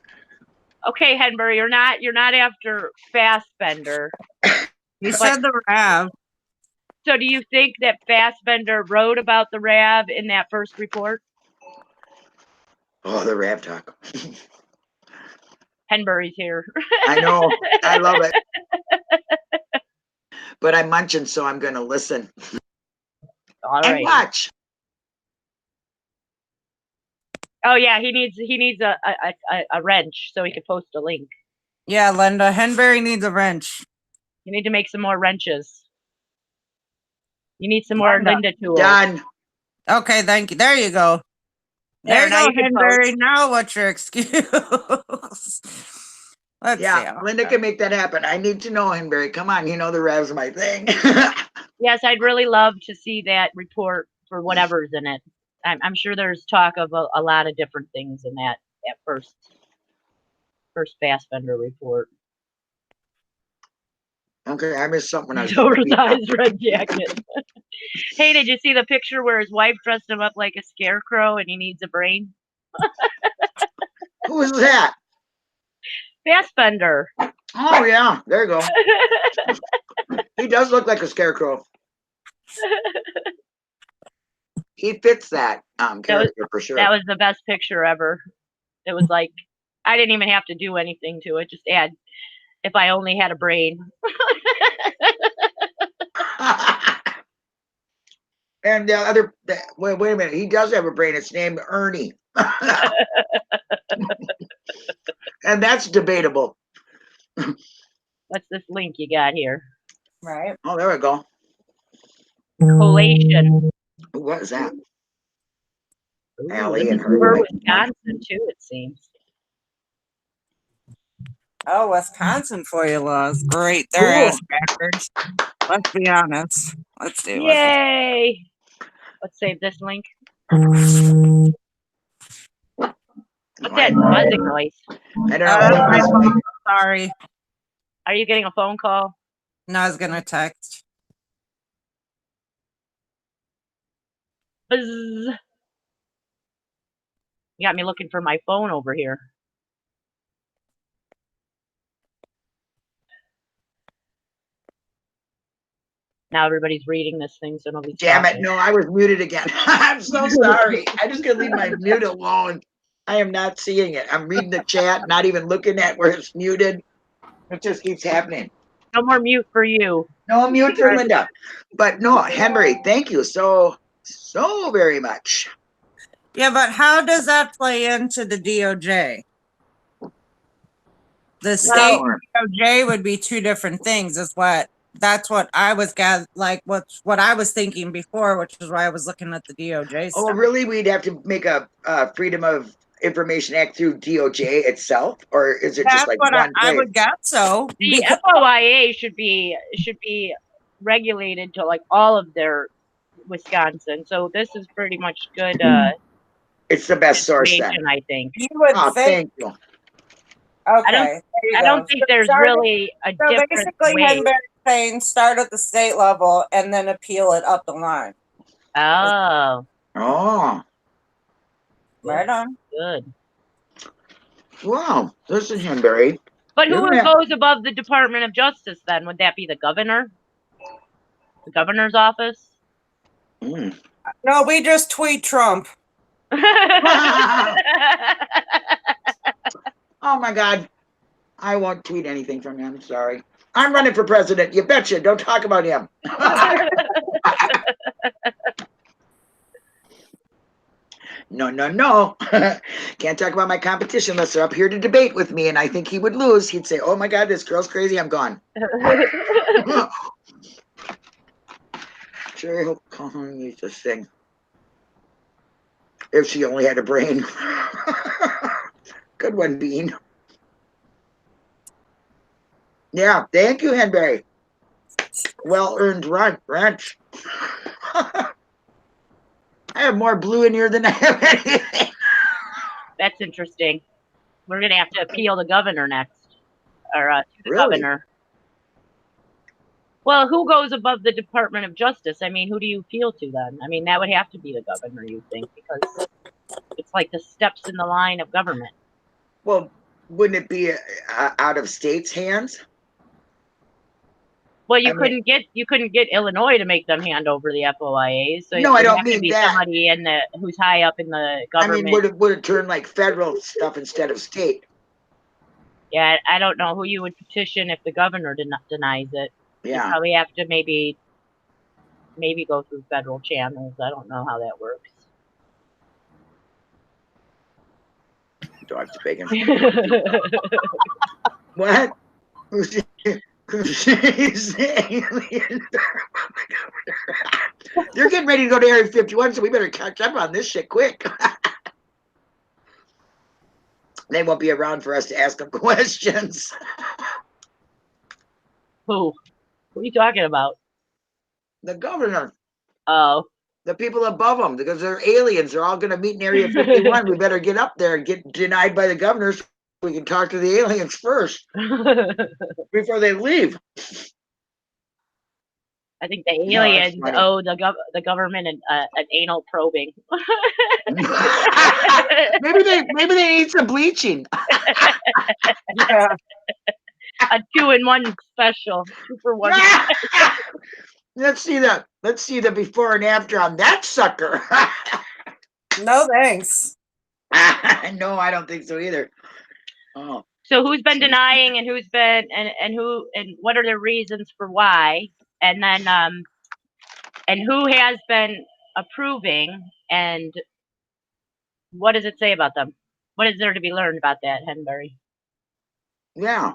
C: Okay, Henberry, you're not after Fassbender.
E: You said the RAV.
C: So do you think that Fassbender wrote about the RAV in that first report?
A: Oh, the RAV talk.
C: Henberry's here.
A: I know. I love it. but I'm munching, so I'm going to listen
C: All
A: and
C: right.
A: watch.
C: Oh yeah, he needs a wrench so he could post a link.
B: Yeah, Linda. Henbury needs a wrench.
C: You need to make some more wrenches. You need some more
B: Linda.
C: Linda tools.
A: Done.
B: Okay, thank you. There you go. There
C: There,
B: you
C: now
B: go,
C: you can
B: Henbury.
C: post.
B: Now what's your excuse? Let's
A: Yeah,
B: see.
A: Linda can make that happen. I need to know, Henbury. Come on, you know the rest of my thing.
C: Yes, I'd really love to see that report for whatever's in it. I'm sure there's talk of a lot of different things in that first Fassbender report.
A: Okay, I missed something when I was
C: His
A: doing the
C: oversized red jacket. Hey, did you see the picture where his wife dressed him up like a scarecrow and he needs a brain?
A: Who is that?
C: Fassbender.
A: Oh yeah, there you go. He does look like a scarecrow. He fits that character for sure.
C: That was the best picture ever. It was like I didn't even have to do anything to it. Just add if I only had a brain.
A: And the other, wait a minute, he does have a brain. It's named Ernie. And that's debatable.
C: What's this link you got here?
B: Right.
A: Oh, there we go.
C: Collation.
A: What is that?
C: Ooh,
A: Allie
C: this
A: and
C: is
A: her.
C: for Wisconsin too, it seems.
B: Oh, Wisconsin FOIA laws. Great. They're
A: Cool.
B: ass backwards. Let's be honest. Let's do it.
C: Yay! Let's save this link. What's that buzzing noise?
A: I don't know.
B: my
A: This
B: phone.
A: mic-
B: Sorry.
C: Are you getting a phone call?
B: No, I was gonna text.
C: Buzz. You got me looking for my phone over here. Now everybody's reading this thing, so nobody's
A: Damn it.
C: talking.
A: No, I was muted again. I'm so sorry. I just gonna leave my mute alone. I am not seeing it. I'm reading the chat, not even looking at where it's muted. It just keeps happening.
C: No more mute for you.
A: No mute for Linda. But no, Henry, thank you so very much.
B: Yeah, but how does that play into the DOJ? The state
A: Well,
B: DOJ would be two different things. That's what I was what I was thinking before, which is why I was looking at the DOJ
A: oh,
B: stuff.
A: really? We'd have to make a Freedom of Information Act through DOJ itself, or is it
B: That's
A: just like
B: what
A: one
B: I
A: place?
B: would guess so.
C: The
B: Because-
C: FOIA should be regulated to like all of their Wisconsin. So this is pretty much good
A: It's the best source then.
C: information, I think.
B: you would
A: Oh,
B: think.
A: thank you.
B: Okay.
C: I
B: there you
C: I
B: go.
C: don't think there's
B: Start-
C: really a
B: So
C: different
B: basically,
C: way.
B: Henbury saying start at the state level and then appeal it up the line.
C: Oh,
A: Oh,
B: Right on.
C: good.
A: wow. Listen, Henbury.
C: But who
A: Isn't that-
C: goes above the Department of Justice then? Would that be the governor? The governor's office?
A: Mm.
B: No, we just tweet Trump.
A: Oh my God. I won't tweet anything from him. Sorry. I'm running for president. You betcha. Don't talk about him. No, no, no. Can't talk about my competition unless they're up here to debate with me. And I think he would lose. He'd say, oh my God, this girl's crazy. I'm gone. Sure, I hope Colin used to sing. If she only had a brain. Good one, Bean. Yeah, thank you, Henbury. Well-earned wrench. I have more blue in here than I have anything.
C: That's interesting. We're going to have to appeal the governor next. Or to the
A: Really?
C: governor. Well, who goes above the Department of Justice? I mean, who do you appeal to then? I mean, that would have to be the governor, you think, because it's like the steps in the line of government.
A: Well, wouldn't it be out of state's hands?
C: Well, you
A: I mean-
C: couldn't get Illinois to make them hand over the FOIAs. So
A: No,
C: it
A: I
C: would
A: don't
C: have to
A: mean
C: be
A: that.
C: somebody who's high up in the
A: I
C: government.
A: mean, would it turn like federal stuff instead of state?
C: Yeah, I don't know who you would petition if the governor denies it. You
A: Yeah.
C: probably have to maybe go through federal channels. I don't know how that works.
A: Dog's bacon. What? They're getting ready to go to Area 51, so we better catch up on this shit quick. They won't be around for us to ask them questions.
C: Who? What are you talking about?
A: The governor,
C: Oh.
A: the people above them, because they're aliens. They're all going to meet in Area 51. We better get up there and get denied by the governors. We can talk to the aliens first before they leave.
C: I think the
A: No, that's
C: aliens
A: funny.
C: owe the government an anal probing.
A: maybe they need some bleaching.
E: Yeah.
C: A 2-in-1 special. 2 for 1.
A: Let's see the before and after on that sucker.
E: No thanks.
A: No, I don't think so either. Oh,
C: So who's been denying and who's been and what are the reasons for why? And then and who has been approving, and what does it say about them? What is there to be learned about that, Henbury?
A: yeah.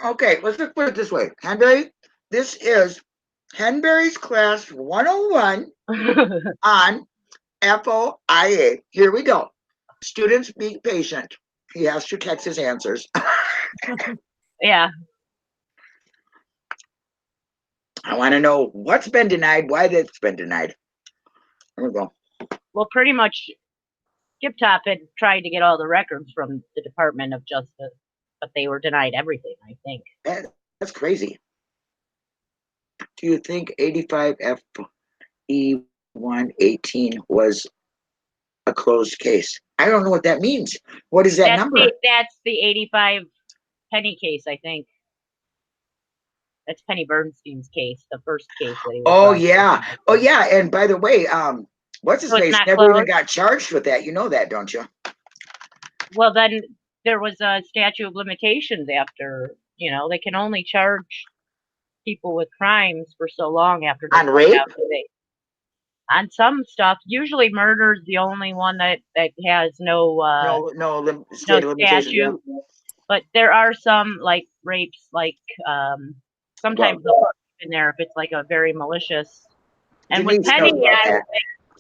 A: Okay, let's just put it this way. Henbury, this is Henbury's class 101 on FOIA. Here we go. Students, be patient. He has to text his answers.
C: Yeah.
A: I want to know what's been denied, why that's been denied. Here we go.
C: Well, pretty much Skip Top had tried to get all the records from the Department of Justice, but they were denied everything, I think.
A: That's crazy. Do you think 85 FE118 was a closed case? I don't know what that means. What is that number?
C: That's the 85 Penny case, I think. That's Penny Bernstein's case, the first case that he was
A: Oh
C: on.
A: yeah. Oh yeah. And by the way, what's his
C: So it's
A: face
C: not
A: never even
C: closed?
A: got charged with that. You know that, don't you?
C: Well, then there was a statute of limitations after, they can only charge people with crimes for so long after they
A: On
C: find
A: rape?
C: out that they, on some stuff. Usually murder is the only one that has no
A: State of limitations. Yeah.
C: statute. But there are some like rapes, like sometimes they'll put in there if it's like a very malicious. And with
A: Denise knows
C: Penny,
A: about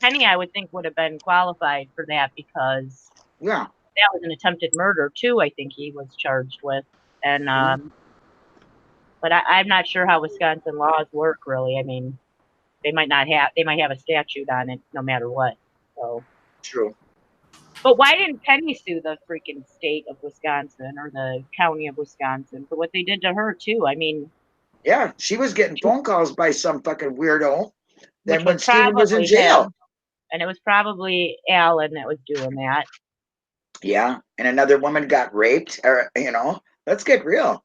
A: that.
C: I would think would have been qualified for that because
A: Yeah.
C: that was an attempted murder too. I think he was charged with, and but I'm not sure how Wisconsin laws work really. I mean, they might have a statute on it no matter what. So
A: True.
C: but why didn't Penny sue the freaking state of Wisconsin or the county of Wisconsin for what they did to her too? I mean,
A: Yeah, she was getting phone calls by some fucking weirdo. Then
C: which
A: when
C: was
A: Steven was in
C: probably
A: jail.
C: him, and it was probably Alan that was doing that.
A: Yeah, and another woman got raped. Or let's get real.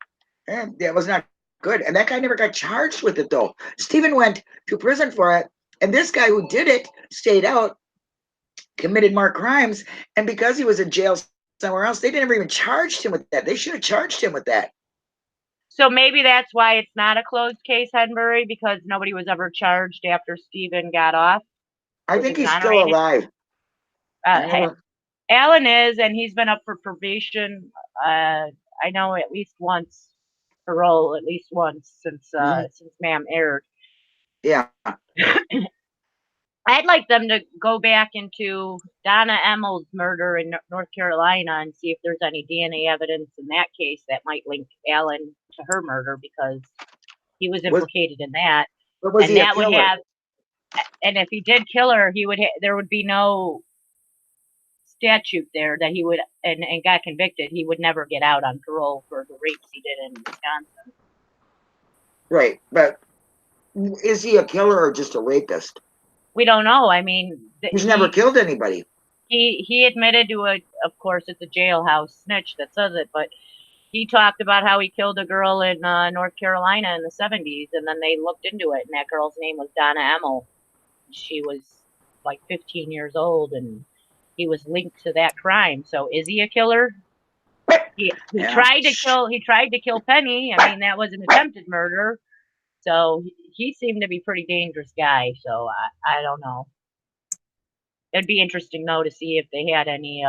A: And that was not good. And that guy never got charged with it though. Steven went to prison for it, and this guy who did it stayed out, committed more crimes, and because he was in jail somewhere else, they never even charged him with that. They should have charged him with that.
C: So maybe that's why it's not a closed case, Henbury, because nobody was ever charged after Steven got off.
A: I think he's still alive.
C: Alan is, and he's been up for probation. I know at least once, parole at least once since Ma'am aired.
A: Yeah.
C: I'd like them to go back into Donna Emmel's murder in North Carolina and see if there's any DNA evidence in that case that might link Alan to her murder because he was implicated in that. And that would have, and if he did kill her, there would be no statute there that he would and got convicted. He would never get out on parole for the rapes he did in Wisconsin.
A: Right, but is he a killer or just a rapist?
C: We don't know. I mean,
A: he's never killed anybody.
C: He admitted to it. Of course, it's a jailhouse snitch that says it, but he talked about how he killed a girl in North Carolina in the 70s, and then they looked into it, and that girl's name was Donna Emmel. She was like 15 years old, and he was linked to that crime. So is he a killer? He
A: Yeah.
C: tried to kill Penny. I mean, that was an attempted murder. So he seemed to be a pretty dangerous guy. So I don't know. It'd be interesting though to see if they had any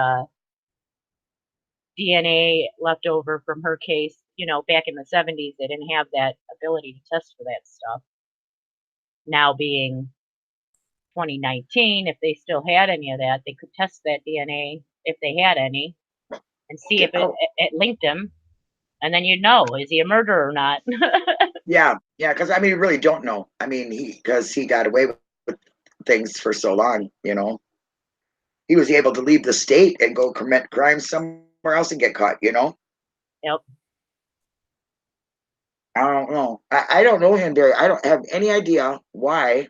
C: DNA left over from her case. Back in the 70s, they didn't have that ability to test for that stuff. Now being 2019, if they still had any of that, they could test that DNA if they had any and see if it linked him. And then you'd know, is he a murderer or not?
A: Yeah, because I mean, you really don't know. I mean, because he got away with things for so long, he was able to leave the state and go commit crimes somewhere else and get caught.
C: Yep.
A: I don't know. I don't know him, Barry. I don't have any idea why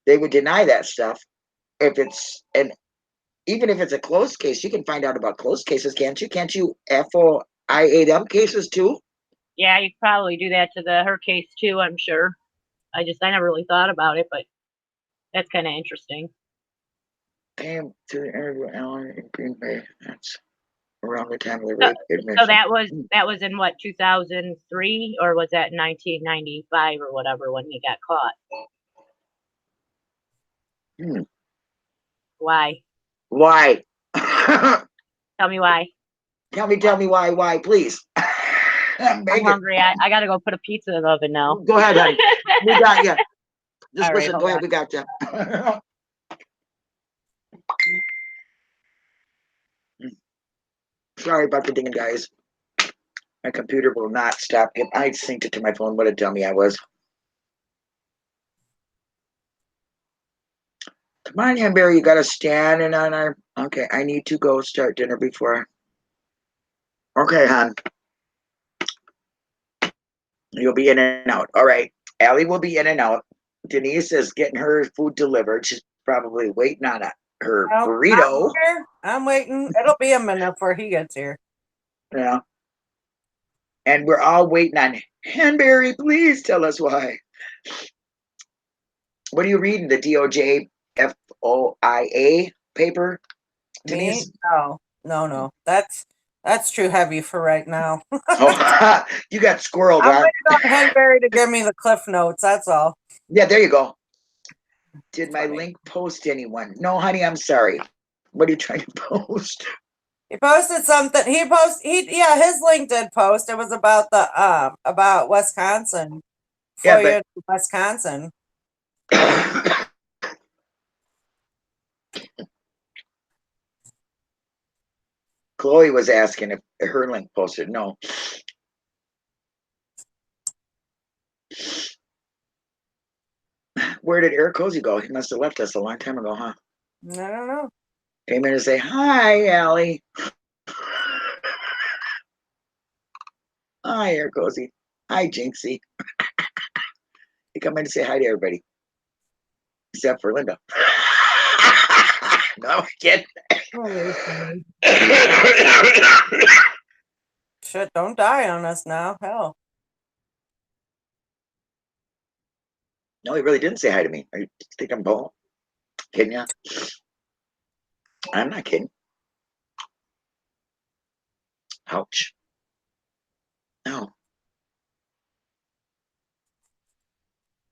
A: they would deny that stuff. Even if it's a closed case, you can find out about closed cases, can't you? Can't you FOIA them cases too?
C: Yeah, you could probably do that to her case too, I'm sure. I never really thought about it, but that's kind of interesting.
A: Came to the interview Alan in Green Bay. That's around the time of the rape admission.
C: So that was in what, 2003, or was that 1995 or whatever when he got caught? Why?
A: Why?
C: Tell me why.
A: Tell me why, please. I'm
C: hungry. I gotta go put a pizza in the oven now.
A: Go ahead, honey. We got you. Just
C: All
A: listen.
C: right,
A: Go ahead.
C: on.
A: We got you. Sorry about the ding, guys. My computer will not stop. I synced it to my phone. What a dummy I was. Come on, Hanberry. You got to stand and on our. Okay, I need to go start dinner before. Okay, hon. You'll be in and out. All right. Allie will be in and out. Denise is getting her food delivered. She's probably waiting on her burrito.
E: I'm waiting. It'll be a minute before he gets here.
A: Yeah. And we're all waiting on Hanberry. Please tell us why. What are you reading? The DOJ FOIA paper? Denise?
E: Me? No. That's too heavy for right now.
A: Oh, you got squirreled,
E: I'm
A: huh?
E: waiting on Hanberry to give me the cliff notes. That's all.
A: Yeah, there you go. Did my link post anyone? No, honey, I'm sorry. What are you trying to post?
E: He posted something. His link did post. It was about about Wisconsin.
A: Yeah,
E: FOIA in Wisconsin.
A: Chloe was asking if her link posted. No. Where did Eric Cozy go? He must have left us a long time ago, huh?
E: I don't know.
A: Came in to say, hi, Allie. Hi, Eric Cozy. Hi, Jinxie. He come in to say hi to everybody. Except for Linda. No, I'm kidding.
E: Shit, don't die on us now. Hell.
A: No, he really didn't say hi to me. You think I'm bull? Kidding ya? I'm not kidding. Ouch. No.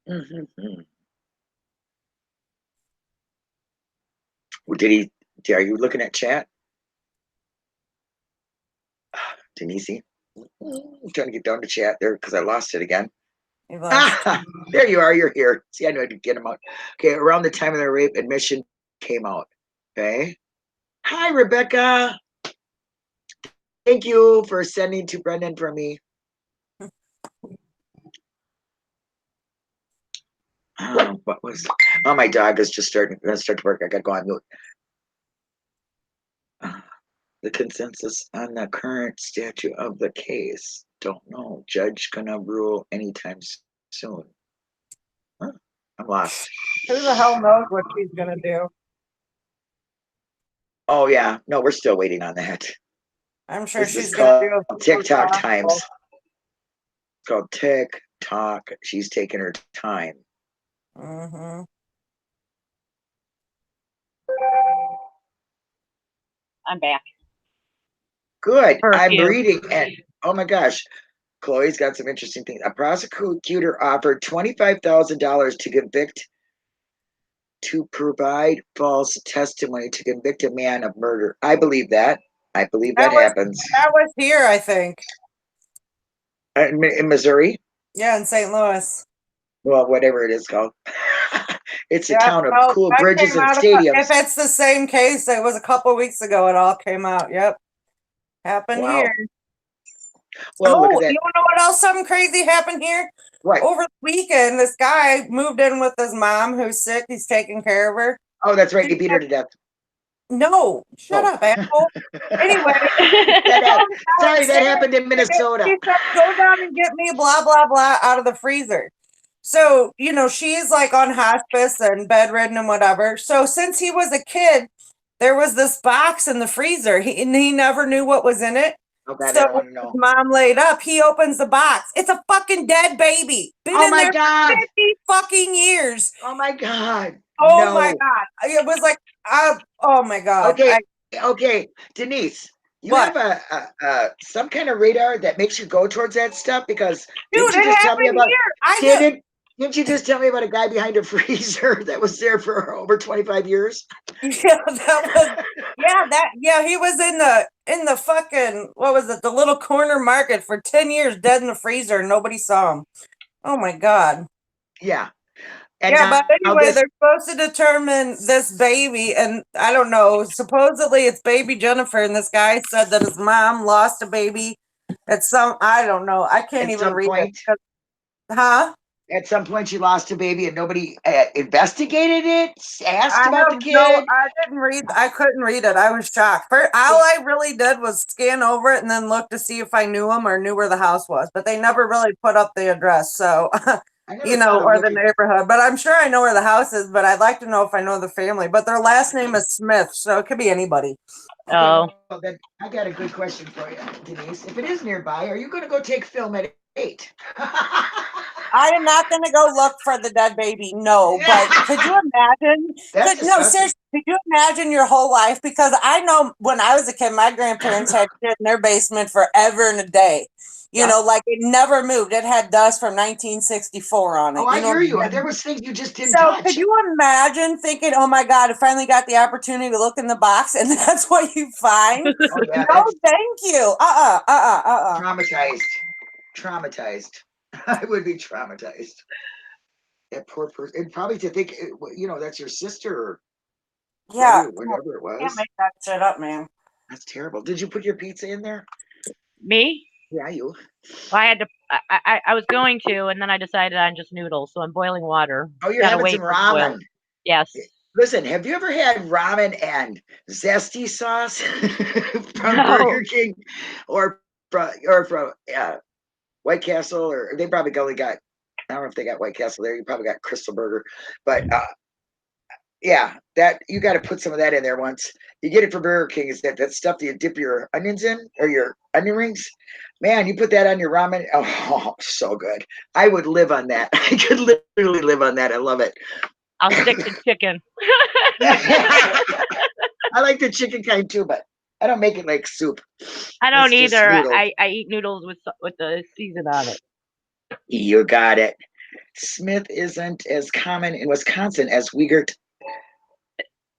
A: Are you looking at chat? Denise? I'm trying to get down to chat there because I lost it again. There you are. You're here. See, I know I could get him out. Okay, around the time of the rape admission came out. Okay. Hi, Rebecca. Thank you for sending to Brendan for me. What was? Oh, my dog is just going to start to work. I got to go on mute. The consensus on the current statute of the case. Don't know. Judge gonna rule anytime soon. Huh? I'm lost.
E: Who the hell knows what she's gonna do?
A: Oh yeah, no, we're still waiting on that.
E: I'm sure
A: This
E: she's
A: is
E: gonna do
A: called TikTok times. It's called TikTok. She's taking her time.
E: Mm-hmm.
C: I'm back.
A: Good.
C: For a
A: I'm
C: few.
A: reading, and oh my gosh, Chloe's got some interesting things. A prosecutor offered $25,000 to provide false testimony to convict a man of murder. I believe that. I believe that happens
E: That was here, I think.
A: in Missouri.
E: Yeah, in St. Louis.
A: Well, whatever it is called. It's a
E: Yeah,
A: town of
E: no,
A: cool
E: that
A: bridges
E: came
A: and
E: out
A: stadiums.
E: if it's the same case, it was a couple weeks ago. It all came out. Yep, happened
A: Wow.
E: here.
A: Well, look at that.
E: You know what else? Something crazy happened here
A: Right.
E: over the weekend. This guy moved in with his mom, who's sick. He's taking care of her.
A: Oh, that's right. You beat her to death.
E: No, shut
A: Oh.
E: up, asshole. Anyway,
A: Sorry, that happened in Minnesota.
E: She said, "Go down and get me blah blah blah out of the freezer." So, she's like on hospice and bedridden and whatever. So, since he was a kid, there was this box in the freezer. He never knew what was in it.
A: Oh, God, I
E: So,
A: don't want to
E: his
A: know.
E: mom laid up. He opens the box. It's a fucking dead baby. Been
A: Oh
E: in
A: my
E: there
A: God.
E: for 50 fucking years.
A: Oh my God.
E: Oh
A: No.
E: my God. It was like, oh my God.
A: Okay. Okay. Denise, you
E: What?
A: have some kind of radar that makes you go towards that stuff? Because
E: Dude,
A: didn't you
E: it
A: just tell me
E: happened
A: about
E: here.
A: didn't you just tell me about a guy behind a freezer that was there for over 25 years?
E: Yeah, he was in the fucking, what was it, the little corner market for 10 years, dead in the freezer, and nobody saw him. Oh my God.
A: Yeah. And
E: Yeah, but
A: now
E: anyway,
A: this,
E: they're supposed to determine this baby, and I don't know, supposedly it's baby Jennifer, and this guy said that his mom lost a baby at I don't know, I can't
A: at
E: even
A: some
E: read
A: point,
E: it. Huh?
A: at some point, she lost a baby and nobody investigated it, asked about the kid.
E: I didn't read. I couldn't read it. I was shocked. All I really did was scan over it and then look to see if I knew him or knew where the house was. But they never really put up the address, so
A: I never thought of
E: or the
A: looking-
E: neighborhood. But I'm sure I know where the house is. But I'd like to know if I know the family. But their last name is Smith, so it could be anybody.
A: Okay,
C: Oh.
A: well, then I got a good question for you, Denise. If it is nearby, are you going to go take film at 8?
E: I am not going to go look for the dead baby. No, but could you imagine?
A: That's
E: No,
A: disgusting.
E: seriously, could you imagine your whole life? Because I know when I was a kid, my grandparents had shit in their basement forever and a day. You know, like it never moved. It had dust from 1964 on it.
A: Oh, I
E: know
A: hear
E: what
A: you.
E: mean?
A: There was things you just didn't
E: So
A: touch.
E: could you imagine thinking, oh my God, I finally got the opportunity to look in the box and that's what you find?
A: Oh, yeah,
E: No, thank you.
A: Traumatized. I would be traumatized. That poor person. And probably to think, that's your sister or
E: Yeah.
A: whatever it
E: Can't
A: was.
E: make that shit up, man.
A: That's terrible. Did you put your pizza in there?
C: Me?
A: Yeah, you.
C: Well, I had to. I was going to, and then I decided on just noodles. So I'm boiling water.
A: Oh, you're
C: Gotta
A: having
C: wait
A: some
C: for it to boil.
A: ramen.
C: Yes.
A: Listen, have you ever had ramen and zesty sauce from
C: No.
A: Burger King or from White Castle? Or they probably only got, I don't know if they got White Castle there. You probably got Crystal Burger, but yeah, that you got to put some of that in there once. You get it from Burger King. Is that stuff that you dip your onions in or your onion rings? Man, you put that on your ramen. Oh, so good. I would live on that. I could literally live on that. I love it.
C: I'll stick to chicken.
A: I like the chicken kind too, but I don't make it like soup.
C: I don't
A: It's just
C: either.
A: noodles.
C: I eat noodles with the season on it.
A: You got it. Smith isn't as common in Wisconsin as Wiegert,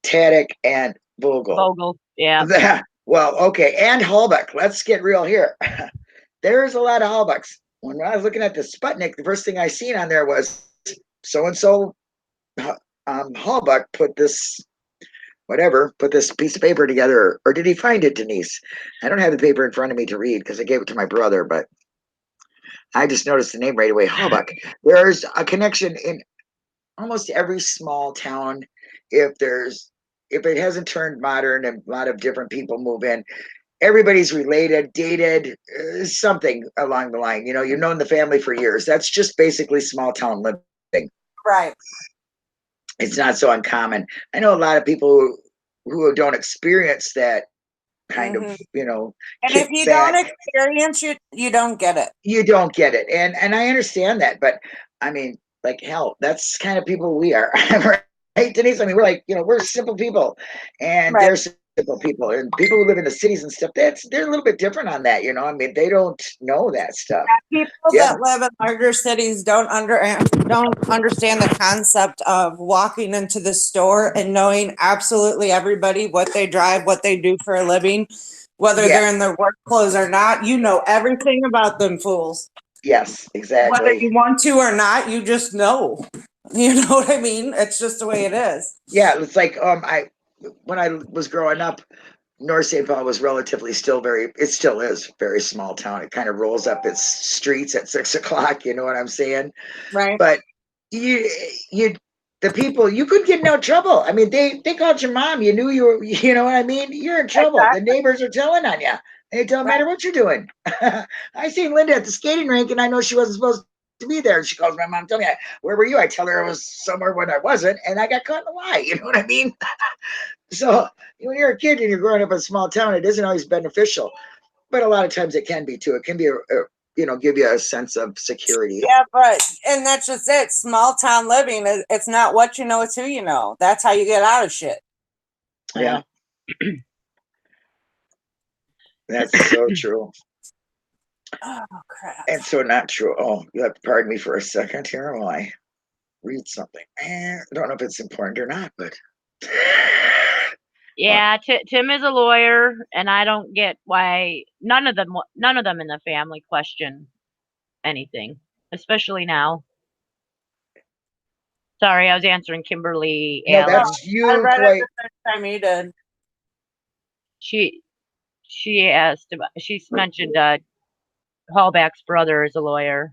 A: Taddock, and Vogel.
C: Vogel. Yeah.
A: Well, okay, and Halbach. Let's get real here. There's a lot of Halbachs. When I was looking at the Sputnik, the first thing I seen on there was so-and-so Halbach put this piece of paper together. Or did he find it, Denise? I don't have the paper in front of me to read because I gave it to my brother, but I just noticed the name right away, Halbach. There's a connection in almost every small town. If it hasn't turned modern and a lot of different people move in, everybody's related, dated, something along the line. You've known the family for years. That's just basically small town living.
E: Right.
A: It's not so uncommon. I know a lot of people who don't experience that kind of,
E: And if you
A: kickback.
E: don't experience it, you don't get it.
A: You don't get it. And I understand that, but I mean, like, hell, that's kind of people we are. Right, Denise? I mean, we're like, we're simple people, and
E: Right.
A: there's municipal people and people who live in the cities and stuff, they're a little bit different on that, I mean, they don't know that stuff.
E: People
A: Yeah.
E: that live in larger cities don't understand the concept of walking into the store and knowing absolutely everybody, what they drive, what they do for a living, whether
A: Yeah.
E: they're in their work clothes or not. You know everything about them fools.
A: Yes,
E: Whether
A: exactly.
E: you want to or not, you just know. You know what I mean? It's just the way it is.
A: Yeah, it's like when I was growing up, North St. Paul was relatively it still is very small town. It kind of rolls up its streets at 6 o'clock, you know what I'm saying?
E: Right.
A: But the people, you couldn't get in no trouble. I mean, they called your mom. You knew you were, you know what I mean? You're in trouble.
E: Exactly.
A: The neighbors are telling on you. It don't matter what you're doing. I seen Linda at the skating rink and I know she wasn't supposed to be there. She calls my mom, tell me, where were you? I tell her I was somewhere when I wasn't, and I got caught in a lie. You know what I mean? So when you're a kid and you're growing up in a small town, it isn't always beneficial, but a lot of times it can be too. It can be give you a sense of security.
E: Yeah, and that's just it. Small town living, it's not what you know, it's who you know. That's how you get out of shit.
A: Yeah. That's so true.
E: Oh, crap.
A: And so not true. Oh, you have to pardon me for a second here while I read something. I don't know if it's important or not, but
C: Yeah, Tim is a lawyer, and I don't get why none of them in the family question anything, especially now. Sorry, I was answering Kimberly.
A: no,
C: Allen.
A: that's you.
E: I read
A: Quite.
E: it the first time you did.
C: She asked about. She's mentioned Hallback's brother is a lawyer,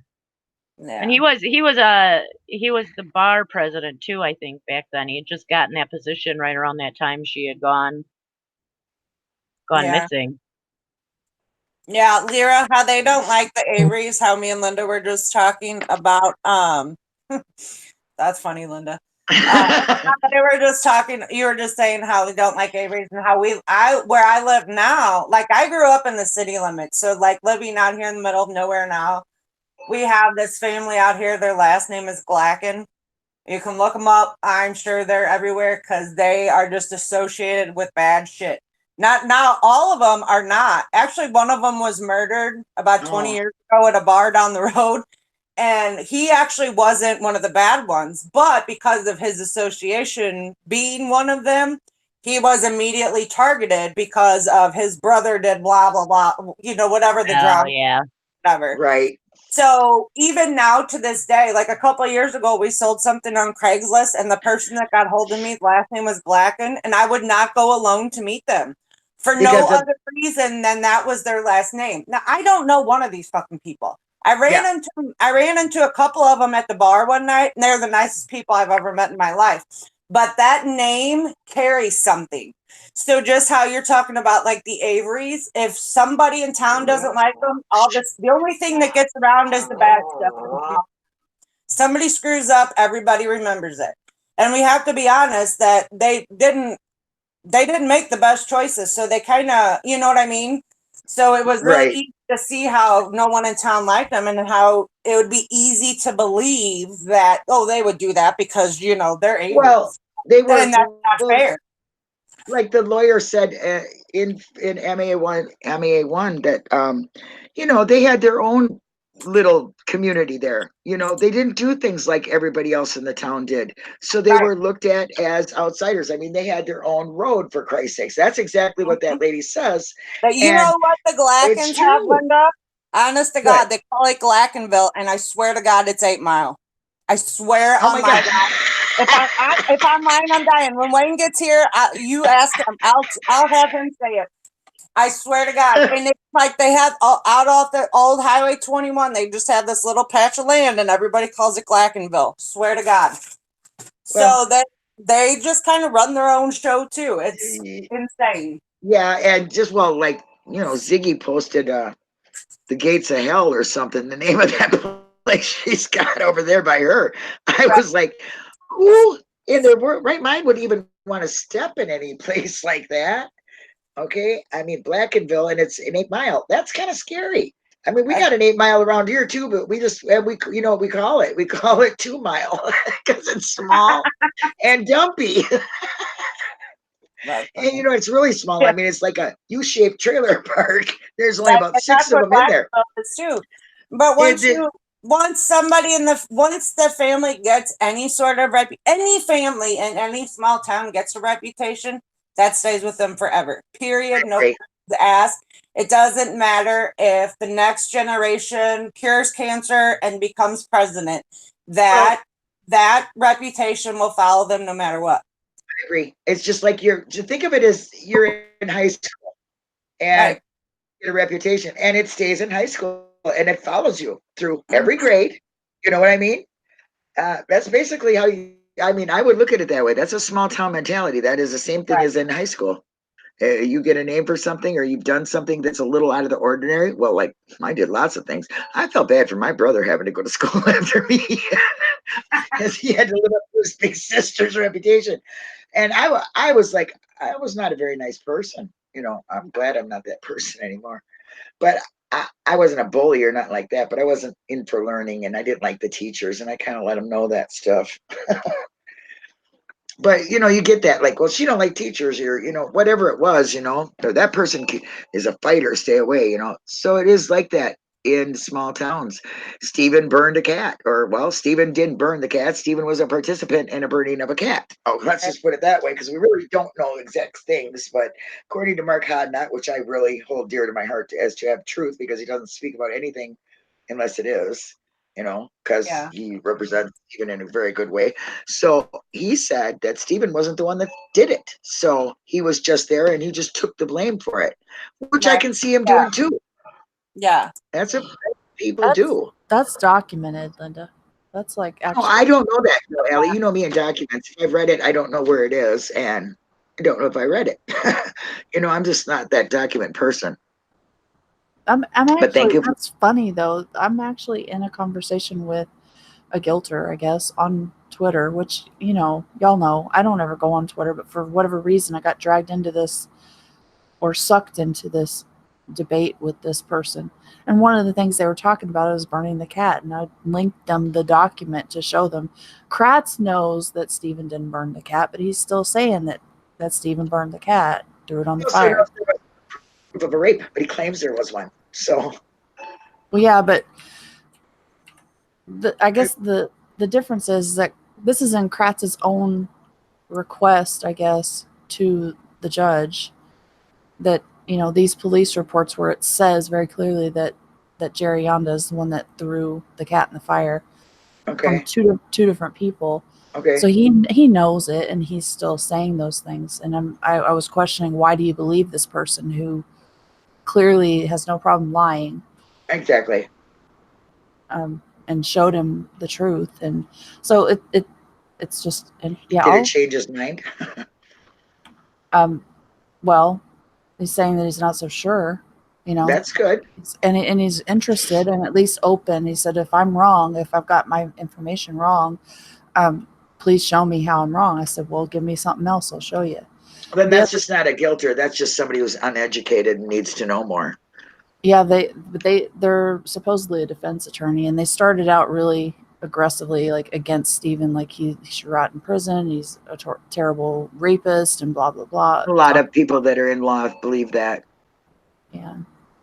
E: Yeah.
C: and he was the bar president too. I think back then he had just gotten that position right around that time she had gone missing.
E: Yeah, Lyra, how they don't like the Averys, how me and Linda were just talking about. That's funny, Linda. They were just talking. You were just saying how we don't like Averys and how where I live now. Like I grew up in the city limits, so like living out here in the middle of nowhere now. We have this family out here. Their last name is Glacken. You can look them up. I'm sure they're everywhere because they are just associated with bad shit. Not now, all of them are not. Actually, one of them was murdered about 20 years ago at a bar down the road. And he actually wasn't one of the bad ones. But because of his association being one of them, he was immediately targeted because of his brother did blah, blah, blah. You know, whatever the drama.
C: Yeah.
E: Whatever.
A: Right.
E: So even now to this day, like a couple of years ago, we sold something on Craigslist and the person that got hold of me, last name was Glacken, and I would not go alone to meet them for no other reason than that was their last name. Now, I don't know one of these fucking people. I ran into a couple of them at the bar one night, and they're the nicest people I've ever met in my life. But that name carries something. So just how you're talking about like the Averys, if somebody in town doesn't like them, the only thing that gets around is the bad stuff. Somebody screws up, everybody remembers it. And we have to be honest that they didn't make the best choices. So they kind of, you know what I mean? So it was really easy to see how no one in town liked them and how it would be easy to believe that, they would do that because, you know, they're Averys. Well,
A: they were.
E: And that's not fair.
A: Like the lawyer said in MA1 that, you know, they had their own little community there. You know, they didn't do things like everybody else in the town did. So they were looked at as outsiders. I mean, they had their own road, for Christ's sakes. That's exactly what that lady says.
E: But you know what the Glackens have, Linda? Honest to God, they call it Glackenville, and I swear to God, it's 8 Mile. I swear on my God. If I'm lying, I'm dying. When Wayne gets here, you ask him. I'll have him say it. I swear to God. And it's like they have out off the old Highway 21. They just have this little patch of land, and everybody calls it Glackenville. Swear to God. So that they just kind of run their own show too. It's insane.
A: Yeah, and just like you know, Ziggy posted the Gates of Hell or something. The name of that place she's got over there by her. I was like, who in their right mind would even want to step in any place like that? Okay, I mean Blackenville, and it's an 8 Mile. That's kind of scary. I mean, we got an 8 Mile around here too, but we you know, we call it 2 Mile because it's small and dumpy. And you know, it's really small. I mean, it's like a U-shaped trailer park. There's only about 6 of them in there.
E: Too. But once somebody once the family gets any sort of any family in any small town gets a reputation, that stays with them forever. Period. No ask. It doesn't matter if the next generation cures cancer and becomes president. That reputation will follow them no matter what.
A: I agree. It's just like think of it as you're in high school and get a reputation, and it stays in high school and it follows you through every grade. You know what I mean? That's basically how I would look at it that way. That's a small town mentality. That is the same thing as in high school. You get a name for something, or you've done something that's a little out of the ordinary. Well, like I did lots of things. I felt bad for my brother having to go to school after me because he had to live up to his big sister's reputation. And I was like, I was not a very nice person. You know, I'm glad I'm not that person anymore. But I wasn't a bully or not like that, but I wasn't in for learning, and I didn't like the teachers, and I kind of let them know that stuff. But, you know, you get that, like, well, she don't like teachers, or, you know, whatever it was, you know, that person is a fighter, stay away, you know. So it is like that in small towns. Stephen burned a cat, or, well, Stephen didn't burn the cat. Stephen was a participant in a burning of a cat. Oh, let's just put it that way, because we really don't know exact things. But according to Mark Hodnott, which I really hold dear to my heart as to have truth, because he doesn't speak about anything unless it is, you know, because he represents Stephen in a very good way. So he said that Stephen wasn't the one that did it. So he was just there and he just took the blame for it, which I can see him doing too.
E: Yeah.
A: That's what people do.
D: That's documented, Linda. That's like actually.
A: Oh, I don't know that, Allie. You know me in documents. If I've read it, I don't know where it is, and I don't know if I read it. You know, I'm just not that document person.
D: I'm actually,
A: but thank you.
D: That's funny though. I'm actually in a conversation with a guilter, I guess, on Twitter, which, you know, y'all know, I don't ever go on Twitter, but for whatever reason, I got dragged into this or sucked into this debate with this person. And one of the things they were talking about was burning the cat. And I linked them the document to show them. Kratz knows that Stephen didn't burn the cat, but he's still saying that Stephen burned the cat, threw it on the fire.
A: Proof of a rape, but he claims there was one. So,
D: well, yeah, but I guess the difference is that this is in Kratz's own request, I guess, to the judge, that, you know, these police reports where it says very clearly that Jerry Yonda is the one that threw the cat in the fire.
A: Okay.
D: From two different people.
A: Okay.
D: So he knows it, and he's still saying those things. And I was questioning, why do you believe this person who clearly has no problem lying?
A: Exactly.
D: And showed him the truth, and so it's just, and yeah.
A: Did it change his mind?
D: Well, he's saying that he's not so sure. You know,
A: that's good.
D: And he's interested and at least open. He said, if I'm wrong, if I've got my information wrong, please show me how I'm wrong. I said, well, give me something else, I'll show you.
A: Well, then that's just not a guilter. That's just somebody who's uneducated and needs to know more.
D: Yeah, they're supposedly a defense attorney, and they started out really aggressively, like, against Stephen, like he should rot in prison, he's a terrible rapist, and blah blah blah.
A: A lot of people that are in law believe that.
D: Yeah.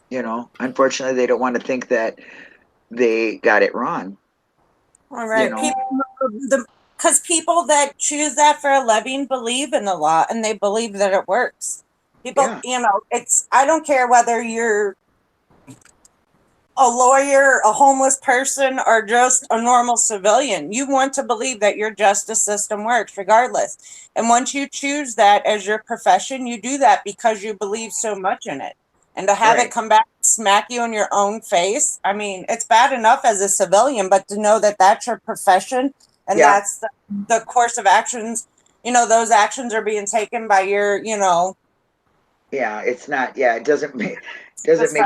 A: You know, unfortunately, they don't want to think that they got it wrong.
E: All right, you know? Because people that choose that for a living believe in the law, and they believe that it works. People, you know, I don't care whether you're a lawyer, a homeless person, or just a normal civilian. You want to believe that your justice system works regardless. And once you choose that as your profession, you do that because you believe so much in it. And to have it come back and smack you in your own face, I mean, it's bad enough as a civilian, but to know that that's your profession and that's the course of actions, you know, those actions are being taken by your, you know.
A: Yeah, it's not, it doesn't make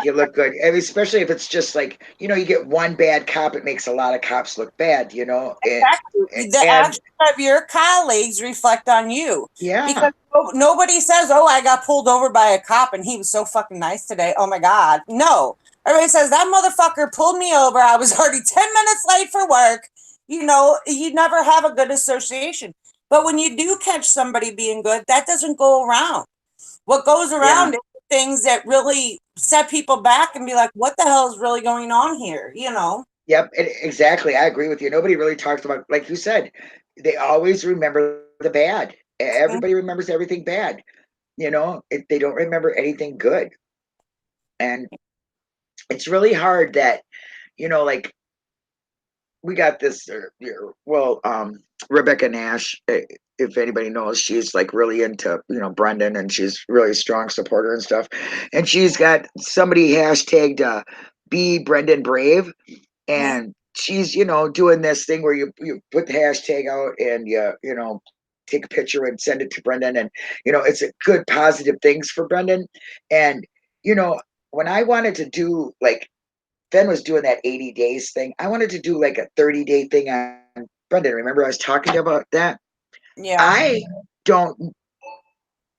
A: you look good. I mean, especially if it's just like, you know, you get one bad cop, it makes a lot of cops look bad, you know.
E: Exactly. The actions of your colleagues reflect on you.
A: Yeah.
E: Because nobody says, oh, I got pulled over by a cop and he was so fucking nice today. Oh my God. No. Everybody says, that motherfucker pulled me over. I was already 10 minutes late for work. You know, you never have a good association. But when you do catch somebody being good, that doesn't go around. What goes around is things that really set people back and be like, what the hell is really going on here? You know?
A: Yep, exactly. I agree with you. Nobody really talks about, like you said, they always remember the bad. Everybody remembers everything bad. You know, they don't remember anything good. And it's really hard that, you know, like we got this, Rebecca Nash, if anybody knows, she's like really into, you know, Brendan, and she's really a strong supporter and stuff. And she's got somebody hashtagged be Brendan Brave. And she's, you know, doing this thing where you put the hashtag out and you know, take a picture and send it to Brendan. And, you know, it's a good positive things for Brendan. And, you know, when I wanted to do, like, Ben was doing that 80 days thing, I wanted to do like a 30-day thing on Brendan. Remember I was talking about that?
E: Yeah.
A: I don't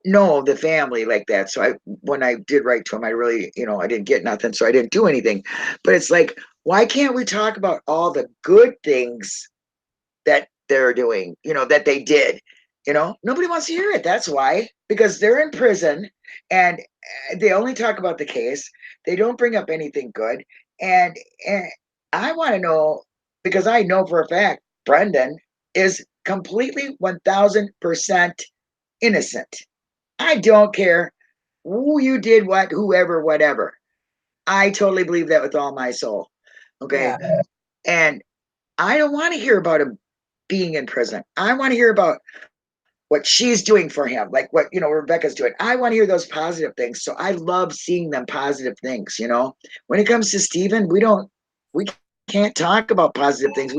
A: know the family like that. So when I did write to him, I really, you know, I didn't get nothing, so I didn't do anything. But it's like, why can't we talk about all the good things that they're doing, you know, that they did? You know, nobody wants to hear it. That's why, because they're in prison and they only talk about the case. They don't bring up anything good. And I want to know, because I know for a fact Brendan is completely 1000% innocent. I don't care who you did what, whoever, whatever. I totally believe that with all my soul. Okay.
E: Yeah.
A: And I don't want to hear about him being in prison. I want to hear about what she's doing for him, like what, you know, Rebecca's doing. I want to hear those positive things. So I love seeing them positive things, you know. When it comes to Stephen, we can't talk about positive things.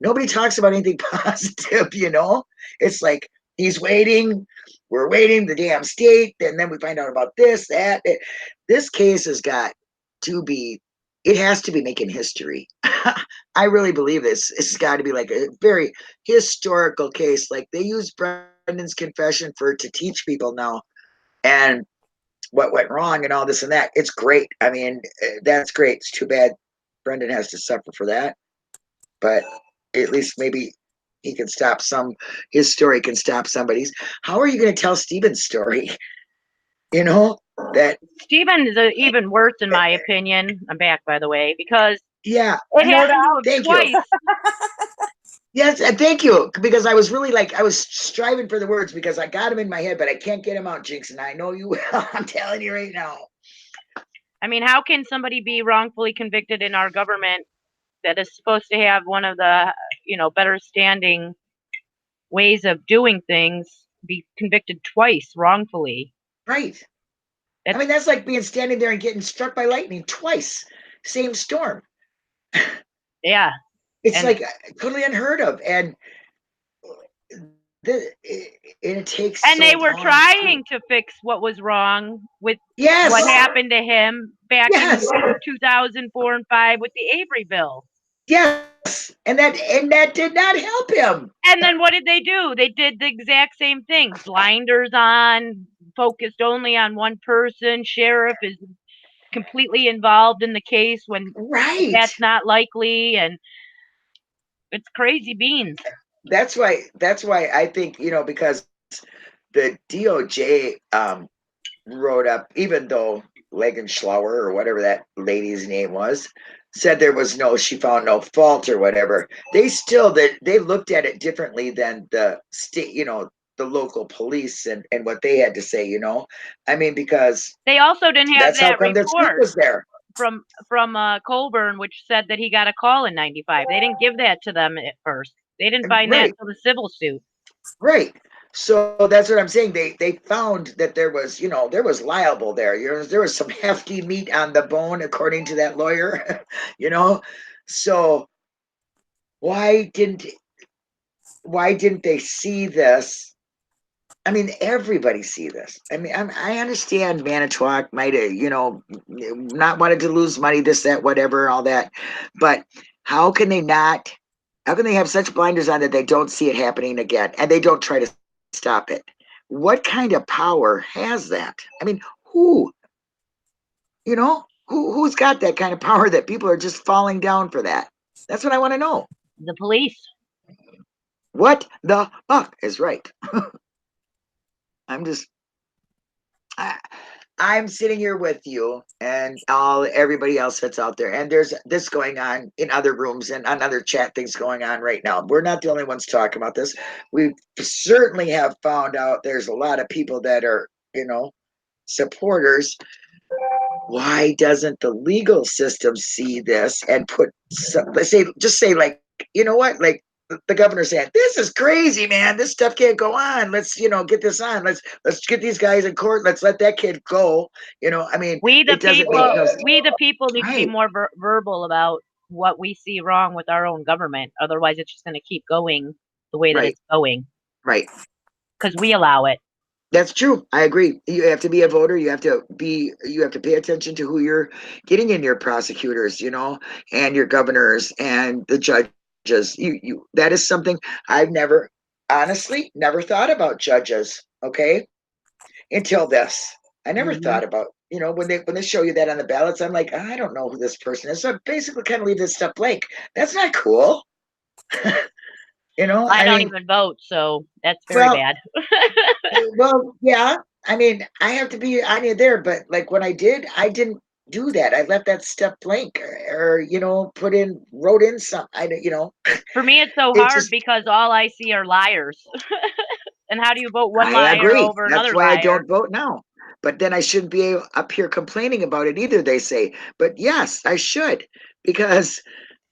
A: Nobody talks about anything positive, you know. It's like he's waiting, we're waiting, the damn state, and then we find out about this, that. This case has got to be, it has to be making history. I really believe this. It's got to be like a very historical case. Like they use Brendan's confession to teach people now and what went wrong and all this and that. It's great. I mean, that's great. It's too bad Brendan has to suffer for that, but at least maybe he can stop his story can stop somebody's. How are you going to tell Stephen's story? You know, that
C: Stephen is even worse in my opinion. I'm back, by the way, because
A: yeah,
C: it happened to him
A: thank
C: twice.
A: you. Yes, and thank you, because I was really like, I was striving for the words because I got them in my head, but I can't get them out, Jinx, and I know you will. I'm telling you right now.
C: I mean, how can somebody be wrongfully convicted in our government that is supposed to have one of the, you know, better standing ways of doing things be convicted twice wrongfully?
A: Right.
C: That's,
A: I mean, that's like being standing there and getting struck by lightning twice, same storm.
C: yeah.
A: It's
C: And-
A: like totally unheard of, and it takes.
C: And
A: so
C: they were
A: long
C: trying to fix what was wrong with
A: Yes.
C: what happened to him back
A: Yes.
C: in 2004 and 5 with the Avery bill.
A: Yes, and that did not help him.
C: And then what did they do? They did the exact same thing. Blinders on, focused only on one person. Sheriff is completely involved in the case when
A: Right.
C: that's not likely, and it's crazy beans.
A: That's why I think, you know, because the DOJ wrote up, even though Legenschlauer or whatever that lady's name was, said she found no fault or whatever. They still, they looked at it differently than the state, you know, the local police and what they had to say, you know. I mean, because
C: They also didn't have
A: that's how
C: that
A: come their state
C: report
A: was there.
C: from Colburn, which said that he got a call in 95. They didn't give that to them at first. They didn't find that until the civil suit.
A: Right. So that's what I'm saying. They found that there was, you know, there was liable there. There was some hefty meat on the bone, according to that lawyer, you know. So why didn't they see this? I mean, everybody see this. I mean, I understand Manitowoc might have, you know, not wanted to lose money, this, that, whatever, all that. But how can they have such blinders on that they don't see it happening again and they don't try to stop it? What kind of power has that? I mean, who's got that kind of power that people are just falling down for that? That's what I want to know.
C: The police.
A: What the fuck is right? I'm just, I'm sitting here with you and everybody else that's out there, and there's this going on in other rooms and on other chat things going on right now. We're not the only ones talking about this. We certainly have found out there's a lot of people that are, supporters. Why doesn't the legal system see this and put some, just say like, you know what, like the governor saying, this is crazy, man. This stuff can't go on. Let's, get this on. Let's get these guys in court. Let's let that kid go. I mean, it doesn't make no sense.
C: We the people need to be
A: Right.
C: more verbal about what we see wrong with our own government. Otherwise, it's just going to keep going the way that
A: Right.
C: it's going
A: Right.
C: because we allow it.
A: That's true. I agree. You have to be a voter. You have to pay attention to who you're getting in your prosecutors, and your governors and the judges. That is something I've honestly never thought about judges. Okay. Until this, I never
C: Mhm.
A: thought about, when they show you that on the ballots, I'm like, I don't know who this person is. So I basically kind of leave this stuff blank. That's not cool.
C: I don't
A: mean,
C: even vote, so that's very
A: well,
C: bad.
A: well, yeah. I mean, I have to be on you there, but like when I didn't do that. I left that stuff blank, or wrote in some.
C: For me, it's so
A: It
C: hard
A: just.
C: because all I see are liars. And how do you vote one
A: I
C: liar
A: agree.
C: over
A: That's
C: another
A: why I
C: liar?
A: don't vote now. But then I shouldn't be up here complaining about it either. They say, but yes, I should, because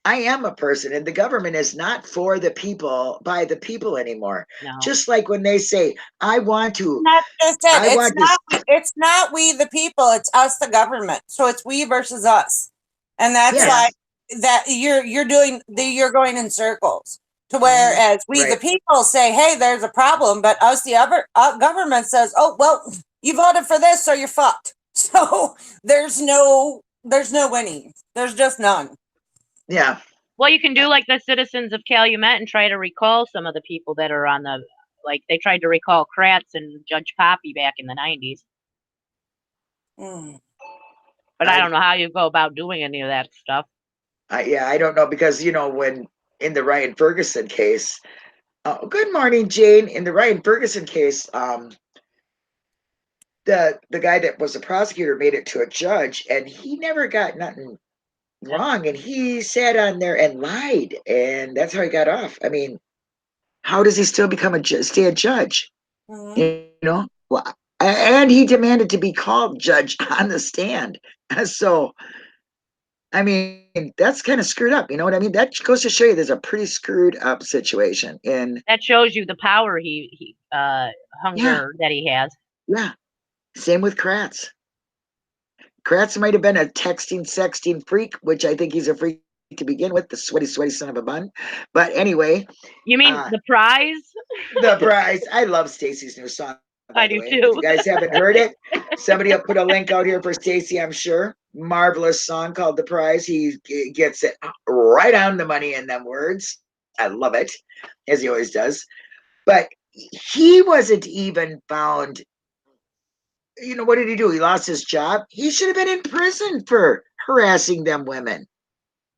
A: I am a person, and the government is not for the people, by the people anymore.
C: No.
A: Just like when they say, I want to,
E: That's just it.
A: I want this.
E: It's not we the people, it's us the government. So it's we versus us. And that's
A: Yes.
E: why that you're going in circles. To whereas we the
A: Right.
E: people say, hey, there's a problem, but us the other government says, oh well, you voted for this, so you're fucked. So there's no winning. There's just none.
A: Yeah.
C: Well, you can do like the citizens of Calumet and try to recall some of the people that are on the, like they tried to recall Kratz and Judge Poppy back in the 90s. But I don't know how you go about doing any of that stuff.
A: I don't know, because when in the Ryan Ferguson case, good morning, Jane. In the Ryan Ferguson case, the guy that was a prosecutor made it to a judge, and he never got nothing wrong, and he sat on there and lied, and that's how he got off. I mean, how does he still stay a judge? Well, and he demanded to be called judge on the stand. So, I mean, that's kind of screwed up. You know what I mean? That goes to show you there's a pretty screwed up situation. And
C: that shows you the power hunger that he has.
A: Yeah. Same with Kratz. Kratz might have been a sexting freak, which I think he's a freak to begin with, the sweaty son of a bun. But anyway.
C: You mean the prize?
A: The prize. I love Stacey's new song.
C: I do
A: too.
C: If
A: you guys haven't heard it, somebody will put a link out here for Stacey, I'm sure. Marvelous song called The Prize. He gets it right on the money in them words. I love it, as he always does. But he wasn't even found. What did he do? He lost his job. He should have been in prison for harassing them women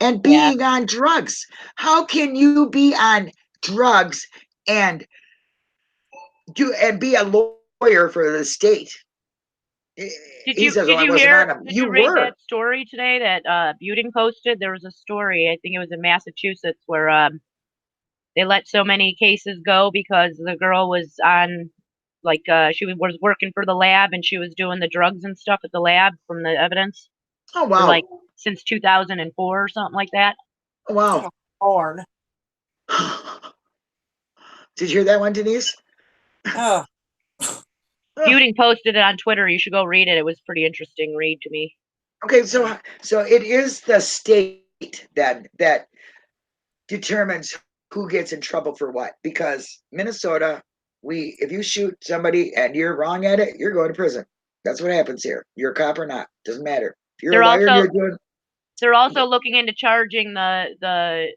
A: and being on drugs. How can you be on drugs and be a lawyer for the state?
C: Did you read that story today that Buting posted? There was a story, I think it was in Massachusetts, where they let so many cases go because the girl was on, like, she was working for the lab and she was doing the drugs and stuff at the lab from the evidence.
A: Oh, wow.
C: For, like, since 2004 or something like that.
A: Oh, wow.
E: Lord.
A: Did you hear that one, Denise?
E: Oh.
C: Buting posted it on Twitter. You should go read it. It was pretty interesting read to me.
A: Okay, so it is the state that determines who gets in trouble for what. Because Minnesota, if you shoot somebody and you're wrong at it, you're going to prison. That's what happens here. You're a cop or not, doesn't matter. If you're a liar,
C: they're also looking into charging the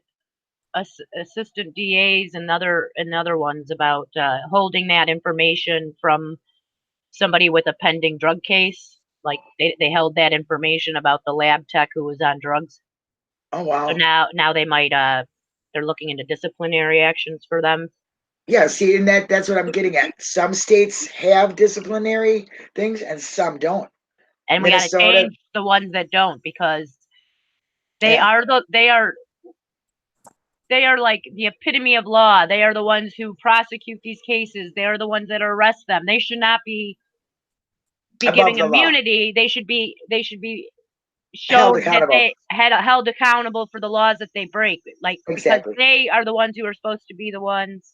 C: assistant DAs and other ones about holding that information from somebody with a pending drug case. Like they held that information about the lab tech who was on drugs.
A: Oh, wow.
C: So now they might they're looking into disciplinary actions for them
A: Yeah, see, and that's what I'm getting at. Some states have disciplinary things and some don't.
C: And we got to
A: Minnesota,
C: change the ones that don't, because they
A: yeah,
C: are like the epitome of law. They are the ones who prosecute these cases. They are the ones that arrest them. They should not be
A: above
C: giving
A: the law,
C: immunity. They should be
A: held
C: shown that
A: accountable.
C: they had held accountable for the laws that they break, like, because
A: Exactly.
C: they are the ones who are supposed to be the ones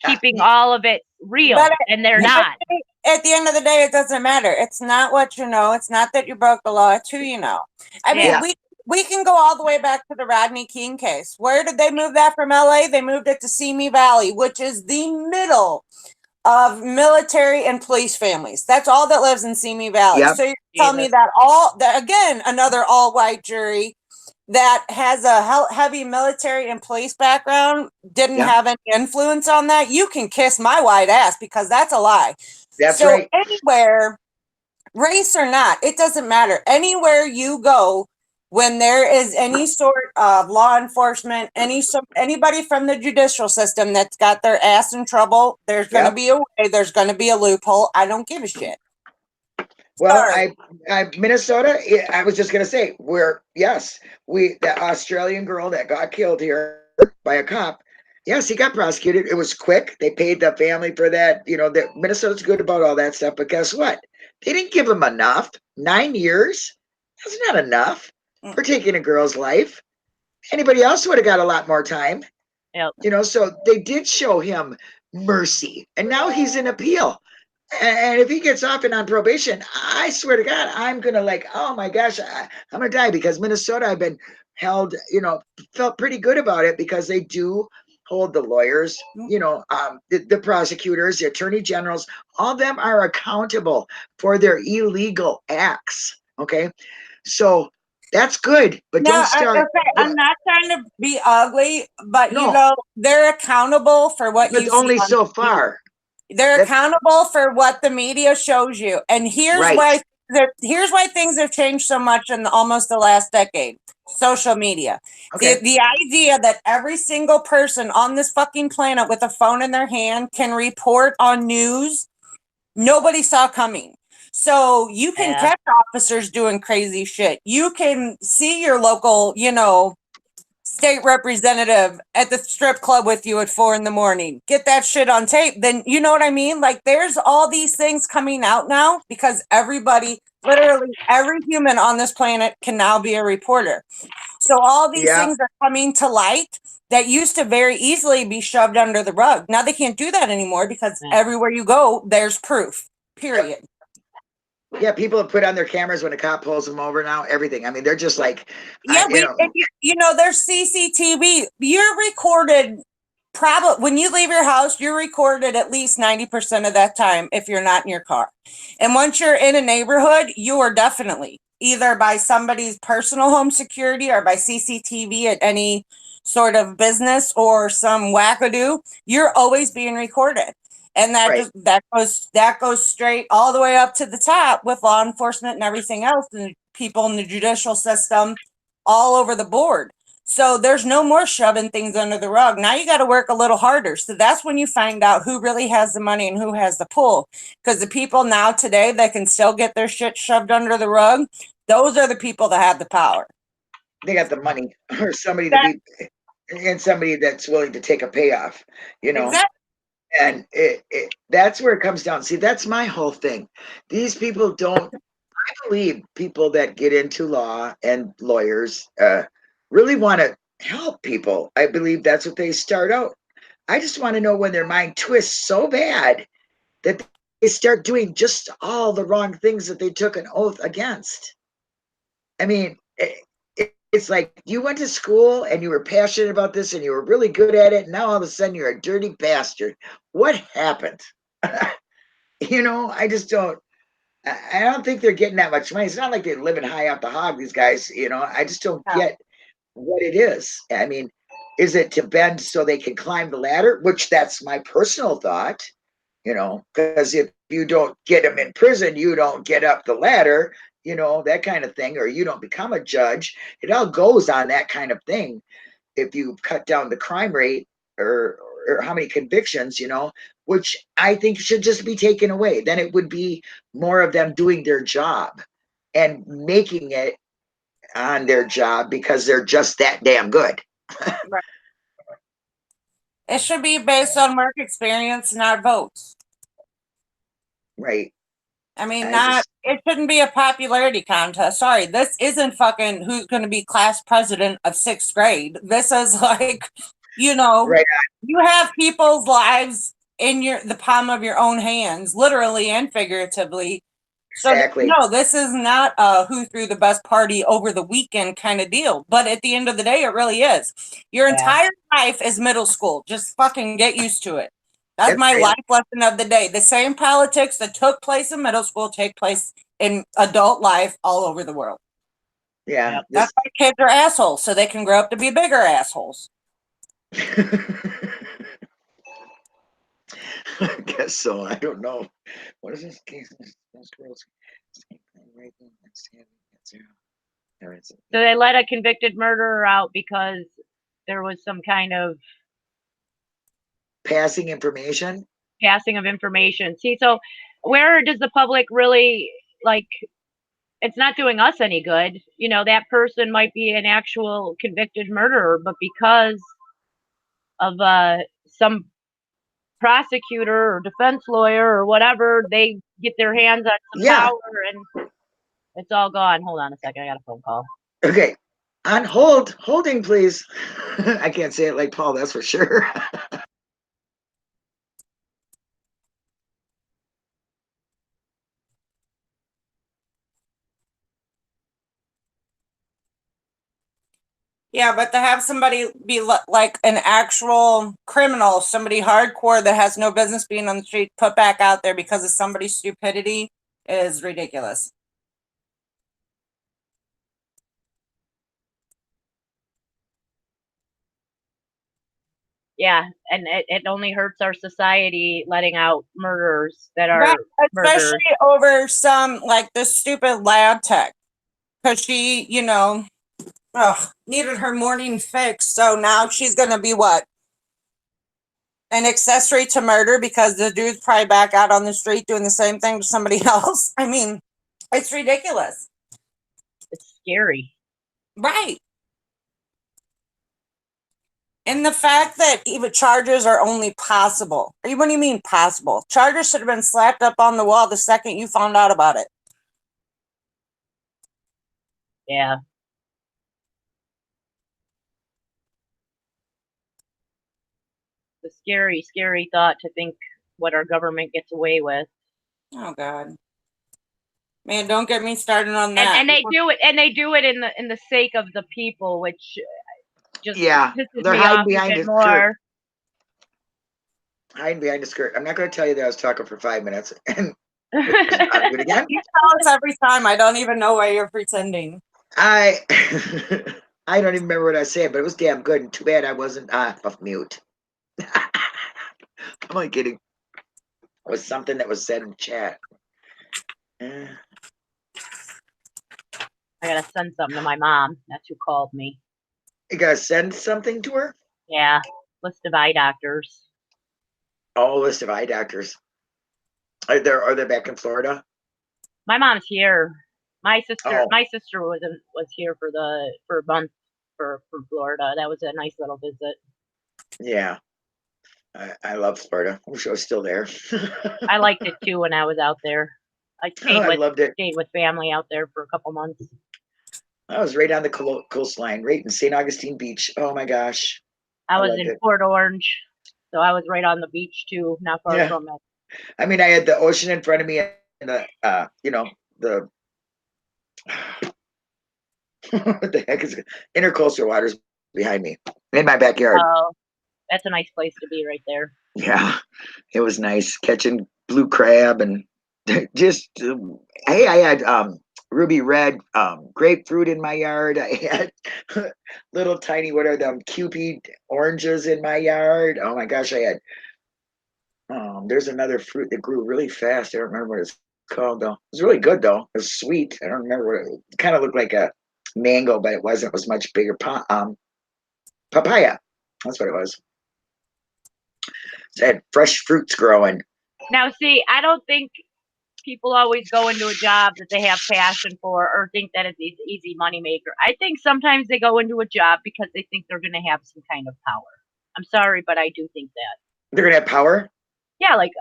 A: Uh,
C: keeping all of it real,
E: But
C: and they're
E: at
C: not.
E: at the end of the day, it doesn't matter. It's not what you know. It's not that you broke the law. It's who you know. I mean,
C: Yeah.
E: we can go all the way back to the Rodney King case. Where did they move that from LA? They moved it to Simi Valley, which is the middle of military and police families. That's all that lives in Simi Valley.
A: Yep.
E: So you tell me that again, another all white jury that has a heavy military and police background didn't
A: Yeah.
E: have any influence on that? You can kiss my white ass, because that's a lie.
A: That's
E: So
A: right.
E: anywhere, race or not, it doesn't matter. Anywhere you go, when there is any sort of law enforcement, anybody from the judicial system that's got their ass in trouble, there's going to
A: Yep.
E: be a way, there's going to be a loophole. I don't give a shit.
A: Well,
E: Sorry.
A: Minnesota, I was just gonna say, that Australian girl that got killed here by a cop. Yes, he got prosecuted. It was quick. They paid the family for that. You know, that Minnesota's good about all that stuff. But guess what? They didn't give him enough. 9 years. That's not enough for taking a girl's life. Anybody else would have got a lot more time.
C: Yep.
A: You know, so they did show him mercy, and now he's in appeal. And if he gets off and on probation, I swear to God, I'm gonna oh my gosh, I'm gonna die, because Minnesota, I've been held, felt pretty good about it, because they do hold the lawyers, the prosecutors, the attorney generals, all of them are accountable for their illegal acts. Okay, so that's good, but
E: No,
A: don't start.
E: I'm not trying to be ugly, but
A: No,
E: they're accountable for what
A: but
E: you see
A: only
E: on
A: so
E: TV.
A: far.
E: They're
A: That's
E: accountable for what the media shows you. And here's
A: right.
E: why things have changed so much in almost the last decade. Social media.
A: Okay.
E: The idea that every single person on this fucking planet with a phone in their hand can report on news nobody saw coming. So you can
C: Yeah.
E: catch officers doing crazy shit. You can see your local, state representative at the strip club with you at 4 a.m. Get that shit on tape. Then you know what I mean? Like, there's all these things coming out now because everybody, literally every human on this planet, can now be a reporter. So all these
A: Yeah.
E: things are coming to light that used to very easily be shoved under the rug. Now they can't do that anymore because everywhere you go, there's proof. Period.
A: Yeah, people have put on their cameras when a cop pulls them over now. Everything. I mean, they're just like,
E: Yeah, there's CCTV. You're recorded. Probably when you leave your house, you're recorded at least 90% of that time if you're not in your car. And once you're in a neighborhood, you are definitely either by somebody's personal home security or by CCTV at any sort of business or some wackadoo. You're always being recorded. And that goes straight all the way up to the top with law enforcement and everything else, and people in the judicial system all over the board. So there's no more shoving things under the rug. Now you got to work a little harder. So that's when you find out who really has the money and who has the pull. Because the people now today that can still get their shit shoved under the rug, those are the people that have the power.
A: They got the money, or somebody that's willing to take a payoff,
E: Exactly.
A: And that's where it comes down. See, that's my whole thing. These people don't. I believe people that get into law and lawyers really want to help people. I believe that's what they start out. I just want to know when their mind twists so bad that they start doing just all the wrong things that they took an oath against. I mean, it's like you went to school and you were passionate about this and you were really good at it. And now all of a sudden you're a dirty bastard. What happened? I just don't. I don't think they're getting that much money. It's not like they're living high off the hog, these guys. I just don't get what it is. I mean, is it to bend so they can climb the ladder? Which that's my personal thought, because if you don't get them in prison, you don't get up the ladder, that kind of thing, or you don't become a judge. It all goes on that kind of thing. If you cut down the crime rate or or how many convictions, which I think should just be taken away. Then it would be more of them doing their job and making it on their job because they're just that damn good.
E: It should be based on work experience, not votes.
A: Right.
E: I mean,
A: I
E: it shouldn't be a popularity contest. Sorry, this isn't fucking who's going to be class president of 6th grade. This is like,
A: Right.
E: you have people's lives in the palm of your own hands, literally and figuratively.
A: Exactly.
E: So no, this is not a who threw the best party over the weekend kind of deal. But at the end of the day, it really is. Your entire life is middle school. Just fucking get used to it. That's my life lesson of the day. The same politics that took place in middle school take place in adult life all over the world.
A: Yeah.
E: That's why kids are assholes, so they can grow up to be bigger assholes.
A: I guess so. I don't know. What is this case?
C: So they let a convicted murderer out because there was some kind of
A: passing information.
C: See, so where does the public really, like, it's not doing us any good. That person might be an actual convicted murderer, but because of some prosecutor or defense lawyer or whatever, they get their hands on some power and it's all gone. Hold on a second. I got a phone call.
A: Okay. On holding, please. I can't say it like Paul, that's for sure.
E: Yeah, but to have somebody be like an actual criminal, somebody hardcore that has no business being on the street, put back out there because of somebody's stupidity is ridiculous.
C: Yeah, and it only hurts our society letting out murderers that are
E: especially over some like this stupid lab tech, because she, needed her morning fix. So now she's gonna be what? An accessory to murder because the dude's probably back out on the street doing the same thing to somebody else. I mean, it's ridiculous.
C: It's scary.
E: Right. And the fact that even charges are only possible. What do you mean possible? Charges should have been slapped up on the wall the second you found out about it.
C: Yeah. The scary, scary thought to think what our government gets away with.
E: Oh God. Man, don't get me started on that.
C: And they do it in the sake of the people, which just pisses
A: they're
C: me
A: hiding
C: off
A: behind
C: even
A: a
C: more.
A: skirt. Hiding behind a skirt. I'm not going to tell you that I was talking for 5 minutes. And I'll do it again.
E: You tell us every time. I don't even know why you're pretending.
A: I don't even remember what I said, but it was damn good. And too bad I wasn't off mute. I'm only kidding. It was something that was said in chat.
C: I gotta send something to my mom. That's who called me.
A: You gotta send something to her?
C: Yeah. List of eye doctors.
A: Oh, list of eye doctors. Are they back in Florida?
C: My mom's here. My sister was here for a month from Florida. That was a nice little visit.
A: Yeah. I love Florida. I wish I was still there.
C: I liked it too when I was out there. I
A: loved it.
C: Stayed with family out there for a couple months.
A: I was right on the coastline, right in St. Augustine Beach. Oh my gosh.
C: I was in Port Orange, so I was right on the beach too, not far from it.
A: I mean, I had the ocean in front of me and the the what the heck is it? Intercoastal waters behind me in my backyard.
C: Oh, that's a nice place to be right there.
A: Yeah, it was nice catching blue crab and just hey, I had ruby red grapefruit in my yard. I had little tiny, what are them, Cupid oranges in my yard. Oh my gosh, I had there's another fruit that grew really fast. I don't remember what it's called though. It was really good though. It was sweet. I don't remember what it kind of looked like a mango, but it wasn't. It was much bigger. Papaya. That's what it was. Said fresh fruits growing.
C: Now, see, I don't think people always go into a job that they have passion for or think that it's an easy moneymaker. I think sometimes they go into a job because they think they're going to have some kind of power. I'm sorry, but I do think that.
A: They're gonna have power.
C: Yeah, like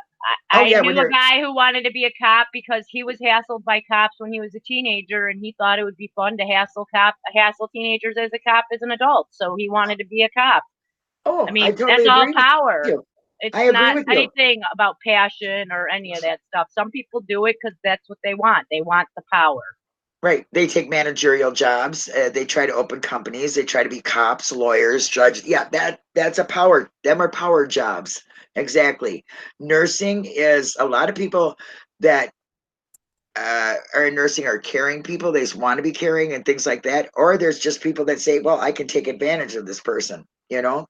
A: Oh,
C: I
A: yeah,
C: knew
A: when
C: a
A: you're-
C: guy who wanted to be a cop because he was hassled by cops when he was a teenager, and he thought it would be fun to hassle teenagers as a cop as an adult. So he wanted to be a cop.
A: Oh,
C: I
A: I
C: mean,
A: totally
C: that's all
A: agree with
C: power.
A: you.
C: It's
A: I agree
C: not
A: with you.
C: anything about passion or any of that stuff. Some people do it because that's what they want. They want the power.
A: Right. They take managerial jobs. They try to open companies. They try to be cops, lawyers, judges. Yeah, that's a power. Them are power jobs. Exactly. Nursing is a lot of people that are in nursing are caring people. They just want to be caring and things like that. Or there's just people that say, well, I can take advantage of this person, go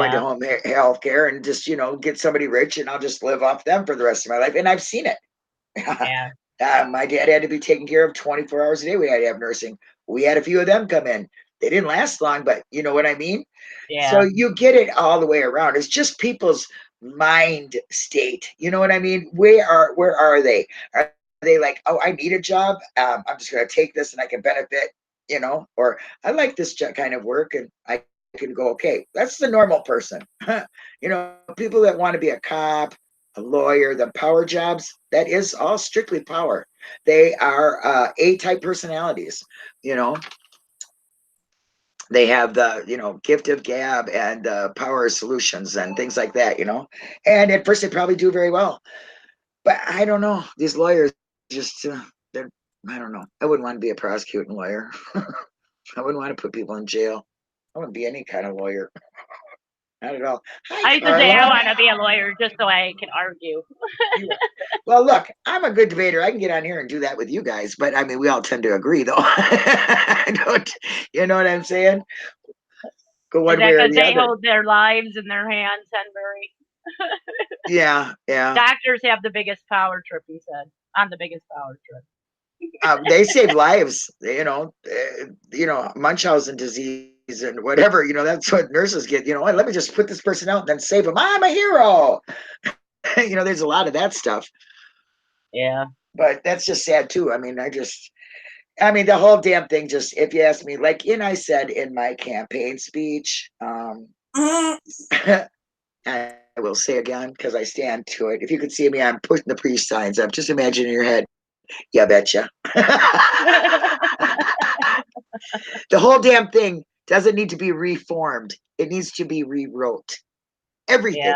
A: into
C: Yeah.
A: home health care and just, get somebody rich and I'll just live off them for the rest of my life. And I've seen it.
C: Yeah.
A: My dad had to be taken care of 24 hours a day. We had to have nursing. We had a few of them come in. They didn't last long, but you know what I mean?
C: Yeah.
A: So you get it all the way around. It's just people's mind state. You know what I mean? Where are they? Are they like, oh, I need a job. I'm just going to take this and I can benefit, or I like this kind of work and I can go, okay, that's the normal person. People that want to be a cop, a lawyer, the power jobs, that is all strictly power. They are A-type personalities, they have the gift of gab and power solutions and things like that, and at first they probably do very well, but I don't know, these lawyers just they're, I don't know, I wouldn't want to be a prosecuting lawyer. I wouldn't want to put people in jail. I wouldn't be any kind of lawyer. Not at all. Hi,
C: I used to say I
A: Carla.
C: want to be a lawyer just so I can argue.
A: Well, look, I'm a good debater. I can get on here and do that with you guys, but I mean, we all tend to agree, though. I don't, you know what I'm saying? Go
C: Is
A: one
C: that
A: way or
C: because
A: the
C: they
A: other.
C: hold their lives in their hands, Henbury?
A: Yeah.
C: Doctors have the biggest power trip, he said. On the biggest power trip.
A: They save lives. Munchausen disease and whatever. That's what nurses get. Let me just put this person out and then save them. I'm a hero. There's a lot of that stuff.
C: Yeah.
A: But that's just sad too. I mean, the whole damn thing, just, if you ask me, like, I said in my campaign speech, I will say again, because I stand to it. If you could see me, I'm putting the peace signs up. Just imagine in your head. Yeah, betcha. The whole damn thing doesn't need to be reformed. It needs to be rewrote. Everything.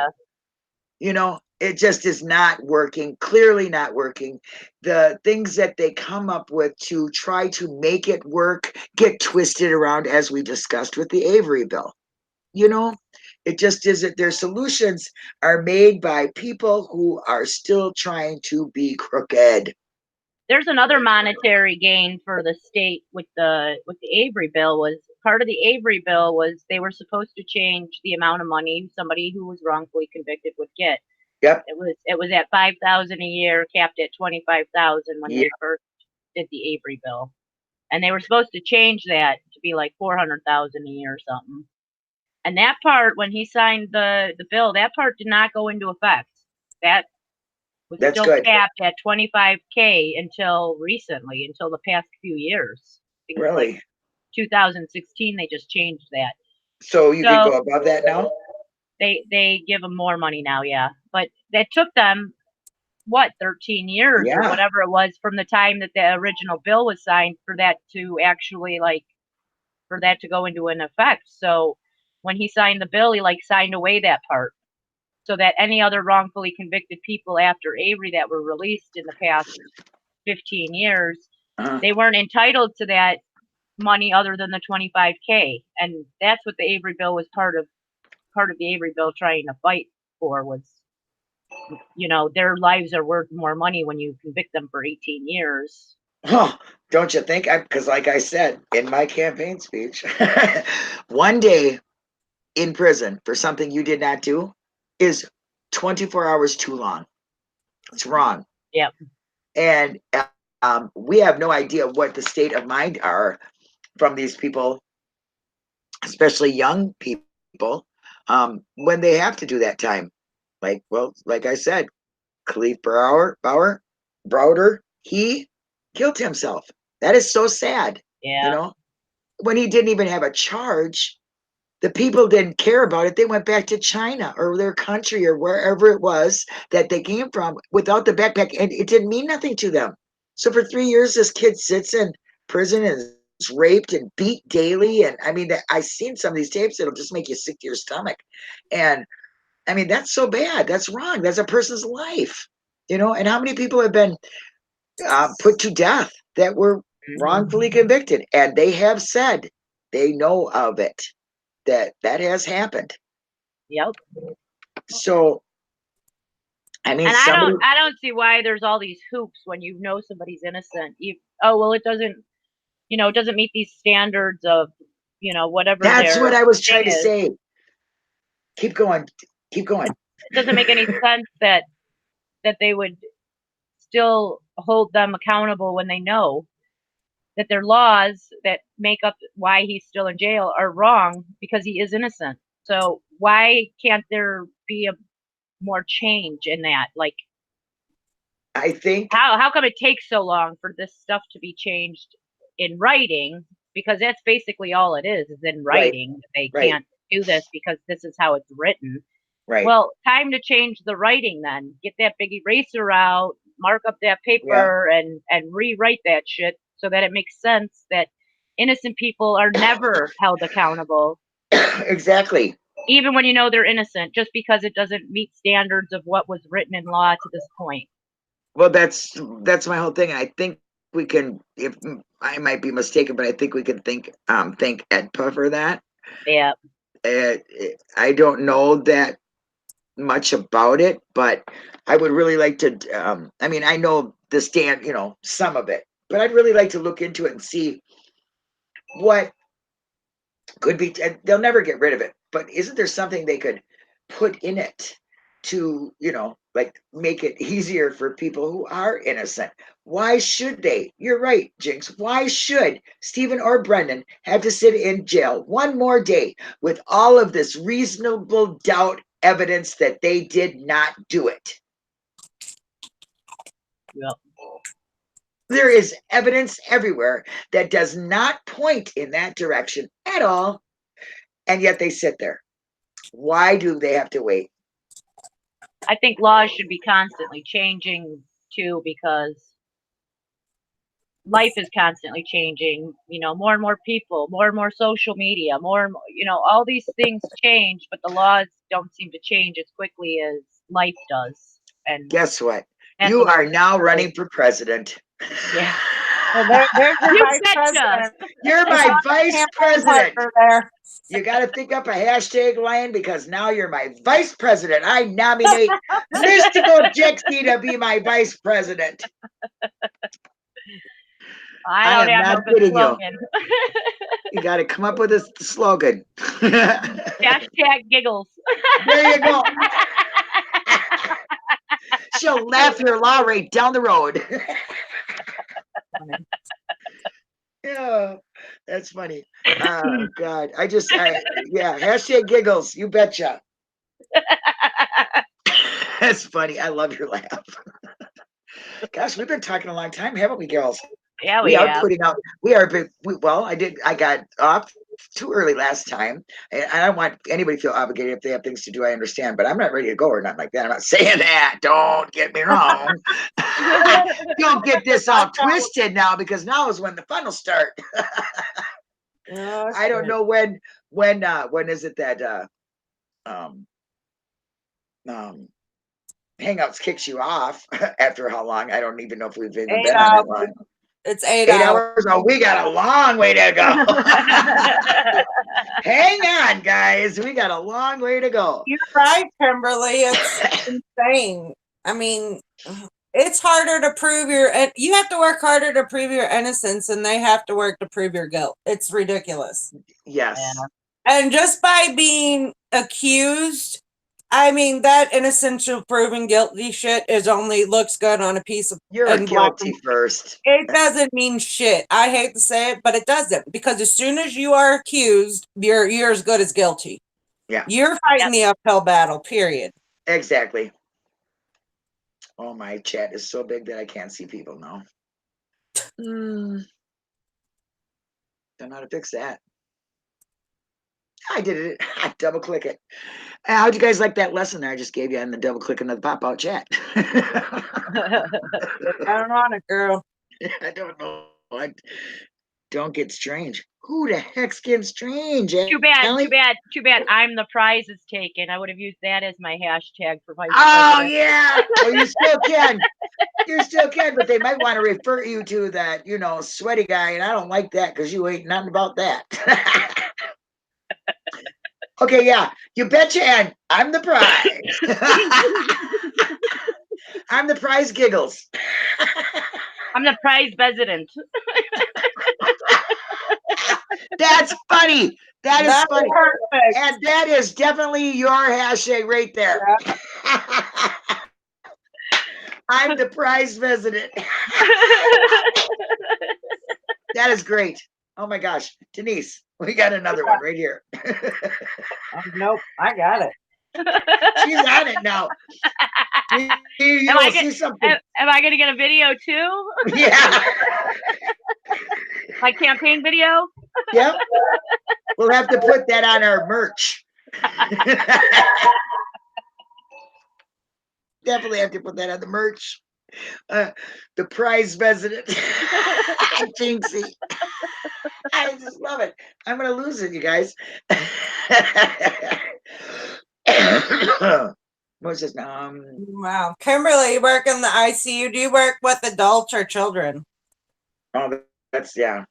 C: Yeah.
A: It just is not working, clearly not working. The things that they come up with to try to make it work get twisted around, as we discussed with the Avery bill. It just isn't. Their solutions are made by people who are still trying to be crooked.
C: There's another monetary gain for the state with the Avery bill. Was part of the Avery bill was they were supposed to change the amount of money somebody who was wrongfully convicted would get.
A: Yep.
C: It was at $5,000 a year, capped at $25,000 when
A: Yep.
C: they first did the Avery bill, and they were supposed to change that to be like $400,000 a year or something. And that part, when he signed the bill, that part did not go into effect. That was
A: That's
C: still
A: good.
C: capped at $25K until recently, until the past few years. I think it was like
A: Really?
C: 2016, they just changed that.
A: So you can go above that now?
C: They give them more money now, yeah. But that took them, 13 years or
A: Yeah.
C: whatever it was from the time that the original bill was signed for that to actually, for that to go into an effect. So when he signed the bill, he signed away that part, so that any other wrongfully convicted people after Avery that were released in the past 15 years, they weren't entitled to that money other than the $25K. And that's what the Avery bill was part of the Avery bill trying to fight for, was, their lives are worth more money when you convict them for 18 years.
A: Oh, don't you think? Because like I said in my campaign speech, one day in prison for something you did not do is 24 hours too long. It's wrong.
C: Yep.
A: And we have no idea what the state of mind are from these people, especially young people. when they have to do that time. Like, well, like I said, Khalif Browder, he killed himself. That is so sad.
C: Yeah.
A: You know, when he didn't even have a charge, the people didn't care about it. They went back to China or their country or wherever it was that they came from without the backpack, and it didn't mean nothing to them. So for 3 years, this kid sits in prison and is raped and beat daily. And I mean, I've seen some of these tapes that'll just make you sick to your stomach. And I mean, that's so bad. That's wrong. That's a person's life, you know. And how many people have been put to death that were wrongfully convicted, and they have said they know of it, that has happened.
C: Yep.
A: So, I mean,
C: And
A: somebody,
C: I don't see why there's all these hoops when you know somebody's innocent. Oh well, it doesn't, it doesn't meet these standards of, whatever.
A: that's what I was trying to
C: is.
A: say. Keep going. Keep going.
C: It doesn't make any sense that they would still hold them accountable when they know that their laws that make up why he's still in jail are wrong because he is innocent. So why can't there be a more change in that? Like,
A: I think,
C: how come it takes so long for this stuff to be changed in writing? Because that's basically all it is in writing. They can't do this because this is how it's written.
A: right.
C: Well, time to change the writing then. Get that big eraser out, mark up that paper, and rewrite that shit so that it makes sense that innocent people are never held accountable.
A: Exactly.
C: Even when you know they're innocent, just because it doesn't meet standards of what was written in law to this point.
A: Well, that's my whole thing. I think we can, if I might be mistaken, but I think we can thank EDPA for that.
C: Yeah.
A: I don't know that much about it, but I would really like to, I mean, I know the stand, some of it, but I'd really like to look into it and see what could be. They'll never get rid of it, but isn't there something they could put in it to, like make it easier for people who are innocent? Why should they? You're right, Jinx. Why should Stephen or Brendan have to sit in jail one more day with all of this reasonable doubt evidence that they did not do it?
C: Yep.
A: There is evidence everywhere that does not point in that direction at all, and yet they sit there. Why do they have to wait?
C: I think laws should be constantly changing too, because life is constantly changing. More and more people, more and more social media, more and more, all these things change, but the laws don't seem to change as quickly as life does. And
A: guess what? You are now running for president.
C: Yeah.
E: Well, there's your
C: You
E: vice
C: betcha.
E: president.
A: You're my vice
E: Campaign
A: president.
E: partner there.
A: You got to think up a hashtag line, because now you're my vice president. I nominate Mystical Jixie to be my vice president.
C: I don't
A: am
C: have
A: not
C: no good
A: kidding you.
C: slogan.
A: You got to come up with a slogan.
C: Hashtag giggles.
A: There you go. She'll laugh your law rate down the road. Yeah, that's funny. Oh God, yeah, hashtag giggles. You betcha. That's funny. I love your laugh. Gosh, we've been talking a long time, haven't we, girls?
C: Yeah,
A: We are
C: have.
A: putting out. We are big. I got off too early last time, and I don't want anybody to feel obligated if they have things to do. I understand, but I'm not ready to go or nothing like that. I'm not saying that. Don't get me wrong. Don't get this all twisted now, because now is when the fun will start.
E: Oh,
A: I don't know when is it that Hangouts kicks you off after how long? I don't even know if we've even
E: 8
A: been on that long.
E: It's 8
A: 8
E: hours.
A: hours. Oh, we got a long way to go. Hang on, guys. We got a long way to go.
E: You're right, Kimberly. It's insane. I mean, it's harder to prove you have to work harder to prove your innocence, and they have to work to prove your guilt. It's ridiculous.
A: Yes.
C: Yeah.
E: And just by being accused, I mean, that innocent to proven guilty shit looks good on a piece of.
A: You're guilty first.
E: It doesn't mean shit. I hate to say it, but it doesn't, because as soon as you are accused, you're as good as guilty. You're fighting the uphill battle, period.
A: Exactly. Oh, my chat is so big that I can't see people now. Don't know how to fix that. I did it. I double click it. How'd you guys like that lesson I just gave you on the double clicking of the pop out chat?
E: I don't want it, girl.
A: I don't know. I don't get strange. Who the heck's getting strange?
C: Too bad,
A: Ellie?
C: too bad, too bad. I'm the prize is taken. I would have used that as my hashtag for vice
A: Oh
C: president.
A: yeah. Well, you still can. You still can, but they might want to refer you to that, sweaty guy, and I don't like that because you ain't nothing about that. Okay, yeah, you betcha, and I'm the prize. I'm the prize giggles.
C: I'm the prize president.
A: That's funny. That is
E: That's
A: funny.
E: perfect.
A: And that is definitely your hashtag right there. I'm the prize president. That is great. Oh my gosh. Denise, we got another one right here.
E: Nope, I got it.
A: She's on it now. You
C: Am I
A: will
C: get-
A: see something.
C: Am I going to get a video too?
A: Yeah.
C: My campaign video?
A: Yep. We'll have to put that on our merch. Definitely have to put that on the merch. The prize president. Jinxie. I just love it. I'm gonna lose it, you guys. What's this?
E: Wow. Kimberly, you work in the ICU. Do you work with adults or children?
A: Oh, that's yeah.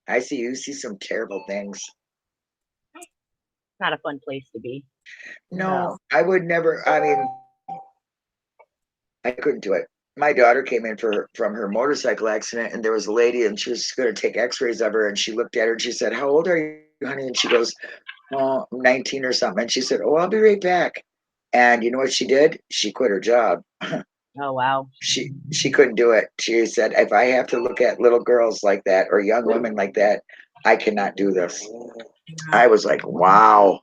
A: I see some terrible things.
C: Not a fun place to be.
A: No, I would never. I mean, I couldn't do it. My daughter came in from her motorcycle accident, and there was a lady, and she was going to take X-rays of her, and she looked at her and she said, "How old are you, honey?" And she goes, "Oh, 19 or something." And she said, "Oh, I'll be right back." And you know what she did? She quit her job.
C: Oh, wow.
A: She couldn't do it. She said, "If I have to look at little girls like that or young women like that, I cannot do this." I was like, wow.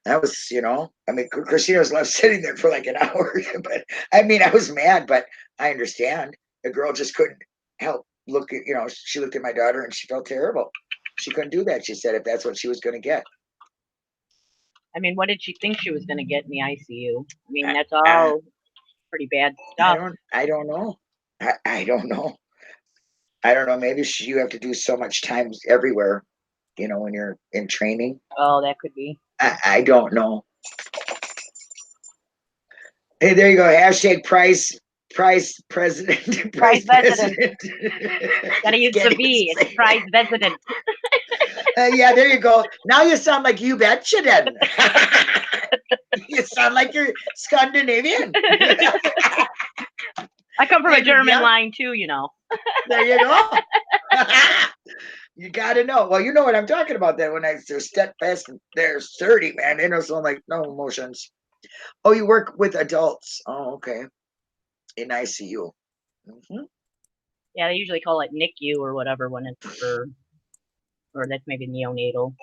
A: That was, I mean, Christina was left sitting there for like an hour. But I mean, I was mad, but I understand. The girl just couldn't help look at, she looked at my daughter and she felt terrible. She couldn't do that. She said if that's what she was going to get.
C: I mean, what did she think she was going to get in the ICU? I mean, that's all pretty bad stuff.
A: I don't know. I don't know. I don't know. Maybe you have to do so much time everywhere, when you're in training.
C: Oh, that could be.
A: I don't know. Hey, there you go. Hashtag prize president.
C: Prize president. Gotta use the V. It's prize president.
A: Yeah, there you go. Now you sound like you betcha then. You sound like you're Scandinavian.
C: I come from a German line too,
A: There you go. You got to know. Well, you know what I'm talking about then when they're steadfast and they're sturdy, man. They don't sound like no emotions. Oh, you work with adults. Oh, okay. In ICU. Mm-hmm.
C: Yeah, they usually call it NICU or whatever when it's or that's maybe neonatal.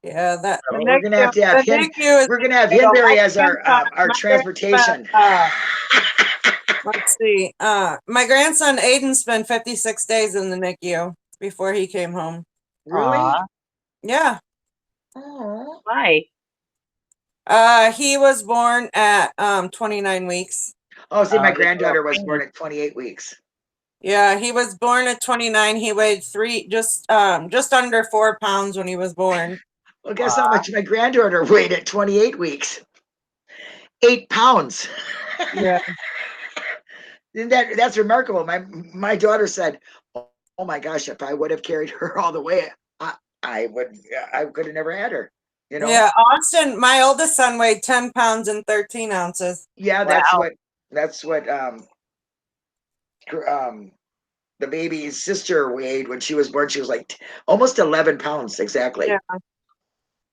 E: Yeah, that.
A: We're gonna have to have him. We're gonna have Hinberry as our transportation.
E: Let's see. My grandson Aiden spent 56 days in the NICU before he came home.
A: Really?
E: Yeah.
A: Oh.
C: Why?
E: He was born at 29 weeks.
A: Oh, see, my granddaughter was born at 28 weeks.
E: Yeah, he was born at 29. He weighed just under 4 pounds when he was born.
A: Well, guess how much my granddaughter weighed at 28 weeks? 8 pounds.
E: Yeah.
A: And that's remarkable. My daughter said, "Oh my gosh, if I would have carried her all the way, I could have never had her."
E: Yeah, Austin, my oldest son weighed 10 pounds and 13 ounces.
A: Yeah, that's what the baby's sister weighed when she was born. She was like almost 11 pounds exactly.
E: Yeah.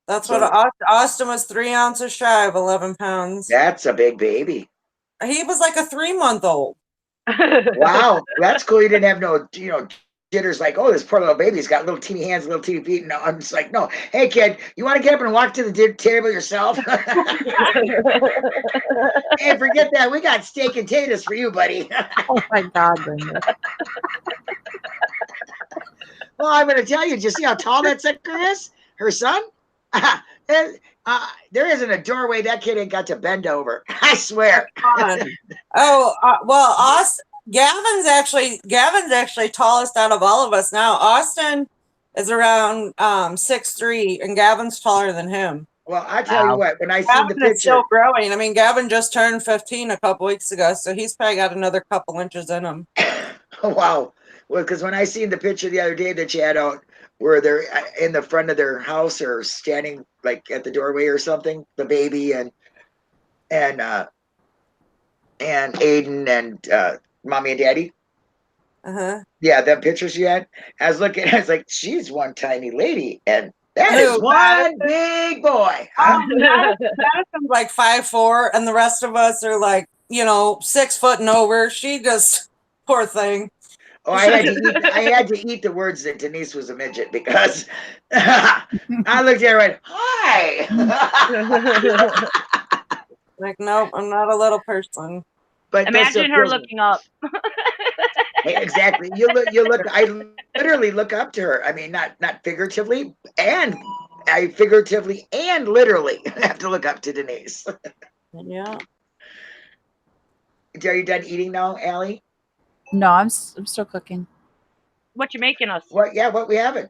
E: That's what Austin was 3 ounces shy of 11 pounds.
A: That's a big baby.
E: He was like a 3-month-old.
A: Wow, that's cool. You didn't have no, jitter's like, oh, this poor little baby's got little teeny hands, little teeny feet. No, I'm just like, no. Hey, kid, you want to get up and walk to the table yourself? Hey, forget that. We got steak and potatoes for you, buddy.
D: Oh my God, Brenda.
A: Well, I'm going to tell you, did you see how tall that sucker is? Her son? There isn't a doorway that kid ain't got to bend over. I swear.
E: Well, Gavin's actually tallest out of all of us now. Austin is around 6'3", and Gavin's taller than him.
A: Well, I tell you what, when I seen the
E: Gavin is
A: picture,
E: still growing. I mean, Gavin just turned 15 a couple weeks ago, so he's probably got another couple inches in him.
A: wow. Well, because when I seen the picture the other day that you had out, where they're in the front of their house or standing like at the doorway or something, the baby and Aiden and mommy and daddy. Yeah, them pictures you had. I was looking, I was like, she's one tiny lady, and that is one big boy.
E: Madison's like 5'4", and the rest of us are like, 6 foot and over. She just, poor thing.
A: Oh, I had to eat the words that Denise was a midget, because I looked at her and went, hi.
E: Like, nope, I'm not a little person.
C: But imagine her looking up.
A: Exactly. You look. I literally look up to her. I mean, not figuratively, and I figuratively and literally have to look up to Denise.
E: Yeah.
A: Are you done eating now, Allie?
D: No, I'm still cooking.
C: What you making us?
A: What? Yeah, what we having?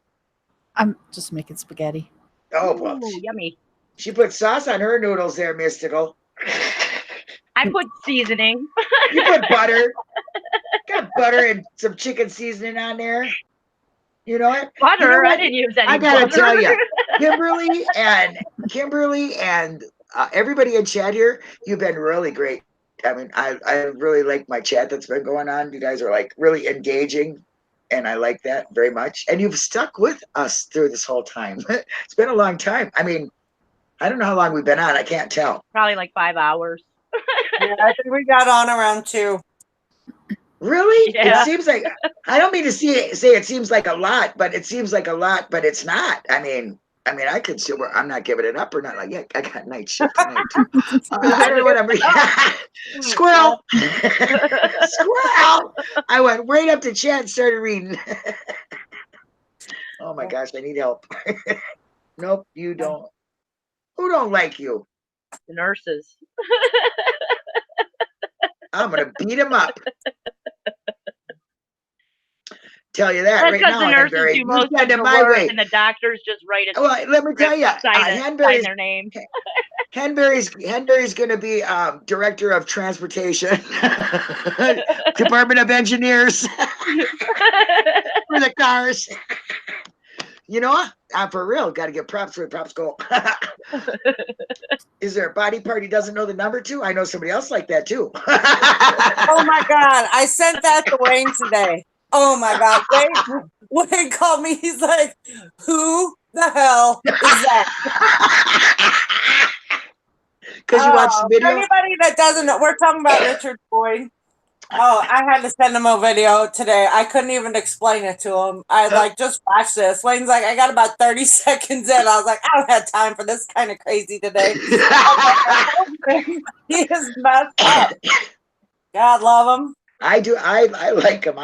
D: I'm just making spaghetti.
A: Oh, well,
C: yummy.
A: She put sauce on her noodles there, Mystical.
C: I put seasoning.
A: You put butter. Got butter and some chicken seasoning on there. You know what?
C: Butter?
A: You know what?
C: I didn't use any
A: I gotta
C: butter.
A: tell you, Kimberly and everybody in chat here, you've been really great. I mean, I really like my chat that's been going on. You guys are like really engaging, and I like that very much. And you've stuck with us through this whole time. It's been a long time. I mean, I don't know how long we've been on. I can't tell.
C: Probably like 5 hours.
E: Yeah, I think we got on around 2.
A: Really?
C: Yeah.
A: It seems like, I don't mean to say it seems like a lot, but it seems like a lot, but it's not. I mean, I could see where I'm not giving it up or not. Like, yeah, I got night shift tonight too. I don't know what I'm Squirrel. Squirrel. I went right up to chat and started reading. Oh my gosh, I need help. Nope, you don't. Who don't like you?
C: The nurses.
A: I'm gonna beat him up. Tell you that
C: That's
A: right
C: because
A: now.
C: the nurses do most of the work, and the doctors just write it.
A: Well, let me tell you,
C: sign their name.
A: Henbury's going to be director of transportation, Department of Engineers for the cars. You know what? For real, got to give props where props go. Is there a body part he doesn't know the number to? I know somebody else like that too.
E: Oh my God, I sent that to Wayne today. Oh my God, Wayne called me. He's like, "Who the hell is that?"
A: Because you watched the video.
E: For anybody that doesn't know, we're talking about Richard Boyd. Oh, I had to send him a video today. I couldn't even explain it to him. I like, just watch this. Wayne's like, I got about 30 seconds in. I was like, I don't have time for this kind of crazy today. He is messed up. God love him.
A: I do. I like him.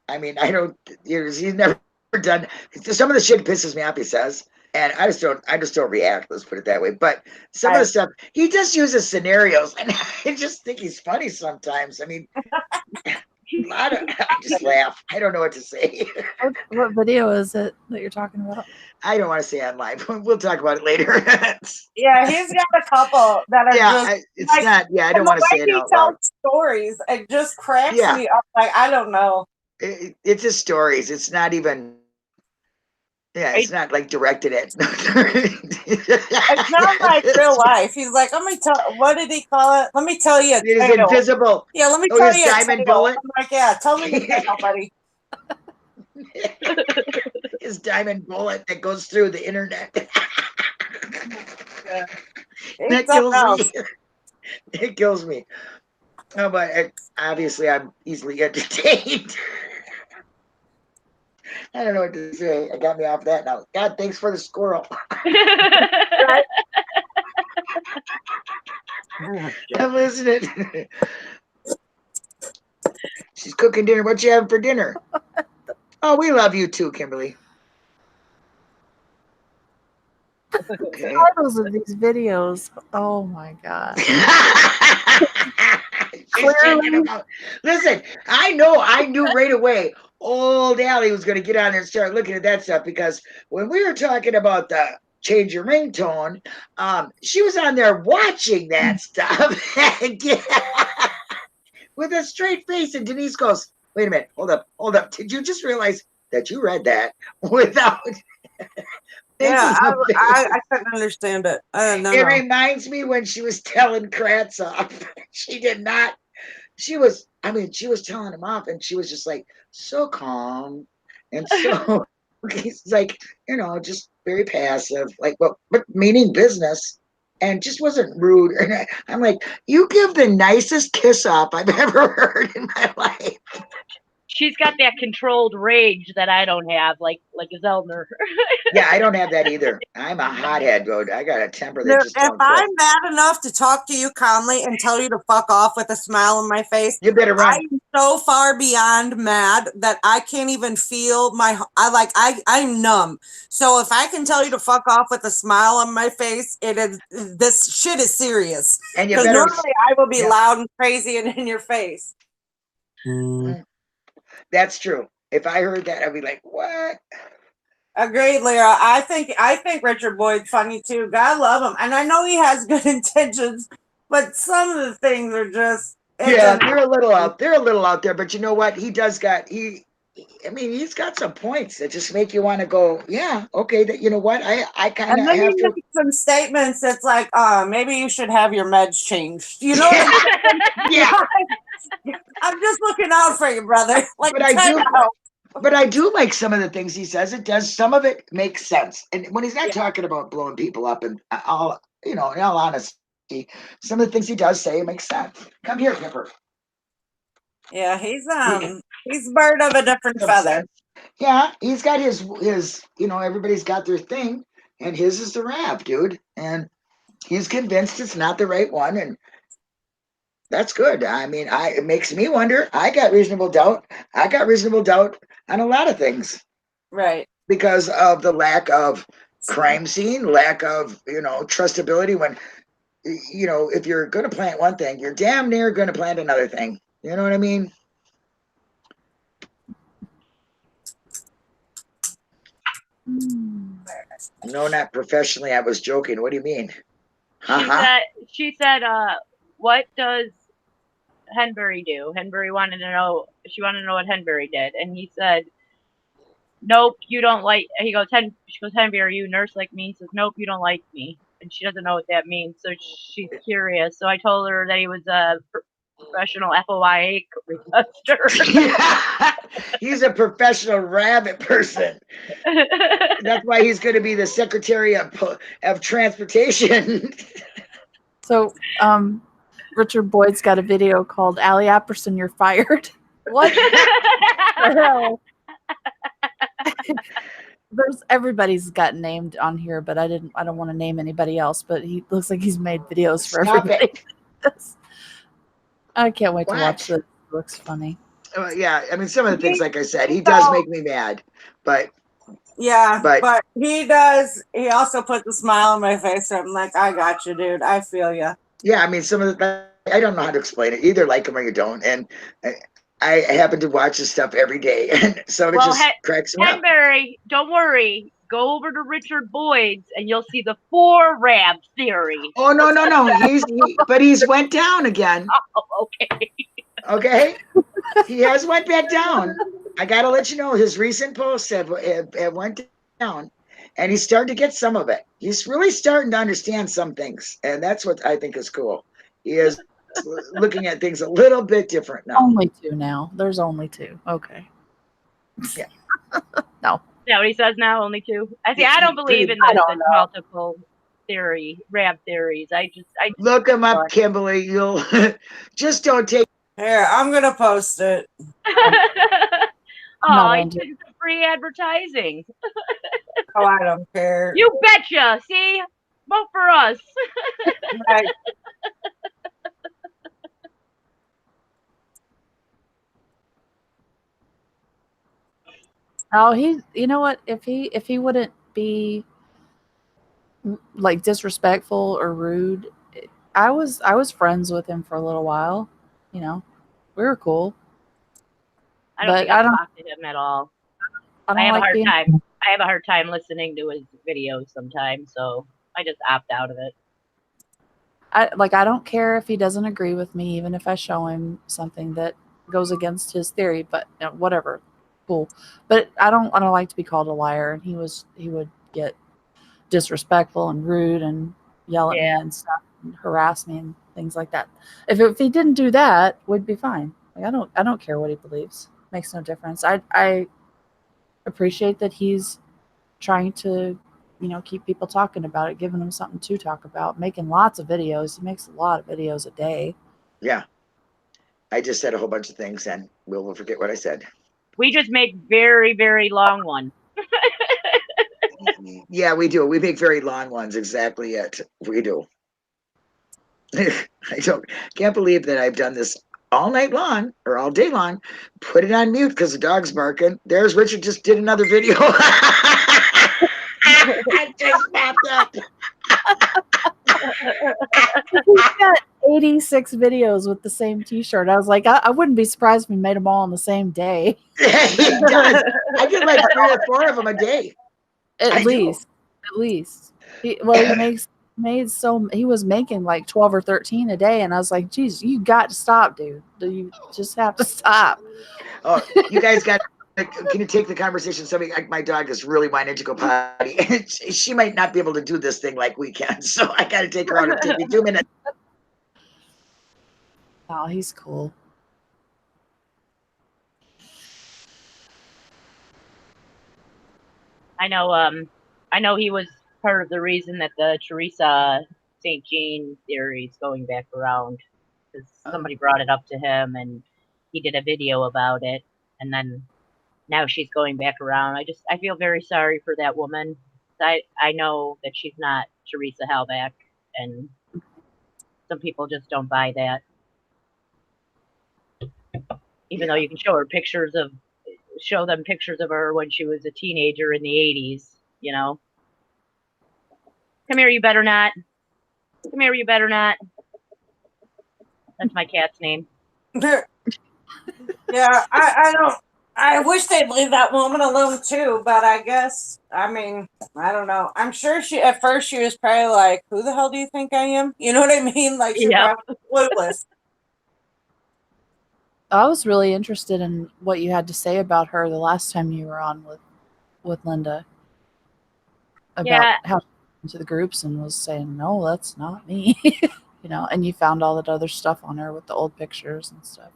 A: I mean, I don't. He's never done. Some of the shit pisses me off. He says, and I just don't react. Let's put it that way. But some of the stuff he just uses scenarios, and I just think he's funny sometimes. I mean, I just laugh. I don't know what to say.
D: What video is it that you're talking about?
A: I don't want to say on live. We'll talk about it later.
E: Yeah, he's got a couple that are
A: it's like, not. Yeah, I don't want to say it out loud.
E: Stories, it just cracks me up. Like, I don't know.
A: It's just stories. It's not even. Yeah, it's not like directed at.
E: It's not like real life. He's like, let me tell. What did he call it? Let me tell you.
A: It is invisible.
E: Yeah, let me tell you.
A: Diamond bullet.
E: I'm like, yeah, tell me the tale, buddy.
A: His diamond bullet that goes through the internet. That kills me. It kills me. Oh, but obviously I'm easily entertained. I don't know what to say. I got me off that now. God, thanks for the squirrel. I'm listening. She's cooking dinner. What you having for dinner? Oh, we love you too, Kimberly. Okay.
D: Titles of these videos. Oh my god.
A: She's checking them out. Listen, I knew right away old Allie was going to get on there and start looking at that stuff, because when we were talking about the change your ringtone, she was on there watching that stuff with a straight face. And Denise goes, wait a minute, hold up. Did you just realize that you read that without...
E: Yeah, I couldn't understand it.
A: It reminds me when she was telling Kratz off. She did not. She was telling him off, and she was just like so calm and so. He's like, just very passive, like, but meaning business, and just wasn't rude. And I'm like, you give the nicest kiss off I've ever heard in my life.
C: She's got that controlled rage that I don't have, like a Zellner.
A: Yeah, I don't have that either. I'm a hothead, dude. I got a temper that just
E: If
A: don't
E: I'm mad enough to talk to you calmly and tell you to fuck off with a smile on my face,
A: you better run.
E: I'm so far beyond mad that I can't even feel I'm numb. So if I can tell you to fuck off with a smile on my face, this shit is serious.
A: And you
E: Because
A: better.
E: normally I will be loud and crazy and in your face.
A: That's true. If I heard that, I'd be like, what?
E: Agreed, Lyra. I think Richard Boyd's funny too. God love him. And I know he has good intentions, but some of the things are just
A: they're a little out there, but you know what? He's got some points that just make you want to go, yeah, okay, that you know what? I kind of have
E: he
A: to
E: makes some statements that's like, maybe you should have your meds changed. You know what I'm saying?
A: Yeah.
E: I'm just looking out for you, brother. Like,
A: but I do like some of the things he says. Some of it makes sense. And when he's not talking about blowing people up and all, in all honesty, some of the things he does say makes sense. Come here, Kipper.
E: Yeah, he's bird of a different feather.
A: Yeah, he's got his everybody's got their thing, and his is the rap, dude. And he's convinced it's not the right one, and that's good. I mean, it makes me wonder. I got reasonable doubt on a lot of things.
E: Right.
A: Because of the lack of crime scene, lack of, trustability. When, if you're going to plant one thing, you're damn near going to plant another thing. You know what I mean? No, not professionally. I was joking. What do you mean?
C: She said, what does Henbury do? Henbury wanted to know what Henbury did. And he said, nope, you don't like, she goes, Henbury, are you a nurse like me? He says, nope, you don't like me. And she doesn't know what that means. So she's curious. So I told her that he was a professional FOIA requester.
A: Yeah. He's a professional rabbit person. That's why he's going to be the Secretary of Transportation.
D: So, Richard Boyd's got a video called Allie Apperson, You're Fired. What the hell? Everybody's got named on here, but I don't want to name anybody else, but he looks like he's made videos for everybody. I can't wait to watch this. It looks funny.
A: Yeah, I mean, some of the things, like I said, he does make me mad, but
E: but he does. He also puts a smile on my face. So I'm like, I got you, dude. I feel you.
A: Yeah, I mean, some of I don't know how to explain it. Either like him or you don't. And I happen to watch this stuff every day, and some of it just cracks me up.
C: Henbury, don't worry. Go over to Richard Boyd's, and you'll see the 4 Rab theory.
A: Oh no! But he's went down again.
C: Oh, okay.
A: Okay, he has went back down. I gotta let you know, his recent posts have went down, and he's starting to get some of it. He's really starting to understand some things, and that's what I think is cool. He is looking at things a little bit different now.
D: Only 2 now. There's only 2. Okay.
A: Yeah.
D: No.
C: Is that what he says now? Only 2? I don't believe in the multiple Rab theories. I
A: look him up, Kimberly. You'll just don't take.
E: Here, I'm gonna post it.
C: Oh, free advertising.
E: Oh, I don't care.
C: You betcha. See? Vote for us.
E: Right.
D: Oh, you know what? If he wouldn't be like disrespectful or rude, I was friends with him for a little while. You know, we were cool.
C: I don't
D: But
C: think
D: I
C: I've
D: don't-
C: talked to him at all.
D: I
C: I
D: don't
C: have a
D: like
C: hard
D: being.
C: time. I have a hard time listening to his videos sometimes, so I just opt out of it.
D: I don't care if he doesn't agree with me, even if I show him something that goes against his theory. But whatever, cool. But I don't like to be called a liar. And he would get disrespectful and rude and yell at me
C: Yeah.
D: and stuff and harass me and things like that. If he didn't do that, we'd be fine. Like I don't care what he believes. Makes no difference. I appreciate that he's trying to, keep people talking about it, giving them something to talk about, making lots of videos. He makes a lot of videos a day.
A: Yeah. I just said a whole bunch of things and we'll forget what I said.
C: We just make very, very long ones.
A: Yeah, we do. We make very long ones. Exactly it. We do. I can't believe that I've done this all night long or all day long. Put it on mute because the dog's barking. There's Richard just did another video. I just popped up.
D: He's got 86 videos with the same t-shirt. I was like, I wouldn't be surprised if we made them all on the same day.
A: He does. I get like 3 or 4 of them a day.
D: At least. He was making like 12 or 13 a day, and I was like, geez, you got to stop, dude. You just have to stop.
A: Oh, you guys got. Can you take the conversation? My dog is really wanting to go potty, and she might not be able to do this thing like we can. So I got to take her out. It'll take me 2 minutes.
D: Oh, he's cool.
C: I know he was part of the reason that the Teresa St. Jean theory is going back around, because somebody brought it up to him and he did a video about it, and then now she's going back around. I feel very sorry for that woman. I know that she's not Teresa Halbach, and some people just don't buy that. Even though you can show them pictures of her when she was a teenager in the 80s, you know. Come here, you better not. Come here, you better not. That's my cat's name.
E: Yeah, I don't. I wish they'd leave that woman alone too, but I guess, I don't know. I'm sure at first she was probably like, who the hell do you think I am? You know what I mean? Like, she's
C: Yep.
E: probably clueless.
D: I was really interested in what you had to say about her the last time you were on with Linda. About how she went into the groups and was saying, no, that's not me. And you found all that other stuff on her with the old pictures and stuff.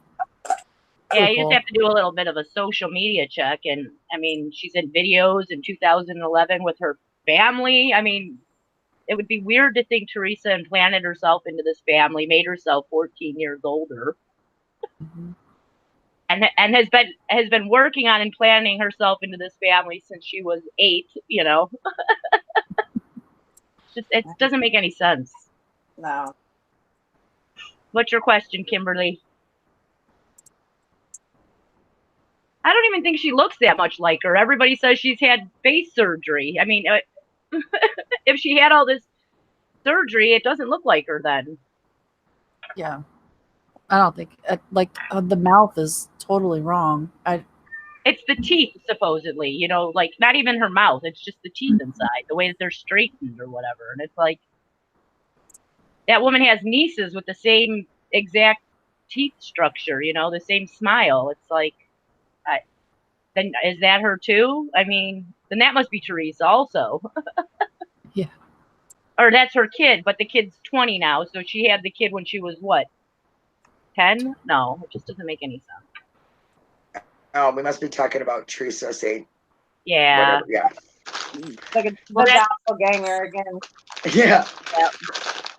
C: Yeah,
D: Really
C: you
D: cool.
C: just have to do a little bit of a social media check. And she's in videos in 2011 with her family. It would be weird to think Teresa implanted herself into this family, made herself 14 years older,
D: Mm-hmm.
C: and has been working on implanting herself into this family since she was 8. It doesn't make any sense.
E: No.
C: What's your question, Kimberly? I don't even think she looks that much like her. Everybody says she's had face surgery. If she had all this surgery, it doesn't look like her then.
D: Yeah. I don't think, the mouth is totally wrong.
C: It's the teeth, supposedly, not even her mouth. It's just the teeth inside, the way that they're straightened or whatever. And it's like, that woman has nieces with the same exact teeth structure, the same smile. It's like, then is that her too? Then that must be Teresa also.
D: Yeah.
C: Or that's her kid, but the kid's 20 now, so she had the kid when she was what? 10? No, it just doesn't make any sense.
A: Oh, we must be talking about Teresa St.
C: Yeah.
A: Whatever. Yeah.
E: Like a
C: Well,
E: doppelganger again.
A: Yeah.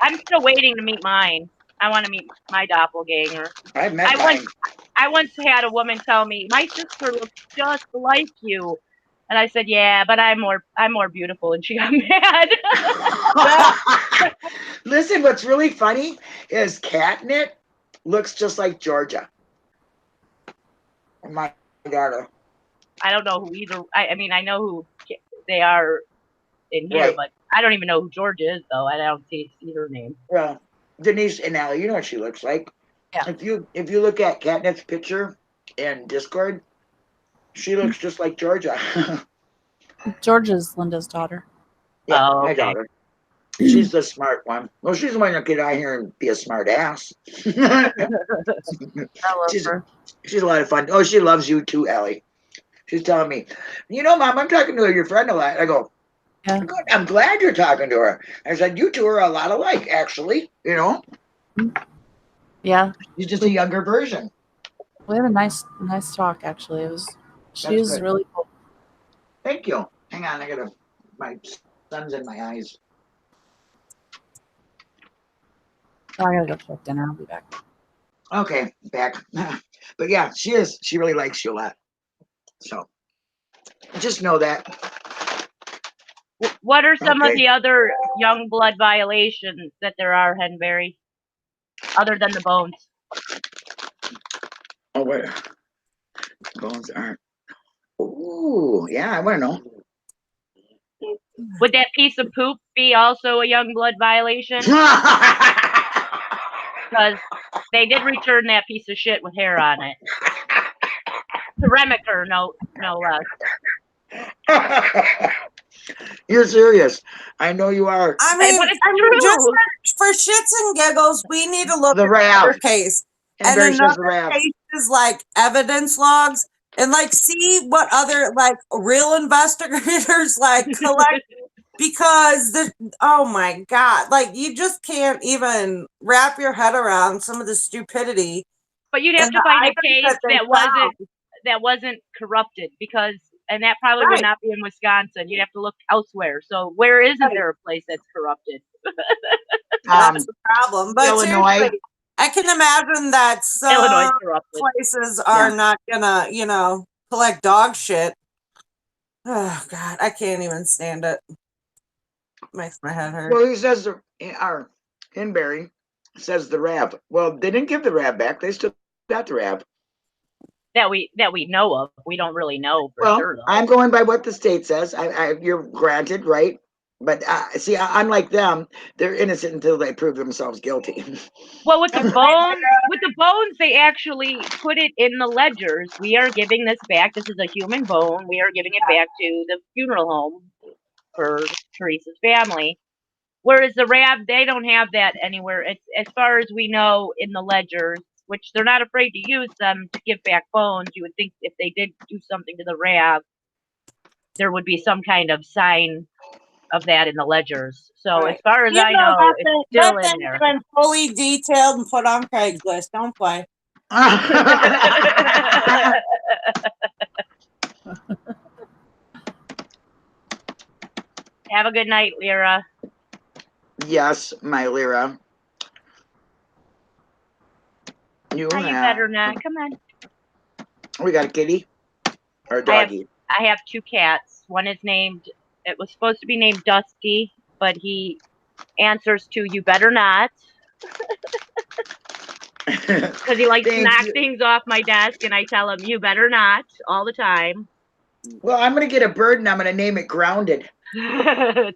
C: I'm still waiting to meet mine. I want to meet my doppelganger.
A: I've met mine.
C: I once had a woman tell me, "My sister looks just like you," and I said, "Yeah, but I'm more beautiful," and she got mad.
A: Listen, what's really funny is Catnip looks just like Georgia. My daughter.
C: I don't know who either. I mean, I know who they are in here,
A: Right.
C: but I don't even know who Georgia is, though. I don't see her name.
A: Well, Denise and Allie, you know what she looks like.
D: Yeah.
A: If you look at Catnip's picture in Discord, she looks just like Georgia.
D: Georgia's Linda's daughter.
A: Yeah,
C: Oh,
A: my
C: okay.
A: daughter. She's the smart one. Well, she's the one that get out here and be a smart ass.
D: I love
A: she's
D: her.
A: she's a lot of fun. Oh, she loves you too, Allie. She's telling me, Mom, I'm talking to your friend a lot. I go,
D: Yeah.
A: good. I'm glad you're talking to her. I said, you two are a lot alike, actually.
D: Yeah.
A: She's just a younger version.
D: We had a nice talk actually. She
A: That's
D: was
A: good.
D: really cool.
A: Thank you. Hang on, my sun's in my eyes.
D: Oh, I gotta go cook dinner. I'll be back.
A: Okay, back. But yeah, she is. She really likes you a lot. So just know that.
C: What are some of
A: Okay.
C: the other young blood violations that there are, Henberry, other than the bones?
A: Oh, wait. Bones aren't. Ooh, yeah, I want to know.
C: Would that piece of poop be also a young blood violation? Because they did return that piece of shit with hair on it. To Remaker, no less.
A: You're serious. I know you are.
E: I mean,
C: But it's true.
E: just for shits and giggles, we need to look
A: The
E: at
A: Rav.
E: another case. And
A: Barry says the
E: another
A: Rav.
E: case is like evidence logs and like see what other like real investigators like collect because oh my God, like you just can't even wrap your head around some of the stupidity.
C: But you'd have
E: and
C: to
E: the
C: find a
E: items
C: case
E: that they
C: that wasn't corrupted, because and that probably
E: Right.
C: would not be in Wisconsin. You'd have to look elsewhere. So where isn't
E: Right.
C: there a place that's corrupted?
E: That's the problem. But
A: Illinois.
E: seriously, I can imagine that
C: Illinois
E: some
C: corrupted.
E: places are
A: Yeah.
E: not gonna, collect dog shit. Oh God, I can't even stand it. Makes my head hurt.
A: Well, he says our Henberry says the Rav. Well, they didn't give the Rav back. They still got the Rav.
C: That we know of. We don't really know for
A: Well,
C: sure, though.
A: I'm going by what the state says. You're granted, right? But see, unlike them, they're innocent until they prove themselves guilty.
C: Well, with the bones, they actually put it in the ledgers. We are giving this back. This is a human bone. We are giving it back to the funeral home for Teresa's family. Whereas the RAB, they don't have that anywhere. It's, as far as we know, in the ledgers, which they're not afraid to use them to give back bones. You would think if they did do something to the RAB, there would be some kind of sign of that in the ledgers. So
E: Right.
C: as far as I know, it's still in there.
E: Been fully detailed and put on Craigslist. Don't play.
C: Have a good night, Lyra.
A: Yes, my Lyra. You
C: better not. Come on.
A: We got a kitty or a doggy.
C: I have two cats. One is named, it was supposed to be named Dusty, but he answers to "you better not," because he likes to knock things off my desk, and I tell him "you better not" all the time.
A: Well, I'm gonna get a bird and I'm gonna name it Grounded.
E: I'd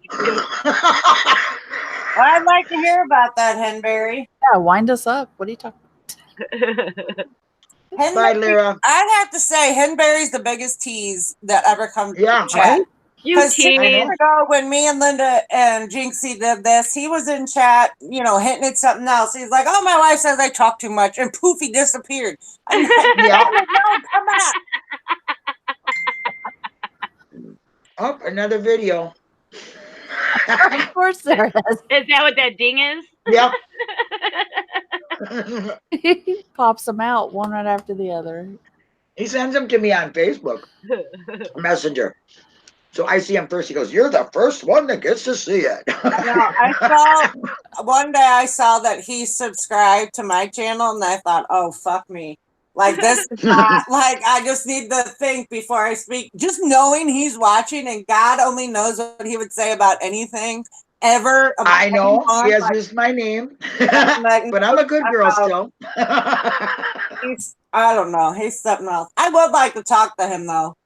E: like to hear about that, Henberry.
D: Yeah, wind us up. What are you talking
A: Bye, Lyra.
E: I'd have to say Henberry's the biggest tease that ever comes to chat.
A: Right?
C: You tease.
E: Ago, when me and Linda and Jinxie did this, he was in chat, hinting at something else. He's like, "Oh, my wife says I talk too much," and poof, he disappeared. I'm like,
A: Yeah.
E: "No, come back."
A: Oh, another video.
D: Of course there is.
C: Is that what that ding is?
A: Yep.
D: He pops them out one right after the other.
A: He sends them to me on Facebook Messenger. So I see him first. He goes, "You're the first one that gets to see it."
E: One day I saw that he subscribed to my channel, and I thought, "Oh, fuck me."
B: Like this is not like I just need to think before I speak. Just knowing he's watching and God only knows what he would say about anything ever.
A: I know he has
B: Like,
A: used my name,
B: like,
A: but I'm a good girl still.
B: I don't know. He's something else. I would like to talk to him though.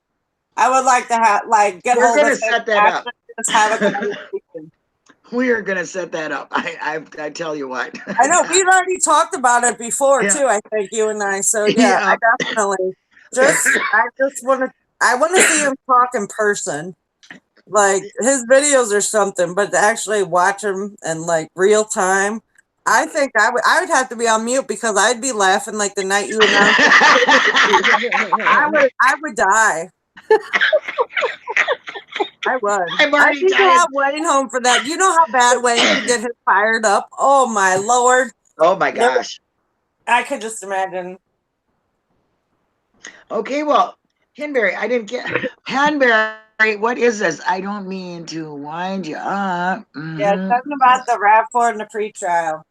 B: I would like to have get
A: We're
B: hold
A: gonna
B: of him.
A: set that up.
B: Just have a conversation.
A: We are gonna set that up. I tell you what.
B: I know we've already talked about it before
A: Yeah.
B: too. I think you and I. So yeah,
A: Yeah.
B: I definitely I want to see him talk in person. Like his videos are something, but to actually watch him in like real time, I think I would have to be on mute because I'd be laughing like the night you announced. I would die. I would.
A: I'm
B: I
A: already
B: need to
A: dying.
B: have Wayne home for that. You know how bad Wayne could get him fired up. Oh my lord!
A: Oh my gosh.
B: I could just imagine.
A: Okay, well, Hanbury, I didn't get Hanbury. What is this? I don't mean to wind you up.
B: Yeah, something about the RAV4 and the pretrial.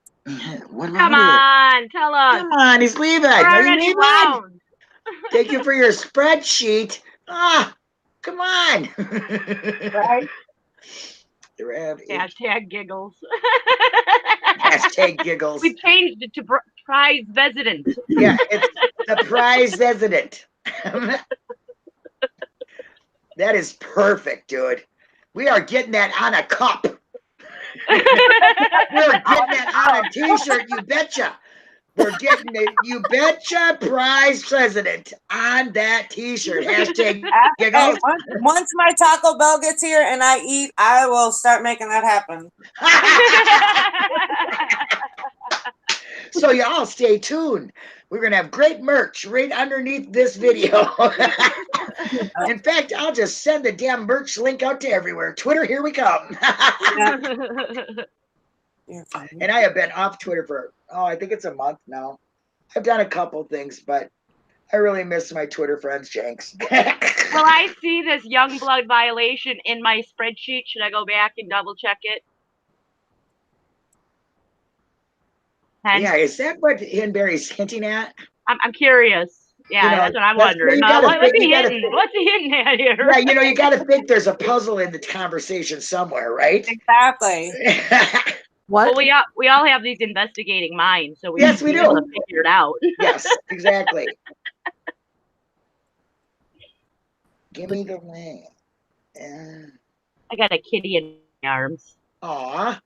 A: What about
C: Come
A: it?
C: on, tell us.
A: Come on, he's leaving.
C: We're
A: Are you
C: already
A: leaving?
C: round.
A: Thank you for your spreadsheet. Ah, come on.
B: Right?
A: The Rav
C: Hashtag giggles.
A: Hashtag giggles.
C: We changed it to prize resident.
A: Yeah, it's the prize resident. That is perfect, dude. We are getting that on a cup. We're getting that on a t-shirt, you betcha. We're getting it, you betcha, prize president on that t-shirt. Hashtag
B: Hey,
A: giggles.
B: once my Taco Bell gets here and I eat, I will start making that happen.
A: So y'all stay tuned. We're gonna have great merch right underneath this video. In fact, I'll just send the damn merch link out to everywhere. Twitter, here we come. And I have been off Twitter for, I think it's a month now. I've done a couple things, but I really miss my Twitter friends, Jenks.
C: Will I see this young blood violation in my spreadsheet? Should I go back and double check it? And
A: Yeah, is that what Hanbury's hinting at?
C: I'm curious. Yeah,
A: You know,
C: that's what I'm
A: that's-
C: wondering.
A: you gotta
C: What's
A: think-
C: he
A: you gotta
C: hitting?
A: think.
C: What's he hitting at here?
A: Yeah, you got to think there's a puzzle in the conversation somewhere, right?
B: Exactly.
D: What?
C: Well, we all have these investigating minds, so we
A: Yes,
C: should
A: we
C: be able
A: do.
C: to figure it out.
A: Yes, exactly. Give me the link.
C: I got a kitty in my arms.
A: Aw.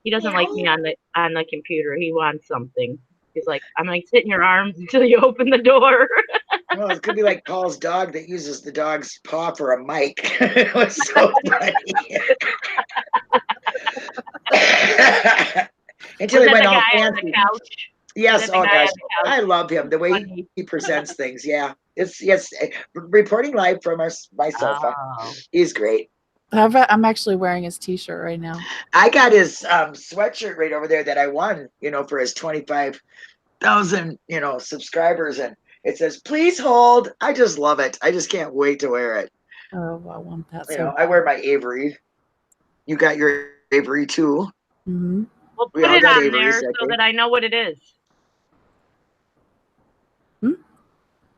C: He doesn't like me on the computer. He wants something. He's like, I'm gonna sit in your arms until you open the door.
A: Well, it could be like Paul's dog that uses the dog's paw for a mic. It was so funny. Until
C: Was
A: he
C: that
A: went
C: the
A: all
C: guy on the
A: fancy.
C: couch?
A: Yes,
C: Was that the
A: oh
C: guy on
A: gosh,
C: the couch?
A: I love him. The way
C: Funny.
A: he presents things. Yeah, it's reporting live from my sofa.
C: Oh.
A: He's great.
D: I'm actually wearing his T-shirt right now.
A: I got his sweatshirt right over there that I won, for his 25,000, subscribers, and it says, "Please hold." I just love it. I just can't wait to wear it.
D: Oh, I want that.
A: I wear my Avery. You got your Avery too.
D: Mm-hmm.
C: Well,
A: We
C: put
A: all
C: it
A: got
C: on
A: Avery's,
C: there
A: I
C: so
A: think.
C: that I know what it is.
D: Hmm?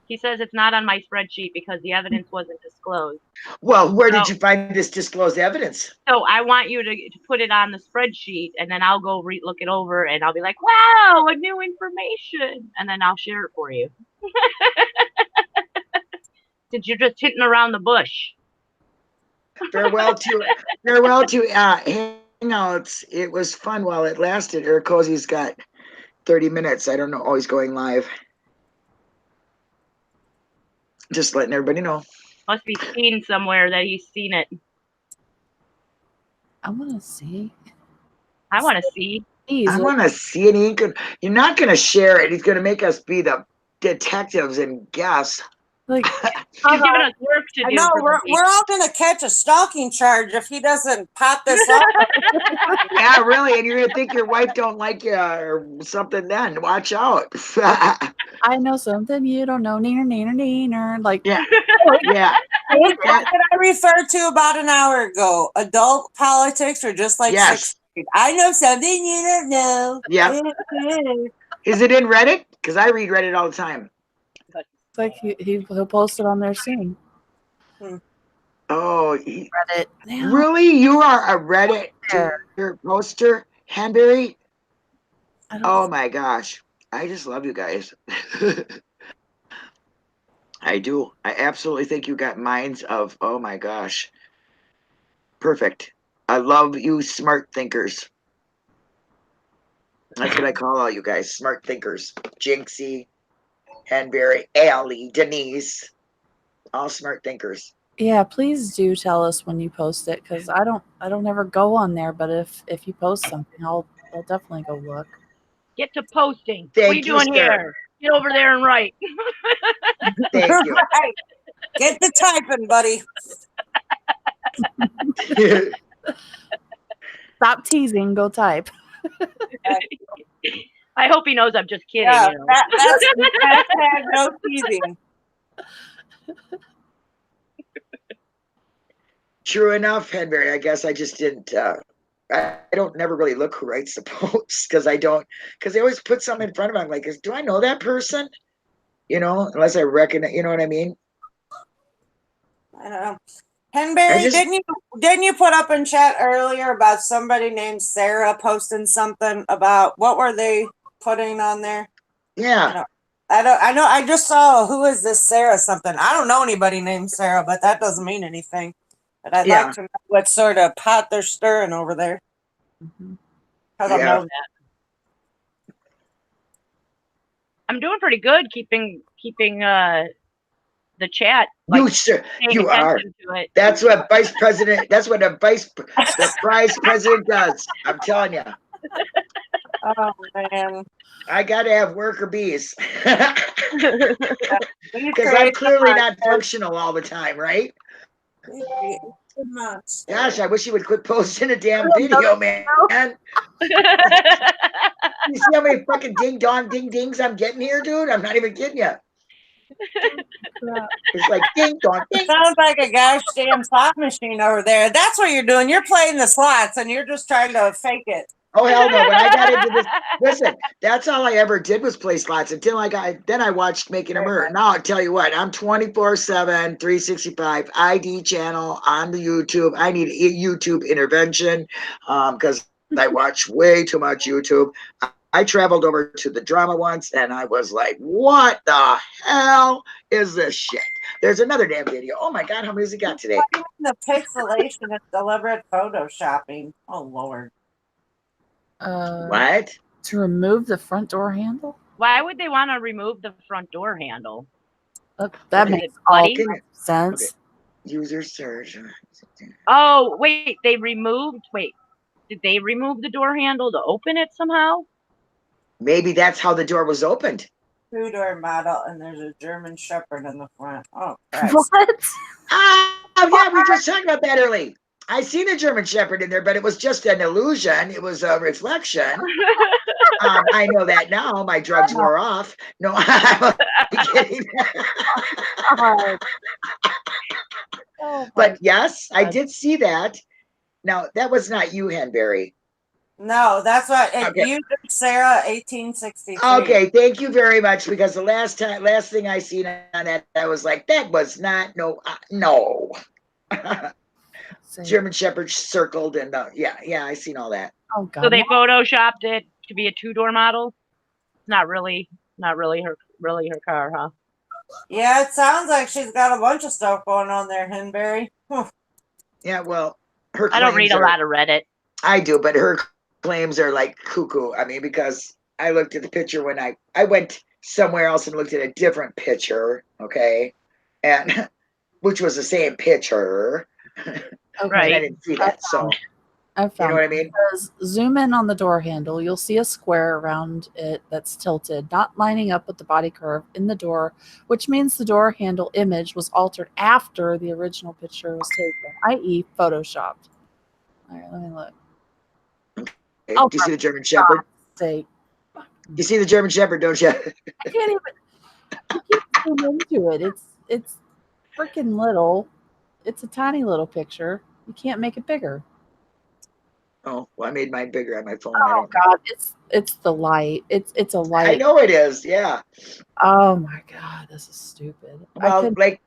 C: He says it's not on my spreadsheet because the evidence wasn't disclosed.
A: Well, where did
C: So-
A: you find this disclosed evidence?
C: So I want you to put it on the spreadsheet, and then I'll go look it over, and I'll be like, "Wow, a new information!" And then I'll share it for you. Since you're just hitting around the bush.
A: Farewell to Hangouts. It was fun while it lasted. Eric Cozy's got 30 minutes. I don't know. Always going live. Just letting everybody know.
C: Must be seen somewhere that he's seen it.
D: I want to see.
C: I want to see.
D: Please,
A: I want to see it. You're not going to share it. He's going to make us be the detectives and guess.
D: like
C: He's giving us work to do.
B: I know
C: for the
B: we're all gonna catch a stalking charge if he doesn't pop this off.
A: Yeah, really. And you're going to think your wife don't like you or something then. Watch out.
D: I know something you don't know. Neener, neener, neener. Like,
A: Yeah. Yeah.
B: What did I refer to about an hour ago? Adult politics or just like
A: Yes.
B: sixth grade? I know something you don't know.
A: Yeah. Is it in Reddit? Because I read Reddit all the time.
D: It's like he'll post it on there soon.
A: Oh,
D: Reddit. Now,
A: really? You are a Reddit poster, Hanbury?
D: I don't
A: Oh my gosh. I just love you guys. I do. I absolutely think you got minds of, oh my gosh. Perfect. I love you smart thinkers. That's what I call all you guys, smart thinkers. Jinxie, Hanbury, Allie, Denise, all smart thinkers.
D: Yeah, please do tell us when you post it, because I don't ever go on there. But if you post something, I'll definitely go look.
C: Get to posting. What are
A: Thank
C: you
A: you,
C: doing
A: sir.
C: here? Get over there and write.
A: Thank you.
E: Right. Get the typing, buddy.
D: Stop teasing. Go type.
C: I hope he knows I'm just kidding.
E: Yeah,
C: You know?
E: that's hashtag no teasing.
A: True enough, Hanbury. I guess I just didn't. I don't never really look who writes the posts because I don't. Because they always put something in front of me. I'm like, do I know that person? You know, unless I recognize. You know what I mean?
E: I don't know. Henberry, didn't you put up in chat earlier about somebody named Sarah posting something about what were they putting on there?
A: Yeah.
E: I know. I just saw who is this Sarah something. I don't know anybody named Sarah, but that doesn't mean anything. But I'd like to know what sort of pot they're stirring over there.
D: Mhm.
E: I don't know that.
C: I'm doing pretty good keeping the chat. Like,
A: you are. That's what vice president. That's what the vice president does. I'm telling you.
E: Oh man.
A: I gotta have worker bees because I'm clearly not functional all the time, right? Gosh, I wish you would quit posting a damn video, man. You see how many fucking ding dings I'm getting here, dude? I'm not even kidding you. It's like ding dong. Ding.
E: Sounds like a gosh damn slot machine over there. That's what you're doing. You're playing the slots and you're just trying to fake it.
A: Oh hell no! When I got into this, listen, that's all I ever did was play slots until I watched Making a Murder. Now I tell you what, I'm 24/7, 365 ID channel on the YouTube. I need a YouTube intervention because I watch way too much YouTube. I traveled over to the drama once and I was like, what the hell is this shit? There's another damn video. Oh my God, how many has it got today?
E: The pixelation is deliberate photoshopping. Oh Lord.
A: What?
D: To remove the front door handle?
C: Why would they want to remove the front door handle?
D: That makes all sense.
A: Okay. User search.
C: Oh, wait, did they remove the door handle to open it somehow?
A: Maybe that's how the door was opened.
E: Two-door model, and there's a German Shepherd in the front. Oh, Christ.
D: What?
A: Oh, yeah, we just talked about that earlier. I seen a German Shepherd in there, but it was just an illusion. It was a reflection. I know that now. My drugs wore off. No, I'm kidding. But yes, I did see that. Now, that was not you, Hanbury.
E: No, that's what you did, Sarah, 1863.
A: Okay, thank you very much. Because the last thing I seen on that, I was like, that was not no. German Shepherd circled and I seen all that.
D: Oh God!
C: So they photoshopped it to be a two-door model. Not really her car, huh?
E: Yeah, it sounds like she's got a bunch of stuff going on there, Henbury.
A: Yeah, well, her.
C: I don't read a lot of Reddit.
A: I do, but her claims are like cuckoo. I mean, because I looked at the picture when I went somewhere else and looked at a different picture, okay, and which was the same picture.
D: Okay.
A: And I didn't see that, so
D: I found
A: you know what I mean?
D: Because zoom in on the door handle, you'll see a square around it that's tilted, not lining up with the body curve in the door, which means the door handle image was altered after the original picture was taken, i.e. photoshopped. All right, let me look.
A: Okay. Do you see the German Shepherd? You see the German Shepherd, don't you?
D: I can't zoom into it. It's freaking little. It's a tiny little picture. You can't make it bigger.
A: Oh, well, I made mine bigger on my phone. I
D: Oh
A: don't know.
D: God, it's the light. It's a
A: I
D: light.
A: know it is. Yeah.
D: Oh my God, this is stupid. I
A: Well,
D: couldn't
A: like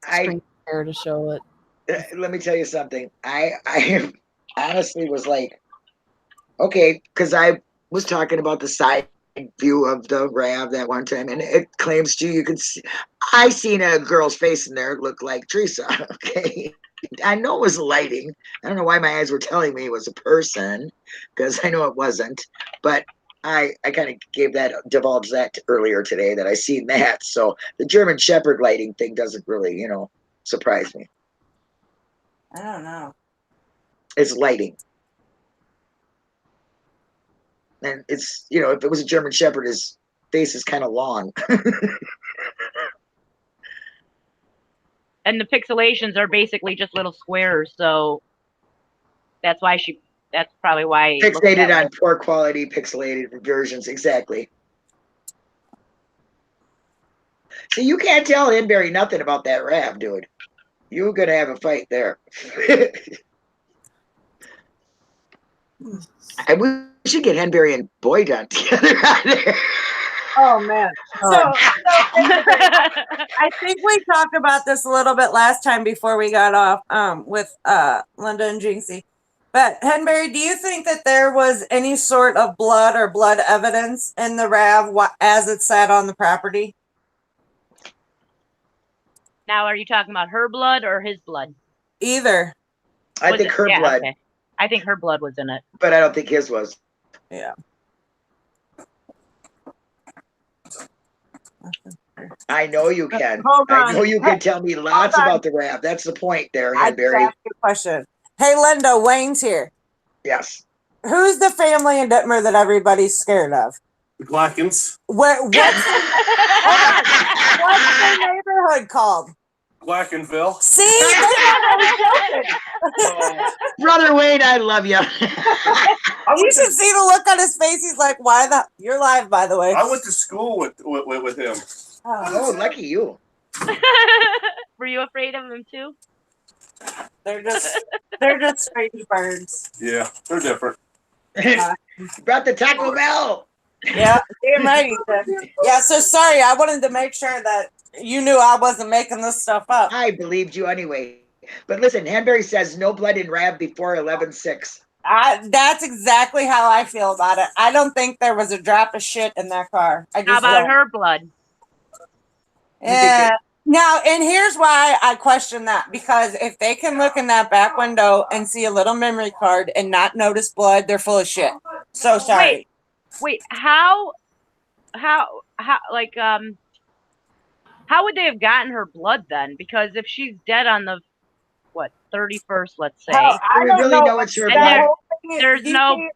D: screen share to show it.
A: let me tell you something. I honestly was like, okay, because I was talking about the side view of the RAV that one time, and it claims to you could see. I seen a girl's face in there. It looked like Teresa. Okay, I know it was lighting. I don't know why my eyes were telling me it was a person, because I know it wasn't. But I kind of gave that divulged that earlier today that I seen that. So the German Shepherd lighting thing doesn't really, surprise me.
B: I don't know.
A: It's lighting. And it's, if it was a German Shepherd, his face is kind of long.
C: And the pixelations are basically just little squares, so that's probably why it looks
A: Fixated
C: that
A: on
C: way.
A: poor quality pixelated versions, exactly. See, you can't tell Henberry nothing about that RAV, dude. You're gonna have a fight there. We should get Henberry and Boyd on together on there.
E: Oh man. So I think we talked about this a little bit last time before we got off with Linda and Jinxie. But Henberry, do you think that there was any sort of blood or blood evidence in the RAV as it sat on the property?
C: Now, are you talking about her blood or his blood?
E: Either.
A: I think her
C: yeah,
A: blood,
C: okay. I think her blood was in it.
A: but I don't think his was.
E: Yeah.
A: I know you can.
E: Hold
A: I
E: on.
A: know you can tell me lots
E: Hold on.
A: about the RAV. That's the point there,
E: I just
A: Henberry.
E: asked you a question. Hey, Linda, Wayne's here.
A: Yes.
E: Who's the family in Ditmer that everybody's scared of?
F: The Glackens.
E: What's the neighborhood called?
F: Glackenville.
E: See, they know I was joking.
A: Brother Wayne, I love you.
E: You should see the look on his face. He's like, "Why the? You're live, by the way."
F: I went to school with him.
A: Oh, lucky you.
C: Were you afraid of him too?
E: They're just strange birds.
F: Yeah, they're different.
A: Brought the Taco Bell.
E: Yeah, damn right. Yeah. So sorry, I wanted to make sure that you knew I wasn't making this stuff up.
A: I believed you anyway. But listen, Henberry says no blood in RAV before 11/6.
E: That's exactly how I feel about it. I don't think there was a drop of shit in that car. I just
C: How about
E: don't.
C: her blood?
E: Yeah. Now, and here's why I question that, because if they can look in that back window and see a little memory card and not notice blood, they're full of shit. So sorry.
C: Wait, how would they have gotten her blood then? Because if she's dead on the 31st, let's say,
E: Hell, I
A: we
E: don't
A: really know it's her
C: And
A: blood.
C: there's no,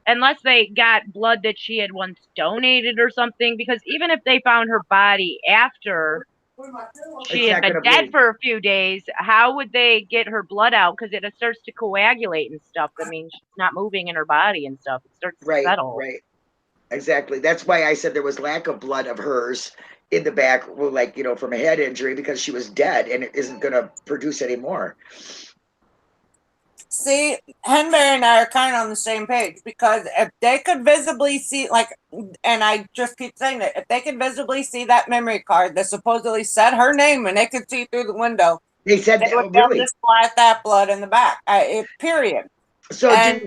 C: unless they got blood that she had once donated or something, because even if they found her body after she
A: It's
C: had
A: not
C: been
A: gonna
C: dead
A: bleed.
C: for a few days, how would they get her blood out? Because it starts to coagulate and stuff. I mean, she's not moving in her body and stuff. It starts to settle.
A: Right. Exactly. That's why I said there was lack of blood of hers in the back, well, like, from a head injury, because she was dead and it isn't going to produce anymore.
E: See, Henberry and I are kind of on the same page, because if they could visibly see, and I just keep saying that, if they could visibly see that memory card that supposedly said her name and they could see through the window,
A: They said,
E: they would be able
A: really?
E: to splat that blood in the back. Period.
A: So,
C: But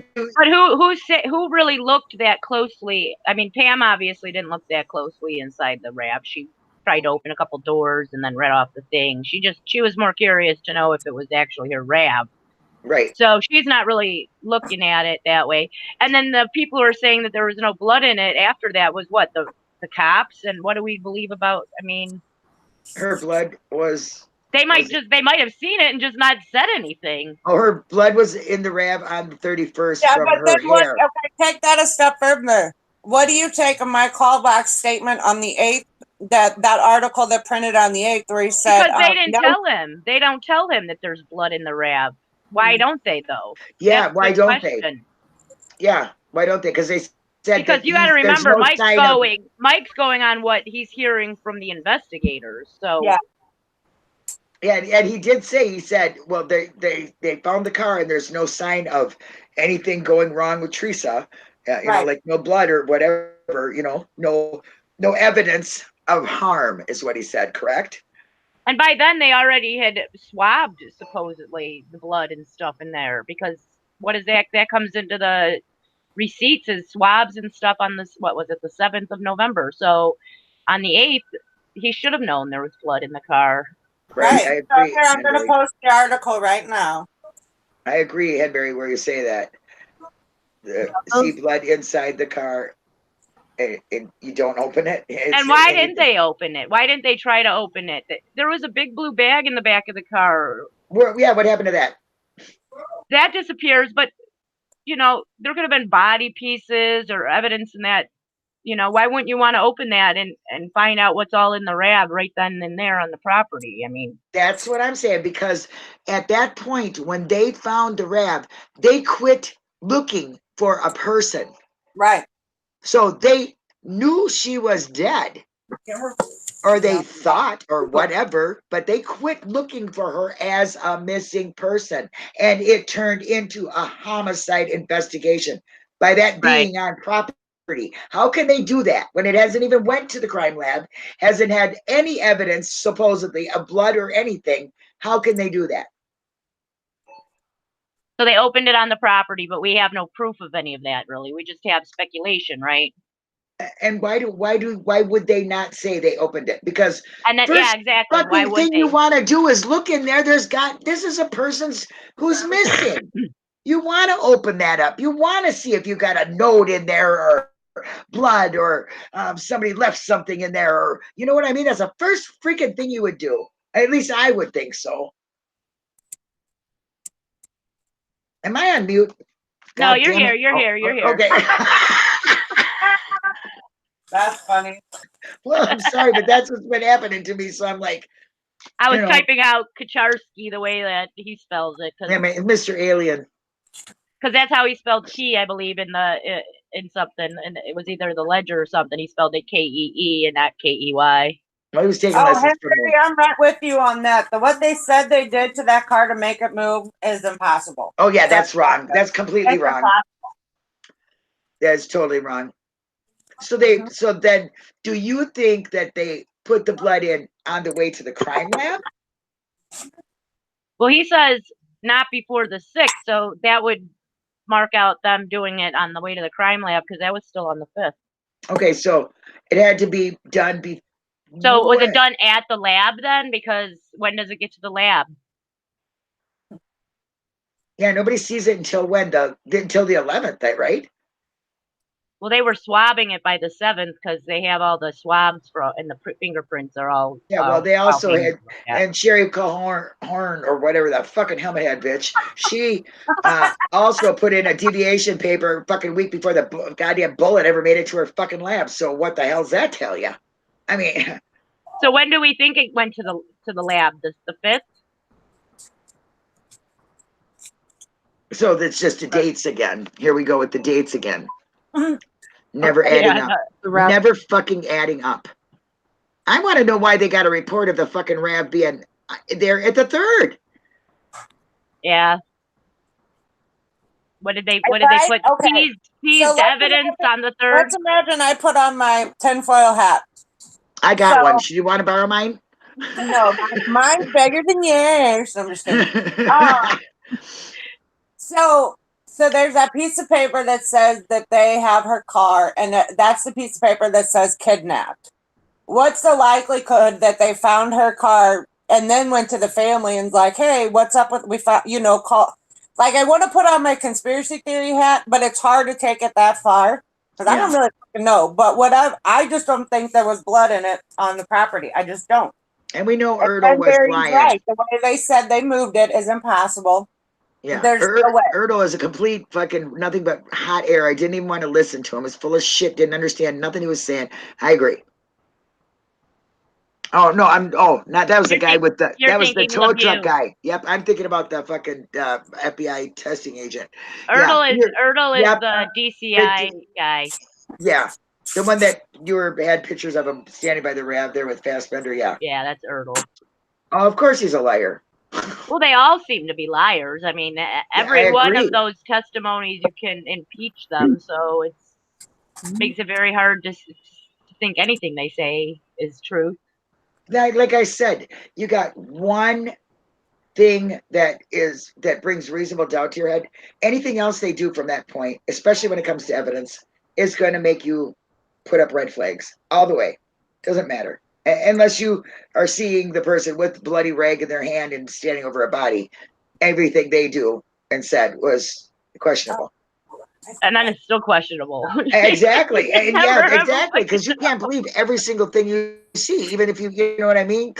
C: who really looked that closely? I mean, Pam obviously didn't look that closely inside the RAV. She tried to open a couple doors and then read off the thing. She was more curious to know if it was actually her RAV.
A: right.
C: So she's not really looking at it that way. And then the people who are saying that there was no blood in it after that was what? The cops? And what do we believe about? I mean,
A: Her blood was.
C: they might have seen it and just not said anything.
A: Oh, her blood was in the RAV on the 31st
E: Yeah,
A: from
E: but
A: her
E: then
A: hair.
E: okay, take that a step further. What do you take of my callback statement on the 8th, that article that printed on the 8th where he said...
C: Because they didn't tell him. They don't tell him that there's blood in the RAV. Why don't they, though?
A: Yeah,
C: That's a
A: why
C: good
A: don't
C: question.
A: they? Yeah, why don't they? Because they said
C: Because you got to remember, Mike's going on what he's hearing from the investigators. So
E: Yeah.
A: And he did say, he said, well, they found the car and there's no sign of anything going wrong with Teresa. You know,
E: Right.
A: like no blood or whatever. You know, no evidence of harm is what he said. Correct?
C: And by then they already had swabbed supposedly the blood and stuff in there, because what is that? That comes into the receipts as swabs and stuff on this. What was it? The 7th of November. So on the 8th, he should have known there was blood in the car.
A: Right. I
E: So
A: agree.
E: here, I'm going to
A: Henbury.
E: post the article right now.
A: I agree, Henbury, where you say that. See blood inside the car, and you don't open it.
C: And why didn't they open it? Why didn't they try to open it? There was a big blue bag in the back of the car.
A: Yeah, what happened to that?
C: That disappears, but you know, there could have been body pieces or evidence in that. You know, why wouldn't you want to open that and find out what's all in the RAB right then and there on the property? I mean,
A: That's what I'm saying, because at that point, when they found the RAB, they quit looking for a person.
E: Right.
A: So they knew she was dead, or they thought, or whatever, but they quit looking for her as a missing person. And it turned into a homicide investigation by that being on property. How can they do that when it hasn't even went to the crime lab, hasn't had any evidence supposedly of blood or anything? How can they do that?
C: so they opened it on the property, but we have no proof of any of that, really. We just have speculation, right?
A: And why would they not say they opened it? Because
C: And then, yeah, exactly. Why would
A: thing
C: they?
A: you want to do is look in there. This is a person's who's missing. You want to open that up. You want to see if you got a note in there, or blood, or somebody left something in there, or you know what I mean? That's the first freaking thing you would do. At least I would think so. Am I on mute?
C: No,
A: God
C: you're
A: damn
C: here.
A: it.
C: You're here. You're here.
A: Okay.
E: That's funny.
A: Well, I'm sorry, but that's what's been happening to me. So I'm like,
C: I was
A: you know,
C: typing out Kacharsky the way that he spells it,
A: I mean, Mr. Alien.
C: because that's how he spelled key, I believe, in something, and it was either the ledger or something. He spelled it Kee and not Key.
A: Well, he was taking
E: Oh,
A: lessons from
E: Henry,
A: me.
E: I'm right with you on that. What they said they did to that car to make it move is impossible.
A: Oh yeah, that's wrong. That's completely
E: It's
A: wrong.
E: impossible.
A: That's totally wrong. So so then, do you think that they put the blood in on the way to the crime lab?
C: Well, he says not before the 6th, so that would mark out them doing it on the way to the crime lab, because that was still on the 5th.
A: Okay, so it had to be done before.
C: So was it done at the lab then? Because when does it get to the lab?
A: Yeah, nobody sees it until when? Until the 11th, right?
C: Well, they were swabbing it by the 7th because they have all the swabs and the fingerprints are all.
A: Yeah, well, they also had, and Sherry Horn, or whatever that fucking helmet head bitch, she also put in a deviation paper fucking week before the goddamn bullet ever made it to her fucking lab. So what the hell's that tell you? I mean,
C: so when do we think it went to the lab? The 5th?
A: So that's just the dates again. Here we go with the dates again. Never adding up. Never fucking adding up. I want to know why they got a report of the fucking RAB being there at the 3rd.
C: Yeah. What did they put?
E: Okay.
C: Seized evidence on the 3rd.
E: Let's imagine I put on my tinfoil hat.
A: I got one. Should you want to borrow mine?
E: No, mine's bigger than yours. I'm just kidding. So there's that piece of paper that says that they have her car, and that's the piece of paper that says kidnapped. What's the likelihood that they found her car and then went to the family and like, hey, what's up with, we found, call. Like, I want to put on my conspiracy theory hat, but it's hard to take it that far because I don't really fucking know. But I just don't think there was blood in it on the property. I just don't.
A: And we know Erdo was lying.
E: Right. The way they said they moved it is impossible.
A: Yeah,
E: there's no way.
A: Erdo is a complete fucking nothing but hot air. I didn't even want to listen to him. He's full of shit. Didn't understand nothing he was saying. I agree. Oh no, that was the guy with the tow truck guy. Yep, I'm thinking about the fucking FBI testing agent.
C: Erdo is the DCI guy.
A: Yeah, the one that had pictures of him standing by the RAB there with Fassbender. Yeah.
C: Yeah, that's Erdo.
A: Oh, of course he's a liar.
C: Well, they all seem to be liars. I mean,
A: I
C: every one
A: agree.
C: of those testimonies, you can impeach them. So it makes it very hard to think anything they say is true.
A: Like I said, you got one thing that brings reasonable doubt to your head. Anything else they do from that point, especially when it comes to evidence, is going to make you put up red flags all the way. Doesn't matter. Unless you are seeing the person with bloody rag in their hand and standing over a body. Everything they do and said was questionable.
C: And then it's still questionable.
A: Exactly. And
C: Never,
A: yeah,
C: ever
A: exactly. Because you can't believe every single thing you see, even if you know what I mean?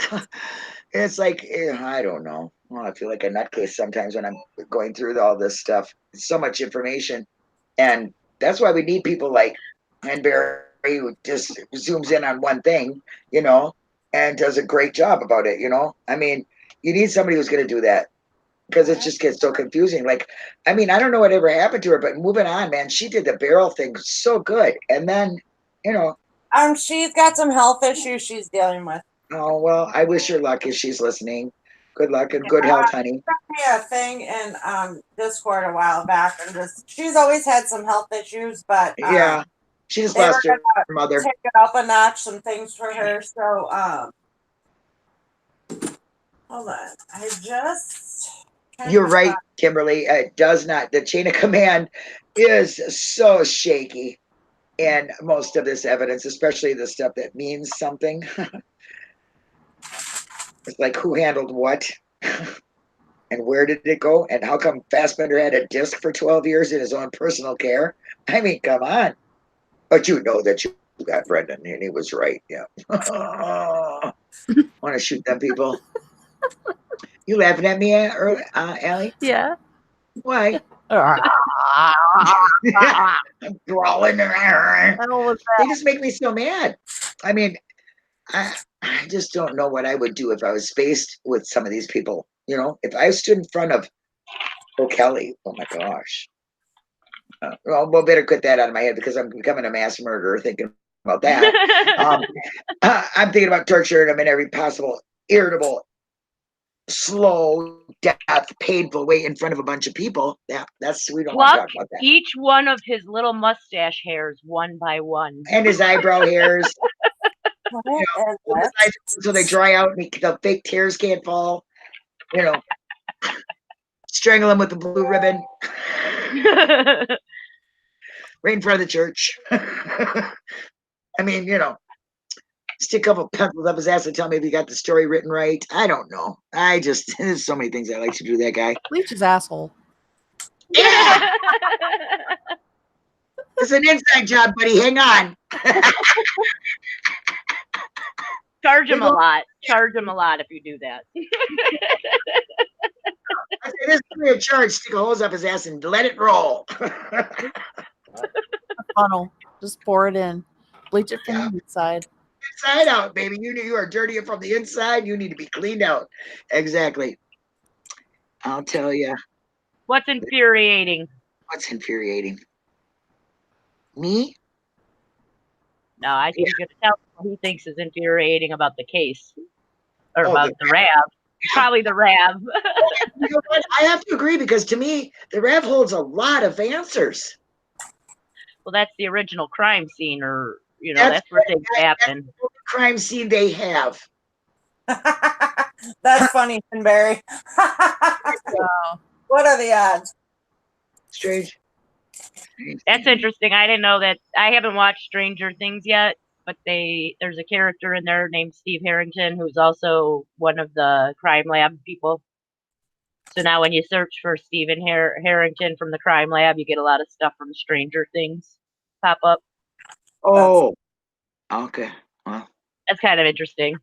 A: It's like, I don't know. Well, I feel like a nutcase sometimes when I'm going through all this stuff. It's so much information. And that's why we need people like Ann Barry, who just zooms in on one thing, and does a great job about it, I mean, you need somebody who's going to do that because it just gets so confusing. Like, I mean, I don't know whatever happened to her, but moving on, man, she did the barrel thing so good. And then,
E: She's got some health issues she's dealing with.
A: oh, well, I wish her luck if she's listening. Good luck and good health, honey.
E: A thing in Discord a while back, and she's always had some health issues, but
A: Yeah, she just lost her mother.
E: Take it up a notch, some things for her. So hold on,
A: You're right, Kimberly. It does not. The chain of command is so shaky, and most of this evidence, especially the stuff that means something, it's like who handled what. And where did it go? And how come Fassbender had a disc for 12 years in his own personal care? I mean, come on. But you know that you got Brendan, and he was right. Yeah. Want to shoot them people? You laughing at me, Allie?
D: Yeah.
A: Why?
D: Ah,
A: I'm brawling. They just make me so mad. I mean, I just don't know what I would do if I was faced with some of these people. If I stood in front of O'Kelly, oh my gosh. Well, we'll better put that out of my head because I'm becoming a mass murderer thinking about that. I'm thinking about torturing him in every possible irritable, slow, death, painful way in front of a bunch of people. Yeah, we don't want to talk about that.
C: Each one of his little mustache hairs one by one.
A: And his eyebrow hairs. So they dry out and the fake tears can't fall. Strangle him with the blue ribbon. Right in front of the church. I mean, stick a couple pencils up his ass and tell me if he got the story written right. I don't know. There's so many things I like to do to that guy.
D: bleach his asshole.
A: Yeah. It's an inside job, buddy. Hang on.
C: Charge him a lot. Charge him a lot if you do that.
A: I say, this is free of charge. Stick a hose up his ass and let it roll.
D: Funnel. Just pour it in. Bleach it from the inside.
A: Inside out, baby. You are dirty from the inside. You need to be cleaned out. Exactly. I'll tell you.
C: What's infuriating?
A: What's infuriating? Me?
C: No, I think you're going to tell him what he thinks is infuriating about the case. Or about the RAV. Probably the RAV.
A: You know what? I have to agree because to me, the RAV holds a lot of answers.
C: Well, that's the original crime scene, or that's where things happen.
A: That's the crime scene they have.
E: That's funny, Barry. What are the odds?
A: Strange.
C: That's interesting. I didn't know that. I haven't watched Stranger Things yet, but there's a character in there named Steve Harrington who's also one of the crime lab people. So now when you search for Stephen Harrington from the crime lab, you get a lot of stuff from Stranger Things pop up.
A: Oh, okay. Well,
C: that's kind of interesting.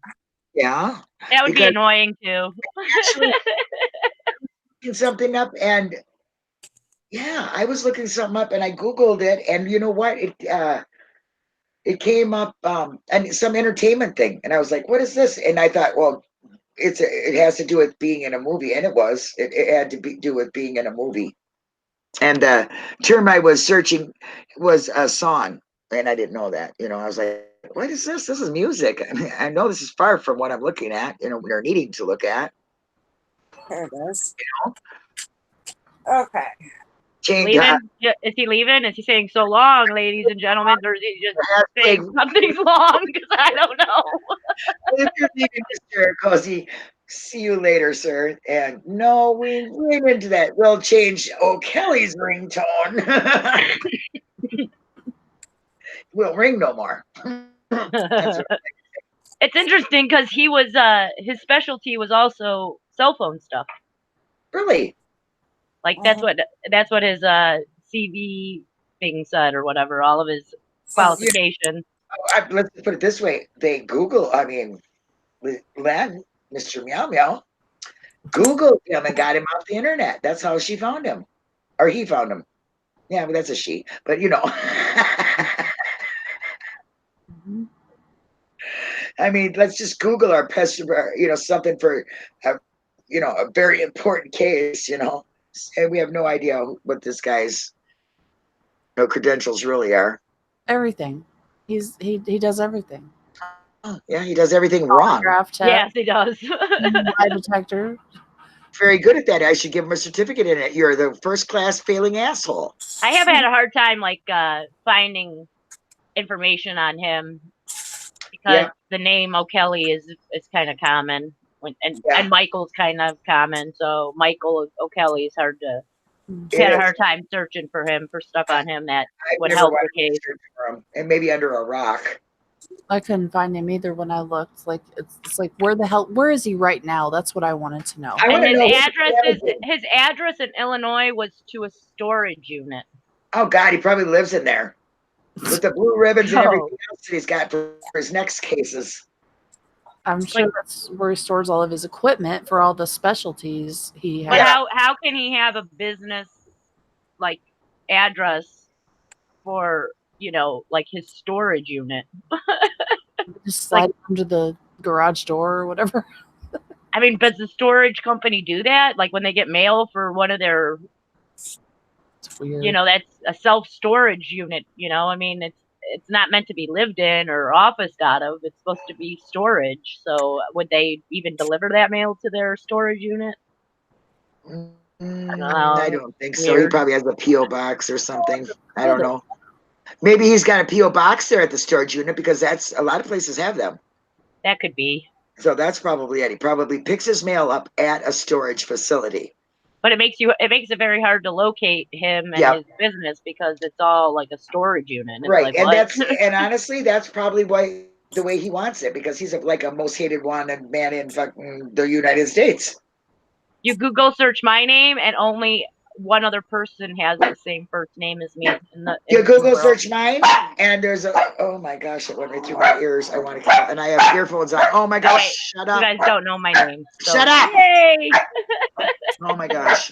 A: Yeah.
C: That would be annoying too.
A: Actually, looking something up, and yeah, I was looking something up and I Googled it, and you know what? It came up and some entertainment thing, and I was like, what is this? And I thought, well, it has to do with being in a movie, and it had to do with being in a movie. And the term I was searching was a song, and I didn't know that. I was like, What is this? This is music. I mean, I know this is far from what I'm looking at, we're needing to look at.
E: There it is. Okay.
A: Change
C: Leaving? Is he leaving? Is he saying so long, ladies and gentlemen, or is he just saying
A: hashtag
C: something's long? Because I don't know.
A: if you're leaving, Mr. Cozy, see you later, sir. And no, we ain't into that. We'll change O'Kelly's ringtone. We'll ring no more. That's what-
C: It's interesting because he was his specialty was also cell phone stuff.
A: really?
C: Like that's what his CV thing said or whatever. All of his qualifications.
A: Let's put it this way. They Google, I mean, Len, Mr. Meow Meow, Googled him and got him off the internet. That's how she found him. Or he found him. Yeah, but that's a she. But
D: Mhm.
A: I mean, let's just Google our pest, something for, a very important case, and we have no idea what this guy's credentials really are.
D: Everything. He does everything.
A: Oh, yeah, he does everything wrong.
D: Polygraph test,
C: Yes, he does.
D: lie detector.
A: Very good at that. I should give him a certificate in it. You're the first class failing asshole.
C: I have had a hard time finding information on him because the name O'Kelly is kind of common, and Michael's kind of common. So Michael O'Kelly is hard to. Had a hard time searching for him for stuff on him that would help the case.
A: For him, and maybe under a rock.
D: I couldn't find him either when I looked. Like it's like where is he right now? That's what I wanted to know.
A: I
C: And
A: want to know
C: his address in Illinois was to a storage unit.
A: Oh God, he probably lives in there with the blue ribbons and everything else that he's got for his next cases.
D: I'm sure that's where he stores all of his equipment for all the specialties he has.
C: But how can he have a business like address for like his storage unit?
D: Just slide under the garage door or whatever.
C: I mean, does the storage company do that? Like when they get mail for one of their,
D: It's weird.
C: that's a self-storage unit. I mean, it's not meant to be lived in or officed out of. It's supposed to be storage. So would they even deliver that mail to their storage unit?
A: I don't think so. He probably has a P.O. box or something. I don't know. Maybe he's got a P.O. box there at the storage unit because that's a lot of places have them.
C: That could be.
A: So that's probably it. He probably picks his mail up at a storage facility.
C: But it makes it very hard to locate him and his business because it's all like a storage unit. It's
A: Right.
C: like,
A: and honestly, that's probably the way he wants it because he's like a most hated wanted man in fucking the United States.
C: You Google search my name and only one other person has the same first name as me.
A: You Google search mine and there's oh my gosh, it went right through my ears. I want to and I have earphones on. Oh my gosh, shut up.
C: You guys don't know my name. So.
A: Shut up.
C: Yay!
A: Oh my gosh.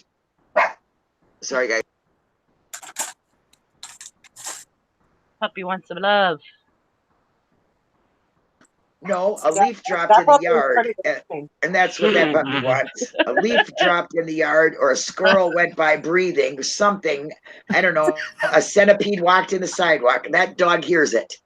A: Sorry guys.
C: Puppy wants some love.
A: No, a leaf dropped in the yard, and that's what that puppy wants. A leaf dropped in the yard, or a squirrel went by breathing, something, I don't know, a centipede walked in the sidewalk, and that dog hears it.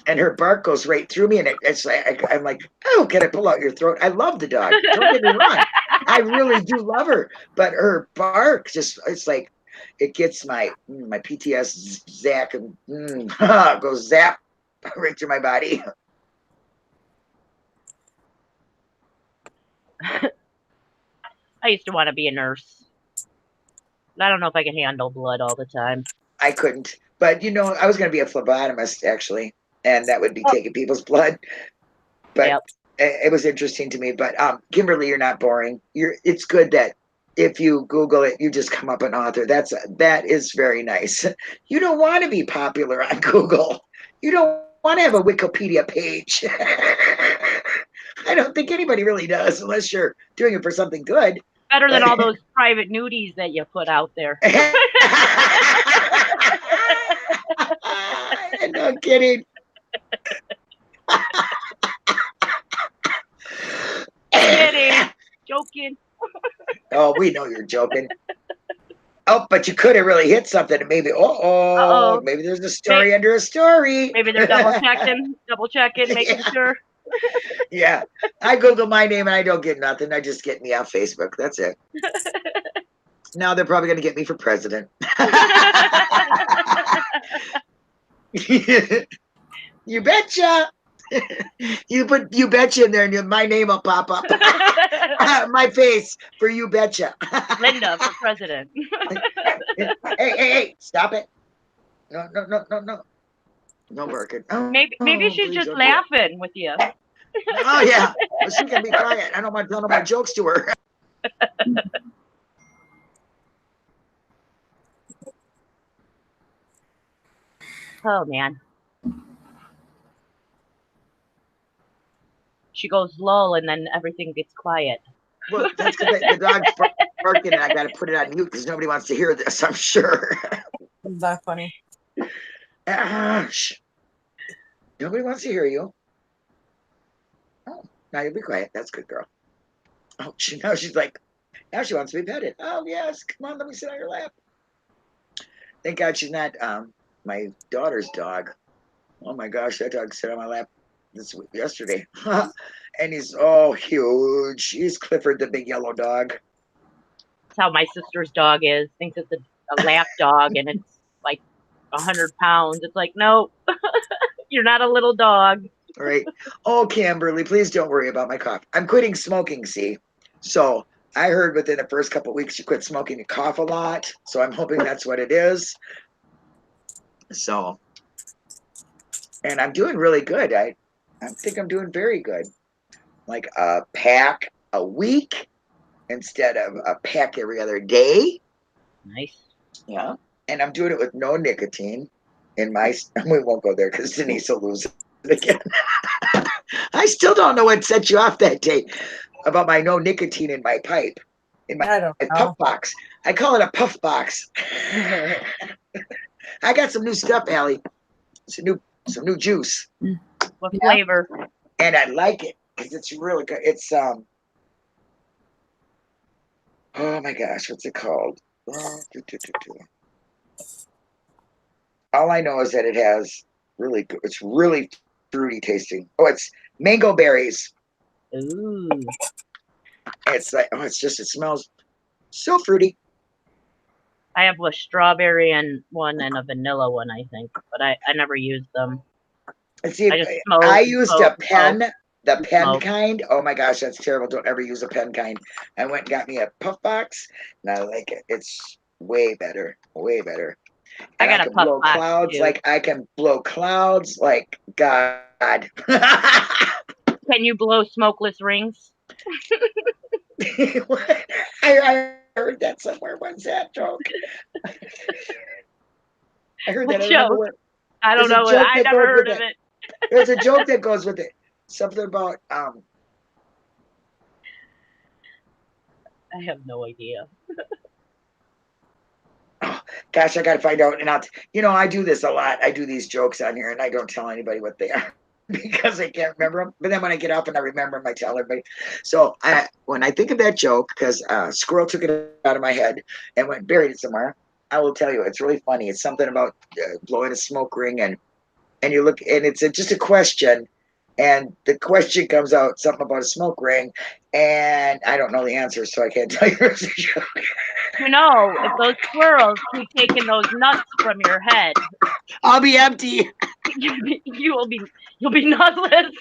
A: And her bark goes right through me, and it's like, I'm like, oh, can I pull out your throat? I love the dog. Don't get me wrong. I really do love her, but her bark just, it's like, it gets my PTS zack and goes zap right through my body.
C: I used to want to be a nurse. I don't know if I can handle blood all the time.
A: I couldn't, but I was going to be a phlebotomist actually, and that would be taking people's blood. But it was interesting to me. But Kimberly, you're not boring. It's good that if you Google it, you just come up an author. That is very nice. You don't want to be popular on Google. You don't want to have a Wikipedia page. I don't think anybody really does unless you're doing it for something good.
C: Better than all those private nudies that you put out there.
A: No kidding.
C: Kidding. Joking.
A: Oh, we know you're joking. Oh, but you could have really hit something. And maybe,
C: Uh-oh.
A: maybe there's a story under a story.
C: Maybe they're double checking, making sure.
A: Yeah. I Google my name and I don't get nothing. I just get me on Facebook. That's it. Now they're probably going to get me for president. You betcha. You put you betcha in there and my name will pop up. My face for you betcha.
C: Linda for president.
A: Hey, stop it. No. No working.
C: Maybe she's just laughing with you.
A: Oh yeah. Well, she can be quiet. I don't want to tell my jokes to her.
C: Oh man. She goes low and then everything gets quiet.
A: Well, that's because the dog's barking and I got to put it on mute because nobody wants to hear this, I'm sure.
B: Is that funny?
A: Shh. Nobody wants to hear you. Oh, now you'll be quiet. That's good, girl. Oh, now she's like, now she wants to be petted. Oh, yes. Come on, let me sit on your lap. Thank God she's not my daughter's dog. Oh, my gosh, that dog sat on my lap yesterday. And he's huge. He's Clifford, the big yellow dog.
C: That's how my sister's dog is. Thinks it's a lap dog and it's like 100 pounds. It's like, no, you're not a little dog.
A: Right. Oh, Kimberly, please don't worry about my cough. I'm quitting smoking, see? So I heard within the first couple of weeks you quit smoking, you cough a lot. So I'm hoping that's what it is. So, and I'm doing really good. I think I'm doing very good. Like a pack a week instead of a pack every other day.
C: Nice.
A: Yeah. And I'm doing it with no nicotine in my, we won't go there because Denise will lose it again. I still don't know what set you off that day about my no nicotine in my pipe, in my
B: I don't know.
A: puff box. I call it a puff box. I got some new stuff, Allie. Some new juice.
C: What
D: Yeah.
C: flavor?
A: And I like it because it's really good. It's oh my gosh, what's it called? All I know is that it has really good, it's really fruity tasting. Oh, it's mango berries.
C: Ooh.
A: It's like, it smells so fruity.
C: I have a strawberry and one and a vanilla one, I think, but I never used them.
A: And see,
C: I just smoke.
A: I used a pen, the pen
C: smoke.
A: kind. Oh my gosh, that's terrible. Don't ever use a pen kind. I went and got me a puff box, and I like it. It's way better, way better. And
C: I got a
A: can
C: puff
A: blow
C: box,
A: clouds
C: too.
A: like I can blow clouds like God.
C: Can you blow smokeless rings?
A: I heard that somewhere. What's that joke? I heard
C: What
A: that. I don't
C: joke?
A: know where.
C: I don't
A: There's a
C: know.
A: joke
C: I
A: that
C: never
A: goes
C: heard
A: with
C: of it.
A: There's a joke that goes with it. Something about
C: I have no idea.
A: oh, gosh, I gotta find out. And I do this a lot. I do these jokes on here and I don't tell anybody what they are because I can't remember them. But then when I get up and I remember them, I tell everybody. So when I think of that joke, because Squirrel took it out of my head and went buried it somewhere, I will tell you it's really funny. It's something about blowing a smoke ring and you look and it's just a question. And the question comes out something about a smoke ring, and I don't know the answer, so I can't tell you.
C: You know, if those squirrels keep taking those nuts from your head,
A: I'll be empty.
C: you'll be nutless.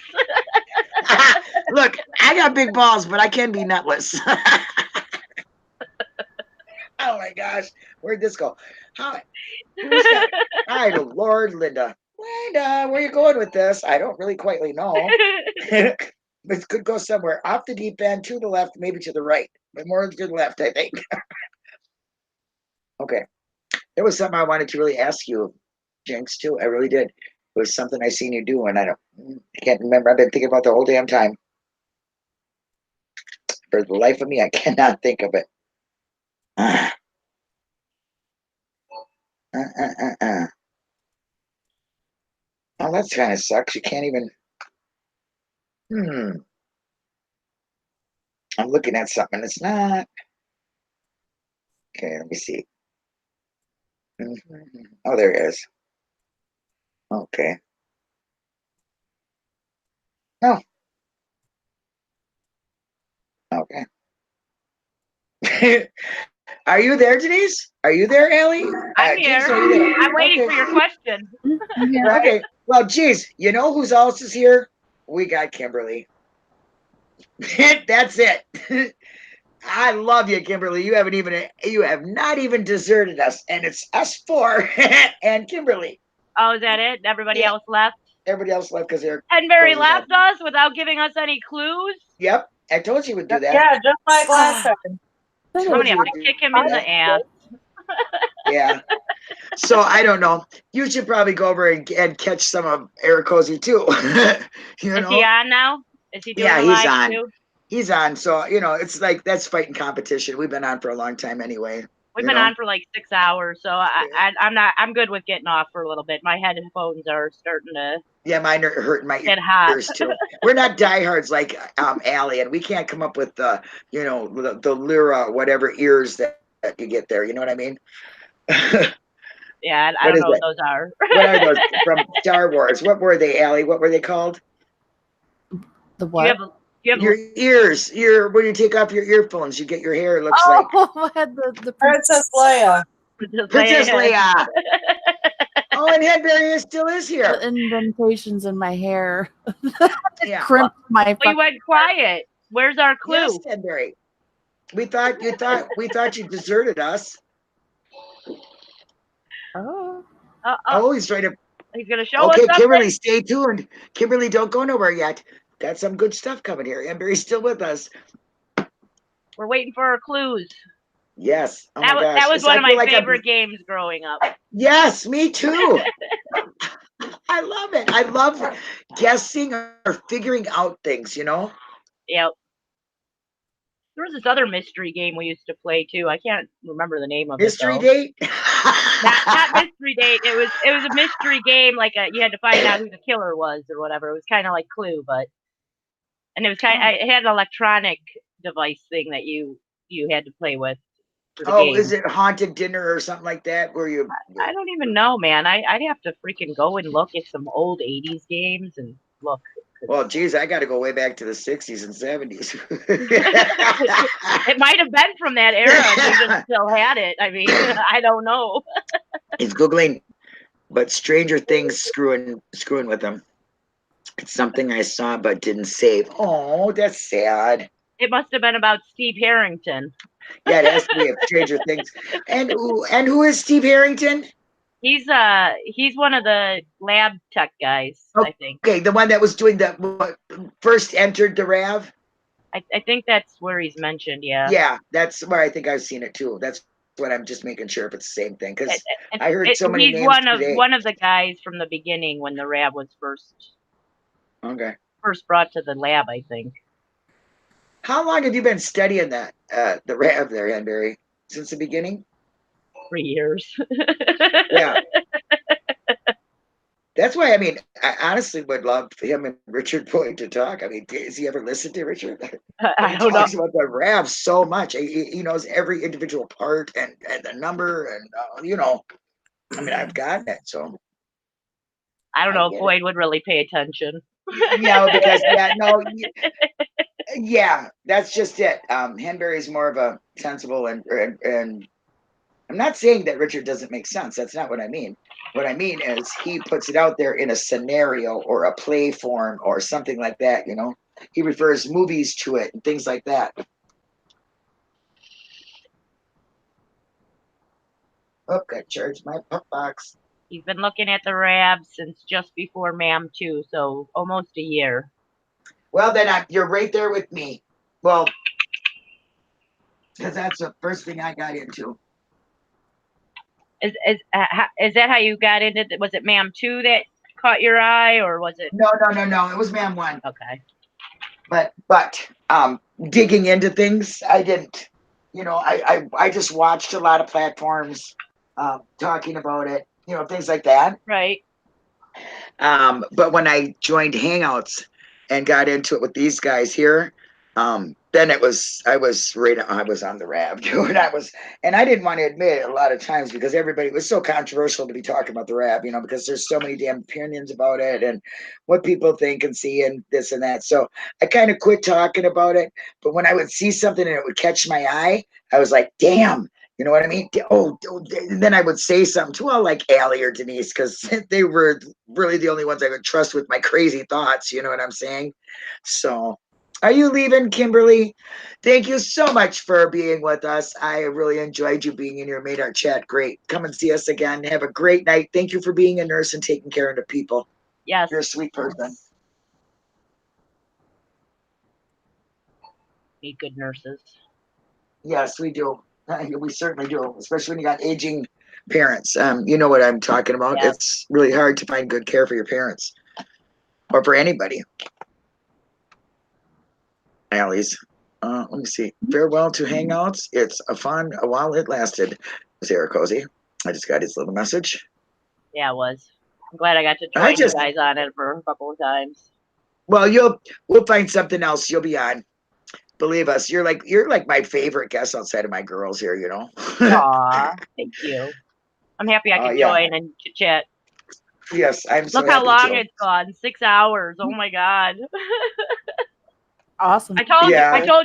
A: Look, I got big balls, but I can be nutless. Oh my gosh, where'd this go? Hi, hi, Lord, Linda. Linda, where are you going with this? I don't really quite know. It could go somewhere off the deep end, to the left, maybe to the right, but more to the left, I think. Okay. There was something I wanted to really ask you, Jinx, too. I really did. It was something I seen you do, and I can't remember. I've been thinking about the whole damn time. For the life of me, I cannot think of it. Oh, that kind of sucks. You can't even. I'm looking at something. It's not. Okay, let me see. Oh, there it is. Okay. Oh. Okay. Are you there, Denise? Are you there, Allie?
C: I'm
A: Denise,
C: here.
A: are you there?
C: I'm waiting
A: Okay.
C: for your question.
D: Yeah.
A: Okay. Well, geez, you know who's else is here? We got Kimberly. That's it. I love you, Kimberly. You have not even deserted us, and it's us four and Kimberly.
C: Oh, is that it? Everybody
A: Yeah.
C: else left?
A: Everybody else left because they're.
C: Henbury
A: closing up.
C: left us without giving us any clues?
A: Yep, I told you would do that.
B: Yeah, just like last time.
C: I'm
A: Told
C: gonna
A: you
C: have
A: would
C: to
A: do
C: kick him in
A: that.
C: the ass.
A: Yeah. So I don't know. You should probably go over and catch some of Eric Cozy too. You
C: Is
A: know?
C: he on now? Is he doing
A: Yeah,
C: a
A: he's
C: live
A: on.
C: too?
A: He's on. So, it's like that's fighting competition. We've been on for a long time anyway.
C: We've
A: you
C: been
A: know?
C: on for like 6 hours, so I'm good with getting off for a little bit. My headphones are starting to
A: Yeah, mine are hurting my
C: get hot.
A: ears too. We're not diehards like Allie, and we can't come up with the Lyra whatever ears that you get there. You know what I mean?
C: Yeah, I
A: What
C: don't
A: is
C: know what
A: that?
C: those are.
A: What are those from Star Wars? What were they, Allie? What were they called?
D: The
C: Do you
D: what?
C: have
A: Your ears. When you take off your earphones, you get your hair looks like
D: Oh, I had the
B: Princess Leia.
A: Princess Leia. Oh, and Henbury still is
D: the
A: here.
D: indentations in my hair.
A: Yeah.
D: Crimped my
C: Well, you
D: fucking
C: went quiet. Where's our clue?
A: Yes, Henbury. We thought you deserted us.
D: Oh.
A: Oh, he's trying to.
C: He's gonna show us
A: Okay,
C: something.
A: Kimberly, stay tuned. Kimberly, don't go nowhere yet. Got some good stuff coming here. Henbury's still with us.
C: We're waiting for our clues.
A: Yes. Oh
C: That
A: my gosh.
C: was
A: It's-
C: one
A: I
C: of
A: feel
C: my
A: like I'm-
C: favorite games growing up.
A: Yes, me too. I love it. I love guessing or figuring out things.
C: Yep. There was this other mystery game we used to play too. I can't remember the name of
A: Mystery
C: it.
A: date.
C: Not mystery date. It was a mystery game. Like you had to find out who the killer was or whatever. It was kind of like Clue, and it was it had an electronic device thing that you had to play with. For the game.
A: Is it Haunted Dinner or something like that? Where you?
C: I don't even know, man. I'd have to freaking go and look at some old '80s games and look.
A: Well, geez, I got to go way back to the '60s and '70s.
C: It might have been from that era. We just still had it. I mean, I don't know.
A: He's Googling, but Stranger Things screwing with him. It's something I saw but didn't save. Oh, that's sad.
C: It must have been about Steve Harrington.
A: Yeah, it has to be a Stranger Things. And who is Steve Harrington?
C: He's one of the lab tech guys, I think.
A: Okay, the one that was doing first entered the RAV.
C: I think that's where he's mentioned. Yeah.
A: Yeah, that's where I think I've seen it too. That's what I'm just making sure if it's the same thing because I heard so many names today.
C: He's one of the guys from the beginning when the RAV was first brought to the lab, I think.
A: How long have you been studying that the RAV there, Henbury? Since the beginning?
C: 3 years.
A: Yeah. That's why, I honestly would love him and Richard Boyd to talk. Does he ever listen to Richard?
C: I
A: He
C: don't know.
A: talks about the RAV so much. He knows every individual part and the number and, I've gotten it, so.
C: I don't know
A: get
C: if Boyd would really pay attention.
A: No, because, yeah, that's just it. Henbury's more of a sensible and I'm not saying that Richard doesn't make sense. That's not what I mean. What I mean is he puts it out there in a scenario or a play form or something like that, He refers movies to it and things like that. Oh, got charged my pup box.
C: He's been looking at the RAV since just before MAM 2, so almost a year.
A: Well, then you're right there with me. Well, because that's the first thing I got into.
C: Is that how you got into it? Was it MAM 2 that caught your eye, or was it?
A: No. It was MAM 1.
C: Okay.
A: But digging into things, I didn't. I just watched a lot of platforms talking about it. Things like that.
C: Right.
A: But when I joined Hangouts and got into it with these guys here, then I was on the rab, dude. And I didn't want to admit it a lot of times because everybody was so controversial to be talking about the rab, because there's so many damn opinions about it and what people think and see and this and that. So I kind of quit talking about it. But when I would see something and it would catch my eye, I was like, damn. You know what I mean? And then I would say something to like Allie or Denise because they were really the only ones I would trust with my crazy thoughts. You know what I'm saying? So, are you leaving, Kimberly? Thank you so much for being with us. I really enjoyed you being in here, made our chat great. Come and see us again. Have a great night. Thank you for being a nurse and taking care of the people.
C: Yes.
A: You're a sweet person.
C: Need good nurses.
A: Yes, we do. We certainly do, especially when you got aging parents. You know what I'm talking about.
C: Yeah.
A: It's really hard to find good care for your parents or for anybody. Allie's. Let me see. Farewell to Hangouts. It's a fun while it lasted. Sarah Cozy. I just got his little message.
C: Yeah, it was. I'm glad I got to join you guys on it for a couple of times.
A: Well, we'll find something else. You'll be on. Believe us, you're like my favorite guest outside of my girls here,
C: Aw, thank you. I'm happy I could join and chat.
A: Yes, I'm so
C: Look how long
A: too.
C: it's gone. 6 hours. Oh my god.
D: Awesome.
C: I told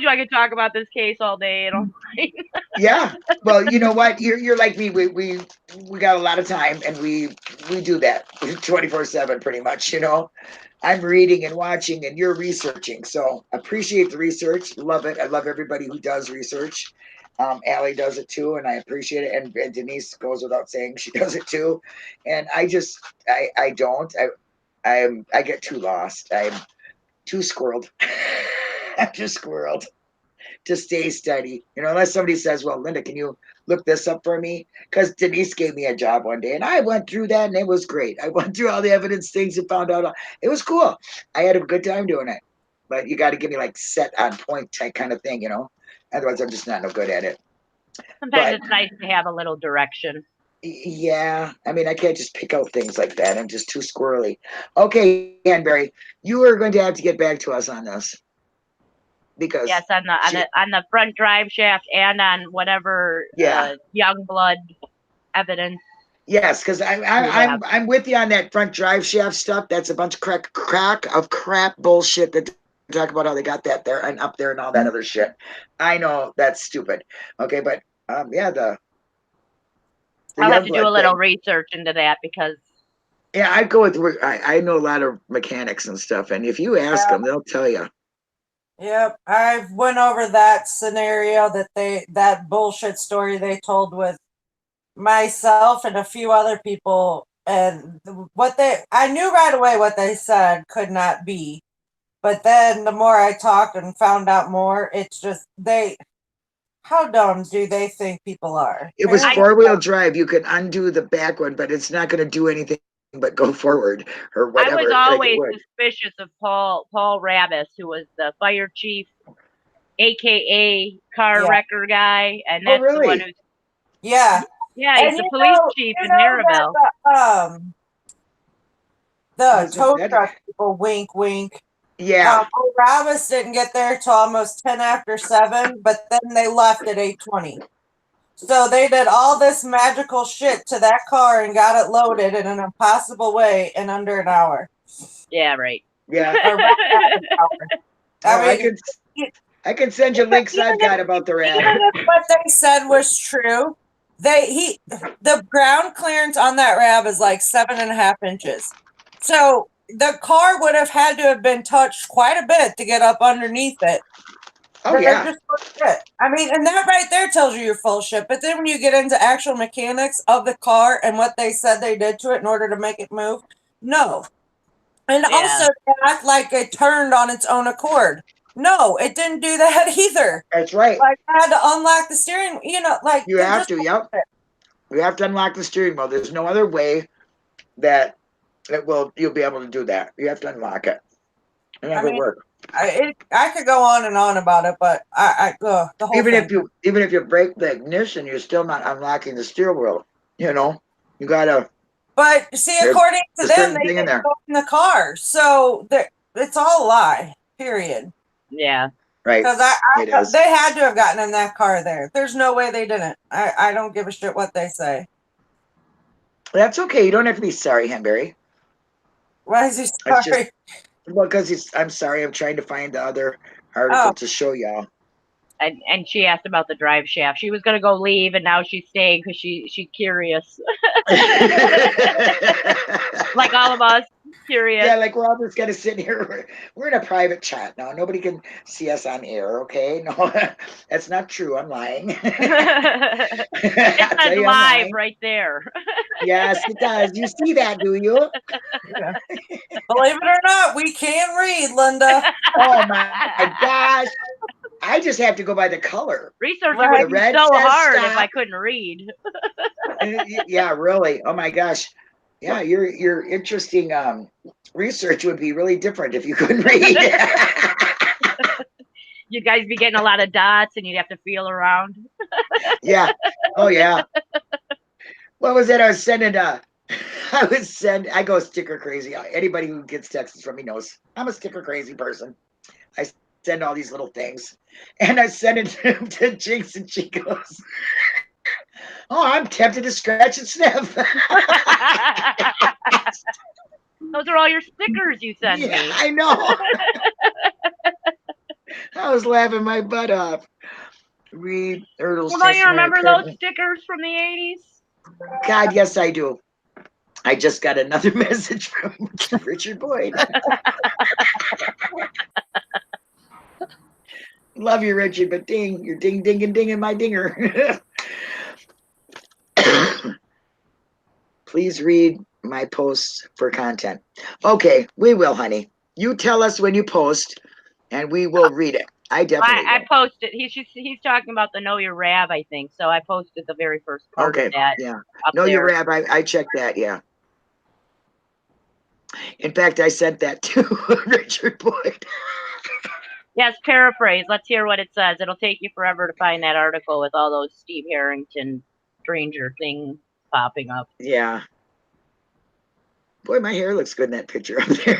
C: you I could talk about this case all day and all night.
A: Yeah. Well, you know what? You're like me. We got a lot of time and we do that 24/7 pretty much, I'm reading and watching and you're researching. So appreciate the research. Love it. I love everybody who does research. Allie does it too, and I appreciate it. And Denise goes without saying she does it too. And I get too lost. I'm too squirreled. I'm too squirreled to stay steady. Unless somebody says, well, Linda, can you look this up for me? Because Denise gave me a job one day and I went through that and it was great. I went through all the evidence things and found out. It was cool. I had a good time doing it. But you got to give me like set on point type kind of thing, Otherwise, I'm just not no good at it.
C: Sometimes it's nice to have a little direction.
A: Yeah. I mean, I can't just pick out things like that. I'm just too squirrely. Okay, Anberry, you are going to have to get back to us on this. Because
C: yes, on the front drive shaft and on whatever young blood evidence.
A: Yes, because I'm with you on that front drive shaft stuff. That's a bunch of crap bullshit that talk about how they got that there and up there and all that other shit. I know that's stupid. Okay, but the
C: I'll have to do a little research into that because
A: I'd go with I know a lot of mechanics and stuff, and if you ask them, they'll tell you.
E: Yep, I've went over that scenario that bullshit story they told with myself and a few other people, and I knew right away what they said could not be, but then the more I talked and found out more, it's just how dumb do they think people are?
A: It was 4-wheel drive. You could undo the back one, but it's not going to do anything but go forward or whatever.
C: I was always suspicious of Paul Rabbis, who was the fire chief, aka car wrecker guy, and that's the one who's he's the police chief in Maribel.
E: The tow truck people, wink, wink.
A: Yeah.
E: Rabbis didn't get there till almost 10 after 7, but then they left at 8:20. So they did all this magical shit to that car and got it loaded in an impossible way in under an hour.
C: Yeah, right.
A: Yeah. I can send you links I've got about the rab.
E: Even if what they said was true, the ground clearance on that rab is like 7.5 inches. So the car would have had to have been touched quite a bit to get up underneath it.
A: Oh, yeah.
E: I mean, and that right there tells you you're full of shit. But then when you get into actual mechanics of the car and what they said they did to it in order to make it move, no. And also they act like it turned on its own accord. No, it didn't do that either.
A: That's right.
E: Like I had to unlock the steering, like
A: you have to, yep. You have to unlock the steering wheel. There's no other way that you'll be able to do that. You have to unlock it. And that will work.
E: I could go on and on about it, but the whole
A: even
E: thing.
A: if you break the ignition, you're still not unlocking the steering wheel. You gotta.
E: But see, according to them, they didn't go in the car, so it's all a lie. Period.
C: Yeah.
A: Right.
E: Because
A: It is.
E: they had to have gotten in that car there. There's no way they didn't. I don't give a shit what they say.
A: That's okay. You don't have to be sorry, Henberry.
E: Why is he
A: It's
E: sorry?
A: just well, because I'm sorry. I'm trying to find the other article to show y'all.
C: And she asked about the drive shaft. She was gonna go leave, and now she's staying because she's curious, like all of us, curious.
A: Yeah, like we're all just gonna sit here. We're in a private chat now. Nobody can see us on air. Okay, no, that's not true. I'm lying.
C: It
A: I'll tell
C: says
A: you I'm
C: live
A: lying.
C: right there.
A: Yes, it does. You see that, do you?
E: Believe it or not, we can read, Linda.
A: Oh my gosh! I just have to go by the color.
C: Researching
E: Right.
C: would
A: The
C: be
A: red
C: so
A: says
C: hard if I
A: stop.
C: couldn't read.
A: Yeah, really. Oh my gosh. Yeah, your interesting research would be really different if you couldn't read.
C: You guys be getting a lot of dots, and you'd have to feel around.
A: Yeah. Oh yeah. What was it? I was sending I go sticker crazy. Anybody who gets texts from me knows I'm a sticker crazy person. I send all these little things. And I sent it to Jinx, and she goes, "Oh, I'm tempted to scratch and sniff."
C: Those are all your stickers you send
A: Yeah,
C: me.
A: I know. I was laughing my butt off. Read Ertles.
C: Well, don't you remember those stickers from the 80s?
A: God, yes, I do. I just got another message from Richard Boyd. Love you, Richard, but ding, you're ding, dinging my dinger. Please read my posts for content. Okay, we will, honey. You tell us when you post, and we will read it. I definitely
C: I
A: will.
C: posted. He's talking about the Know Your Rab, I think. So I posted the very first part
A: Okay,
C: of that.
A: yeah.
C: Up
A: Know
C: there.
A: Your Rab, I checked that, yeah. In fact, I sent that to Richard Boyd.
C: Yes, paraphrase. Let's hear what it says. It'll take you forever to find that article with all those Steve Harrington Stranger Thing popping up.
A: Yeah. Boy, my hair looks good in that picture up there.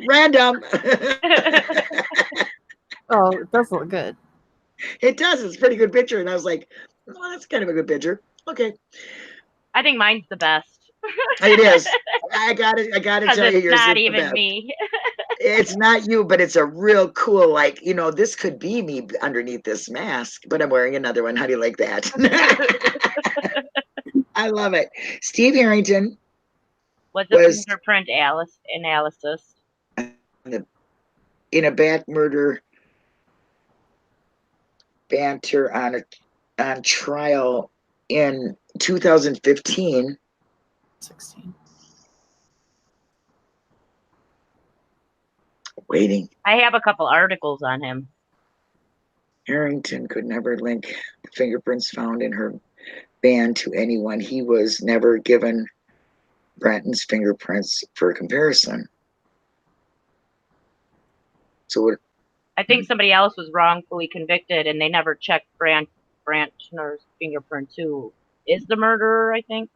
A: Random.
D: Oh, it does look good.
A: It does. It's a pretty good picture. And I was like, well, that's kind of a good picture. Okay.
C: I think mine's the best.
A: It is. I gotta
C: Because
A: tell you,
C: it's
A: yours is
C: not
A: the
C: even
A: best.
C: me.
A: It's not you, but it's a real cool, like, this could be me underneath this mask, but I'm wearing another one. How do you like that? I love it. Steve Harrington
C: Was a
A: was
C: fingerprint analysis.
A: in a back murder banter on trial in 2015.
D: 16.
A: Waiting.
C: I have a couple articles on him.
A: Harrington could never link the fingerprints found in her van to anyone. He was never given Branton's fingerprints for comparison. So what?
C: I think somebody else was wrongfully convicted, and they never checked Brantner's fingerprints, who is the murderer, I think.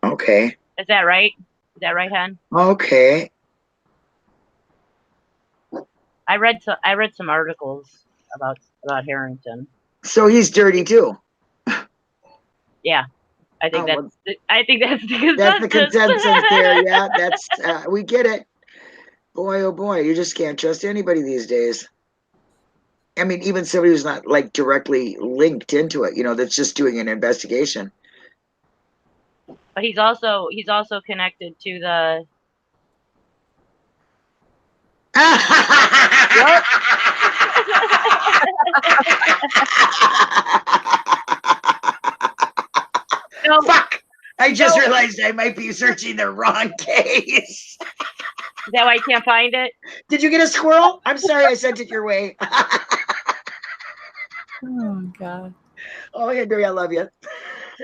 A: Okay.
C: Is that right? Is that right, Hen?
A: Okay.
C: I read some articles about Harrington.
A: So he's dirty too.
C: Yeah, I think
A: Oh,
C: that's the consensus.
A: That's the consensus there. Yeah, that's we get it. Boy, oh boy, you just can't trust anybody these days. I mean, even somebody who's not like directly linked into it, that's just doing an investigation.
C: But he's also connected to the. No,
A: Fuck! I just realized I might be searching the wrong case.
C: Is that why you can't find it?
A: Did you get a squirrel? I'm sorry I sent it your way.
D: Oh God.
A: Oh, Henry, I love you.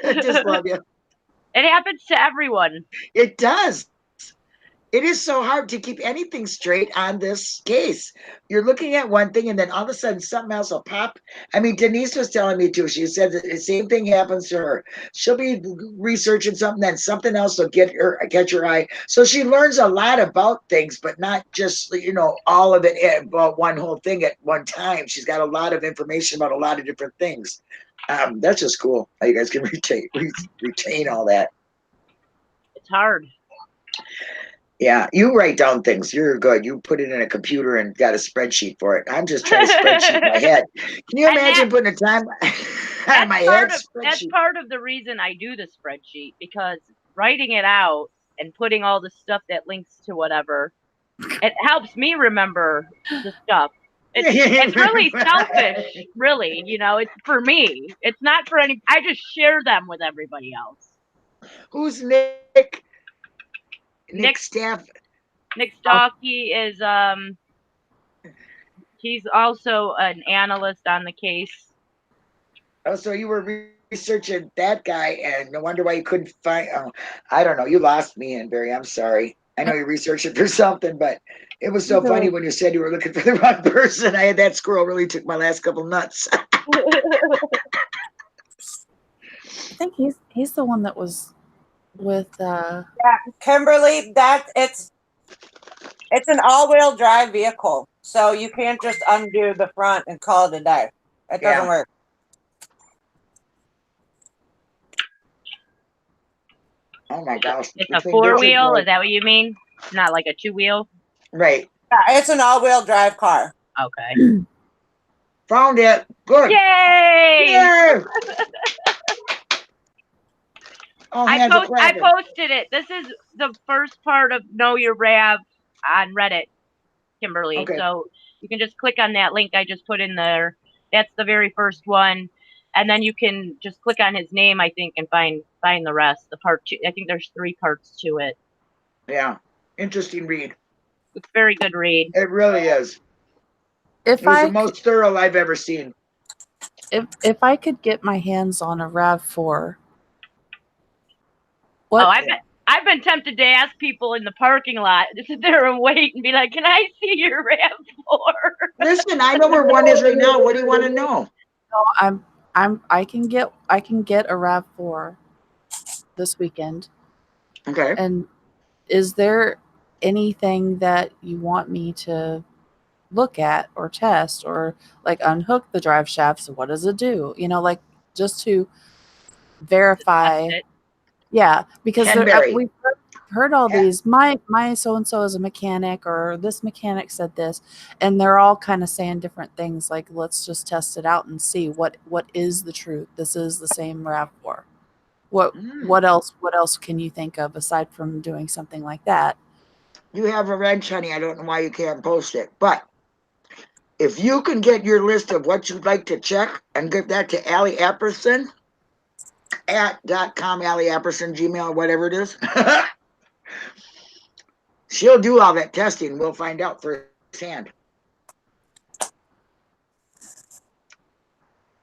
A: I just love you.
C: It happens to everyone.
A: It does. It is so hard to keep anything straight on this case. You're looking at one thing and then all of a sudden something else will pop. I mean, Denise was telling me too. She said that the same thing happens to her. She'll be researching something, then something else will catch her eye. So she learns a lot about things, but not just, all of it about one whole thing at one time. She's got a lot of information about a lot of different things. That's just cool how you guys can retain all that.
C: It's hard.
A: Yeah, you write down things. You're good. You put it in a computer and got a spreadsheet for it. I'm just trying to spreadsheet in my head. Can you
C: And
A: imagine putting a time on my head
C: That's
A: spreadsheet?
C: part of the reason I do the spreadsheet, because writing it out and putting all the stuff that links to whatever, it helps me remember the stuff. It's really selfish, really. It's for me. It's not for any. I just share them with everybody else.
A: Who's Nick?
C: Nick
A: Staff.
C: Nick Stockey is he's also an analyst on the case.
A: Oh, so you were researching that guy, and no wonder why you couldn't find. Oh, I don't know. You lost me, and Barry. I'm sorry. I know you're researching for something, but it was so funny when you said you were looking for the wrong person. I had that squirrel really took my last couple nuts.
D: I think he's the one that was with
E: Yeah, Kimberly, it's an all-wheel drive vehicle, so you can't just undo the front and call it a day. It doesn't work.
A: Oh my gosh.
C: It's a 4-wheel, is that what you mean? Not like a 2-wheel?
A: Right.
E: Yeah, it's an all-wheel drive car.
C: Okay.
A: Found it. Good.
C: Yay!
A: Yay! Oh,
C: I posted it. This is the first part of Know Your Rav on Reddit, Kimberly.
A: Okay.
C: So you can just click on that link I just put in there. That's the very first one. And then you can just click on his name, I think, and find the rest. The part 2. I think there's 3 parts to it.
A: Yeah. Interesting read.
C: It's a very good read.
A: It really is.
D: If
A: it was the most thorough I've ever seen.
D: If I could get my hands on a RAV4.
C: I've been tempted to ask people in the parking lot to sit there and wait and be like, "Can I see your RAV4?"
A: Listen, I know where one is right now. What do you want to know?
D: No, I can get a RAV4 this weekend.
A: Okay.
D: And is there anything that you want me to look at or test or like unhook the drive shafts? What does it do? Like just to verify. Yeah, because we've heard all these. My so and so is a mechanic, or this mechanic said this, and they're all kind of saying different things. Like, let's just test it out and see what is the truth. This is the same RAV4. What else? What else can you think of aside from doing something like that?
A: You have a wrench, honey. I don't know why you can't post it, but if you can get your list of what you'd like to check and get that to Allie Apperson at .com, Allie Apperson, Gmail, whatever it is, she'll do all that testing. We'll find out firsthand.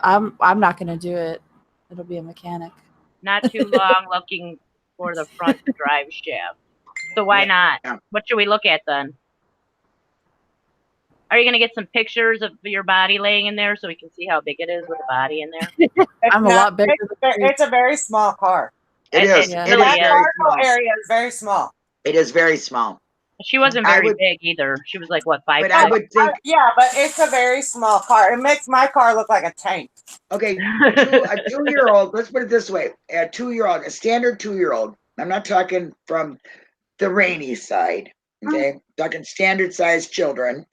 D: I'm not going to do it. It'll be a mechanic.
C: Not too long looking for the front drive shaft. So why not?
A: Yeah.
C: What should we look at then? Are you going to get some pictures of your body laying in there so we can see how big it is with the body in there?
D: I'm a lot bigger.
E: It's a very small car.
A: It is.
C: Yeah.
A: It is very small.
E: Area is very small.
A: It is very small.
C: She wasn't very big either. She was like, what, 5?
A: But I would think.
E: Yeah, but it's a very small car. It makes my car look like a tank.
A: Okay, a 2-year-old. Let's put it this way: a 2-year-old, a standard 2-year-old. I'm not talking from the rainy side. Okay, talking standard sized children.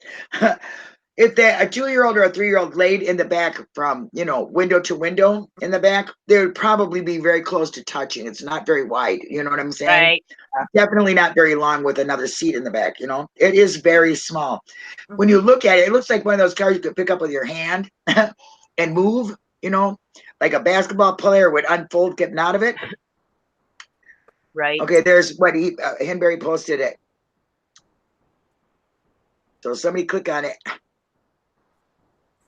A: If a 2-year-old or a 3-year-old laid in the back from window to window in the back, they would probably be very close to touching. It's not very wide. You know what I'm saying?
C: Right.
A: Definitely not very long with another seat in the back. It is very small. When you look at it, it looks like one of those cars you could pick up with your hand and move. Like a basketball player would unfold getting out of it.
C: Right.
A: Okay, there's what Henberry posted it. So somebody click on it.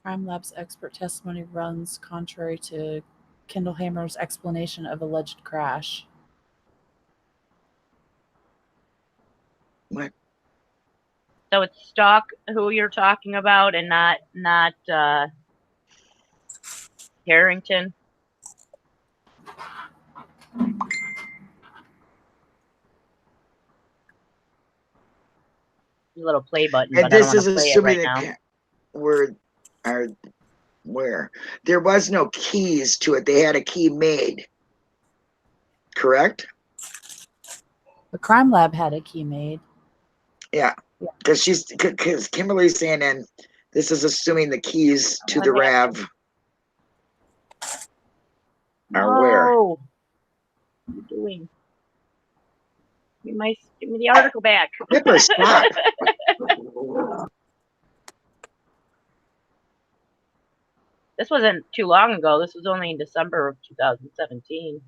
D: Crime Lab's expert testimony runs contrary to Kendall Hammer's explanation of alleged crash.
A: What?
C: So it's Stock who you're talking about, and not Harrington. Little play button,
A: And
C: but I don't
A: this
C: want
A: is
C: to play it
A: assuming
C: right now.
A: that where there was no keys to it. They had a key made. Correct?
D: The crime lab had a key made.
A: Yeah. Because Kimberly's saying, and this is assuming the keys to the RAV are where?
C: No. What are you doing? Give me the article back.
A: Pepper, stop.
C: This wasn't too long ago. This was only in December of 2017.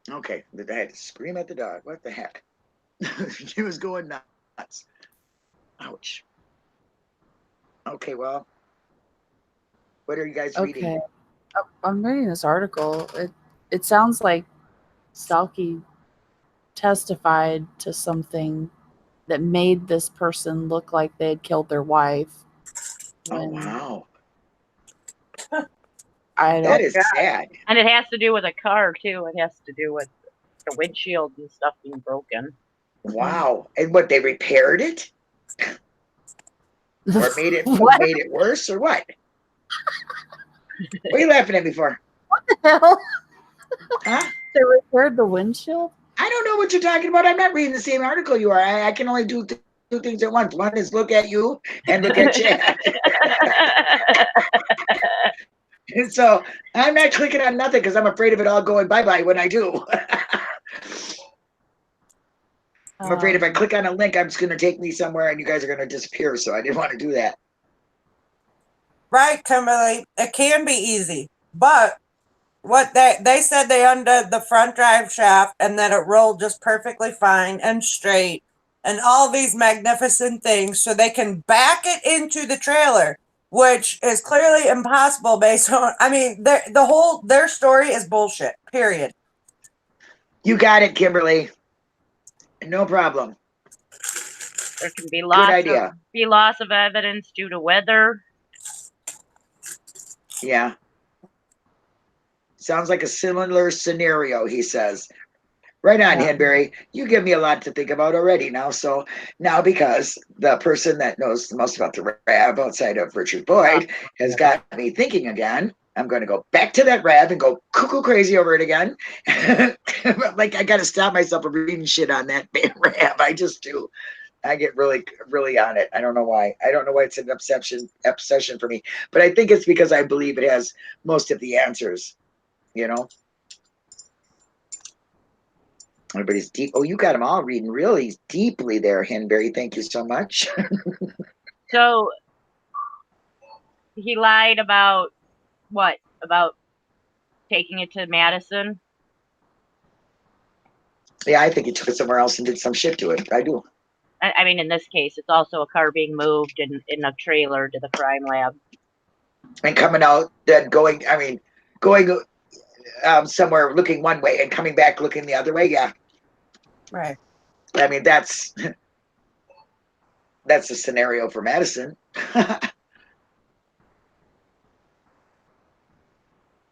A: Okay, I had to scream at the dog. What the heck? He was going nuts. Ouch. Okay, well, what are you guys reading?
D: Okay. I'm reading this article. It sounds like Stalky testified to something that made this person look like they had killed their wife.
A: Oh,
D: when
A: wow.
D: I
A: That
D: don't.
A: is sad.
C: And it has to do with a car, too. It has to do with the windshield and stuff being broken.
A: Wow. And what, they repaired it? Or made it
D: What
A: made it worse or what? What are you laughing at me for?
D: the hell?
A: Huh?
D: They repaired the windshield?
A: I don't know what you're talking about. I'm not reading the same article you are. I can only do two things at once. One is look at you and look at Chad. And so I'm not clicking on nothing because I'm afraid of it all going bye-bye when I do. I'm afraid if I click on a link, it's going to take me somewhere and you guys are going to disappear. So I didn't want to do that.
E: Right, Kimberly. It can be easy, but what they said they undid the front drive shaft and that it rolled just perfectly fine and straight and all these magnificent things so they can back it into the trailer, which is clearly impossible based on, I mean, their story is bullshit, period.
A: You got it, Kimberly. No problem.
C: There can be
A: idea.
C: loss of evidence due to weather.
A: Yeah. Sounds like a similar scenario, he says. Right on,
D: Yeah.
A: Henberry. You give me a lot to think about already now. So now, because the person that knows the most about the RAV outside of Richard Boyd has got me thinking again, I'm going to go back to that RAV and go cuckoo crazy over it again. Like I got to stop myself from reading shit on that RAV. I just do. I get really, really on it. I don't know why. I don't know why it's an obsession for me. But I think it's because I believe it has most of the answers. You know. Everybody's deep. Oh, you got them all reading really deeply there, Henberry. Thank you so much.
C: So he lied about what? About taking it to Madison?
A: Yeah, I think he took it somewhere else and did some shit to it. I do.
C: I mean, in this case, it's also a car being moved in a trailer to the crime lab.
A: And coming out, then going somewhere looking one way and coming back looking the other way. Yeah.
E: Right.
A: I mean, that's the scenario for Madison.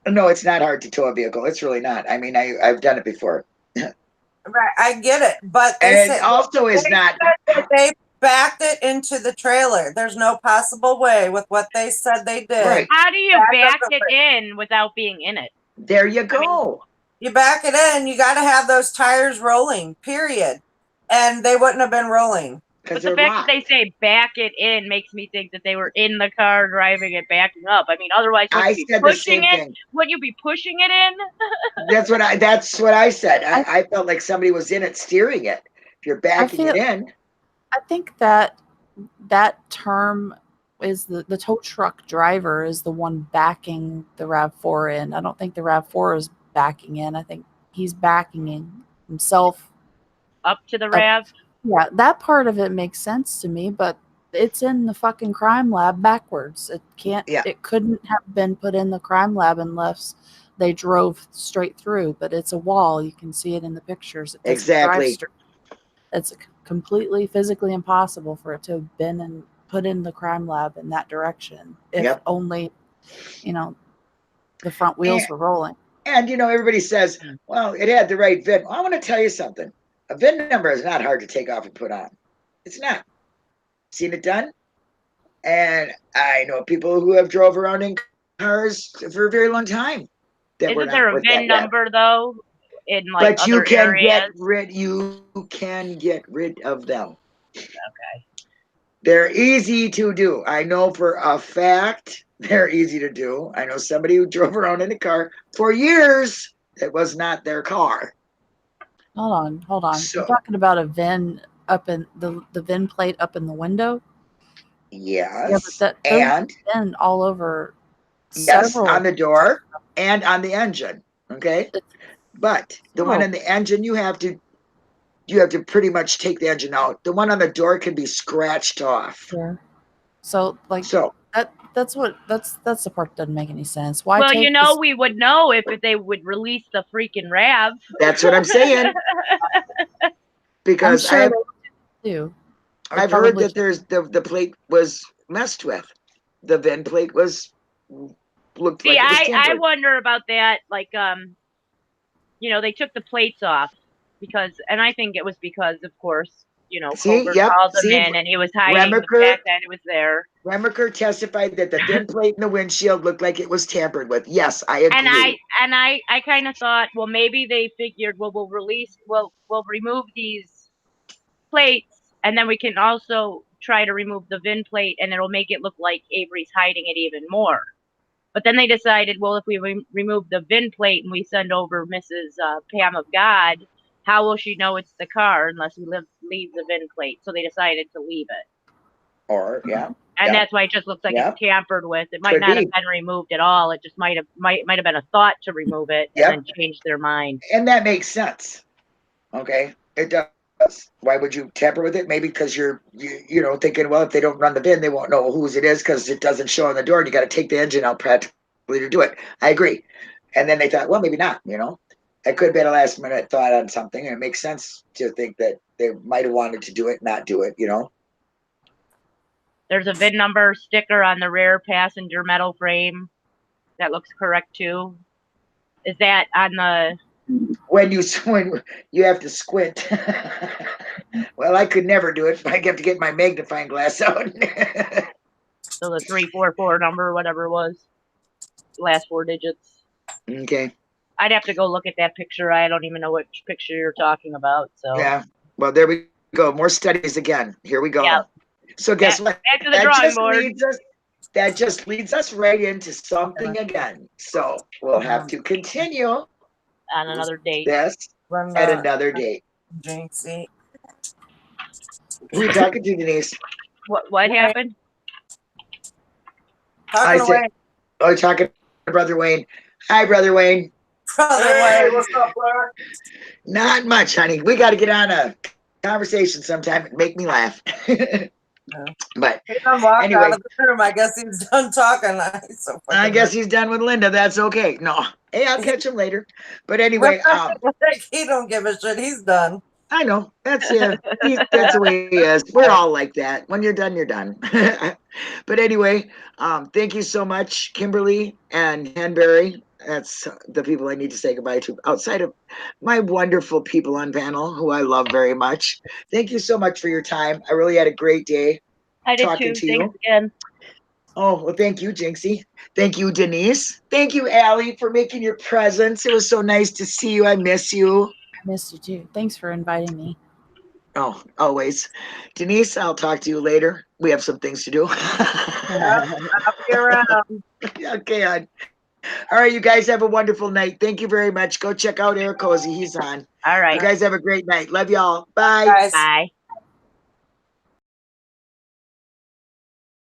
A: No, it's not hard to tow a vehicle. It's really not. I mean, I've done it before.
E: Right, I get it, but
A: And it also is not.
E: They backed it into the trailer. There's no possible way with what they said they did.
A: Right.
C: How do you back
E: doesn't
C: it in without being in it?
A: There you go.
E: You back it in, you got to have those tires rolling, period. And they wouldn't have been rolling.
C: But
A: Because
C: the fact that they say back it in makes me think that they were in the car driving it, backing up. I mean, otherwise,
A: I said the same thing.
C: Would you be pushing it in?
A: That's what I said. I felt like somebody was in it steering it. If you're backing it in.
D: I think that term is the tow truck driver is the one backing the RAV4 in. I don't think the RAV4 is backing in. I think he's backing in himself
C: up to the RAV.
D: Yeah, that part of it makes sense to me, but it's in the fucking crime lab backwards. It can't.
A: Yeah.
D: It couldn't have been put in the crime lab unless they drove straight through. But it's a wall. You can see it in the pictures. It doesn't drive
A: Exactly.
D: straight. It's completely physically impossible for it to have been and put in the crime lab in that direction. If
A: Yep.
D: only, the front wheels were rolling.
A: And everybody says, well, it had the right VIN. I want to tell you something. A VIN number is not hard to take off and put on. It's not. Seen it done? And I know people who have drove around in cars for a very long time.
C: Isn't there a VIN number though? In like
A: But you
C: other
A: can
C: areas?
A: you can get rid of them.
C: Okay.
A: They're easy to do. I know for a fact they're easy to do. I know somebody who drove around in a car for years. It was not their car.
D: Hold on.
A: So-
D: You're talking about a VIN up in the VIN plate up in the window?
A: Yes.
D: Yeah, but
A: and
D: VIN all over
A: yes,
D: several.
A: on the door and on the engine. Okay. But the one
D: Oh.
A: in the engine, you have to pretty much take the engine out. The one on the door can be scratched off.
D: Sure. So like
A: So
D: that's the part that doesn't make any sense. Why?
C: Well,
D: take
C: we would know if they would release the freaking RAV.
A: that's what I'm saying.
D: I'm
A: Because
D: sure they do.
A: I've heard that there's the plate was messed with. The VIN plate looked
C: See,
A: like it was
C: I
A: tampered.
C: wonder about that. Like, they took the plates off and I think it was because, of course,
A: See?
C: Colbert
A: Yep.
C: called him
A: See?
C: in and he was hiding the
A: Remaker-
C: fact that it was there.
A: Remaker testified that the VIN plate in the windshield looked like it was tampered with. Yes, I agree.
C: And I kind of thought, well, maybe they figured, well, we'll remove these plates, and then we can also try to remove the VIN plate, and it'll make it look like Avery's hiding it even more. But then they decided, well, if we remove the VIN plate and we send over Mrs. Pam of God, how will she know it's the car unless we leave the VIN plate? So they decided to leave it.
A: Or yeah.
C: And
A: Yeah.
C: that's why it just looks like
A: Yeah.
C: it's tampered with. It might
A: Could
C: not
A: be.
C: have been removed at all. It just might have been a thought to remove it
A: Yep.
C: and then change their mind.
A: And that makes sense. Okay. It does. Why would you tamper with it? Maybe because you're thinking, well, if they don't run the VIN, they won't know whose it is because it doesn't show on the door and you got to take the engine out practically to do it. I agree. And then they thought, well, maybe not, It could have been a last minute thought on something, and it makes sense to think that they might have wanted to do it, not do it,
C: There's a VIN number sticker on the rear passenger metal frame. That looks correct too. Is that on the?
A: When you have to squint. Well, I could never do it. I have to get my magnifying glass out.
C: So the 344 number, whatever it was, last 4 digits.
A: Okay.
C: I'd have to go look at that picture. I don't even know which picture you're talking about. So
A: Yeah. Well, there we go. More studies again. Here we go.
C: Yeah.
A: So guess what?
C: back to the drawing board.
A: That just leads us right into something again. So we'll have to continue
C: On another date.
A: this
E: When,
A: at another date.
E: Jinxie.
A: Who are you talking to, Denise?
C: What happened?
A: I
E: Talking
A: said-
E: away.
A: Oh, you're talking to Brother Wayne. Hi, Brother Wayne.
E: Brother
F: Hey,
E: Wayne.
F: what's up, Blair?
A: Not much, honey. We got to get on a conversation sometime and make me laugh. But
E: He done walked
A: Anyway.
E: out of the room. I guess he's done talking. He's so
A: I
E: fucking
A: guess he's done with Linda. That's okay. No. Hey, I'll catch him later. But anyway,
E: he don't give a shit. He's done.
A: I know. That's that's the way he is. We're all like that. When you're done, you're done. But anyway, thank you so much, Kimberly and Hanbury. That's the people I need to say goodbye to outside of my wonderful people on panel who I love very much. Thank you so much for your time. I really had a great day.
C: I did
A: Talking
C: too.
A: to you.
C: Thanks again.
A: Oh, well, thank you, Jinxie. Thank you, Denise. Thank you, Allie, for making your presence. It was so nice to see you. I miss you.
D: I missed you too. Thanks for inviting me.
A: Oh, always. Denise, I'll talk to you later. We have some things to do.
E: I'll be around.
A: Okay, hon. All right, you guys have a wonderful night. Thank you very much. Go check out Eric Cozy. He's on.
C: All right.
A: You guys have a great night. Love y'all. Bye.
E: Guys.
C: Bye.